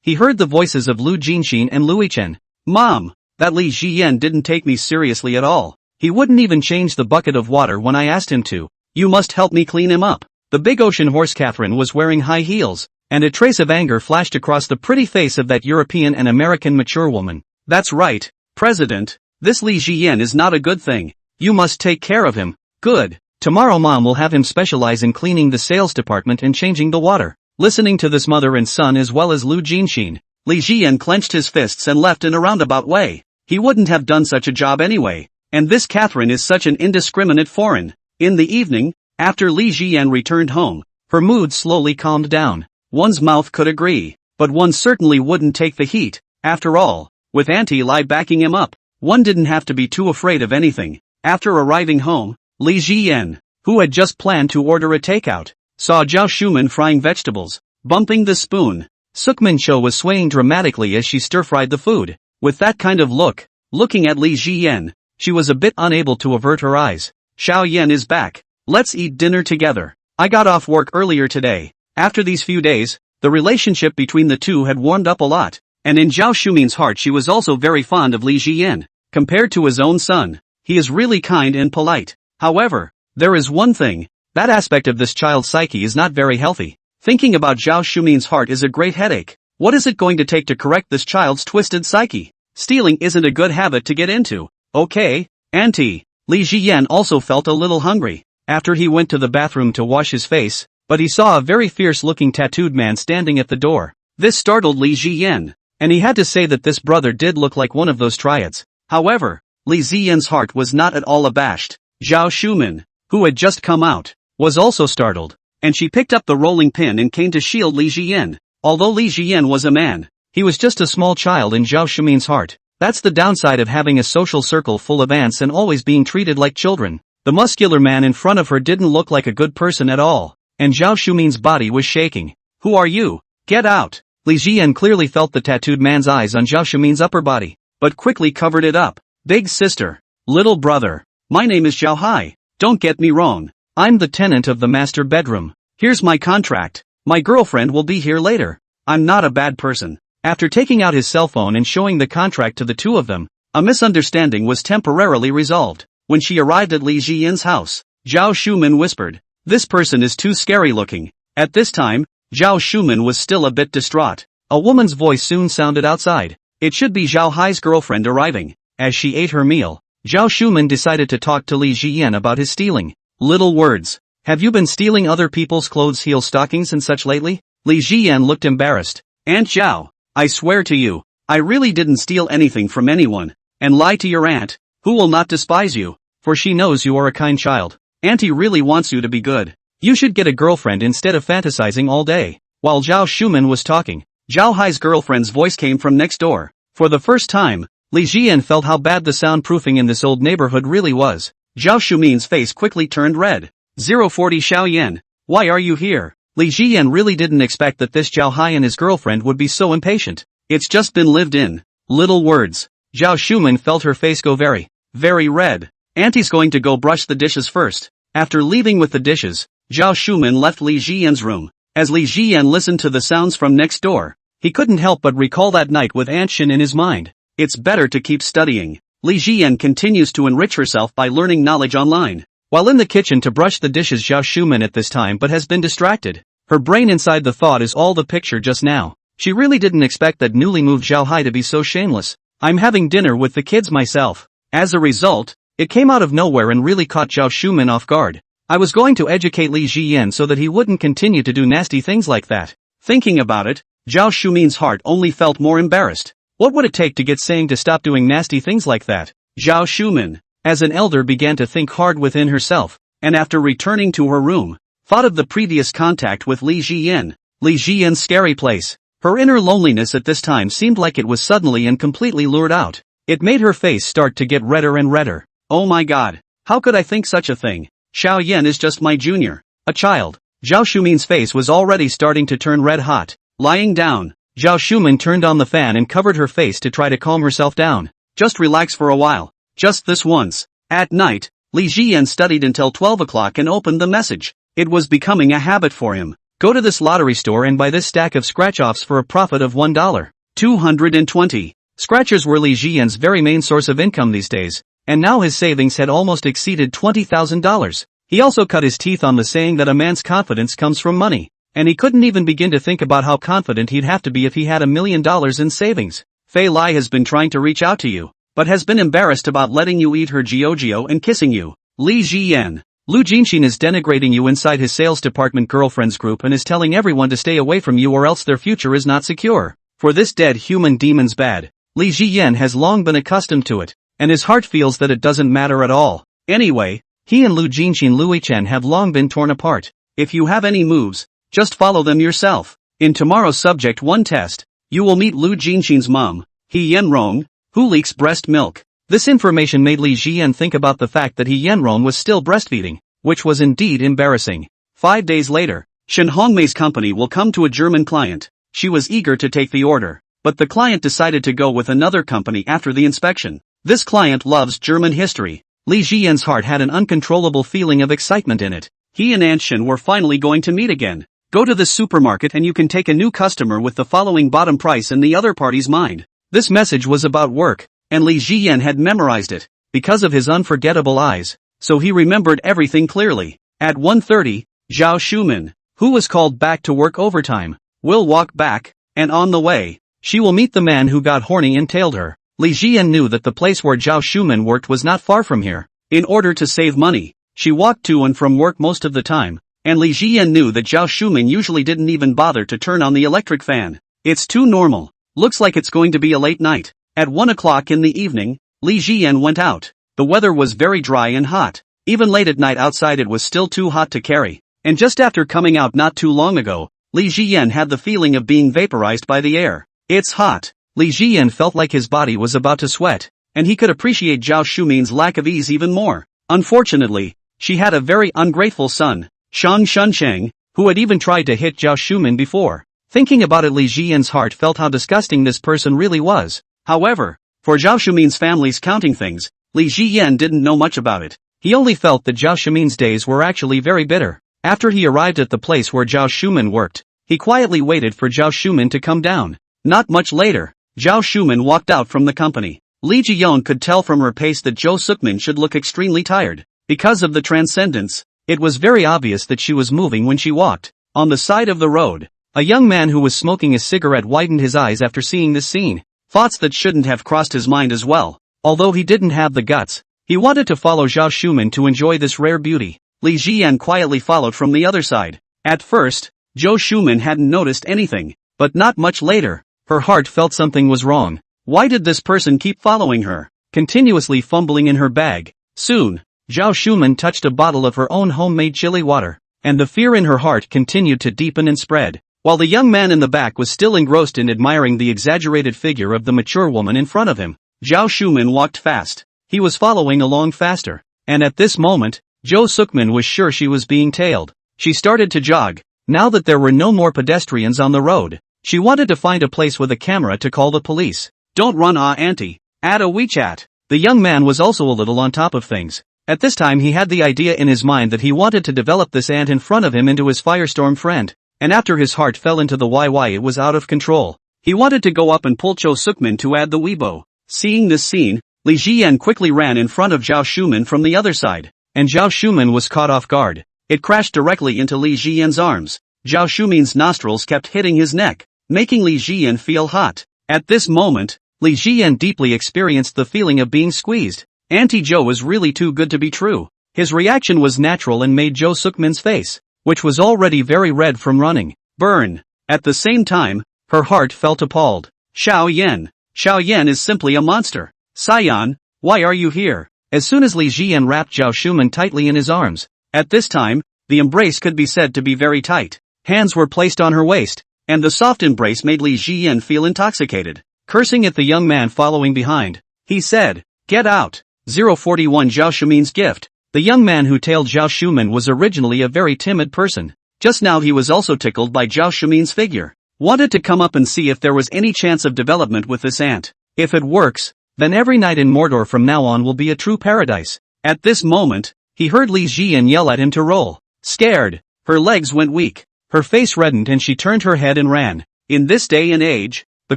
he heard the voices of Lu Jinxin and Lui Chen. Mom, that Li Jian didn't take me seriously at all. He wouldn't even change the bucket of water when I asked him to. You must help me clean him up. The big ocean horse Catherine was wearing high heels, and a trace of anger flashed across the pretty face of that European and American mature woman. That's right, President. This Li Jian is not a good thing. You must take care of him. Good. Tomorrow Mom will have him specialize in cleaning the sales department and changing the water. Listening to this mother and son as well as Lu Jinxin, Li Jian clenched his fists and left in a roundabout way. He wouldn't have done such a job anyway. And this Catherine is such an indiscriminate foreign. In the evening, after Li Jian returned home, her mood slowly calmed down. One's mouth could agree, but one certainly wouldn't take the heat. After all, with Auntie Lai backing him up, one didn't have to be too afraid of anything. After arriving home, Li Jian, who had just planned to order a takeout, saw Zhao Shuman frying vegetables, bumping the spoon. Sukmin Cho was swaying dramatically as she stir-fried the food. With that kind of look, looking at Li Jian, she was a bit unable to avert her eyes. Xiao Yan is back. Let's eat dinner together. I got off work earlier today. After these few days, the relationship between the two had warmed up a lot, and in Zhao Shumin's heart she was also very fond of Li Jian. Compared to his own son, he is really kind and polite. However, there is one thing. That aspect of this child's psyche is not very healthy. Thinking about Zhao Shumin's heart is a great headache. What is it going to take to correct this child's twisted psyche? Stealing isn't a good habit to get into. Okay, Auntie. Li Jian also felt a little hungry. After he went to the bathroom to wash his face, but he saw a very fierce-looking tattooed man standing at the door. This startled Li Jian, and he had to say that this brother did look like one of those triads. However, Li Jian's heart was not at all abashed. Zhao Shuman, who had just come out, was also startled, and she picked up the rolling pin and came to shield Li Jian. Although Li Jian was a man, he was just a small child in Zhao Shumin's heart. That's the downside of having a social circle full of ants and always being treated like children. The muscular man in front of her didn't look like a good person at all, and Zhao Shumin's body was shaking. Who are you? Get out! Li Jian clearly felt the tattooed man's eyes on Zhao Shumin's upper body, but quickly covered it up. Big sister. Little brother. My name is Zhao Hai. Don't get me wrong. I'm the tenant of the master bedroom. Here's my contract. My girlfriend will be here later. I'm not a bad person. After taking out his cell phone and showing the contract to the two of them, a misunderstanding was temporarily resolved. When she arrived at Li Zhiyin's house, Zhao Shuman whispered, "This person is too scary looking." At this time, Zhao Shuman was still a bit distraught. A woman's voice soon sounded outside. It should be Zhao Hai's girlfriend arriving. As she ate her meal, Zhao Shuman decided to talk to Li Zhiyin about his stealing. Little words. Have you been stealing other people's clothes, heel stockings and such lately? Li Zhiyin looked embarrassed. Aunt Zhao, I swear to you, I really didn't steal anything from anyone. And lie to your aunt, who will not despise you, for she knows you are a kind child. Auntie really wants you to be good. You should get a girlfriend instead of fantasizing all day. While Zhao Shuman was talking, Zhao Hai's girlfriend's voice came from next door. For the first time, Li Zhiyin felt how bad the soundproofing in this old neighborhood really was. Zhao Shuman's face quickly turned red. 040 Xiaoyan, why are you here? Li Zhiyin really didn't expect that this Zhao Hai and his girlfriend would be so impatient. It's just been lived in. Little words. Zhao Shuman felt her face go very, very red. Auntie's going to go brush the dishes first. After leaving with the dishes, Zhao Shuman left Li Zhiyin's room. As Li Zhiyin listened to the sounds from next door, he couldn't help but recall that night with Aunt Shen in his mind. It's better to keep studying. Li Zhiyin continues to enrich herself by learning knowledge online. While in the kitchen to brush the dishes, Zhao Shuman at this time but has been distracted. Her brain inside the thought is all the picture just now. She really didn't expect that newly moved Zhao Hai to be so shameless. I'm having dinner with the kids myself. As a result, it came out of nowhere and really caught Zhao Shuman off guard. I was going to educate Li Zhiyin so that he wouldn't continue to do nasty things like that. Thinking about it, Zhao Shuman's heart only felt more embarrassed. What would it take to get saying to stop doing nasty things like that? Zhao Shuman, as an elder, began to think hard within herself, and after returning to her room, thought of the previous contact with Li Zhiyin. Li Zhiyin's scary place. Her inner loneliness at this time seemed like it was suddenly and completely lured out. It made her face start to get redder and redder. Oh my god, how could I think such a thing? Xiao Yan is just my junior. A child. Zhao Shuman's face was already starting to turn red hot. Lying down, Zhao Shuman turned on the fan and covered her face to try to calm herself down. Just relax for a while. Just this once. At night, Li Zhiyin studied until 12 o'clock and opened the message. It was becoming a habit for him. Go to this lottery store and buy this stack of scratch-offs for a profit of $1. 220. Scratchers were Li Zhiyin's very main source of income these days, and now his savings had almost exceeded $20,000. He also cut his teeth on the saying that a man's confidence comes from money, and he couldn't even begin to think about how confident he'd have to be if he had $1 million in savings. Fei Lai has been trying to reach out to you, but has been embarrassed about letting you eat her jiujio and kissing you. Li Zhiyin. Lu Jinxin is denigrating you inside his sales department girlfriends group and is telling everyone to stay away from you or else their future is not secure. For this dead human demon's bad. Li Zhiyin has long been accustomed to it, and his heart feels that it doesn't matter at all. Anyway, he and Lu Jinxin Luichen have long been torn apart. If you have any moves, just follow them yourself. In tomorrow's Subject 1 test, you will meet Lu Jinxin's mom, He Yenrong, who leaks breast milk. This information made Li Zhiyin think about the fact that He Yenrong was still breastfeeding, which was indeed embarrassing. 5 days later, Shen Hongmei's company will come to a German client. She was eager to take the order, but the client decided to go with another company after the inspection. This client loves German history. Li Zhiyin's heart had an uncontrollable feeling of excitement in it. He and Aunt Shen were finally going to meet again. Go to the supermarket and you can take a new customer with the following bottom price in the other party's mind. This message was about work, and Li Zhiyin had memorized it, because of his unforgettable eyes, so he remembered everything clearly. At 1:30, Zhao Shuman, who was called back to work overtime, will walk back, and on the way, she will meet the man who got horny and tailed her. Li Zhiyin knew that the place where Zhao Shuman worked was not far from here. In order to save money, she walked to and from work most of the time, and Li Zhiyin knew that Zhao Shuman usually didn't even bother to turn on the electric fan. It's too normal. Looks like it's going to be a late night. At 1 o'clock in the evening, Li Zhiyin went out. The weather was very dry and hot. Even late at night outside it was still too hot to carry. And just after coming out not too long ago, Li Zhiyin had the feeling of being vaporized by the air. It's hot. Li Zhiyin felt like his body was about to sweat, and he could appreciate Zhao Shuman's lack of ease even more. Unfortunately, she had a very ungrateful son, Shang Shunsheng, who had even tried to hit Zhao Shuman before. Thinking about it, Li Zhiyin's heart felt how disgusting this person really was. However, for Zhao Shuman's family's counting things, Li Zhiyin didn't know much about it. He only felt that Zhao Shuman's days were actually very bitter. After he arrived at the place where Zhao Shuman worked, he quietly waited for Zhao Shuman to come down. Not much later, Zhao Shuman walked out from the company. Li Jiyon could tell from her pace that Zhou Sukmin should look extremely tired. Because of the transcendence, it was very obvious that she was moving when she walked. On the side of the road, a young man who was smoking a cigarette widened his eyes after seeing this scene. Thoughts that shouldn't have crossed his mind as well. Although he didn't have the guts, he wanted to follow Zhao Shuman to enjoy this rare beauty. Li Jiyan quietly followed from the other side. At first, Zhou Shuman hadn't noticed anything, but not much later, her heart felt something was wrong. Why did this person keep following her, continuously fumbling in her bag? Soon, Zhao Shuman touched a bottle of her own homemade chili water, and the fear in her heart continued to deepen and spread. While the young man in the back was still engrossed in admiring the exaggerated figure of the mature woman in front of him, Zhao Shuman walked fast. He was following along faster, and at this moment, Zhou Sukmin was sure she was being tailed. She started to jog. Now that there were no more pedestrians on the road, she wanted to find a place with a camera to call the police. Don't run, auntie. Add a WeChat. The young man was also a little on top of things. At this time he had the idea in his mind that he wanted to develop this ant in front of him into his firestorm friend. And after his heart fell into the why it was out of control. He wanted to go up and pull Zhou Sukmin to add the Weibo. Seeing this scene, Li Jiyan quickly ran in front of Zhao Shuman from the other side. And Zhao Shuman was caught off guard. It crashed directly into Li Jiyan's arms. Zhao Shuman's nostrils kept hitting his neck, making Li Jiyan feel hot. At this moment, Li Jiyan deeply experienced the feeling of being squeezed. Auntie Zhou was really too good to be true. His reaction was natural and made Zhou Sukmin's face, which was already very red from running, burn. At the same time, her heart felt appalled. Xiao Yan is simply a monster. Sayan, why are you here? As soon as Li Jiyan wrapped Zhao Shuman tightly in his arms. At this time, the embrace could be said to be very tight. Hands were placed on her waist, and the soft embrace made Li Jiyan feel intoxicated. Cursing at the young man following behind, he said, "Get out." 041 Zhao Shuman's gift. The young man who tailed Zhao Shuman was originally a very timid person. Just now he was also tickled by Zhao Shuman's figure. Wanted to come up and see if there was any chance of development with this ant. If it works, then every night in Mordor from now on will be a true paradise. At this moment, he heard Li Jiyan yell at him to roll. Scared, her legs went weak. Her face reddened and she turned her head and ran. In this day and age, the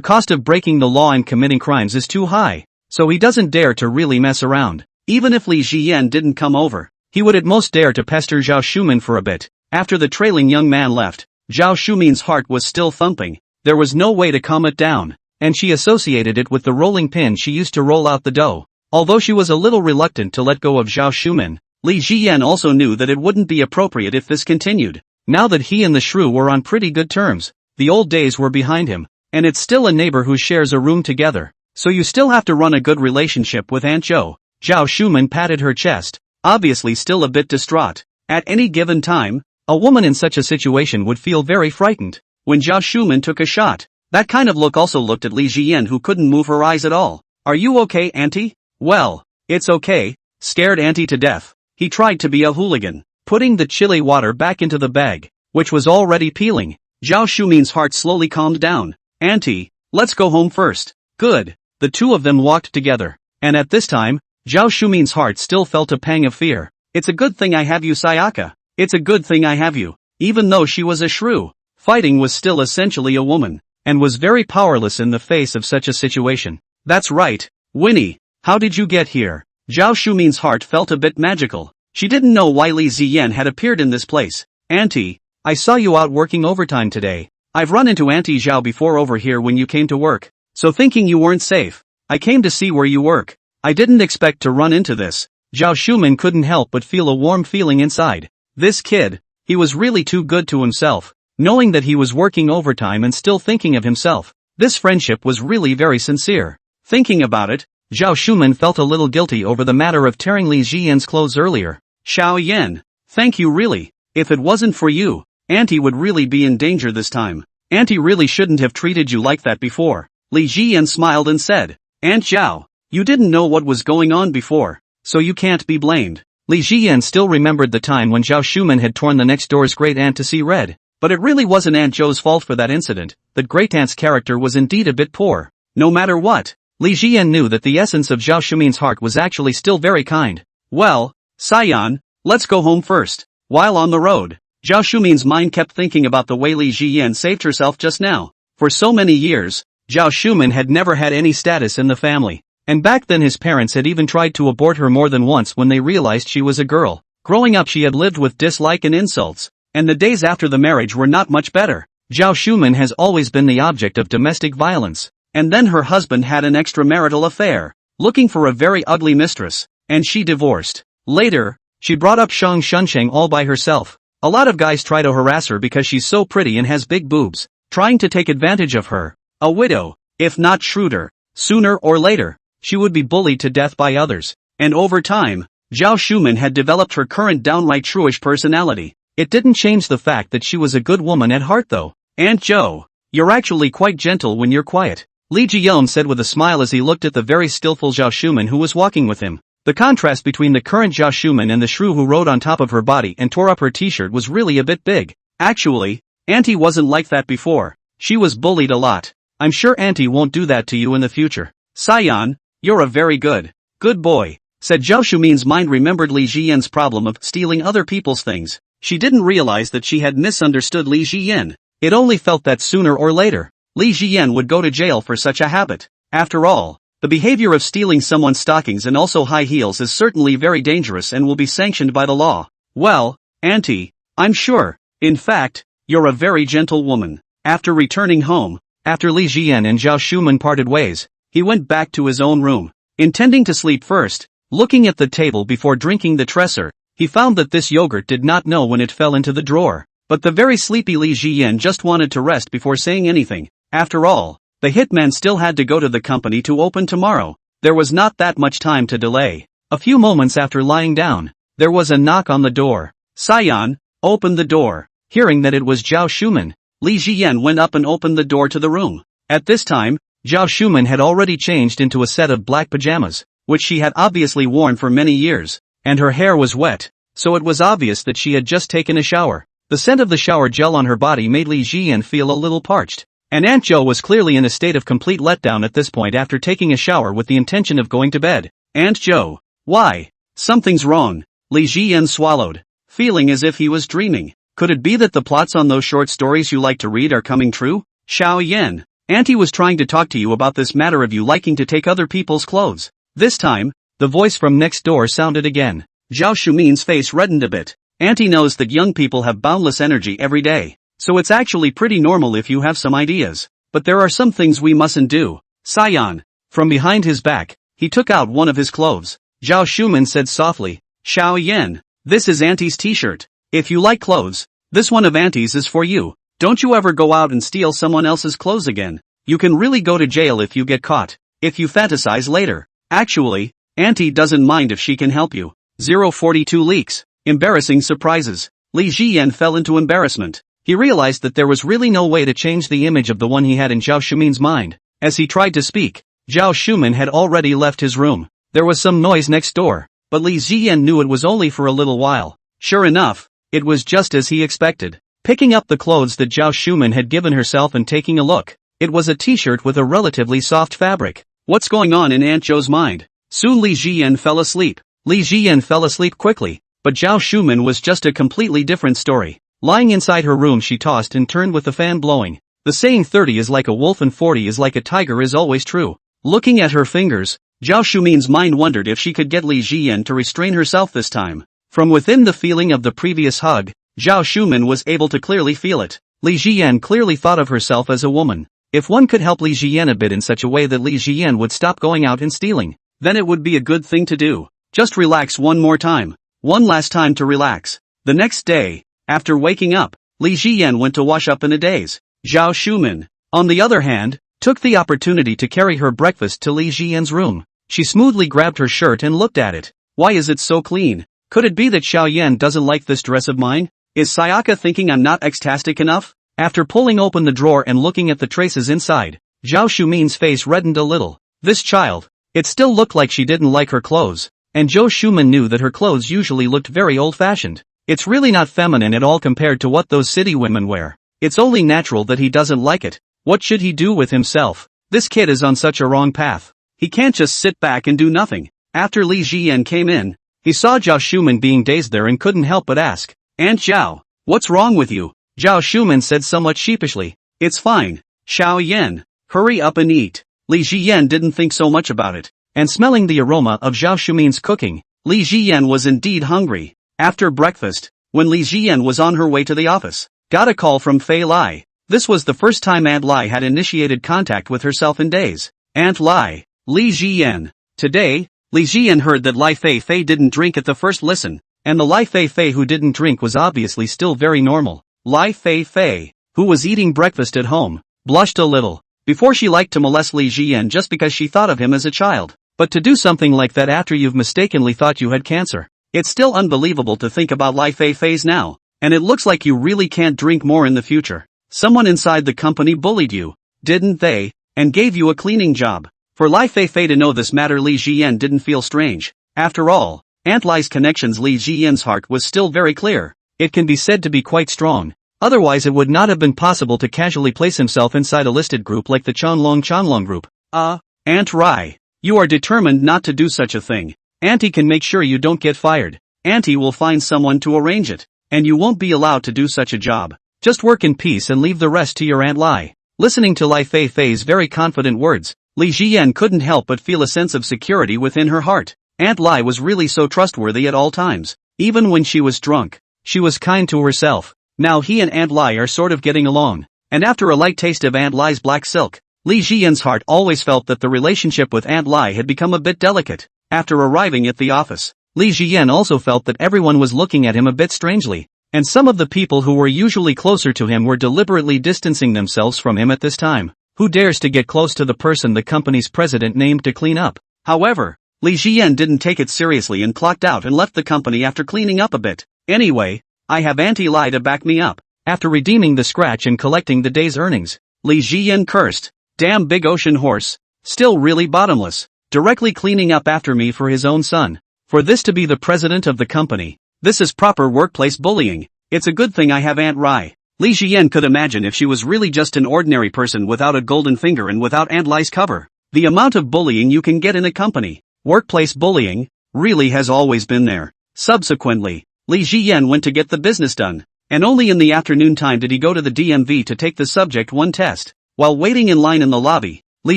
cost of breaking the law and committing crimes is too high, so he doesn't dare to really mess around. Even if Li Jiyan didn't come over, he would at most dare to pester Zhao Shuman for a bit. After the trailing young man left, Zhao Shuman's heart was still thumping. There was no way to calm it down, and she associated it with the rolling pin she used to roll out the dough. Although she was a little reluctant to let go of Zhao Shuman, Li Jiyan also knew that it wouldn't be appropriate if this continued. Now that he and the shrew were on pretty good terms, the old days were behind him, and it's still a neighbor who shares a room together, so you still have to run a good relationship with Aunt Zhou. Zhao Shuman patted her chest, obviously still a bit distraught. At any given time, a woman in such a situation would feel very frightened. When Zhao Shuman took a shot, that kind of look also looked at Li Jiyan, who couldn't move her eyes at all. Are you okay, Auntie? Well, it's okay. Scared Auntie to death. He tried to be a hooligan, putting the chili water back into the bag, which was already peeling. Zhao Shuman's heart slowly calmed down. Auntie, let's go home first. Good. The two of them walked together, and at this time, Zhao Shuman's heart still felt a pang of fear. It's a good thing I have you, Sayaka. It's a good thing I have you. Even though she was a shrew, fighting was still essentially a woman, and was very powerless in the face of such a situation. That's right, Winnie. How did you get here? Zhao Shuman's heart felt a bit magical. She didn't know why Li Ziyan had appeared in this place. Auntie, I saw you out working overtime today. I've run into Auntie Zhao before over here when you came to work, so thinking you weren't safe, I came to see where you work. I didn't expect to run into this. Zhao Shuman couldn't help but feel a warm feeling inside. This kid, he was really too good to himself, knowing that he was working overtime and still thinking of himself. This friendship was really very sincere. Thinking about it, Zhao Shuman felt a little guilty over the matter of tearing Li Jiyan's clothes earlier. Xiao Yan, thank you really. If it wasn't for you, Auntie would really be in danger this time. Auntie really shouldn't have treated you like that before. Li Jiyan smiled and said, Aunt Zhao, you didn't know what was going on before, so you can't be blamed. Li Jiyan still remembered the time when Zhao Shuman had torn the next door's great aunt to see red. But it really wasn't Aunt Zhou's fault for that incident. That great aunt's character was indeed a bit poor. No matter what, Li Jiyan knew that the essence of Zhao Shuman's heart was actually still very kind. Well, Sayan, let's go home first. While on the road, Zhao Shumin's mind kept thinking about the way Li Ziyan saved herself just now. For so many years, Zhao Shumin had never had any status in the family. And back then his parents had even tried to abort her more than once when they realized she was a girl. Growing up she had lived with dislike and insults, and the days after the marriage were not much better. Zhao Shumin has always been the object of domestic violence. And then her husband had an extramarital affair, looking for a very ugly mistress, and she divorced. Later, she brought up Shang Shunsheng all by herself. A lot of guys try to harass her because she's so pretty and has big boobs, trying to take advantage of her. A widow, if not shrewder, sooner or later, she would be bullied to death by others. And over time, Zhao Shumin had developed her current downright shrewish personality. It didn't change the fact that she was a good woman at heart though. Aunt Zhou, you're actually quite gentle when you're quiet, Li Jian said with a smile as he looked at the very skillful Zhao Shumin who was walking with him. The contrast between the current Zhao Shumin and the shrew who rode on top of her body and tore up her t-shirt was really a bit big. Actually, Auntie wasn't like that before. She was bullied a lot. I'm sure Auntie won't do that to you in the future. Saiyan, you're a very good boy, said Zhao Shumin's mind remembered Li Jian's problem of stealing other people's things. She didn't realize that she had misunderstood Li Jian. It only felt that sooner or later, Li Jian would go to jail for such a habit. After all, the behavior of stealing someone's stockings and also high heels is certainly very dangerous and will be sanctioned by the law. Well, Auntie, I'm sure. In fact, you're a very gentle woman. After returning home, after Li Jian and Zhao Shumin parted ways, he went back to his own room, intending to sleep first. Looking at the table before drinking the tresor, he found that this yogurt did not know when it fell into the drawer. But the very sleepy Li Jian just wanted to rest before saying anything. After all, the hitman still had to go to the company to open tomorrow. There was not that much time to delay. A few moments after lying down, there was a knock on the door. Saiyan, open the door. Hearing that it was Zhao Shumin, Li Jian went up and opened the door to the room. At this time, Zhao Shumin had already changed into a set of black pajamas, which she had obviously worn for many years, and her hair was wet, so it was obvious that she had just taken a shower. The scent of the shower gel on her body made Li Jian feel a little parched. And Aunt Zhou was clearly in a state of complete letdown at this point after taking a shower with the intention of going to bed. Aunt Zhou, why? Something's wrong. Li Jian swallowed, feeling as if he was dreaming. Could it be that the plots on those short stories you like to read are coming true? Xiao Yan, Auntie was trying to talk to you about this matter of you liking to take other people's clothes. This time, the voice from next door sounded again. Zhao Shumin's face reddened a bit. Auntie knows that young people have boundless energy every day. So it's actually pretty normal if you have some ideas. But there are some things we mustn't do. Saiyan. From behind his back, he took out one of his clothes. Zhao Shumin said softly, Xiao Yan, this is Auntie's t-shirt. If you like clothes, this one of Auntie's is for you. Don't you ever go out and steal someone else's clothes again. You can really go to jail if you get caught. If you fantasize later. Actually, Auntie doesn't mind if she can help you. 042 leaks. Embarrassing surprises. Li Jian fell into embarrassment. He realized that there was really no way to change the image of the one he had in Zhao Shumin's mind. As he tried to speak, Zhao Shumin had already left his room. There was some noise next door, but Li Jian knew it was only for a little while. Sure enough, it was just as he expected. Picking up the clothes that Zhao Shumin had given herself and taking a look, it was a t-shirt with a relatively soft fabric. What's going on in Aunt Zhou's mind? Soon Li Jian fell asleep. Li Jian fell asleep quickly, but Zhao Shumin was just a completely different story. Lying inside her room she tossed and turned with the fan blowing. The saying 30 is like a wolf and 40 is like a tiger is always true. Looking at her fingers, Zhao Shumin's mind wondered if she could get Li Jian to restrain herself this time. From within the feeling of the previous hug, Zhao Shumin was able to clearly feel it. Li Jian clearly thought of herself as a woman. If one could help Li Jian a bit in such a way that Li Jian would stop going out and stealing, then it would be a good thing to do. Just relax one more time. One last time to relax. The next day, after waking up, Li Jian went to wash up in a daze. Zhao Shumin, on the other hand, took the opportunity to carry her breakfast to Li Jian's room. She smoothly grabbed her shirt and looked at it. Why is it so clean? Could it be that Xiao Yan doesn't like this dress of mine? Is Sayaka thinking I'm not ecstatic enough? After pulling open the drawer and looking at the traces inside, Zhao Shumin's face reddened a little. This child. It still looked like she didn't like her clothes, and Zhou Shumin knew that her clothes usually looked very old-fashioned. It's really not feminine at all compared to what those city women wear. It's only natural that he doesn't like it. What should he do with himself? This kid is on such a wrong path. He can't just sit back and do nothing. After Li Jian came in, he saw Zhao Shumin being dazed there and couldn't help but ask, Aunt Zhao, What's wrong with you? Zhao Shuman said somewhat sheepishly. It's fine. Xiao Yan. Hurry up and eat. Li Jiyan didn't think so much about it. And smelling the aroma of Zhao Shuman's cooking, Li Jiyan was indeed hungry. After breakfast, when Li Jiyan was on her way to the office, got a call from Fei Lai. This was the first time Aunt Lai had initiated contact with herself in days. Aunt Lai. Li Jiyan. Today, Li Jiyan heard that Lai Feifei didn't drink at the first listen, and the Lai Feifei who didn't drink was obviously still very normal. Lai Feifei, who was eating breakfast at home, blushed a little, before she liked to molest Li Jiyan just because she thought of him as a child. But to do something like that after you've mistakenly thought you had cancer. It's still unbelievable to think about Lai Feifei's now, and it looks like you really can't drink more in the future. Someone inside the company bullied you, didn't they, and gave you a cleaning job. For Lai Feifei to know this matter, Li Jiyan didn't feel strange. After all, Aunt Lai's connections, Li Jiyan's heart was still very clear. It can be said to be quite strong. Otherwise it would not have been possible to casually place himself inside a listed group like the Chanlong group. Aunt Rai. You are determined not to do such a thing. Auntie can make sure you don't get fired. Auntie will find someone to arrange it. And you won't be allowed to do such a job. Just work in peace and leave the rest to your Aunt Lai. Listening to Lai Feifei's very confident words, Li Jiyan couldn't help but feel a sense of security within her heart. Aunt Lai was really so trustworthy at all times. Even when she was drunk, she was kind to herself. Now he and Aunt Lai are sort of getting along. And after a light taste of Aunt Lai's black silk, Li Jiyan's heart always felt that the relationship with Aunt Lai had become a bit delicate. After arriving at the office, Li Jiyan also felt that everyone was looking at him a bit strangely, and some of the people who were usually closer to him were deliberately distancing themselves from him at this time. Who dares to get close to the person the company's president named to clean up? However, Li Jiyan didn't take it seriously and clocked out and left the company after cleaning up a bit. Anyway, I have Auntie Lai to back me up. After redeeming the scratch and collecting the day's earnings, Li Jiyan cursed. Damn big ocean horse. Still really bottomless. Directly cleaning up after me for his own son. For this to be the president of the company. This is proper workplace bullying. It's a good thing I have Aunt Rai. Li Jiyan could imagine if she was really just an ordinary person without a golden finger and without Aunt Lai's cover. The amount of bullying you can get in a company. Workplace bullying, really has always been there. Subsequently, Li Jiyan went to get the business done. And only in the afternoon time did he go to the DMV to take the subject 1 test. While waiting in line in the lobby, Li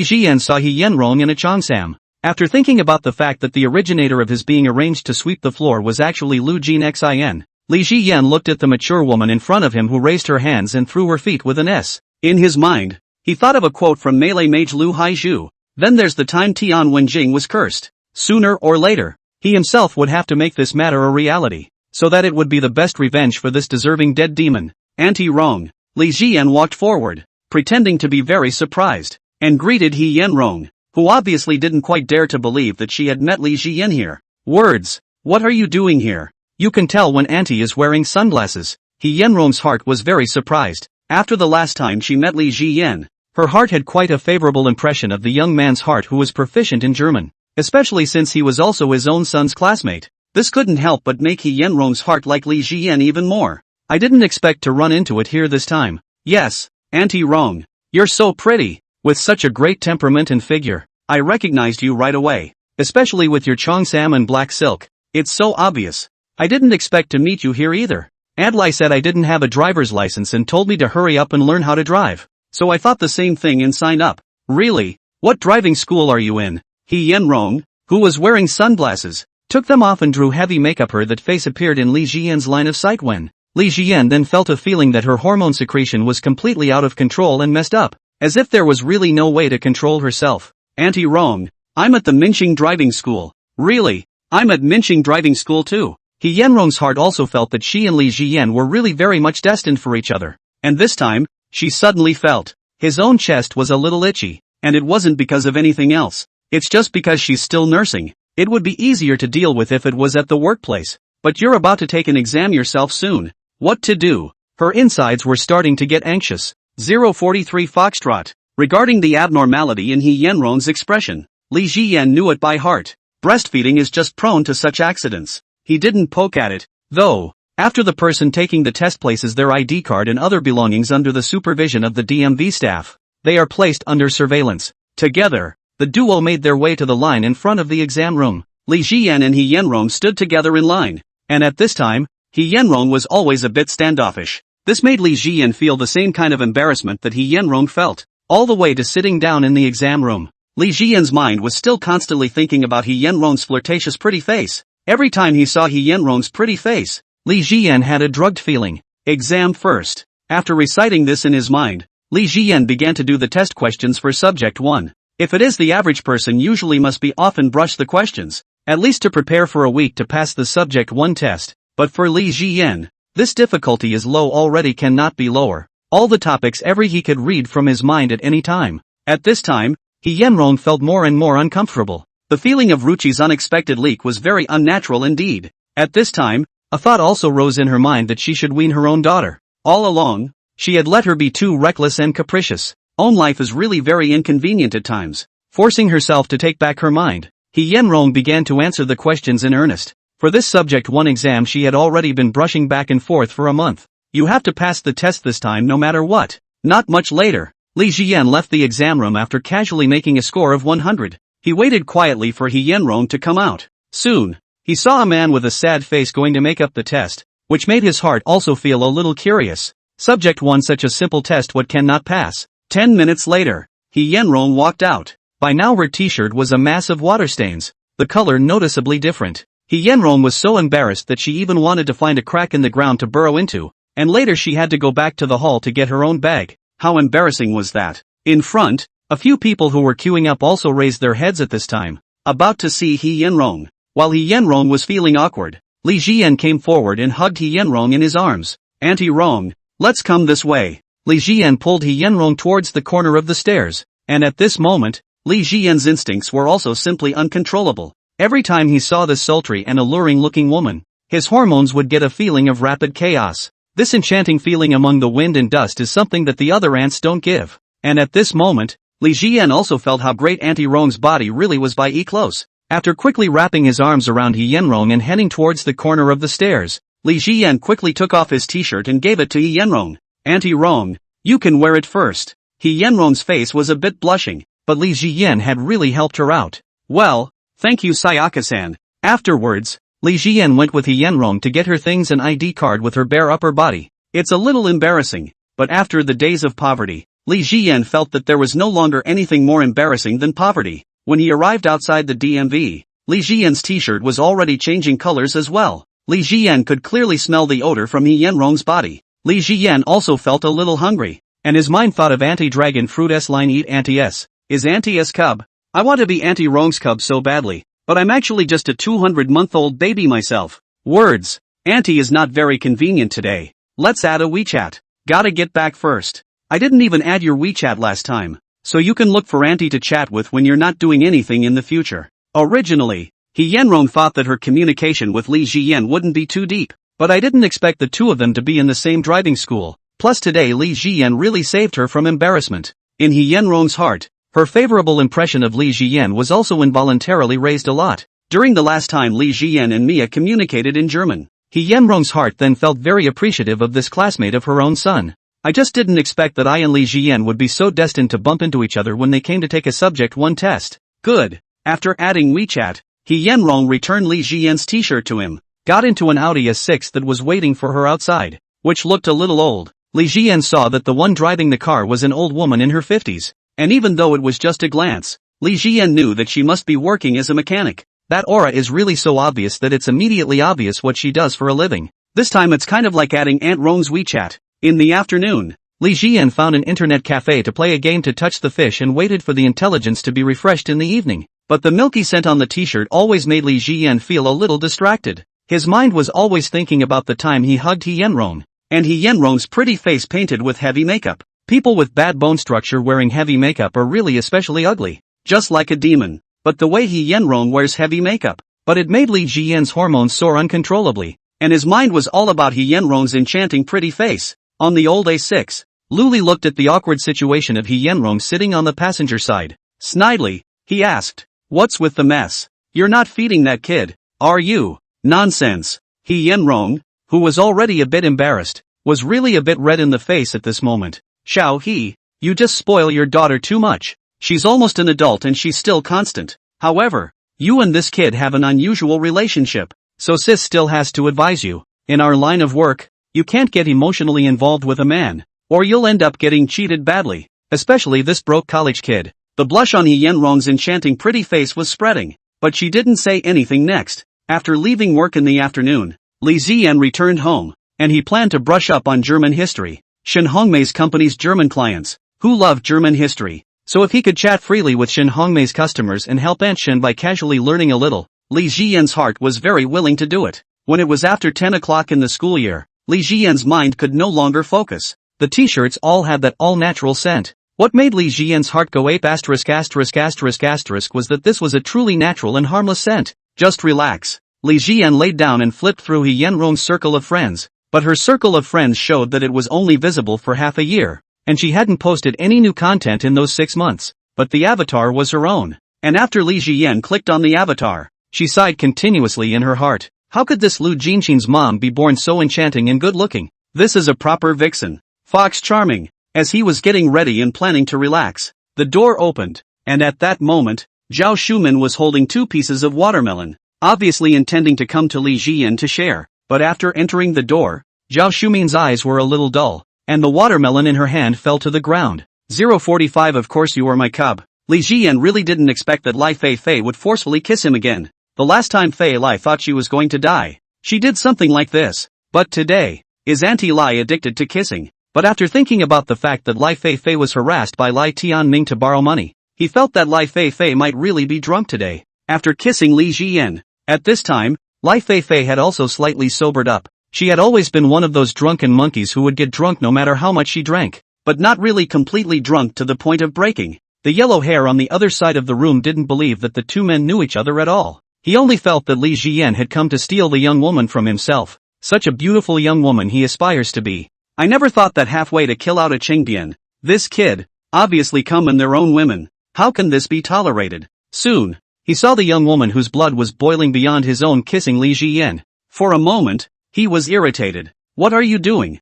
Jiyan saw He Yenrong in a cheongsam. After thinking about the fact that the originator of his being arranged to sweep the floor was actually Lu Jin Xin, Li Jiyan looked at the mature woman in front of him who raised her hands and threw her feet with an S. In his mind, he thought of a quote from melee mage Lu Haizhu. Then there's the time Tian Wenjing was cursed. Sooner or later, he himself would have to make this matter a reality, so that it would be the best revenge for this deserving dead demon. Auntie Rong. Li Jiyan walked forward, pretending to be very surprised, and greeted He Yenrong, who obviously didn't quite dare to believe that she had met Li Jiyan here. Words. What are you doing here? You can tell when Auntie is wearing sunglasses. He Yenrong's heart was very surprised. After the last time she met Li Jiyan, her heart had quite a favorable impression of the young man's heart who was proficient in German, especially since he was also his own son's classmate. This couldn't help but make He Yenrong's heart like Li Jiyan even more. I didn't expect to run into it here this time. Yes, Auntie Rong. You're so pretty, with such a great temperament and figure. I recognized you right away, especially with your cheongsam and black silk. It's so obvious. I didn't expect to meet you here either. Aunt Lai said I didn't have a driver's license and told me to hurry up and learn how to drive. So I thought the same thing and signed up. Really? What driving school are you in? He Yenrong, who was wearing sunglasses, took them off and drew heavy makeup. Her that face appeared in Li Jiyan's line of sight when Li Jiyan then felt a feeling that her hormone secretion was completely out of control and messed up, as if there was really no way to control herself. Auntie Rong, I'm at the Minqing driving school. Really? I'm at Minqing driving school too. He Yenrong's heart also felt that she and Li Jiyan were really very much destined for each other. And this time, she suddenly felt his own chest was a little itchy, and it wasn't because of anything else. It's just because she's still nursing. It would be easier to deal with if it was at the workplace. But you're about to take an exam yourself soon. What to do? Her insides were starting to get anxious. 043 Foxtrot. Regarding the abnormality in He Yenrong's expression, Li Jiyan knew it by heart. Breastfeeding is just prone to such accidents. He didn't poke at it, though. After the person taking the test places their ID card and other belongings under the supervision of the DMV staff, they are placed under surveillance. Together, the duo made their way to the line in front of the exam room. Li Jiyan and He Yenrong stood together in line, and at this time, He Yenrong was always a bit standoffish. This made Li Jian feel the same kind of embarrassment that He Yenrong felt, all the way to sitting down in the exam room. Li Jian's mind was still constantly thinking about He Yenrong's flirtatious pretty face. Every time he saw He Yenrong's pretty face, Li Jian had a drugged feeling. Exam first. After reciting this in his mind, Li Jian began to do the test questions for subject 1. If it is the average person usually must be often brush the questions, at least to prepare for a week to pass the subject 1 test, but for Li Jian, this difficulty is low already cannot be lower. All the topics he could read from his mind at any time. At this time, He Yenrong felt more and more uncomfortable. The feeling of Ruchi's unexpected leak was very unnatural indeed. At this time, a thought also rose in her mind that she should wean her own daughter. All along, she had let her be too reckless and capricious. Own life is really very inconvenient at times. Forcing herself to take back her mind, He Yenrong began to answer the questions in earnest. For this subject 1 exam she had already been brushing back and forth for a month. You have to pass the test this time no matter what. Not much later, Li Jian left the exam room after casually making a score of 100. He waited quietly for He Yenrong to come out. Soon, he saw a man with a sad face going to make up the test, which made his heart also feel a little curious. Subject 1 such a simple test what cannot pass. 10 minutes later, He Yenrong walked out. By now her t-shirt was a mass of water stains, the color noticeably different. He Yenrong was so embarrassed that she even wanted to find a crack in the ground to burrow into, and later she had to go back to the hall to get her own bag. How embarrassing was that? In front, a few people who were queuing up also raised their heads at this time, about to see He Yenrong. While He Yenrong was feeling awkward, Li Jian came forward and hugged He Yenrong in his arms. Auntie Rong, let's come this way. Li Jian pulled He Yenrong towards the corner of the stairs, and at this moment, Li Jian's instincts were also simply uncontrollable. Every time he saw this sultry and alluring-looking woman, his hormones would get a feeling of rapid chaos. This enchanting feeling among the wind and dust is something that the other ants don't give. And at this moment, Li Jian also felt how great Auntie Rong's body really was by close. After quickly wrapping his arms around He Yenrong and heading towards the corner of the stairs, Li Jian quickly took off his t-shirt and gave it to He Yenrong. Auntie Rong, you can wear it first. He Yenrong's face was a bit blushing, but Li Jian had really helped her out. Well, thank you Sayaka-san. Afterwards, Li Jian went with He Yenrong to get her things and ID card with her bare upper body. It's a little embarrassing, but after the days of poverty, Li Jian felt that there was no longer anything more embarrassing than poverty. When he arrived outside the DMV, Li Jian's t-shirt was already changing colors as well. Li Jian could clearly smell the odor from He Yenrong's body. Li Jian also felt a little hungry, and his mind thought of anti-dragon fruit S line eat Auntie S. Is Auntie S cub? I want to be Auntie Rong's cub so badly, but I'm actually just a 200-month-old baby myself. Words. Auntie is not very convenient today. Let's add a WeChat. Gotta get back first. I didn't even add your WeChat last time, so you can look for Auntie to chat with when you're not doing anything in the future. Originally, He Yenrong thought that her communication with Li Jian wouldn't be too deep, but I didn't expect the two of them to be in the same driving school. Plus today Li Jian really saved her from embarrassment. In He Yenrong's heart, her favorable impression of Li Jian was also involuntarily raised a lot. During the last time Li Jian and Mia communicated in German, He Yenrong's heart then felt very appreciative of this classmate of her own son. I just didn't expect that I and Li Jian would be so destined to bump into each other when they came to take a subject 1 test. Good. After adding WeChat, He Yenrong returned Li Jian's t-shirt to him, got into an Audi S6 that was waiting for her outside, which looked a little old. Li Jian saw that the one driving the car was an old woman in her 50s, and even though it was just a glance, Li Jian knew that she must be working as a mechanic. That aura is really so obvious that it's immediately obvious what she does for a living. This time it's kind of like adding Aunt Rong's WeChat. In the afternoon, Li Jian found an internet cafe to play a game to touch the fish and waited for the intelligence to be refreshed in the evening. But the milky scent on the t-shirt always made Li Jian feel a little distracted. His mind was always thinking about the time he hugged He Yenrong, and He Yenrong's pretty face painted with heavy makeup. People with bad bone structure wearing heavy makeup are really especially ugly, just like a demon. But the way He Yenrong wears heavy makeup, but it made Li Jian's hormones soar uncontrollably, and his mind was all about He Yenrong's enchanting pretty face. On the old A6, Luli looked at the awkward situation of He Yenrong sitting on the passenger side. Snidely, he asked, "What's with the mess? You're not feeding that kid, are you?" Nonsense. He Yenrong, who was already a bit embarrassed, was really a bit red in the face at this moment. Xiao He, you just spoil your daughter too much. She's almost an adult and she's still constant. However, you and this kid have an unusual relationship, so sis still has to advise you. in our line of work, you can't get emotionally involved with a man, or you'll end up getting cheated badly, especially this broke college kid. The blush on He Yenrong's enchanting pretty face was spreading, but she didn't say anything next. After leaving work in the afternoon, Li Ziyan returned home, and he planned to brush up on German history. Shen Hongmei's company's German clients, who loved German history. So if he could chat freely with Shen Hongmei's customers and help Aunt Shen by casually learning a little, Li Ziyan's heart was very willing to do it. When it was after 10 o'clock in the school year, Li Ziyan's mind could no longer focus. The t-shirts all had that all-natural scent. What made Li Ziyan's heart go ape ***** was that this was a truly natural and harmless scent. Just relax. Li Ziyan laid down and flipped through He Yenrong's circle of friends, but her circle of friends showed that it was only visible for half a year, and she hadn't posted any new content in those 6 months, but the avatar was her own. And after Li Ziyan clicked on the avatar, she sighed continuously in her heart. How could this Lu Jinxin's mom be born so enchanting and good-looking? This is a proper vixen. Fox Charming. As he was getting ready and planning to relax, the door opened, and at that moment, Zhao Shuman was holding 2 pieces of watermelon, obviously intending to come to Li Ziyan to share, but after entering the door, Zhao Shuman's eyes were a little dull, and the watermelon in her hand fell to the ground. 045 Of course you are my cub. Li Ziyan really didn't expect that Lai Feifei would forcefully kiss him again. The last time Fei Lai thought she was going to die, she did something like this. But today, is Auntie Lai addicted to kissing? But after thinking about the fact that Lai Feifei was harassed by Lai Tianming to borrow money, he felt that Lai Feifei might really be drunk today. After kissing Li Ziyan, at this time, Lai Feifei had also slightly sobered up. She had always been one of those drunken monkeys who would get drunk no matter how much she drank, but not really completely drunk to the point of breaking. The yellow hair on the other side of the room didn't believe that the 2 men knew each other at all. He only felt that Li Ziyan had come to steal the young woman from himself. Such a beautiful young woman he aspires to be. I never thought that halfway to kill out a Chengbian. This kid, obviously come in their own women. How can this be tolerated? Soon, he saw the young woman whose blood was boiling beyond his own kissing Li Ziyan. For a moment, he was irritated. What are you doing?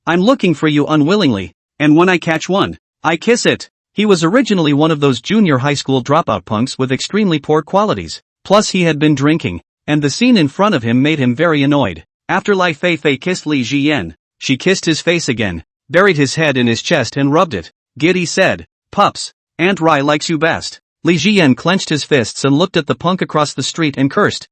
I'm looking for you unwillingly, and when I catch one, I kiss it. He was originally one of those junior high school dropout punks with extremely poor qualities. Plus he had been drinking, and the scene in front of him made him very annoyed. After Lai Feifei kissed Li Ziyan, she kissed his face again, buried his head in his chest and rubbed it. Giddy said, "Pups, Aunt Rai likes you best." Li Ziyan clenched his fists and looked at the punk across the street and cursed.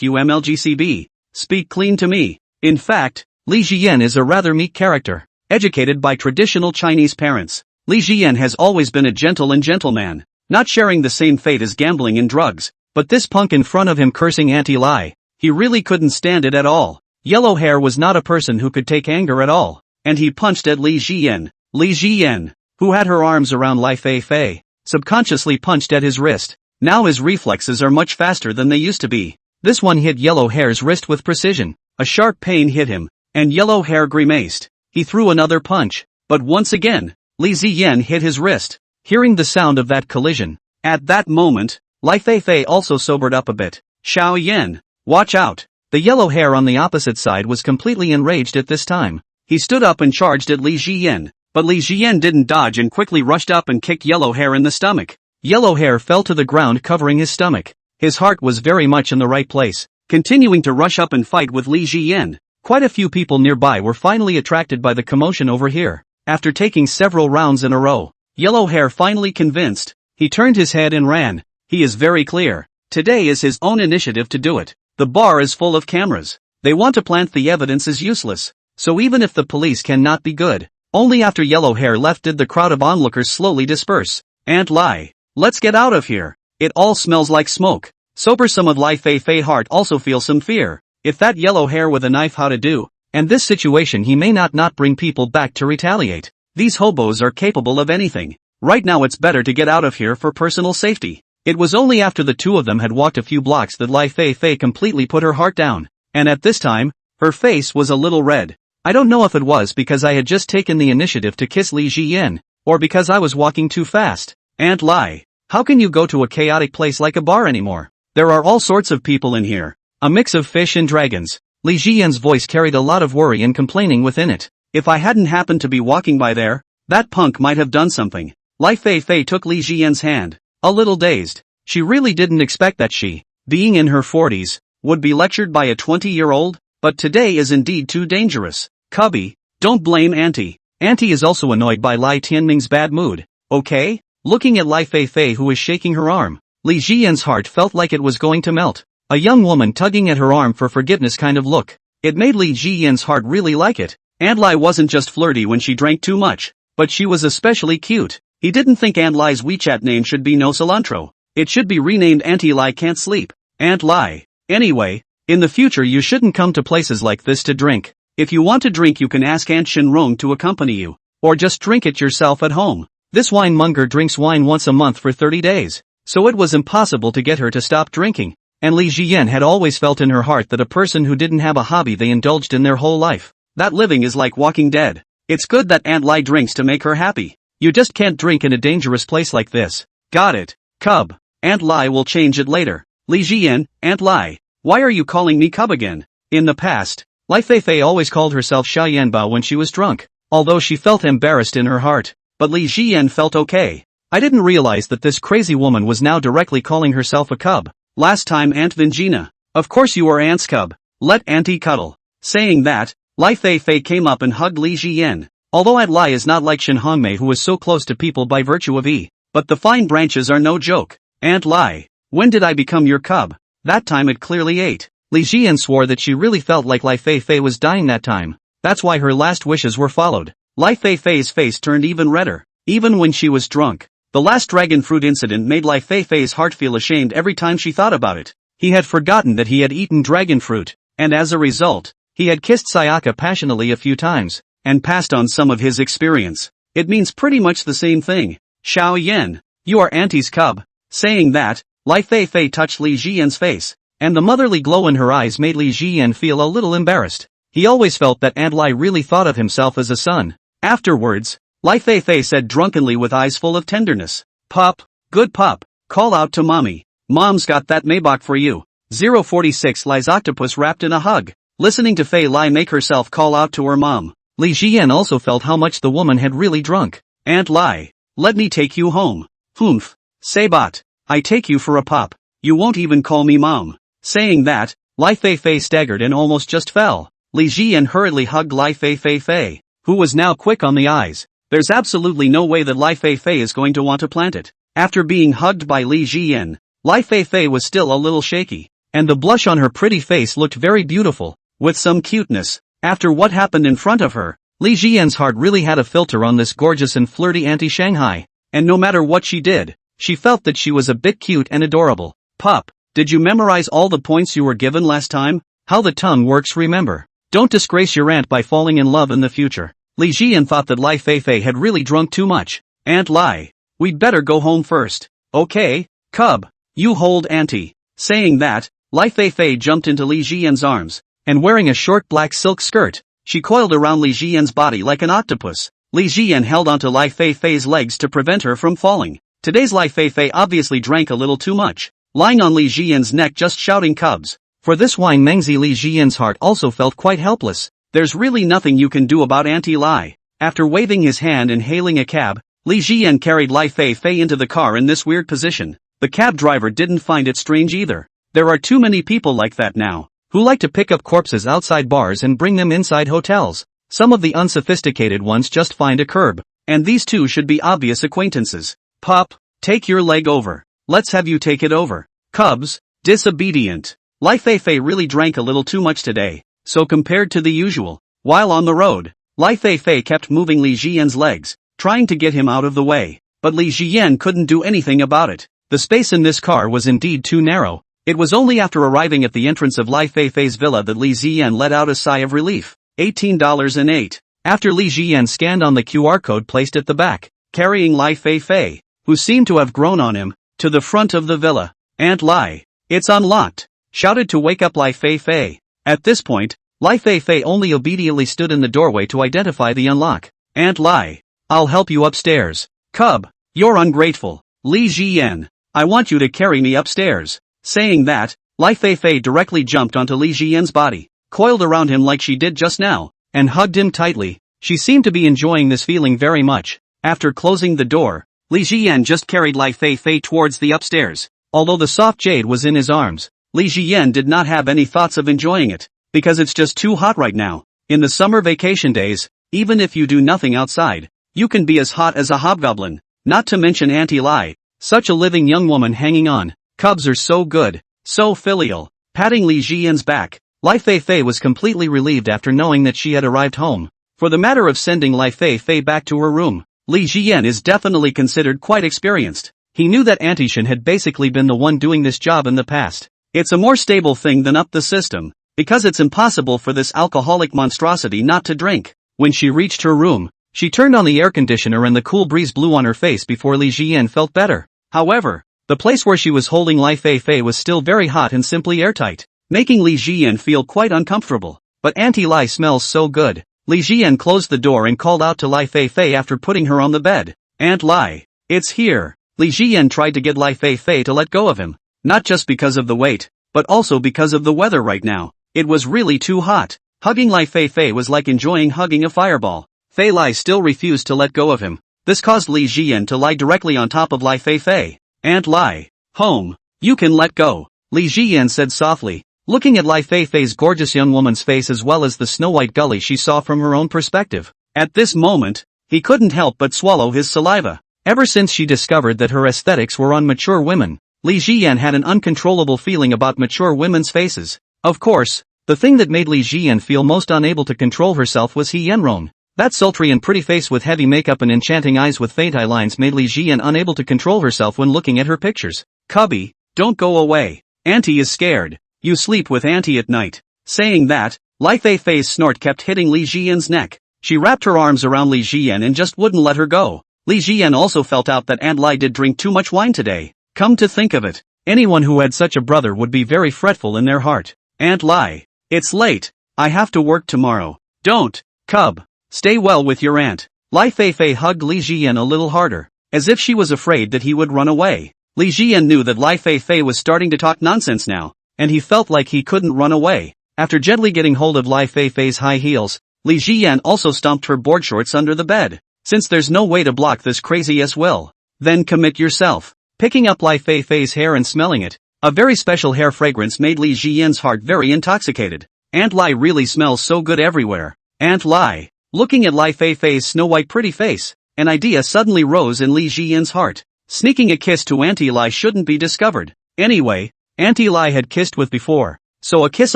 UMLGCB. Speak clean to me. In fact, Li Ziyan is a rather meek character. Educated by traditional Chinese parents, Li Ziyan has always been a gentle and gentleman, not sharing the same fate as gambling and drugs. But this punk in front of him cursing Auntie Lai, he really couldn't stand it at all. Yellow Hair was not a person who could take anger at all, and he punched at Li Ziyan. Li Ziyan, who had her arms around Lai Feifei, subconsciously punched at his wrist. Now his reflexes are much faster than they used to be. This one hit Yellow Hair's wrist with precision. A sharp pain hit him, and Yellow Hair grimaced. He threw another punch, but once again, Li Ziyan hit his wrist. Hearing the sound of that collision, at that moment, Lai Feifei also sobered up a bit. Xiao Yan, watch out. The Yellow Hair on the opposite side was completely enraged at this time. He stood up and charged at Li Ziyan, but Li Ziyan didn't dodge and quickly rushed up and kicked Yellow Hair in the stomach. Yellow Hair fell to the ground covering his stomach. His heart was very much in the right place, continuing to rush up and fight with Li Ziyan. Quite a few people nearby were finally attracted by the commotion over here. After taking several rounds in a row, Yellow Hair finally convinced. He turned his head and ran. He is very clear. Today is his own initiative to do it. The bar is full of cameras. They want to plant the evidence is useless. So even if the police cannot be good, only after Yellow Hair left did the crowd of onlookers slowly disperse. Aunt Lai, let's get out of here. It all smells like smoke. Sober some of Lai Feifei heart also feel some fear. If that Yellow Hair with a knife how to do, and this situation he may not bring people back to retaliate. These hobos are capable of anything. Right now it's better to get out of here for personal safety. It was only after the two of them had walked a few blocks that Lai Feifei completely put her heart down, and at this time, her face was a little red. I don't know if it was because I had just taken the initiative to kiss Li Ziyan, or because I was walking too fast. Aunt Lai, how can you go to a chaotic place like a bar anymore? There are all sorts of people in here. A mix of fish and dragons. Li Ziyan's voice carried a lot of worry and complaining within it. If I hadn't happened to be walking by there, that punk might have done something. Lai Feifei took Li Ziyan's hand. A little dazed. She really didn't expect that she, being in her 40s, would be lectured by a 20-year-old? But today is indeed too dangerous. Cubby, don't blame Auntie. Auntie is also annoyed by Lai Tianming's bad mood. Okay? Looking at Lai Feifei who is shaking her arm, Li Jian's heart felt like it was going to melt. A young woman tugging at her arm for forgiveness kind of look. It made Li Jian's heart really like it. Aunt Lai wasn't just flirty when she drank too much, but she was especially cute. He didn't think Aunt Lai's WeChat name should be No Cilantro. It should be renamed Auntie Lai Can't Sleep. Aunt Lai. Anyway, in the future you shouldn't come to places like this to drink. If you want to drink you can ask Aunt Shen to accompany you. Or just drink it yourself at home. This winemonger drinks wine once a month for 30 days. So it was impossible to get her to stop drinking. And Li Jian had always felt in her heart that a person who didn't have a hobby they indulged in their whole life, that living is like walking dead. It's good that Aunt Lai drinks to make her happy. You just can't drink in a dangerous place like this. Got it, Cub. Aunt Lai will change it later. Li Jian, Aunt Lai, why are you calling me Cub again? In the past, Lai Feifei always called herself Xia Yanbao when she was drunk, although she felt embarrassed in her heart. But Li Jian felt okay. I didn't realize that this crazy woman was now directly calling herself a cub. Last time Aunt Vingina. Of course you are Aunt's cub. Let Auntie cuddle. Saying that, Lai Feifei came up and hugged Li Jian. Although Aunt Lai is not like Shen Hongmei who is so close to people by virtue of E. But the fine branches are no joke. Aunt Lai, when did I become your cub? That time it clearly ate. Li Jian swore that she really felt like Lai Feifei was dying that time. That's why her last wishes were followed. Lai Feifei's face turned even redder. Even when she was drunk. The last dragon fruit incident made Lai Feifei's heart feel ashamed every time she thought about it. He had forgotten that he had eaten dragon fruit, and as a result, he had kissed Sayaka passionately a few times, and passed on some of his experience. It means pretty much the same thing. Xiao Yan, you are Auntie's cub. Saying that, Lai Feifei touched Li Jian's face, and the motherly glow in her eyes made Li Jian feel a little embarrassed. He always felt that Aunt Lai really thought of himself as a son. Afterwards, Lai Feifei said drunkenly with eyes full of tenderness, "Pup, good pup, call out to mommy. Mom's got that Maybach for you." 046 Lai's octopus wrapped in a hug. Listening to Fei Lai make herself call out to her mom, Li Jian also felt how much the woman had really drunk. "Aunt Lai, let me take you home." "Humph. Sabat, I take you for a pup. You won't even call me mom." Saying that, Lai Feifei staggered and almost just fell. Li Jian hurriedly hugged Lai Feifei, who was now quick on the eyes. There's absolutely no way that Lai Feifei is going to want to plant it. After being hugged by Li Jian, Lai Feifei was still a little shaky, and the blush on her pretty face looked very beautiful, with some cuteness. After what happened in front of her, Li Jian's heart really had a filter on this gorgeous and flirty Auntie Shanghai, and no matter what she did, she felt that she was a bit cute and adorable. "Pup, did you memorize all the points you were given last time?" How the tongue works, remember. Don't disgrace your aunt by falling in love in the future. Li Jian thought that Lai Feifei had really drunk too much. "Aunt Lai, we'd better go home first." "Okay, cub, you hold Auntie." Saying that, Lai Feifei jumped into Li Jian's arms, and wearing a short black silk skirt, she coiled around Li Jian's body like an octopus. Li Jian held onto Lai Feifei's legs to prevent her from falling. Today's Lai Feifei obviously drank a little too much, lying on Li Jian's neck just shouting cubs. For this wine Mengzi Li Jian's heart also felt quite helpless. There's really nothing you can do about Auntie Lai. After waving his hand and hailing a cab, Li Jian carried Lai Feifei into the car in this weird position. The cab driver didn't find it strange either. There are too many people like that now, who like to pick up corpses outside bars and bring them inside hotels. Some of the unsophisticated ones just find a curb, and these two should be obvious acquaintances. "Pup, take your leg over. Let's have you take it over." Cubs, disobedient. Lai Feifei really drank a little too much today. So compared to the usual, while on the road, Lai Feifei kept moving Li Jian's legs, trying to get him out of the way. But Li Jian couldn't do anything about it. The space in this car was indeed too narrow. It was only after arriving at the entrance of Lai Feifei's villa that Li Jian let out a sigh of relief. $18.08. After Li Jian scanned on the QR code placed at the back, carrying Lai Feifei, who seemed to have grown on him, to the front of the villa. "Aunt Lai, it's unlocked," shouted to wake up Lai Feifei. At this point, Lai Feifei only obediently stood in the doorway to identify the unlock. "Aunt Lai, I'll help you upstairs." "Cub, you're ungrateful." "Li Jian, I want you to carry me upstairs." Saying that, Lai Feifei directly jumped onto Li Jian's body, coiled around him like she did just now, and hugged him tightly. She seemed to be enjoying this feeling very much. After closing the door, Li Jian just carried Lai Feifei towards the upstairs. Although the soft jade was in his arms, Li Jiyan did not have any thoughts of enjoying it, because it's just too hot right now. In the summer vacation days, even if you do nothing outside, you can be as hot as a hobgoblin, not to mention Auntie Lai, such a living young woman hanging on. Cubs are so good, so filial. Patting Li Jiyan's back, Lai Feifei was completely relieved after knowing that she had arrived home. For the matter of sending Lai Feifei back to her room, Li Jiyan is definitely considered quite experienced. He knew that Aunt Shen had basically been the one doing this job in the past. It's a more stable thing than up the system, because it's impossible for this alcoholic monstrosity not to drink. When she reached her room, she turned on the air conditioner and the cool breeze blew on her face before Li Jiyan felt better. However, the place where she was holding Lai Feifei was still very hot and simply airtight, making Li Jiyan feel quite uncomfortable. But Auntie Lai smells so good. Li Jiyan closed the door and called out to Lai Feifei after putting her on the bed. Aunt Lai, it's here. Li Jiyan tried to get Lai Feifei to let go of him, not just because of the weight, but also because of the weather right now. It was really too hot. Hugging Lai Feifei was like enjoying hugging a fireball. Fei Lai still refused to let go of him. This caused Li Jiyan to lie directly on top of Lai Feifei. Aunt Lai, home, you can let go, Li Jiyan said softly, looking at Lai Feifei's gorgeous young woman's face as well as the snow-white gully she saw from her own perspective. At this moment, he couldn't help but swallow his saliva. Ever since she discovered that her aesthetics were on mature women, Li Jiyan had an uncontrollable feeling about mature women's faces. Of course, the thing that made Li Jiyan feel most unable to control herself was He Yenrong. That sultry and pretty face with heavy makeup and enchanting eyes with faint eyelines made Li Jiyan unable to control herself when looking at her pictures. Cubby, don't go away. Auntie is scared. You sleep with Auntie at night. Saying that, Lai Feifei's snort kept hitting Li Jiyan's neck. She wrapped her arms around Li Jiyan and just wouldn't let her go. Li Jiyan also felt out that Aunt Lai did drink too much wine today. Come to think of it, anyone who had such a brother would be very fretful in their heart. Aunt Lai, it's late. I have to work tomorrow. Don't, cub. Stay well with your aunt. Lai Feifei hugged Li Jiyan a little harder, as if she was afraid that he would run away. Li Jiyan knew that Lai Feifei was starting to talk nonsense now, and he felt like he couldn't run away. After gently getting hold of Lai Feifei's high heels, Li Jiyan also stomped her board shorts under the bed. Since there's no way to block this crazy will, then commit yourself. Picking up Lai Feifei's hair and smelling it, a very special hair fragrance made Li Jiyan's heart very intoxicated. Aunt Lai really smells so good everywhere. Aunt Lai. Looking at Lai Feifei's snow-white pretty face, an idea suddenly rose in Li Jiyan's heart. Sneaking a kiss to Auntie Lai shouldn't be discovered. Anyway, Auntie Lai had kissed with before, so a kiss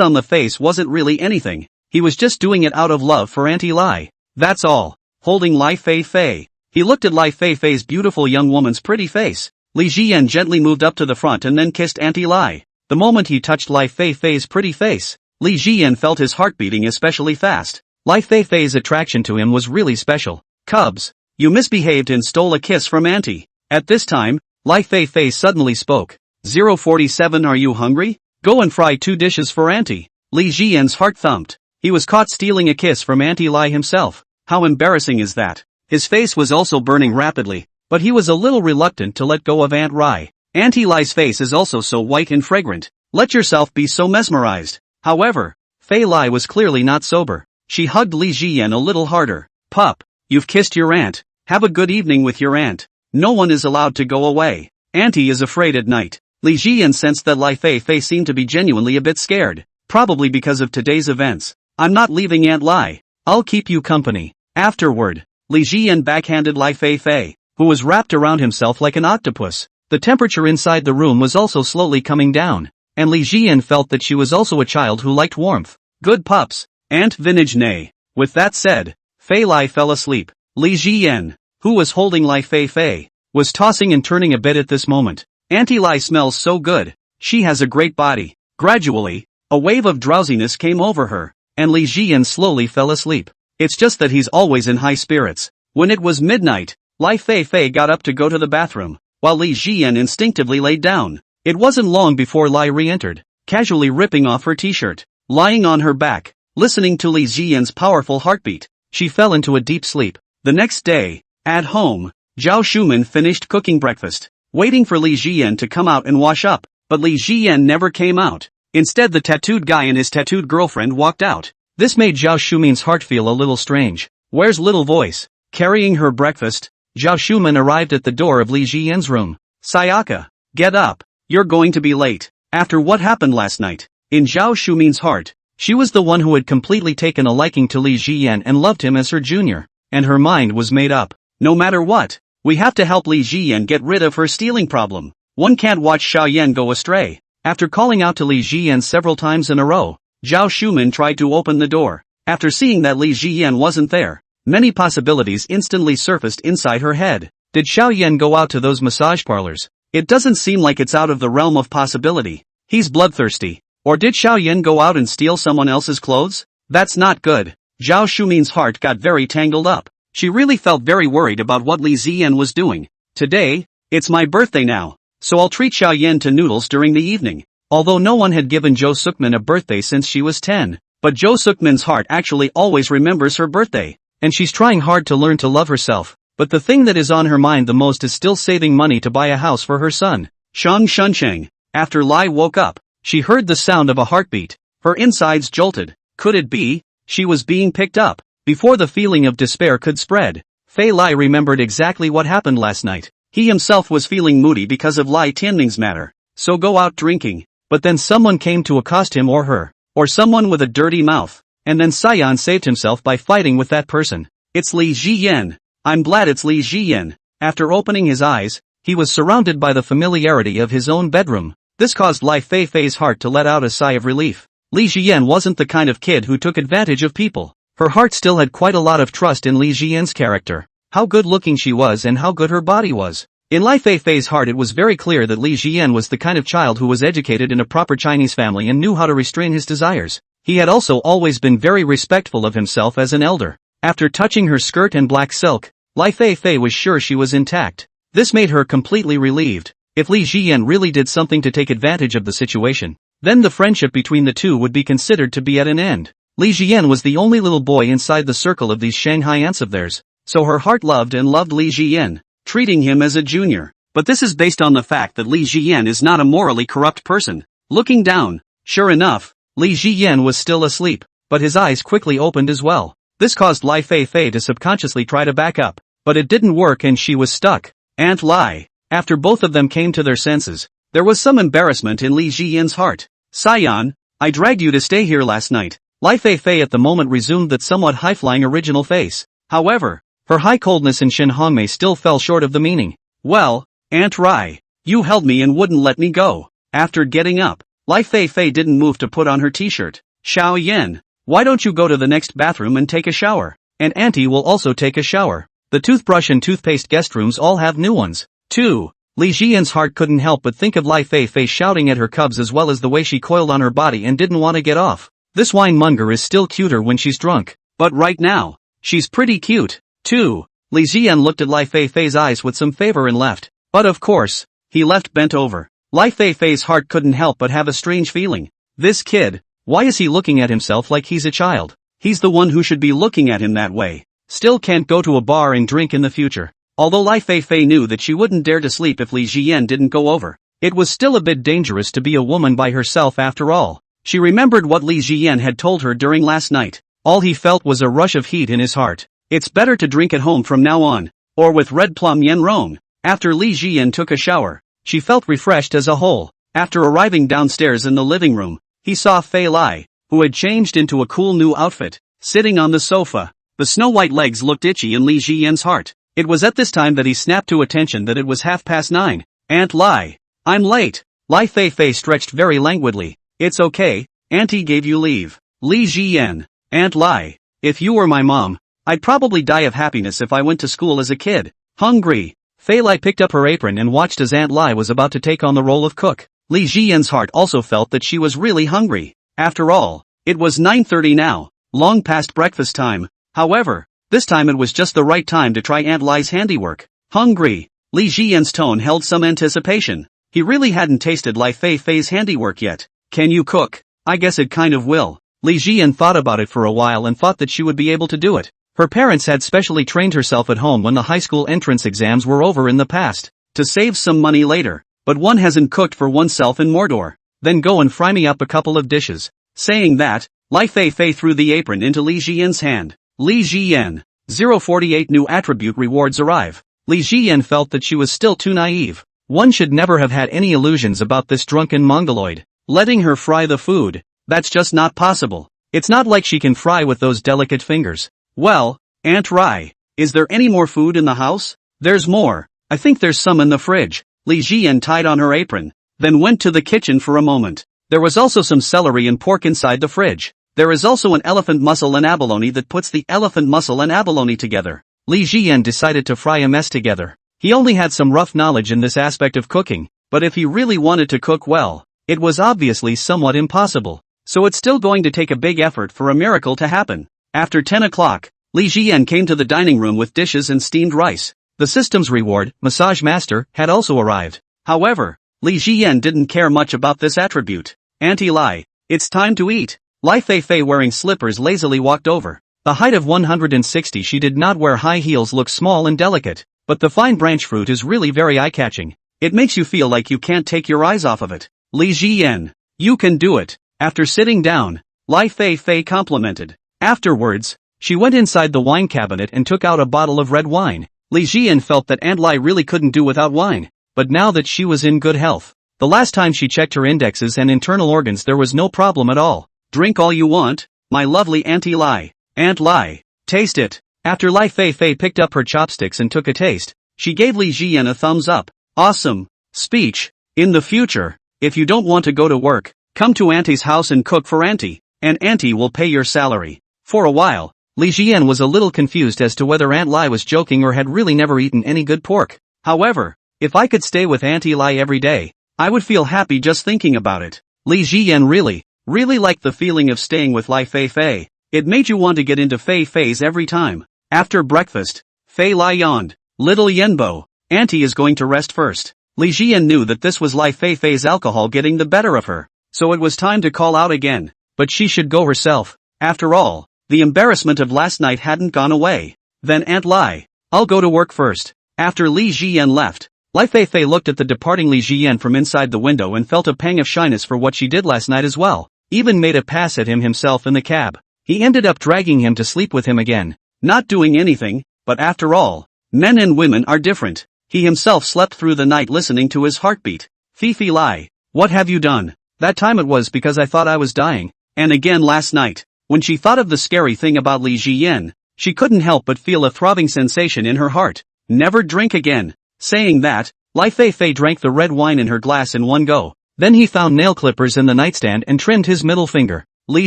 on the face wasn't really anything. He was just doing it out of love for Auntie Lai. That's all. Holding Lai Feifei, he looked at Lai Feifei's beautiful young woman's pretty face. Li Jiyan gently moved up to the front and then kissed Auntie Lai. The moment he touched Lai Feifei's pretty face, Li Jiyan felt his heart beating especially fast. Lai Feifei's attraction to him was really special. Cubs, you misbehaved and stole a kiss from Auntie. At this time, Lai Feifei suddenly spoke. 047 Are you hungry? Go and fry 2 dishes for Auntie. Li Jiyan's heart thumped. He was caught stealing a kiss from Auntie Lai himself. How embarrassing is that? His face was also burning rapidly, but he was a little reluctant to let go of Aunt Lai. Auntie Lai's face is also so white and fragrant. Let yourself be so mesmerized. However, Fei Lai was clearly not sober. She hugged Li Jiyan a little harder. Pup, you've kissed your aunt. Have a good evening with your aunt. No one is allowed to go away. Auntie is afraid at night. Li Jiyan sensed that Lai Feifei seemed to be genuinely a bit scared, probably because of today's events. I'm not leaving Aunt Lai. I'll keep you company. Afterward, Li Jiyan backhanded Lai Feifei, who was wrapped around himself like an octopus. The temperature inside the room was also slowly coming down, and Li Jiyan felt that she was also a child who liked warmth. Good pups. Aunt Vinage nay. With that said, Fei Lai fell asleep. Li Jiyan, who was holding Lai Feifei, was tossing and turning a bit at this moment. Auntie Lai smells so good. She has a great body. Gradually, a wave of drowsiness came over her, and Li Jiyan slowly fell asleep. It's just that he's always in high spirits. When it was midnight, Lai Feifei got up to go to the bathroom, while Li Jiyan instinctively laid down. It wasn't long before Lai re-entered, casually ripping off her t-shirt. Lying on her back, listening to Li Jiyan's powerful heartbeat, she fell into a deep sleep. The next day, at home, Zhao Shuman finished cooking breakfast, waiting for Li Jiyan to come out and wash up, but Li Jiyan never came out. Instead, the tattooed guy and his tattooed girlfriend walked out. This made Zhao Shuman's heart feel a little strange. Where's little voice? Carrying her breakfast, Zhao Shuman arrived at the door of Li Jiyan's room. Sayaka, get up. You're going to be late. After what happened last night, in Zhao Shumin's heart, she was the one who had completely taken a liking to Li Ziyan and loved him as her junior, and her mind was made up. No matter what, we have to help Li Ziyan get rid of her stealing problem. One can't watch Xiao Yan go astray. After calling out to Li Ziyan several times in a row, Zhao Shumin tried to open the door. After seeing that Li Ziyan wasn't there, many possibilities instantly surfaced inside her head. Did Xiao Yan go out to those massage parlors? It doesn't seem like it's out of the realm of possibility. He's bloodthirsty. Or did Xiao Yan go out and steal someone else's clothes? That's not good. Zhao Shumin's heart got very tangled up. She really felt very worried about what Li Ziyan was doing. Today, it's my birthday now, so I'll treat Xiao Yan to noodles during the evening. Although no one had given Jo Sukmin a birthday since she was 10, but Jo Sukmin's heart actually always remembers her birthday. And she's trying hard to learn to love herself. But the thing that is on her mind the most is still saving money to buy a house for her son. Shang Shuncheng. After Lai woke up, she heard the sound of a heartbeat. Her insides jolted. Could it be? She was being picked up. Before the feeling of despair could spread, Fei Lai remembered exactly what happened last night. He himself was feeling moody because of Lai Tianning's matter. So go out drinking. But then someone came to accost him or her. Or someone with a dirty mouth. And then Sion saved himself by fighting with that person. It's Li Ziyan. I'm glad it's Li Ziyan. After opening his eyes, he was surrounded by the familiarity of his own bedroom. This caused Lai Feifei's heart to let out a sigh of relief. Li Ziyan wasn't the kind of kid who took advantage of people. Her heart still had quite a lot of trust in Li Ziyan's character. How good looking she was and how good her body was. In Lai Feifei's heart it was very clear that Li Ziyan was the kind of child who was educated in a proper Chinese family and knew how to restrain his desires. He had also always been very respectful of himself as an elder. After touching her skirt and black silk, Lai Feifei was sure she was intact. This made her completely relieved. If Li Ziyan really did something to take advantage of the situation, then the friendship between the two would be considered to be at an end. Li Ziyan was the only little boy inside the circle of these Shanghai aunts of theirs, so her heart loved Li Ziyan, treating him as a junior. But this is based on the fact that Li Ziyan is not a morally corrupt person. Looking down, sure enough, Li Ziyan was still asleep, but his eyes quickly opened as well. This caused Lai Feifei to subconsciously try to back up, but it didn't work and she was stuck. Aunt Lai. After both of them came to their senses, there was some embarrassment in Li Ziyan's heart. Sion, I dragged you to stay here last night. Lai Feifei at the moment resumed that somewhat high-flying original face. However, her high coldness in Shen Hongmei still fell short of the meaning. Well, Aunt Rai, you held me and wouldn't let me go. After getting up, Lai Feifei didn't move to put on her t-shirt. Xiao Yan, why don't you go to the next bathroom and take a shower? And Auntie will also take a shower. The toothbrush and toothpaste guest rooms all have new ones, too. Li Ziyan's heart couldn't help but think of Lai Feifei shouting at her cubs as well as the way she coiled on her body and didn't want to get off. This wine-monger is still cuter when she's drunk. But right now, she's pretty cute, too. Li Ziyan looked at Lai Feifei's eyes with some favor and left. But of course, he left bent over. Lai Feifei's heart couldn't help but have a strange feeling. This kid, why is he looking at himself like he's a child? He's the one who should be looking at him that way. Still can't go to a bar and drink in the future. Although Lai Feifei knew that she wouldn't dare to sleep if Li Ziyan didn't go over. It was still a bit dangerous to be a woman by herself after all. She remembered what Li Ziyan had told her during last night. All he felt was a rush of heat in his heart. It's better to drink at home from now on, or with red plum yen rong. After Li Ziyan took a shower, she felt refreshed as a whole. After arriving downstairs in the living room, he saw Fei Lai, who had changed into a cool new outfit, sitting on the sofa. The snow-white legs looked itchy in Li Ziyan's heart. It was at this time that he snapped to attention that it was 9:30. Aunt Lai, I'm late. Lai Feifei stretched very languidly. It's okay, Auntie gave you leave. Li Ziyan, Aunt Lai, if you were my mom, I'd probably die of happiness if I went to school as a kid. Hungry. Fei Lai picked up her apron and watched as Aunt Lai was about to take on the role of cook. Li Ziyan's heart also felt that she was really hungry. After all, it was 9:30 now, long past breakfast time. However, this time it was just the right time to try Aunt Lai's handiwork. Hungry. Li Ziyan's tone held some anticipation. He really hadn't tasted Lai Feifei's handiwork yet. Can you cook? I guess it kind of will. Li Ziyan thought about it for a while and thought that she would be able to do it. Her parents had specially trained herself at home when the high school entrance exams were over in the past, to save some money later. But one hasn't cooked for oneself in Mordor. Then go and fry me up a couple of dishes. Saying that, Lai Feifei threw the apron into Li Ziyan's hand. Li Ziyan. 048 new attribute rewards arrive. Li Ziyan felt that she was still too naive. One should never have had any illusions about this drunken mongoloid. Letting her fry the food, that's just not possible. It's not like she can fry with those delicate fingers. Well, Aunt Rai, is there any more food in the house? There's more. I think there's some in the fridge. Li Jian tied on her apron, then went to the kitchen for a moment. There was also some celery and pork inside the fridge. There is also an elephant muscle and abalone that puts the elephant muscle and abalone together. Li Jian decided to fry a mess together. He only had some rough knowledge in this aspect of cooking, but if he really wanted to cook well, it was obviously somewhat impossible. So it's still going to take a big effort for a miracle to happen. After 10 o'clock, Li Jian came to the dining room with dishes and steamed rice. The system's reward, Massage Master, had also arrived. However, Li Jian didn't care much about this attribute. Auntie Lai, it's time to eat. Lai Feifei wearing slippers lazily walked over. The height of 160, she did not wear high heels, look small and delicate, but the fine branch fruit is really very eye-catching. It makes you feel like you can't take your eyes off of it. Li Jian, you can do it. After sitting down, Lai Feifei complimented. Afterwards, she went inside the wine cabinet and took out a bottle of red wine. Li Jian felt that Aunt Lai really couldn't do without wine, but now that she was in good health, the last time she checked her indexes and internal organs there was no problem at all. Drink all you want, my lovely Auntie Lai. Aunt Lai, taste it. After Lai Feifei picked up her chopsticks and took a taste, she gave Li Jian a thumbs up. Awesome speech. In the future, if you don't want to go to work, come to Auntie's house and cook for Auntie, and Auntie will pay your salary. For a while, Li Jian was a little confused as to whether Aunt Lai was joking or had really never eaten any good pork. However, if I could stay with Auntie Lai every day, I would feel happy just thinking about it. Li Jian really liked the feeling of staying with Lai Feifei. It made you want to get into Feifei's every time. After breakfast, Fei Lai yawned. Little Yenbo, Auntie is going to rest first. Li Jian knew that this was Lai Feifei's alcohol getting the better of her, so it was time to call out again. But she should go herself. After all, the embarrassment of last night hadn't gone away. Then Aunt Lai, I'll go to work first. After Li Jian left, Lai Feifei looked at the departing Li Jian from inside the window and felt a pang of shyness for what she did last night as well. Even made a pass at him himself in the cab. He ended up dragging him to sleep with him again. Not doing anything, but after all, men and women are different. He himself slept through the night listening to his heartbeat. Fifi Lai, what have you done? That time it was because I thought I was dying. And again last night, when she thought of the scary thing about Li Jian, she couldn't help but feel a throbbing sensation in her heart. Never drink again. Saying that, Lai Feifei drank the red wine in her glass in one go. Then he found nail clippers in the nightstand and trimmed his middle finger. Li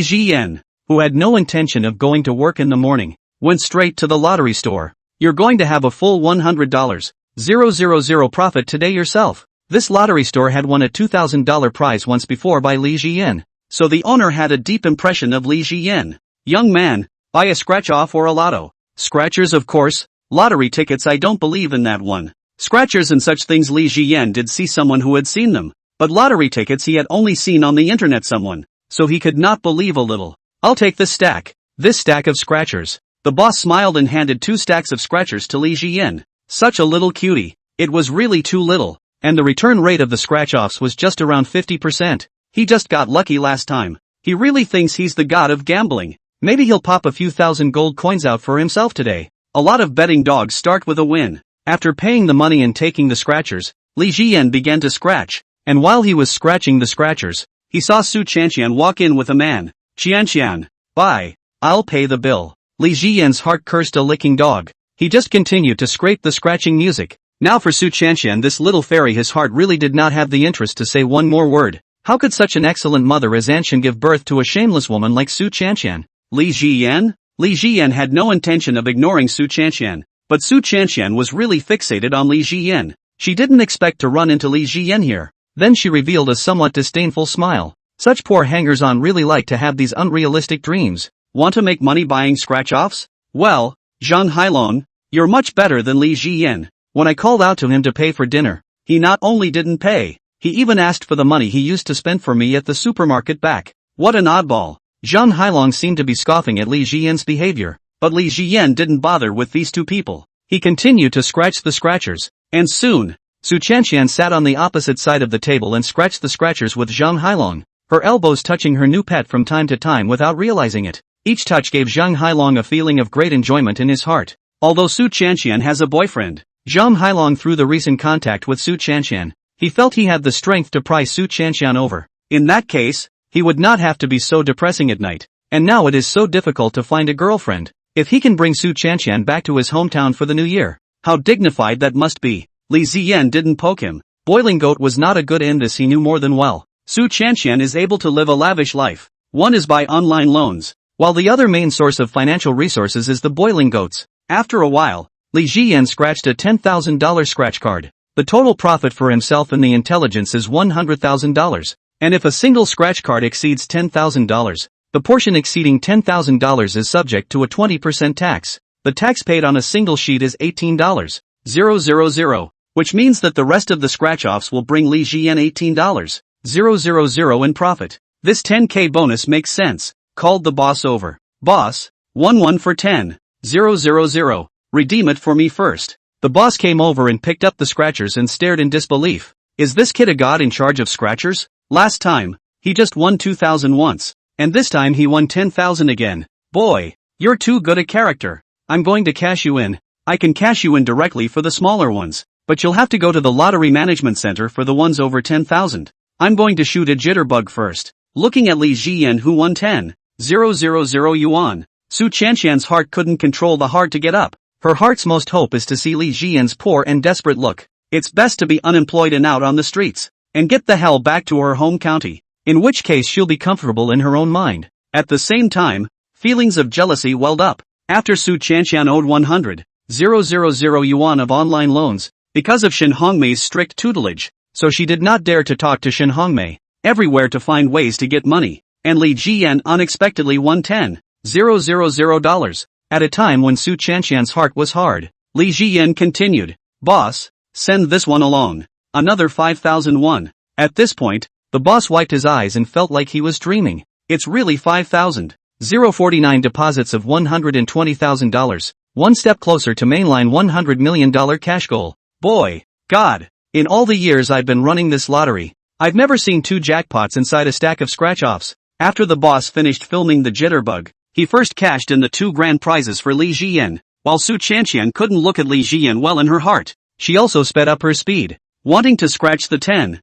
Jian, who had no intention of going to work in the morning, went straight to the lottery store. You're going to have a full $100,000 profit today yourself. This lottery store had won a $2,000 prize once before by Li Jian, so the owner had a deep impression of Li Jian. Young man, buy a scratch-off or a lotto. Scratchers of course, lottery tickets I don't believe in that one. Scratchers and such things Li Jian did see someone who had seen them, but lottery tickets he had only seen on the internet someone, so he could not believe a little. I'll take this stack of scratchers. The boss smiled and handed 2 stacks of scratchers to Li Jian. Such a little cutie. It was really too little, and the return rate of the scratch-offs was just around 50%. He just got lucky last time. He really thinks he's the god of gambling. Maybe he'll pop a few thousand gold coins out for himself today. A lot of betting dogs start with a win. After paying the money and taking the scratchers, Li Jian began to scratch, and while he was scratching the scratchers, he saw Su Qianqian walk in with a man. Qianqian, bye, I'll pay the bill. Li Jian's heart cursed a licking dog. He just continued to scrape the scratching music. Now for Su Qianqian, this little fairy, his heart really did not have the interest to say one more word. How could such an excellent mother as Aunt Shen give birth to a shameless woman like Su Qianqian? Li Jian? Li Jian had no intention of ignoring Su Qianqian, but Su Qianqian was really fixated on Li Jian. She didn't expect to run into Li Jian here. Then she revealed a somewhat disdainful smile. Such poor hangers-on really like to have these unrealistic dreams. Want to make money buying scratch-offs? Well, Zhang Hailong, you're much better than Li Jian. When I called out to him to pay for dinner, he not only didn't pay, he even asked for the money he used to spend for me at the supermarket back. What an oddball. Zhang Hailong seemed to be scoffing at Li Jian's behavior, but Li Jian didn't bother with these two people. He continued to scratch the scratchers, and soon, Su Qianqian sat on the opposite side of the table and scratched the scratchers with Zhang Hailong, her elbows touching her new pet from time to time without realizing it. Each touch gave Zhang Hailong a feeling of great enjoyment in his heart. Although Su Qianqian has a boyfriend, Zhang Hailong through the recent contact with Su Chanshan, he felt he had the strength to pry Su Chanshan over. In that case, he would not have to be so depressing at night. And now it is so difficult to find a girlfriend. If he can bring Su Chanshan back to his hometown for the new year, how dignified that must be. Li Ziyan didn't poke him. Boiling goat was not a good end, this he knew more than well. Su Chanshan is able to live a lavish life. One is by online loans, while the other main source of financial resources is the boiling goats. After a while, Li Ziyan scratched a $10,000 scratch card. The total profit for himself and the intelligence is $100,000. And if a single scratch card exceeds $10,000, the portion exceeding $10,000 is subject to a 20% tax. The tax paid on a single sheet is $18,000, which means that the rest of the scratch-offs will bring Li Ziyan $18,000 in profit. This 10K bonus makes sense. Called the boss over. Boss, 1 for 10,000. Redeem it for me first. The boss came over and picked up the scratchers and stared in disbelief. Is this kid a god in charge of scratchers? Last time, he just won 2,000 once. And this time he won 10,000 again. Boy, you're too good a character. I'm going to cash you in. I can cash you in directly for the smaller ones, but you'll have to go to the lottery management center for the ones over 10,000. I'm going to shoot a jitterbug first. Looking at Li Ziyan who won 10,000 yuan, Su Chanshan's heart couldn't control the heart to get up. Her heart's most hope is to see Li Ziyan's poor and desperate look. It's best to be unemployed and out on the streets, and get the hell back to her home county, in which case she'll be comfortable in her own mind. At the same time, feelings of jealousy welled up. After Su Chanshan owed 100,000 yuan of online loans, because of Shen Hongmei's strict tutelage, so she did not dare to talk to Shen Hongmei everywhere to find ways to get money, and Li Ziyan unexpectedly won $10,000 at a time when Su Chanshan's heart was hard. Li Ziyan continued, boss, send this one along. Another 5,001. At this point, the boss wiped his eyes and felt like he was dreaming. It's really 5,049 deposits of $120,000, one step closer to mainline $100 million cash goal. Boy, God, in all the years I've been running this lottery, I've never seen 2 jackpots inside a stack of scratch-offs. After the boss finished filming the jitterbug, he first cashed in the 2 grand prizes for Li Ziyan, while Su Chanshan couldn't look at Li Ziyan well in her heart. She also sped up her speed, wanting to scratch the 10,000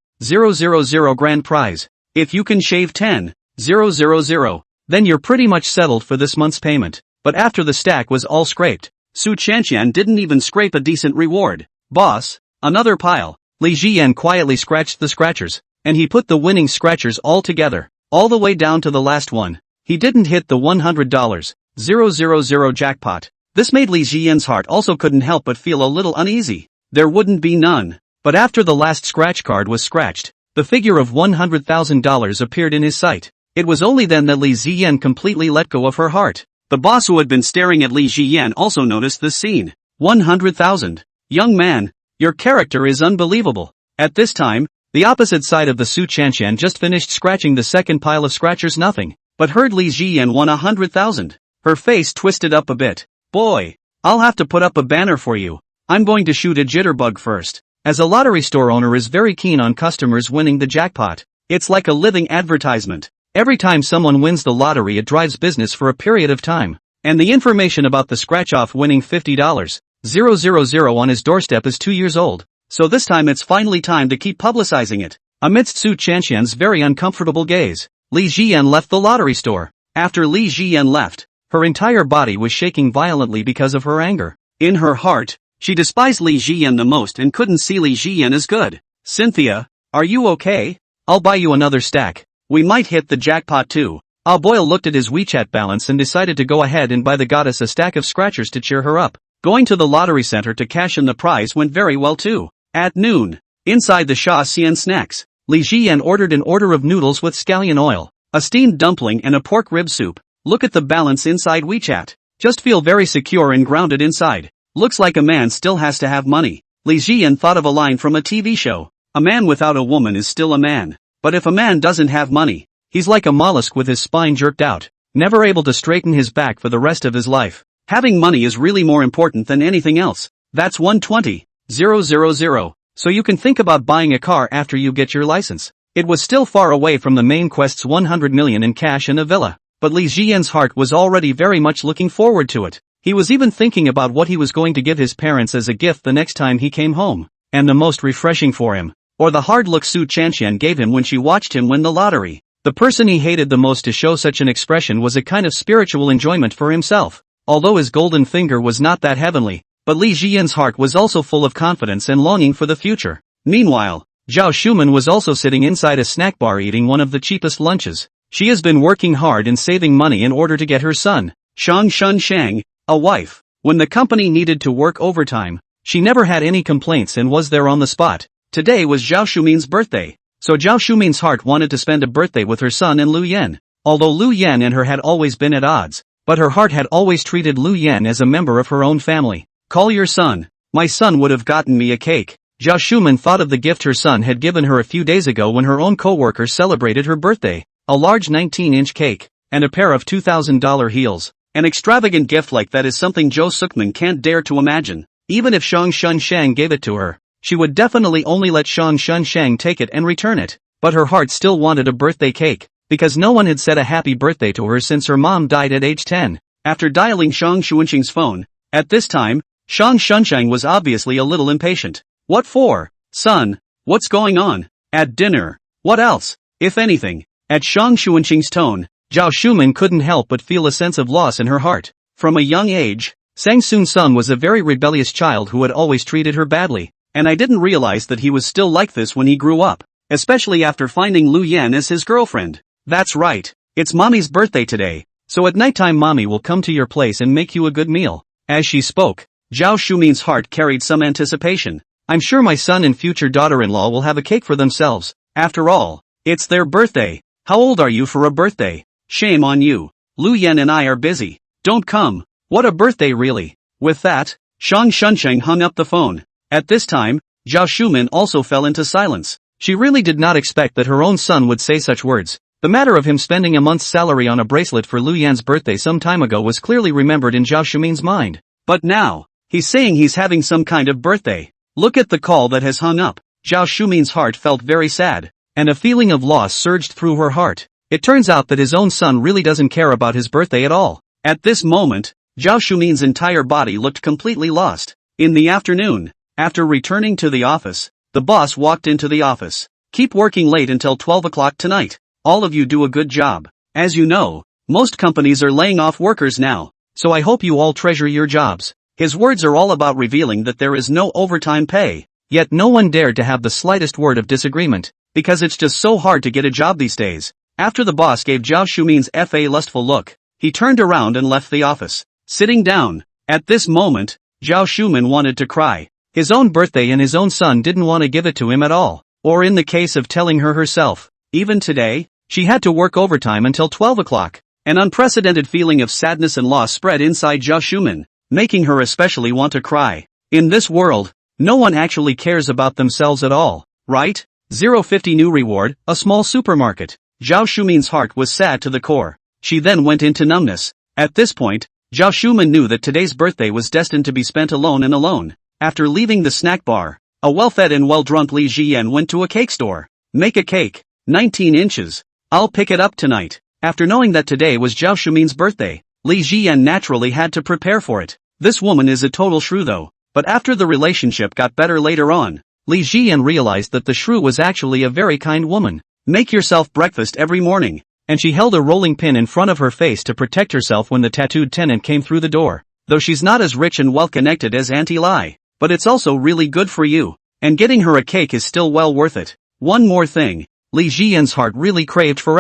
grand prize. If you can shave 10,000, then you're pretty much settled for this month's payment. But after the stack was all scraped, Su Chanshan didn't even scrape a decent reward. Boss, another pile. Li Ziyan quietly scratched the scratchers, and he put the winning scratchers all together, all the way down to the last one. He didn't hit the $100,000 jackpot. This made Li Ziyan's heart also couldn't help but feel a little uneasy. There wouldn't be none. But after the last scratch card was scratched, the figure of $100,000 appeared in his sight. It was only then that Li Ziyan completely let go of her heart. The boss who had been staring at Li Ziyan also noticed this scene. 100,000. Young man, your character is unbelievable. At this time, the opposite side of the Su Chanshan just finished scratching the second pile of scratchers nothing, but heard Li Ziyan won 100,000. Her face twisted up a bit. Boy, I'll have to put up a banner for you. I'm going to shoot a jitterbug first. As a lottery store owner is very keen on customers winning the jackpot. It's like a living advertisement. Every time someone wins the lottery it drives business for a period of time. And the information about the scratch-off winning $50,000 on his doorstep is 2 years old. So this time it's finally time to keep publicizing it. Amidst Su Chanshan's very uncomfortable gaze, Li Ziyan left the lottery store. After Li Ziyan left, her entire body was shaking violently because of her anger. In her heart, she despised Li Ziyan the most and couldn't see Li Ziyan as good. Cynthia, are you okay? I'll buy you another stack. We might hit the jackpot too. Ah Boyle looked at his WeChat balance and decided to go ahead and buy the goddess a stack of scratchers to cheer her up. Going to the lottery center to cash in the prize went very well too. At noon, inside the Sha Xian snacks, Li Ziyan ordered an order of noodles with scallion oil, a steamed dumpling and a pork rib soup. Look at the balance inside WeChat. Just feel very secure and grounded inside. Looks like a man still has to have money. Li Ziyan thought of a line from a TV show. A man without a woman is still a man. But if a man doesn't have money, he's like a mollusk with his spine jerked out, never able to straighten his back for the rest of his life. Having money is really more important than anything else. That's 120,000. So you can think about buying a car after you get your license. It was still far away from the main quest's 100 million in cash and a villa, but Li Ziyan's heart was already very much looking forward to it. He was even thinking about what he was going to give his parents as a gift the next time he came home. And the most refreshing for him, or the hard look Su Chanshan gave him when she watched him win the lottery. The person he hated the most to show such an expression was a kind of spiritual enjoyment for himself. Although his golden finger was not that heavenly, but Li Jian's heart was also full of confidence and longing for the future. Meanwhile, Zhao Shuman was also sitting inside a snack bar eating one of the cheapest lunches. She has been working hard and saving money in order to get her son, Shang Shun Shang, a wife. When the company needed to work overtime, she never had any complaints and was there on the spot. Today was Zhao Shumin's birthday, so Zhao Shumin's heart wanted to spend a birthday with her son and Lu Yan. Although Lu Yan and her had always been at odds, but her heart had always treated Lu Yan as a member of her own family. Call your son. My son would have gotten me a cake. Zhao Shuman thought of the gift her son had given her a few days ago when her own co-worker celebrated her birthday. A large 19-inch cake, and a pair of $2,000 heels. An extravagant gift like that is something Zhou Sukman can't dare to imagine. Even if Shang Shun Shang gave it to her, she would definitely only let Shang Shun Shang take it and return it. But her heart still wanted a birthday cake, because no one had said a happy birthday to her since her mom died at age 10. After dialing Shang Xuanxing's phone, at this time, Shang Shunshang was obviously a little impatient. What for? Son, what's going on? At dinner. What else, if anything? At Shang Xuanxing's tone, Zhao Shuman couldn't help but feel a sense of loss in her heart. From a young age, Sang Soon Sung was a very rebellious child who had always treated her badly, and I didn't realize that he was still like this when he grew up, especially after finding Lu Yan as his girlfriend. That's right, it's mommy's birthday today, so at nighttime mommy will come to your place and make you a good meal. As she spoke, Zhao Shumin's heart carried some anticipation. I'm sure my son and future daughter-in-law will have a cake for themselves. After all, it's their birthday. How old are you for a birthday? Shame on you. Lu Yan and I are busy. Don't come. What a birthday really. With that, Shang Shunsheng hung up the phone. At this time, Zhao Shuman also fell into silence. She really did not expect that her own son would say such words. The matter of him spending a month's salary on a bracelet for Lu Yan's birthday some time ago was clearly remembered in Zhao Shumin's mind. But now, he's saying he's having some kind of birthday. Look at the call that has hung up. Zhao Shumin's heart felt very sad, and a feeling of loss surged through her heart. It turns out that his own son really doesn't care about his birthday at all. At this moment, Zhao Shumin's entire body looked completely lost. In the afternoon, after returning to the office, the boss walked into the office. Keep working late until 12 o'clock tonight. All of you do a good job. As you know, most companies are laying off workers now, so I hope you all treasure your jobs. His words are all about revealing that there is no overtime pay. Yet no one dared to have the slightest word of disagreement, because it's just so hard to get a job these days. After the boss gave Zhao Shumin's a lustful look, he turned around and left the office. Sitting down, at this moment, Zhao Shuman wanted to cry. His own birthday and his own son didn't want to give it to him at all. Or in the case of telling her herself, even today, she had to work overtime until 12 o'clock. An unprecedented feeling of sadness and loss spread inside Zhao Shuman, making her especially want to cry. In this world, no one actually cares about themselves at all, right? 050 new reward, a small supermarket. Zhao Shumin's heart was sad to the core. She then went into numbness. At this point, Zhao Shuman knew that today's birthday was destined to be spent alone and alone. After leaving the snack bar, a well-fed and well-drunk Li Jian went to a cake store. Make a cake, 19 inches. I'll pick it up tonight. After knowing that today was Zhao Shumin's birthday, Li Jian naturally had to prepare for it. This woman is a total shrew though. But after the relationship got better later on, Li Jian realized that the shrew was actually a very kind woman. Make yourself breakfast every morning. And she held a rolling pin in front of her face to protect herself when the tattooed tenant came through the door. Though she's not as rich and well-connected as Auntie Lai, but it's also really good for you. And getting her a cake is still well worth it. One more thing. Li Jian's heart really craved for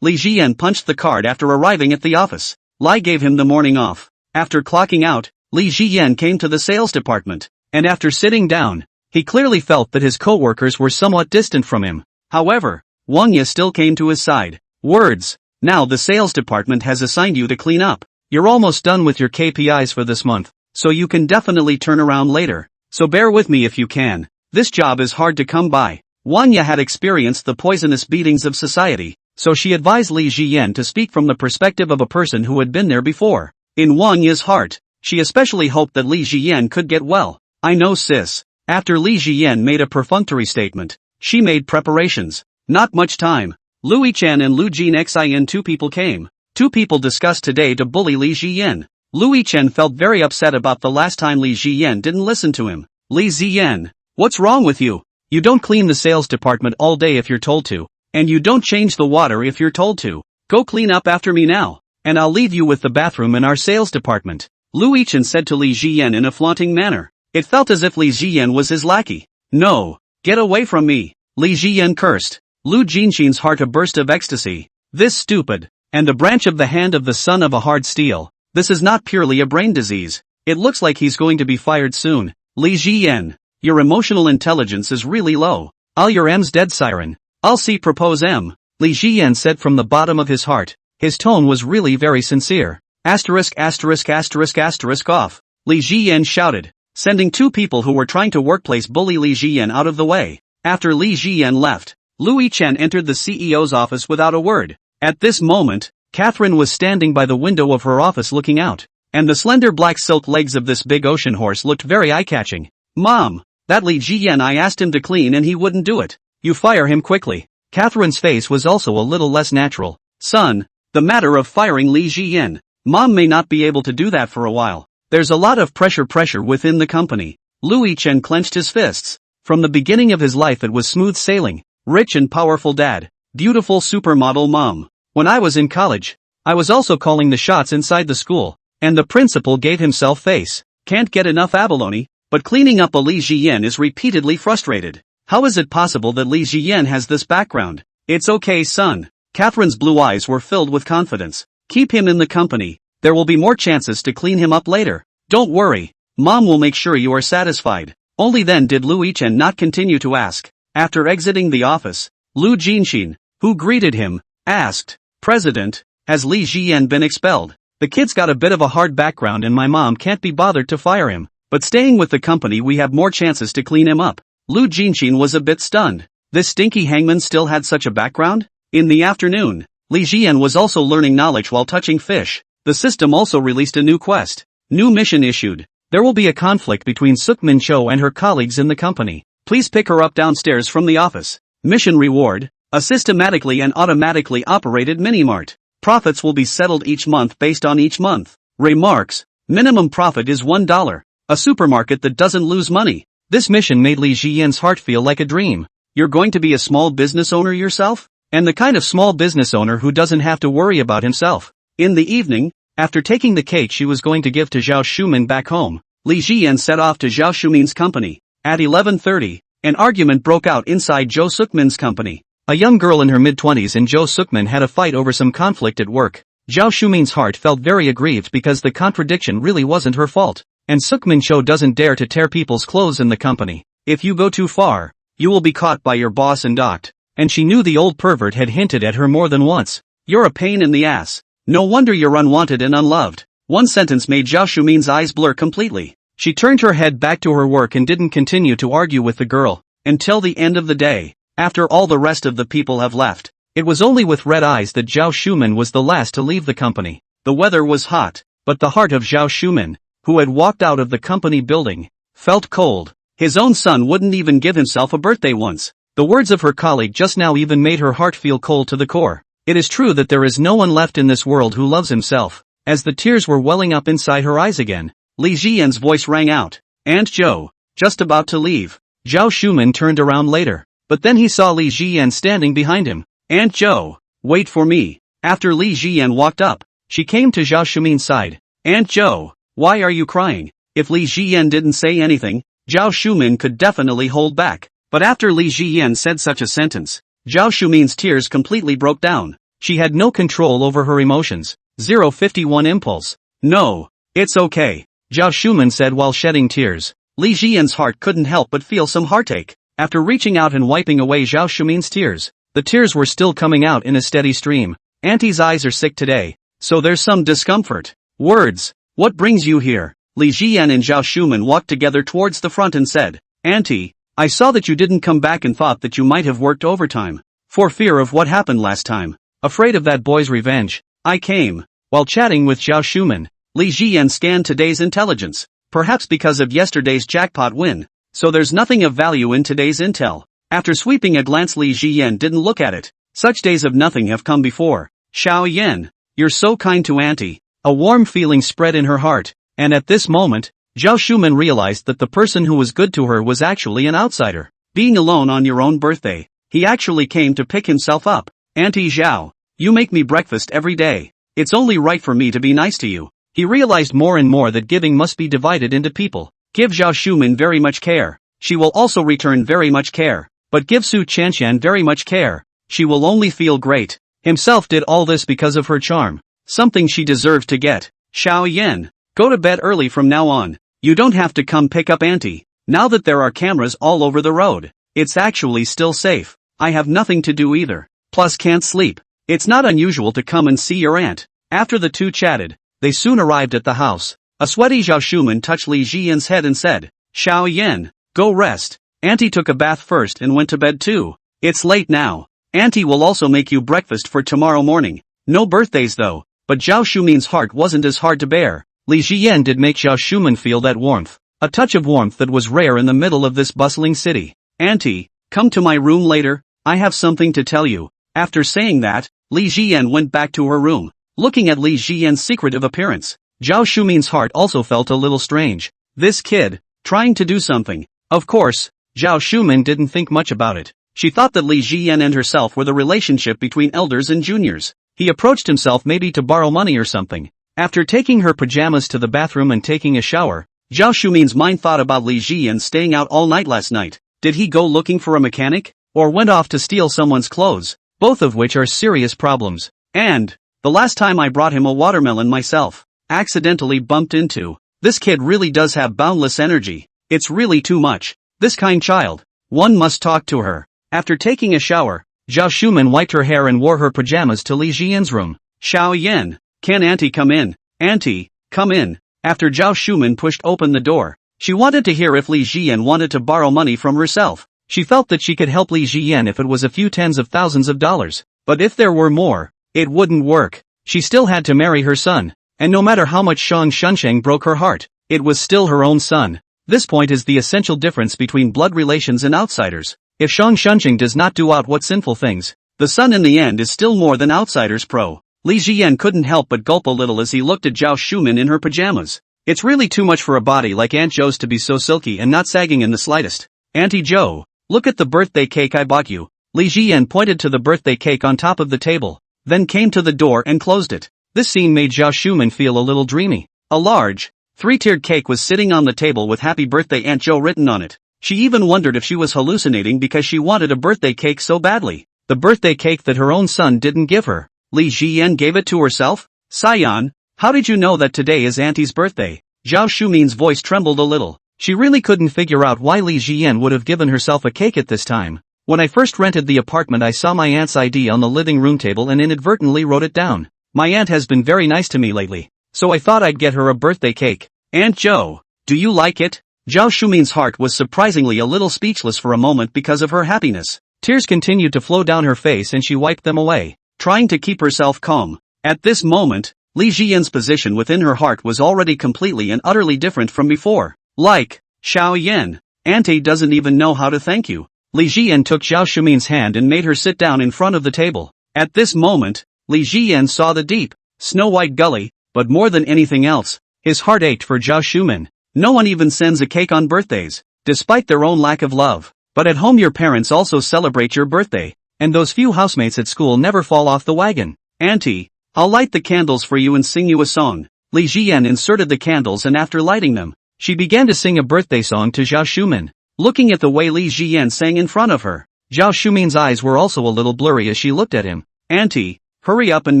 Li Jian punched the card after arriving at the office. Lai gave him the morning off. After clocking out, Li Jian came to the sales department, and after sitting down, he clearly felt that his co-workers were somewhat distant from him. However, Wang Ye still came to his side. Words. Now the sales department has assigned you to clean up. You're almost done with your KPIs for this month, so you can definitely turn around later. So bear with me if you can. This job is hard to come by. Wang Ye had experienced the poisonous beatings of society, so she advised Li Jian to speak from the perspective of a person who had been there before. In Wang Ye's heart, she especially hoped that Li Jian could get well. I know sis. After Li Jian made a perfunctory statement, she made preparations. Not much time. Louis Chan and Lu Jin Xin, two people came. Two people discussed today to bully Li Jian. Lu Yichen felt very upset about the last time Li Ziyan didn't listen to him. Li Ziyan, what's wrong with you? You don't clean the sales department all day if you're told to, and you don't change the water if you're told to. Go clean up after me now, and I'll leave you with the bathroom in our sales department. Lu Yichen said to Li Ziyan in a flaunting manner. It felt as if Li Ziyan was his lackey. No, get away from me, Li Ziyan cursed. Lu Jinxin's heart a burst of ecstasy. This stupid, and a branch of the hand of the son of a hard steel. This is not purely a brain disease. It looks like he's going to be fired soon. Li Ziyan, your emotional intelligence is really low. All your M's dead siren. I'll see propose M. Li Ziyan said from the bottom of his heart. His tone was really very sincere. Asterisk asterisk asterisk asterisk off. Li Ziyan shouted, sending two people who were trying to workplace bully Li Ziyan out of the way. After Li Ziyan left, Lu Yichen entered the CEO's office without a word. At this moment, Catherine was standing by the window of her office looking out, and the slender black silk legs of this big ocean horse looked very eye-catching. Mom, that Li Ziyan I asked him to clean and he wouldn't do it. You fire him quickly. Catherine's face was also a little less natural. Son, the matter of firing Li Ziyan. Mom may not be able to do that for a while. There's a lot of pressure within the company. Lu Yichen clenched his fists. From the beginning of his life it was smooth sailing, rich and powerful dad, beautiful supermodel mom. When I was in college, I was also calling the shots inside the school, and the principal gave himself face. Can't get enough abalone, but cleaning up a Li Ziyan is repeatedly frustrated. How is it possible that Li Ziyan has this background? It's okay son. Catherine's blue eyes were filled with confidence. Keep him in the company, there will be more chances to clean him up later. Don't worry, Mom will make sure you are satisfied. Only then did Lu Yichen not continue to ask. After exiting the office, Lu Jinxin, who greeted him, asked, President, has Li Ziyan been expelled? The kid's got a bit of a hard background and my mom can't be bothered to fire him, but staying with the company we have more chances to clean him up. Lu Jinxin was a bit stunned. This stinky hangman still had such a background? In the afternoon, Li Ziyan was also learning knowledge while touching fish. The system also released a new quest. New mission issued. There will be a conflict between Sukmin Cho and her colleagues in the company. Please pick her up downstairs from the office. Mission reward, a systematically and automatically operated mini-mart. Profits will be settled each month based on each month. Remarks, minimum profit is $1. A supermarket that doesn't lose money. This mission made Li Ziyan's heart feel like a dream. You're going to be a small business owner yourself? And the kind of small business owner who doesn't have to worry about himself. In the evening, after taking the cake she was going to give to Zhao Shumin back home, Li Ziyan set off to Zhao Shumin's company. At 11:30, an argument broke out inside Zhou Sukmin's company. A young girl in her mid-20s and Zhou Sukmin had a fight over some conflict at work. Zhao Shumin's heart felt very aggrieved because the contradiction really wasn't her fault. And Sukmin Cho doesn't dare to tear people's clothes in the company. If you go too far, you will be caught by your boss and docked. And she knew the old pervert had hinted at her more than once. You're a pain in the ass. No wonder you're unwanted and unloved. One sentence made Zhao Shumin's eyes blur completely. She turned her head back to her work and didn't continue to argue with the girl, until the end of the day, after all the rest of the people have left. It was only with red eyes that Zhao Shumin was the last to leave the company. The weather was hot, but the heart of Zhao Shumin, who had walked out of the company building, felt cold. His own son wouldn't even give himself a birthday once. The words of her colleague just now even made her heart feel cold to the core. It is true that there is no one left in this world who loves himself. As the tears were welling up inside her eyes again, Li Ziyan's voice rang out. Aunt Zhou, just about to leave. Zhao Shumin turned around later, but then he saw Li Ziyan standing behind him. Aunt Zhou, wait for me. After Li Ziyan walked up, she came to Zhao Shumin's side. Aunt Zhou, why are you crying? If Li Ziyan didn't say anything, Zhao Shumin could definitely hold back. But after Li Ziyan said such a sentence, Zhao Shumin's tears completely broke down. She had no control over her emotions. 051 impulse. No, it's okay, Zhao Shumin said while shedding tears. Li Ziyan's heart couldn't help but feel some heartache. After reaching out and wiping away Zhao Shumin's tears, the tears were still coming out in a steady stream. Auntie's eyes are sick today, so there's some discomfort. Words, what brings you here? Li Ziyan and Zhao Shumin walked together towards the front and said, Auntie, I saw that you didn't come back and thought that you might have worked overtime. For fear of what happened last time. Afraid of that boy's revenge, I came. While chatting with Zhao Shumin, Li Ziyan scanned today's intelligence. Perhaps because of yesterday's jackpot win. So there's nothing of value in today's intel. After sweeping a glance Li Ziyan didn't look at it. Such days of nothing have come before. Xiao Yan, you're so kind to Auntie. A warm feeling spread in her heart, and at this moment, Zhao Shumen realized that the person who was good to her was actually an outsider. Being alone on your own birthday, he actually came to pick himself up. Auntie Zhao, you make me breakfast every day. It's only right for me to be nice to you. He realized more and more that giving must be divided into people. Give Zhao Shumen very much care. She will also return very much care. But give Su Chanshan very much care. She will only feel great. Himself did all this because of her charm. Something she deserves to get. Xiao Yan, go to bed early from now on. You don't have to come pick up Auntie. Now that there are cameras all over the road, it's actually still safe. I have nothing to do either. Plus can't sleep. It's not unusual to come and see your aunt. After the two chatted, they soon arrived at the house. A sweaty Zhao Shumen touched Li Jian's head and said, Xiao Yan, go rest. Auntie took a bath first and went to bed too. It's late now. Auntie will also make you breakfast for tomorrow morning. No birthdays though. But Zhao Shumen's heart wasn't as hard to bear. Li Jian did make Zhao Shumen feel that warmth. A touch of warmth that was rare in the middle of this bustling city. Auntie, come to my room later. I have something to tell you. After saying that, Li Jian went back to her room. Looking at Li Jian's secretive appearance, Zhao Shumen's heart also felt a little strange. This kid, trying to do something. Of course, Zhao Shumen didn't think much about it. She thought that Li Jian and herself were the relationship between elders and juniors. He approached himself maybe to borrow money or something. After taking her pajamas to the bathroom and taking a shower, Zhao Shumen's mind thought about Li Jian staying out all night last night. Did he go looking for a mechanic? Or went off to steal someone's clothes? Both of which are serious problems. And, the last time I brought him a watermelon myself, accidentally bumped into. This kid really does have boundless energy. It's really too much. This kind child. One must talk to her. After taking a shower, Zhao Shumen wiped her hair and wore her pajamas to Li Jian's room. Xiao Yan, can Auntie come in? Auntie, come in. After Zhao Shumen pushed open the door, she wanted to hear if Li Jian wanted to borrow money from herself. She felt that she could help Li Jian if it was a few tens of thousands of dollars. But if there were more, it wouldn't work. She still had to marry her son. And no matter how much Shang Shunsheng broke her heart, it was still her own son. This point is the essential difference between blood relations and outsiders. If Shang Shunsheng does not do out what sinful things, the son in the end is still more than outsiders pro. Li Jian couldn't help but gulp a little as he looked at Zhao Shumen in her pajamas. It's really too much for a body like Aunt Zhou's to be so silky and not sagging in the slightest. Auntie Zhou, look at the birthday cake I bought you. Li Jian pointed to the birthday cake on top of the table, then came to the door and closed it. This scene made Zhao Shumen feel a little dreamy. A large, three-tiered cake was sitting on the table with Happy Birthday Aunt Zhou written on it. She even wondered if she was hallucinating because she wanted a birthday cake so badly. The birthday cake that her own son didn't give her. Li Jian gave it to herself? Saiyan, how did you know that today is Auntie's birthday? Zhao Shumen's voice trembled a little. She really couldn't figure out why Li Jian would have given herself a cake at this time. When I first rented the apartment I saw my aunt's ID on the living room table and inadvertently wrote it down. My aunt has been very nice to me lately, so I thought I'd get her a birthday cake. Aunt Zhou, do you like it? Zhao Shumen's heart was surprisingly a little speechless for a moment because of her happiness. Tears continued to flow down her face and she wiped them away, trying to keep herself calm. At this moment, Li Jian's position within her heart was already completely and utterly different from before. Like, Xiao Yan, Auntie doesn't even know how to thank you. Li Jian took Zhao Shumen's hand and made her sit down in front of the table. At this moment, Li Jian saw the deep, snow-white gully, but more than anything else, his heart ached for Zhao Shumen. No one even sends a cake on birthdays, despite their own lack of love. But at home your parents also celebrate your birthday, and those few housemates at school never fall off the wagon. Auntie, I'll light the candles for you and sing you a song. Li Jian inserted the candles and after lighting them, she began to sing a birthday song to Zhao Shumen. Looking at the way Li Jian sang in front of her, Zhao Shumen's eyes were also a little blurry as she looked at him. Auntie, hurry up and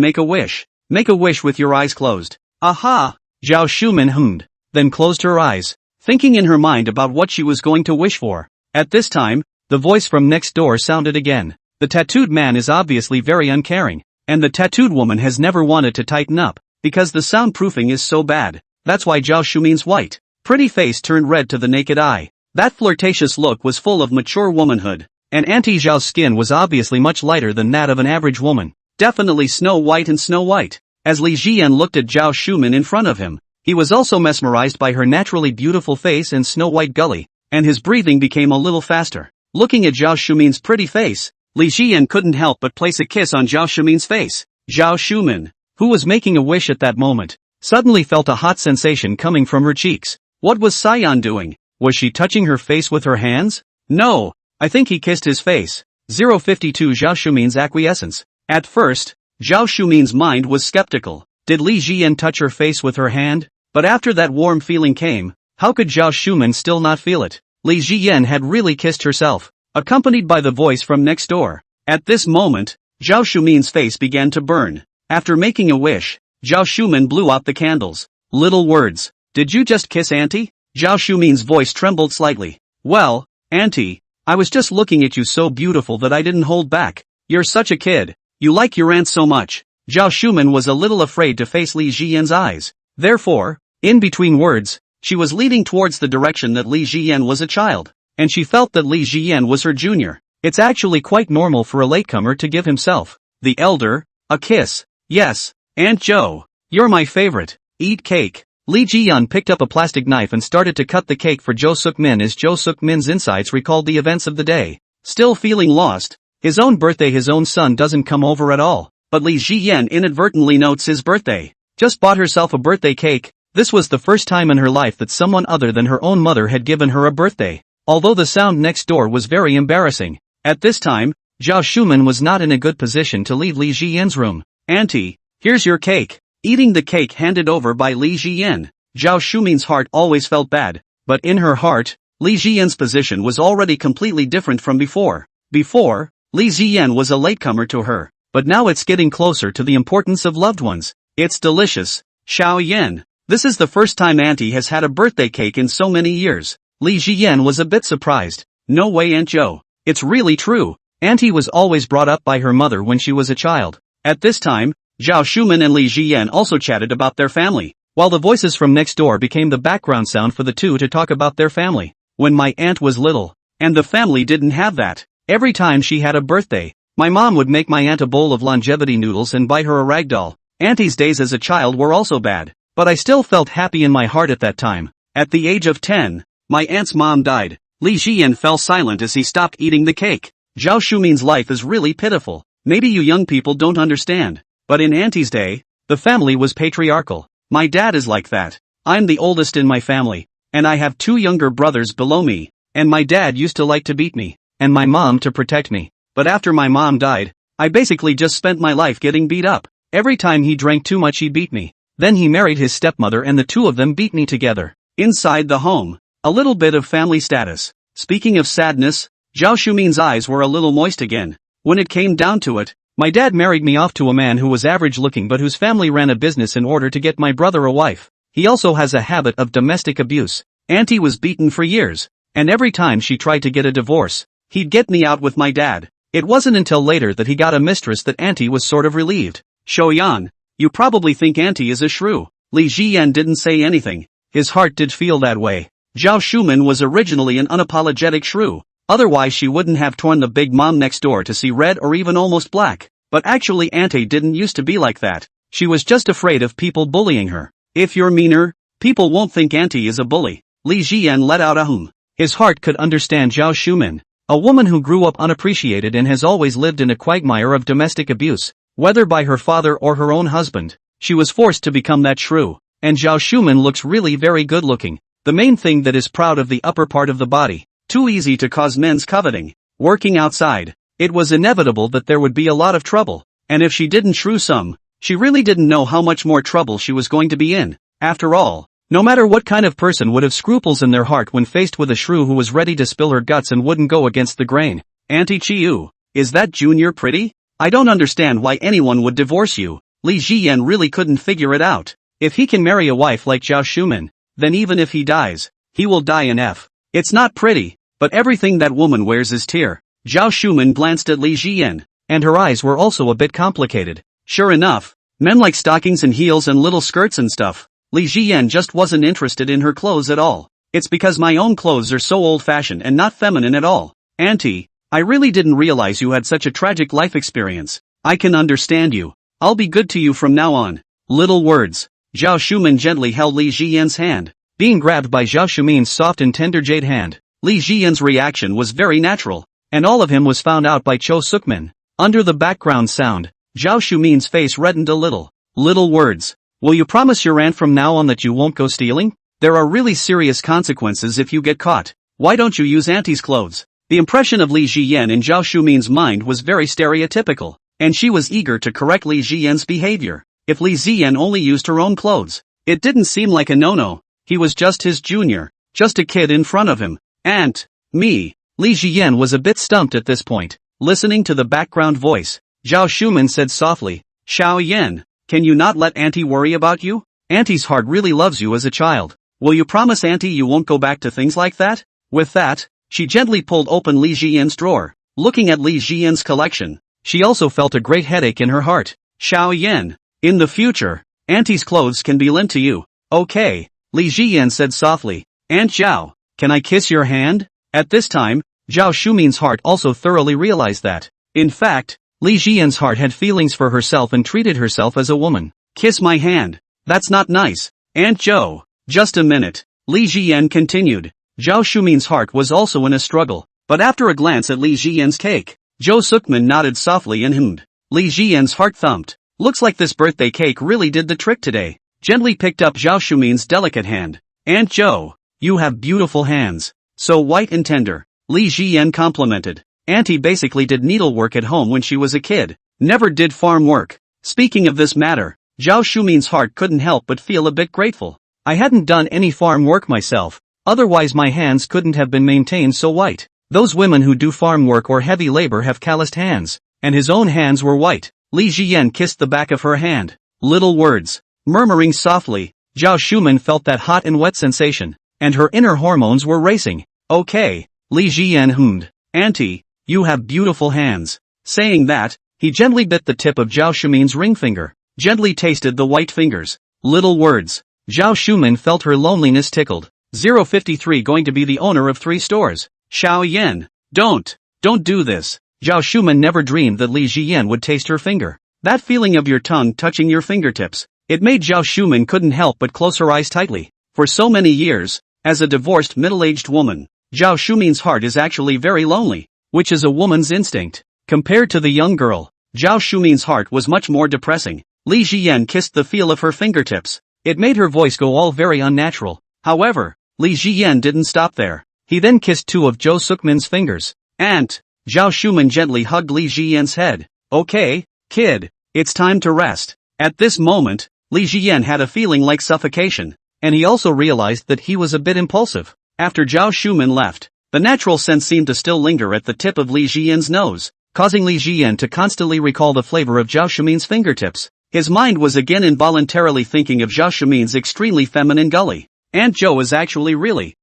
make a wish. Make a wish with your eyes closed. Aha! Zhao Shumen hummed, then closed her eyes, thinking in her mind about what she was going to wish for. At this time, the voice from next door sounded again. The tattooed man is obviously very uncaring, and the tattooed woman has never wanted to tighten up, because the soundproofing is so bad. That's why Zhao Shumen's white, pretty face turned red to the naked eye. That flirtatious look was full of mature womanhood, and Auntie Zhao's skin was obviously much lighter than that of an average woman. Definitely Snow White and Snow White. As Li Jian looked at Zhao Shumen in front of him, he was also mesmerized by her naturally beautiful face and snow-white gully, and his breathing became a little faster. Looking at Zhao Shumen's pretty face, Li Jian couldn't help but place a kiss on Zhao Shumen's face. Zhao Shumen, who was making a wish at that moment, suddenly felt a hot sensation coming from her cheeks. What was Sion doing? Was she touching her face with her hands? No, I think he kissed his face. 052 Zhao Shumin's acquiescence. At first, Zhao Shumin's mind was skeptical. Did Li Jian touch her face with her hand? But after that warm feeling came, how could Zhao Shumin still not feel it? Li Jian had really kissed herself, accompanied by the voice from next door. At this moment, Zhao Shumin's face began to burn. After making a wish, Zhao Shumin blew out the candles. Little words. Did you just kiss Auntie? Zhao Shumin's voice trembled slightly. Well, Auntie, I was just looking at you so beautiful that I didn't hold back. You're such a kid. You like your aunt so much. Zhao Shumin was a little afraid to face Li Jian's eyes. Therefore, in between words, she was leading towards the direction that Li Jian was a child, and she felt that Li Jian was her junior. It's actually quite normal for a latecomer to give himself, the elder, a kiss. Yes, Aunt Jo, you're my favorite. Eat cake. Li Jian picked up a plastic knife and started to cut the cake for Jo Suk-min as Jo Suk-min's insides recalled the events of the day. Still feeling lost, his own birthday, his own son doesn't come over at all. But Li Jian inadvertently notes his birthday. Just bought herself a birthday cake. This was the first time in her life that someone other than her own mother had given her a birthday. Although the sound next door was very embarrassing. At this time, Zhao Shumin was not in a good position to leave Li Jian's room. Auntie, here's your cake. Eating the cake handed over by Li Jian, Zhao Shumin's heart always felt bad. But in her heart, Li Jian's position was already completely different from before. Before, Li Jian was a latecomer to her. But now it's getting closer to the importance of loved ones. It's delicious. Xiao Yan. This is the first time Auntie has had a birthday cake in so many years. Li Jian was a bit surprised. No way, Aunt Jo. It's really true. Auntie was always brought up by her mother when she was a child. At this time, Zhao Shumin and Li Jian also chatted about their family, while the voices from next door became the background sound for the two to talk about their family. When my aunt was little, and the family didn't have that, every time she had a birthday, my mom would make my aunt a bowl of longevity noodles and buy her a rag doll. Auntie's days as a child were also bad, but I still felt happy in my heart at that time. At the age of 10, my aunt's mom died. Li Jian fell silent as he stopped eating the cake. Zhao Shumin's life is really pitiful. Maybe you young people don't understand, but in Auntie's day, the family was patriarchal. My dad is like that. I'm the oldest in my family, and I have 2 younger brothers below me, and my dad used to like to beat me, and my mom to protect me. But after my mom died, I basically just spent my life getting beat up. Every time he drank too much he beat me. Then he married his stepmother and the two of them beat me together. Inside the home, a little bit of family status. Speaking of sadness, Zhao Shumin's eyes were a little moist again. When it came down to it, my dad married me off to a man who was average looking but whose family ran a business in order to get my brother a wife. He also has a habit of domestic abuse. Auntie was beaten for years, and every time she tried to get a divorce, he'd get me out with my dad. It wasn't until later that he got a mistress that Auntie was sort of relieved. Shoyan, you probably think Auntie is a shrew. Li Jian didn't say anything. His heart did feel that way. Zhao Shumin was originally an unapologetic shrew. Otherwise she wouldn't have torn the big mom next door to see red or even almost black. But actually Auntie didn't used to be like that. She was just afraid of people bullying her. If you're meaner, people won't think Auntie is a bully. Li Jian let out a hum. His heart could understand Zhao Shumin. A woman who grew up unappreciated and has always lived in a quagmire of domestic abuse, whether by her father or her own husband. She was forced to become that shrew. And Zhao Shumin looks really very good looking. The main thing that is proud of the upper part of the body. Too easy to cause men's coveting. Working outside. It was inevitable that there would be a lot of trouble. And if she didn't shrew some, she really didn't know how much more trouble she was going to be in. After all, no matter what kind of person would have scruples in their heart when faced with a shrew who was ready to spill her guts and wouldn't go against the grain. Auntie Chiu, is that junior pretty? I don't understand why anyone would divorce you. Li Jian really couldn't figure it out. If he can marry a wife like Zhao Shumin, then even if he dies, he will die in F. It's not pretty, but everything that woman wears is tear. Zhao Shumin glanced at Li Jian, and her eyes were also a bit complicated. Sure enough, men like stockings and heels and little skirts and stuff. Li Jian just wasn't interested in her clothes at all. It's because my own clothes are so old-fashioned and not feminine at all. Auntie, I really didn't realize you had such a tragic life experience. I can understand you. I'll be good to you from now on. Little words. Zhao Shumin gently held Li Jian's hand. Being grabbed by Zhao Shumin's soft and tender jade hand, Li Jian's reaction was very natural. And all of him was found out by Cho Suk-min. Under the background sound, Zhao Shumin's face reddened a little. Little words. Will you promise your aunt from now on that you won't go stealing? There are really serious consequences if you get caught. Why don't you use auntie's clothes? The impression of Li Ziyan in Zhao Shumin's mind was very stereotypical, and she was eager to correct Li Ziyan's behavior. If Li Ziyan only used her own clothes, it didn't seem like a no-no. He was just his junior, just a kid in front of him. Aunt, me. Li Ziyan was a bit stumped at this point. Listening to the background voice, Zhao Shumin said softly, Xiao Yan, can you not let auntie worry about you? Auntie's heart really loves you as a child. Will you promise auntie you won't go back to things like that? With that, she gently pulled open Li Ziyan's drawer. Looking at Li Ziyan's collection, she also felt a great headache in her heart. Xiao Yan, in the future, auntie's clothes can be lent to you. Okay, Li Ziyan said softly. Aunt Zhao, can I kiss your hand? At this time, Zhao Shumin's heart also thoroughly realized that. In fact, Li Ziyan's heart had feelings for herself and treated herself as a woman. Kiss my hand. That's not nice. Aunt Zhou. Just a minute. Li Ziyan continued. Zhao Shumin's heart was also in a struggle, but after a glance at Li Ziyan's cake, Zhou Sukman nodded softly and hummed. Li Ziyan's heart thumped. Looks like this birthday cake really did the trick today. Gently picked up Zhao Shumin's delicate hand. Aunt Zhou, you have beautiful hands. So white and tender. Li Ziyan complimented. Auntie basically did needlework at home when she was a kid. Never did farm work. Speaking of this matter, Zhao Shumin's heart couldn't help but feel a bit grateful. I hadn't done any farm work myself. Otherwise my hands couldn't have been maintained so white. Those women who do farm work or heavy labor have calloused hands. And his own hands were white. Li Ziyan kissed the back of her hand. Little words. Murmuring softly, Zhao Shumin felt that hot and wet sensation, and her inner hormones were racing. Okay, Li Ziyan hummed. Auntie, you have beautiful hands. Saying that, he gently bit the tip of Zhao Shumin's ring finger, gently tasted the white fingers. Little words. Zhao Shumin felt her loneliness tickled. 053 going to be the owner of 3 stores. Xiao Yan, don't do this. Zhao Shumin never dreamed that Li Ziyan would taste her finger. That feeling of your tongue touching your fingertips, it made Zhao Shumin couldn't help but close her eyes tightly. For so many years, as a divorced middle-aged woman, Zhao Shumin's heart is actually very lonely, which is a woman's instinct. Compared to the young girl, Zhao Shumin's heart was much more depressing. Li Ziyan kissed the feel of her fingertips. It made her voice go all very unnatural. However, Li Ziyan didn't stop there. He then kissed 2 of Zhou Sukmin's fingers. Aunt, Zhao Shumin gently hugged Li Ziyan's head. Okay, kid, it's time to rest. At this moment, Li Ziyan had a feeling like suffocation, and he also realized that he was a bit impulsive. After Zhao Shumin left, the natural scent seemed to still linger at the tip of Li Ziyan's nose, causing Li Ziyan to constantly recall the flavor of Zhao Shumin's fingertips. His mind was again involuntarily thinking of Zhao Shumin's extremely feminine gully. Aunt Zhou is actually really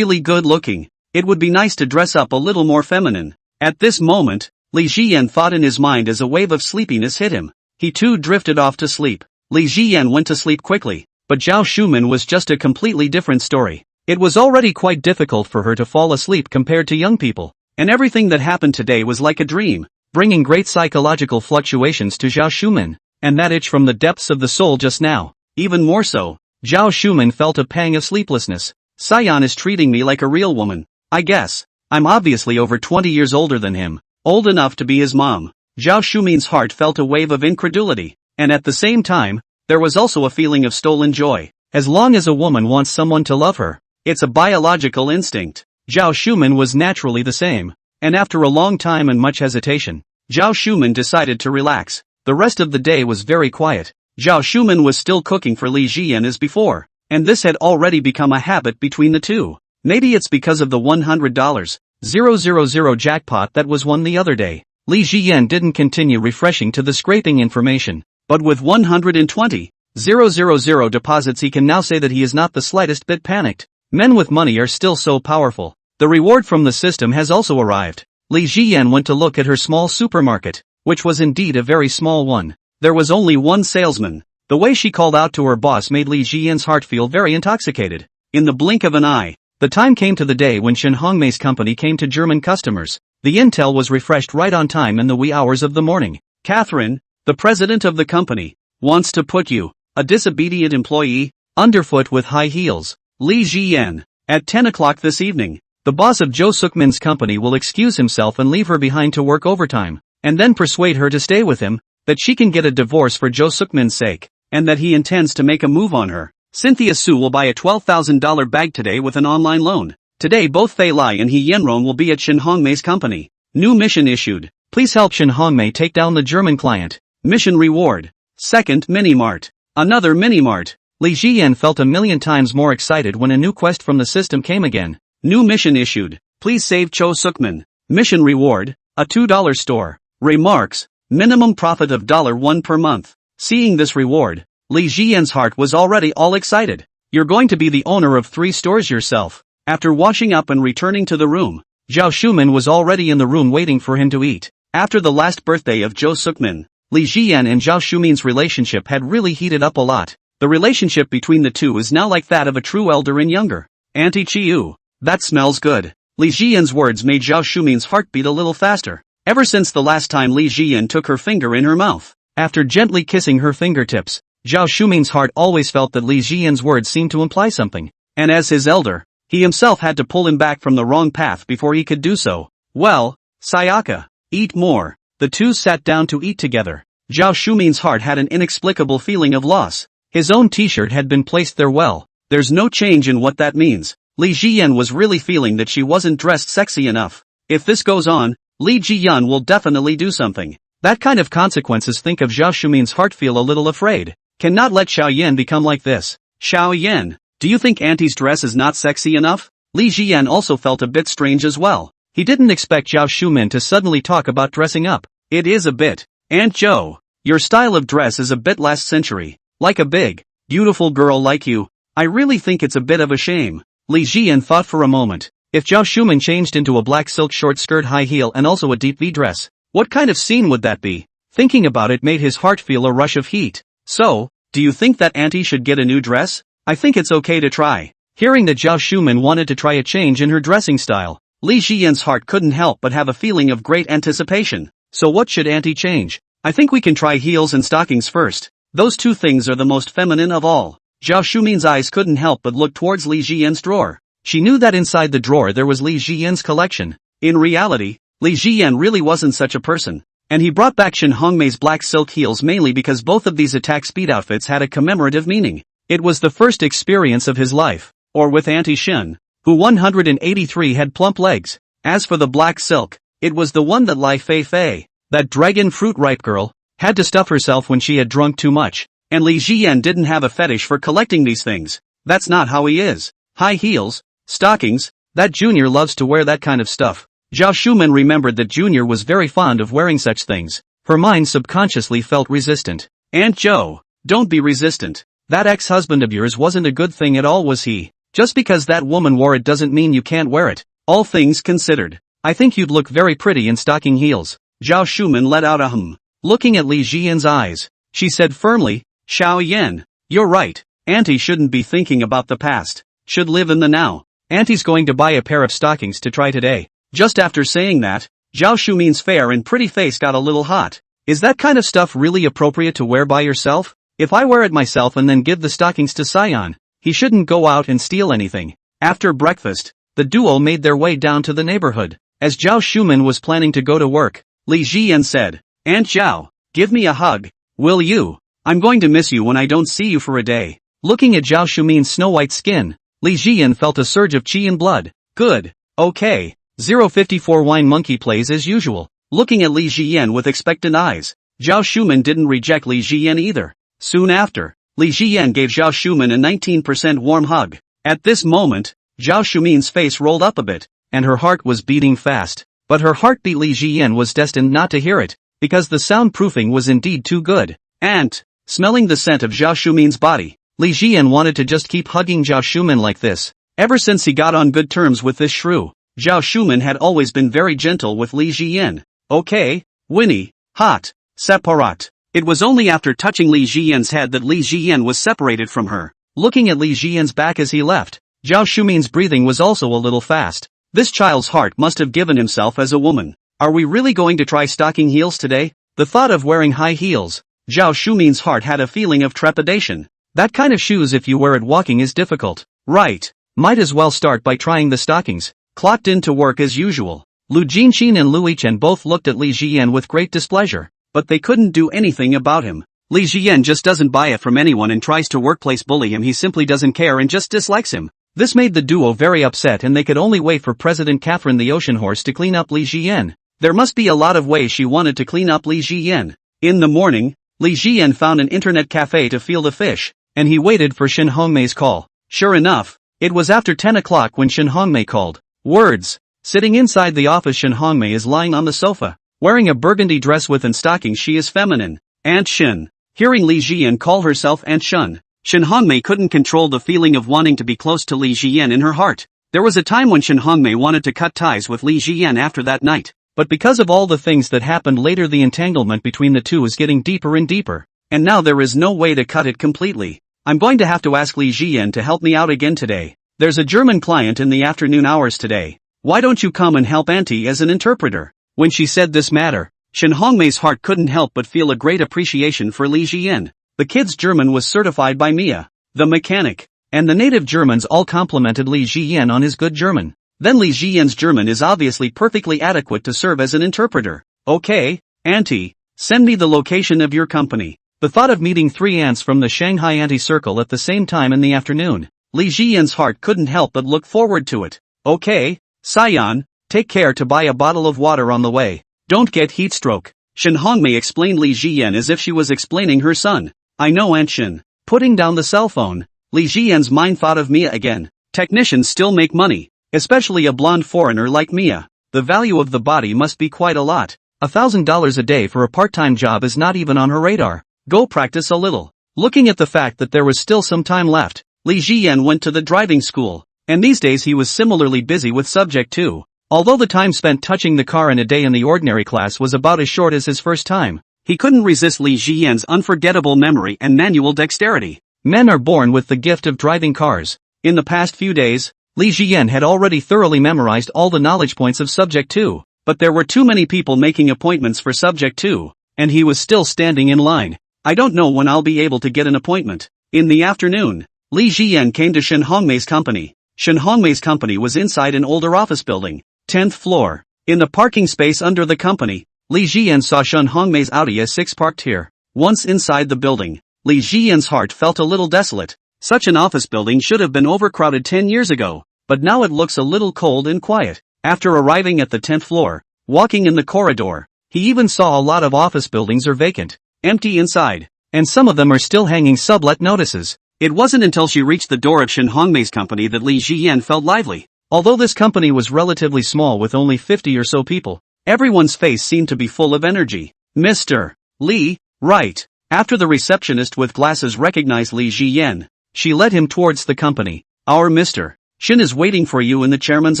good looking. It would be nice to dress up a little more feminine. At this moment, Li Ziyan thought in his mind as a wave of sleepiness hit him. He too drifted off to sleep. Li Ziyan went to sleep quickly, but Zhao Shumin was just a completely different story. It was already quite difficult for her to fall asleep compared to young people, and everything that happened today was like a dream, bringing great psychological fluctuations to Zhao Shumin, and that itch from the depths of the soul just now. Even more so, Zhao Shumin felt a pang of sleeplessness. Sion is treating me like a real woman. I guess. I'm obviously over 20 years older than him, old enough to be his mom. Zhao Shumin's heart felt a wave of incredulity, and at the same time, there was also a feeling of stolen joy. As long as a woman wants someone to love her, it's a biological instinct. Zhao Shumin was naturally the same, and after a long time and much hesitation, Zhao Shumin decided to relax. The rest of the day was very quiet. Zhao Shumin was still cooking for Li Ziyan as before, and this had already become a habit between the two. Maybe it's because of the $100,000 jackpot that was won the other day. Li Ziyan didn't continue refreshing to the scraping information, but with 120,000 deposits he can now say that he is not the slightest bit panicked. Men with money are still so powerful. The reward from the system has also arrived. Li Ziyan went to look at her small supermarket, which was indeed a very small one. There was only one salesman. The way she called out to her boss made Li Ziyan's heart feel very intoxicated. In the blink of an eye, the time came to the day when Shen Hongmei's company came to German customers. The intel was refreshed right on time in the wee hours of the morning. Catherine, the president of the company, wants to put you, a disobedient employee, underfoot with high heels. Li Ziyan, at 10 o'clock this evening, the boss of Zhou Sukmin's company will excuse himself and leave her behind to work overtime, and then persuade her to stay with him, that she can get a divorce for Zhou Sukmin's sake. and that he intends to make a move on her. Cynthia Su will buy a $12,000 bag today with an online loan. Today both Fei Lai and He Yenron will be at Shin Hongmei's company. New mission issued. Please help Shin Hongmei take down the German client. Mission reward. Second mini-mart. Another mini-mart. Li Jiyan felt a million times more excited when a new quest from the system came again. New mission issued. Please save Cho Sukman. Mission reward. A $2 store. Remarks. Minimum profit of $1 per month. Seeing this reward, Li Jiyan's heart was already all excited. You're going to be the owner of 3 stores yourself. After washing up and returning to the room, Zhao Shuman was already in the room waiting for him to eat. After the last birthday of Cho Sukman, Li Jiyan and Zhao Shuman's relationship had really heated up a lot. The relationship between the two is now like that of a true elder and younger. Auntie Chiu, that smells good. Li Jiyan's words made Zhao Shuman's heart beat a little faster. Ever since the last time Li Jiyan took her finger in her mouth, after gently kissing her fingertips, Zhao Shuman's heart always felt that Li Jiyan's words seemed to imply something. And as his elder, he himself had to pull him back from the wrong path before he could do so. Well, Sayaka, eat more. The two sat down to eat together. Zhao Shuman's heart had an inexplicable feeling of loss. His own t-shirt had been placed there well. There's no change in what that means. Li Jiyan was really feeling that she wasn't dressed sexy enough. If this goes on, Li Jiyan will definitely do something. That kind of consequences. Think of Zhao Shuman's heart feel a little afraid. Cannot let Xiao Yan become like this. Xiao Yan, do you think Auntie's dress is not sexy enough? Li Jiyan also felt a bit strange as well. He didn't expect Zhao Shuman to suddenly talk about dressing up. It is a bit. Aunt Zhou, your style of dress is a bit last century. Like a big, beautiful girl like you, I really think it's a bit of a shame. Li Jiyan thought for a moment. If Zhao Shuman changed into a black silk short skirt high heel and also a deep V dress, what kind of scene would that be? Thinking about it made his heart feel a rush of heat. So, do you think that Auntie should get a new dress? I think it's okay to try. Hearing that Zhao Shuman wanted to try a change in her dressing style, Li Jiyan's heart couldn't help but have a feeling of great anticipation. So what should Auntie change? I think we can try heels and stockings first. Those two things are the most feminine of all. Zhao Shuman's eyes couldn't help but look towards Li Jiyan's drawer. She knew that inside the drawer there was Li Jiyan's collection. In reality, Li Jiyan really wasn't such a person. And he brought back Shin Hongmei's black silk heels mainly because both of these attack speed outfits had a commemorative meaning. It was the first experience of his life. Or with Auntie Shen, who 183 had plump legs. As for the black silk, it was the one that Lai Feifei, that dragon fruit ripe girl, had to stuff herself when she had drunk too much. And Li Jiyan didn't have a fetish for collecting these things. That's not how he is. High heels, stockings, that Junior loves to wear that kind of stuff. Zhao Shuman remembered that Junior was very fond of wearing such things. Her mind subconsciously felt resistant. Aunt Zhou, don't be resistant. That ex-husband of yours wasn't a good thing at all, was he? Just because that woman wore it doesn't mean you can't wear it. All things considered, I think you'd look very pretty in stocking heels. Zhao Shuman let out a hum. Looking at Li Jiyan's eyes, she said firmly, Xiao Yan, you're right. Auntie shouldn't be thinking about the past. Should live in the now. Auntie's going to buy a pair of stockings to try today. Just after saying that, Zhao Shuman's fair and pretty face got a little hot. Is that kind of stuff really appropriate to wear by yourself? If I wear it myself and then give the stockings to Sion, he shouldn't go out and steal anything. After breakfast, the duo made their way down to the neighborhood. As Zhao Shuman was planning to go to work, Li Jiyan said, Aunt Zhao, give me a hug, will you? I'm going to miss you when I don't see you for a day. Looking at Zhao Shuman's snow-white skin, Li Jiyan felt a surge of qi and blood. Good, okay. 054 Wine Monkey plays as usual. Looking at Li Jiyan with expectant eyes, Zhao Shuman didn't reject Li Jiyan either. Soon after, Li Jiyan gave Zhao Shuman a 19% warm hug. At this moment, Zhao Shuman's face rolled up a bit, and her heart was beating fast. But her heartbeat Li Jiyan was destined not to hear it, because the soundproofing was indeed too good. And, smelling the scent of Zhao Shuman's body, Li Jiyan wanted to just keep hugging Zhao Shuman like this. Ever since he got on good terms with this shrew, Zhao Shuman had always been very gentle with Li Jiyan. Okay, Winnie, hot, separat. It was only after touching Li Jiyan's head that Li Jiyan was separated from her. Looking at Li Jiyan's back as he left, Zhao Shuman's breathing was also a little fast. This child's heart must have given himself as a woman. Are we really going to try stocking heels today? The thought of wearing high heels, Zhao Shuman's heart had a feeling of trepidation. That kind of shoes if you wear it walking is difficult. Right. Might as well start by trying the stockings. Clocked in to work as usual. Lu Jinxin and Lu Yichen both looked at Li Jiyan with great displeasure. But they couldn't do anything about him. Li Jian just doesn't buy it from anyone and tries to workplace bully him. He simply doesn't care and just dislikes him. This made the duo very upset and they could only wait for President Catherine the Ocean Horse to clean up Li Jian. There must be a lot of ways she wanted to clean up Li Jian. In the morning, Li Jian found an internet cafe to feel the fish, and he waited for Shen Hongmei's call. Sure enough, it was after 10 o'clock when Shen Hongmei called. Words. Sitting inside the office, Shen Hongmei is lying on the sofa, wearing a burgundy dress with and stockings. She is feminine. Aunt Shen. Hearing Li Jian call herself Aunt Shen, Shen Hongmei couldn't control the feeling of wanting to be close to Li Jian in her heart. There was a time when Shen Hongmei wanted to cut ties with Li Jian after that night. But because of all the things that happened later, the entanglement between the two is getting deeper and deeper. And now there is no way to cut it completely. I'm going to have to ask Li Jian to help me out again today. There's a German client in the afternoon hours today. Why don't you come and help Auntie as an interpreter? When she said this matter, Shen Hongmei's heart couldn't help but feel a great appreciation for Li Jian. The kid's German was certified by Mia, the mechanic, and the native Germans all complimented Li Jian on his good German. Then Li Jian's German is obviously perfectly adequate to serve as an interpreter. Okay, Auntie, send me the location of your company. The thought of meeting 3 aunts from the Shanghai Auntie Circle at the same time in the afternoon, Li Jian's heart couldn't help but look forward to it. Okay, Sion, take care to buy a bottle of water on the way. Don't get heat stroke. Shen Hongmei explained Li Jian as if she was explaining her son. I know, Aunt Shen. Putting down the cell phone, Li Jian's mind thought of Mia again. Technicians still make money. Especially a blonde foreigner like Mia. The value of the body must be quite a lot. $1,000 a day for a part-time job is not even on her radar. Go practice a little. Looking at the fact that there was still some time left, Li Jian went to the driving school, and these days he was similarly busy with subject 2. Although the time spent touching the car in a day in the ordinary class was about as short as his first time, he couldn't resist Li Jian's unforgettable memory and manual dexterity. Men are born with the gift of driving cars. In the past few days, Li Jian had already thoroughly memorized all the knowledge points of Subject 2, but there were too many people making appointments for Subject 2, and he was still standing in line. I don't know when I'll be able to get an appointment. In the afternoon, Li Jian came to Shen Hongmei's company. Shen Hongmei's company was inside an older office building, 10th floor. In the parking space under the company, Li Jian saw Shen Hongmei's Audi S6 parked here. Once inside the building, Li Jian's heart felt a little desolate. Such an office building should have been overcrowded 10 years ago. But now it looks a little cold and quiet. After arriving at the 10th floor, walking in the corridor, he even saw a lot of office buildings are vacant, empty inside, and some of them are still hanging sublet notices. It wasn't until she reached the door of Shen Hongmei's company that Li Jian felt lively. Although this company was relatively small with only 50 or so people, everyone's face seemed to be full of energy. Mr. Li, right. After the receptionist with glasses recognized Li Jian, she led him towards the company. Our Mr. Shen is waiting for you in the chairman's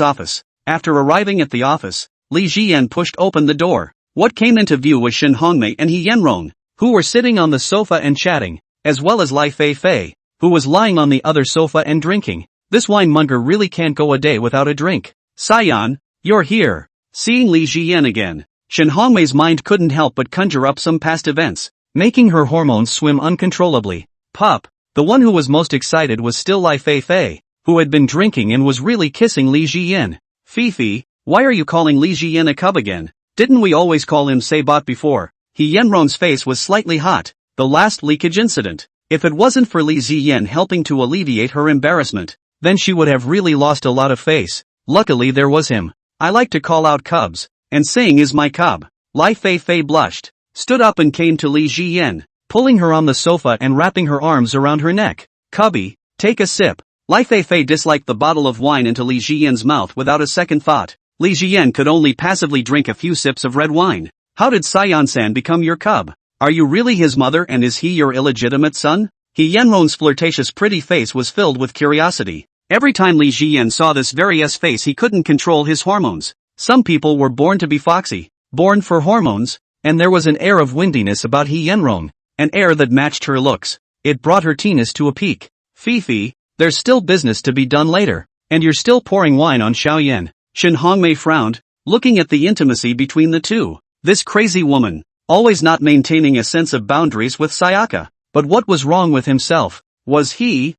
office. After arriving at the office, Li Jian pushed open the door. What came into view was Shen Hongmei and He Yanrong, who were sitting on the sofa and chatting, as well as Lai Feifei, who was lying on the other sofa and drinking. This winemonger really can't go a day without a drink. Sion, you're here. Seeing Li Jian again, Shen Hongmei's mind couldn't help but conjure up some past events, making her hormones swim uncontrollably. Pup, the one who was most excited was still Lai Feifei, who had been drinking and was really kissing Li Jian. Fifi, why are you calling Li Jian a cub again? Didn't we always call him Sabot before? He Yanrong's face was slightly hot. The last leakage incident. If it wasn't for Li Jian helping to alleviate her embarrassment, then she would have really lost a lot of face. Luckily there was him. I like to call out cubs, and saying is my cub. Lai Feifei blushed, stood up and came to Li Jian, pulling her on the sofa and wrapping her arms around her neck. Cubby, take a sip. Lai Feifei disliked the bottle of wine into Li Jian's mouth without a second thought. Li Jian could only passively drink a few sips of red wine. How did Sion-san become your cub? Are you really his mother and is he your illegitimate son? He Yanrong's flirtatious pretty face was filled with curiosity. Every time Li Jian saw this various face he couldn't control his hormones. Some people were born to be foxy, born for hormones, and there was an air of windiness about He Yanrong, an air that matched her looks. It brought her teeness to a peak. Fifi, there's still business to be done later, and you're still pouring wine on Xiaoyan. Shen Hongmei frowned, looking at the intimacy between the two. This crazy woman, always not maintaining a sense of boundaries with Sayaka. But what was wrong with himself? Was he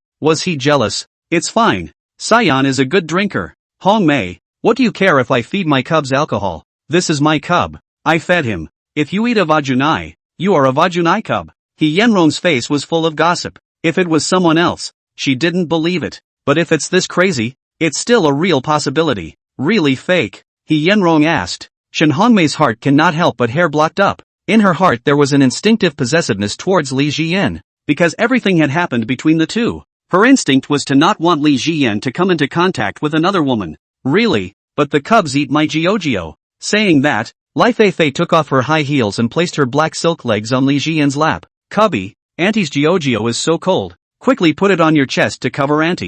jealous? It's fine. Sion is a good drinker. Hongmei, what do you care if I feed my cubs alcohol? This is my cub. I fed him. If you eat a vajunai, you are a vajunai cub. He Yenrong's face was full of gossip. If it was someone else, she didn't believe it. But if it's this crazy, it's still a real possibility. Really fake? He Yenrong asked. Shen Hongmei's heart cannot help but hair blocked up. In her heart there was an instinctive possessiveness towards Li Jiyan. Because everything had happened between the two. Her instinct was to not want Li Jiyan to come into contact with another woman. Really? But the cubs eat my Jiojio. Saying that, Lai Feifei took off her high heels and placed her black silk legs on Li Jiyan's lap. Cubby, Auntie's Jiojio is so cold. Quickly put it on your chest to cover Auntie.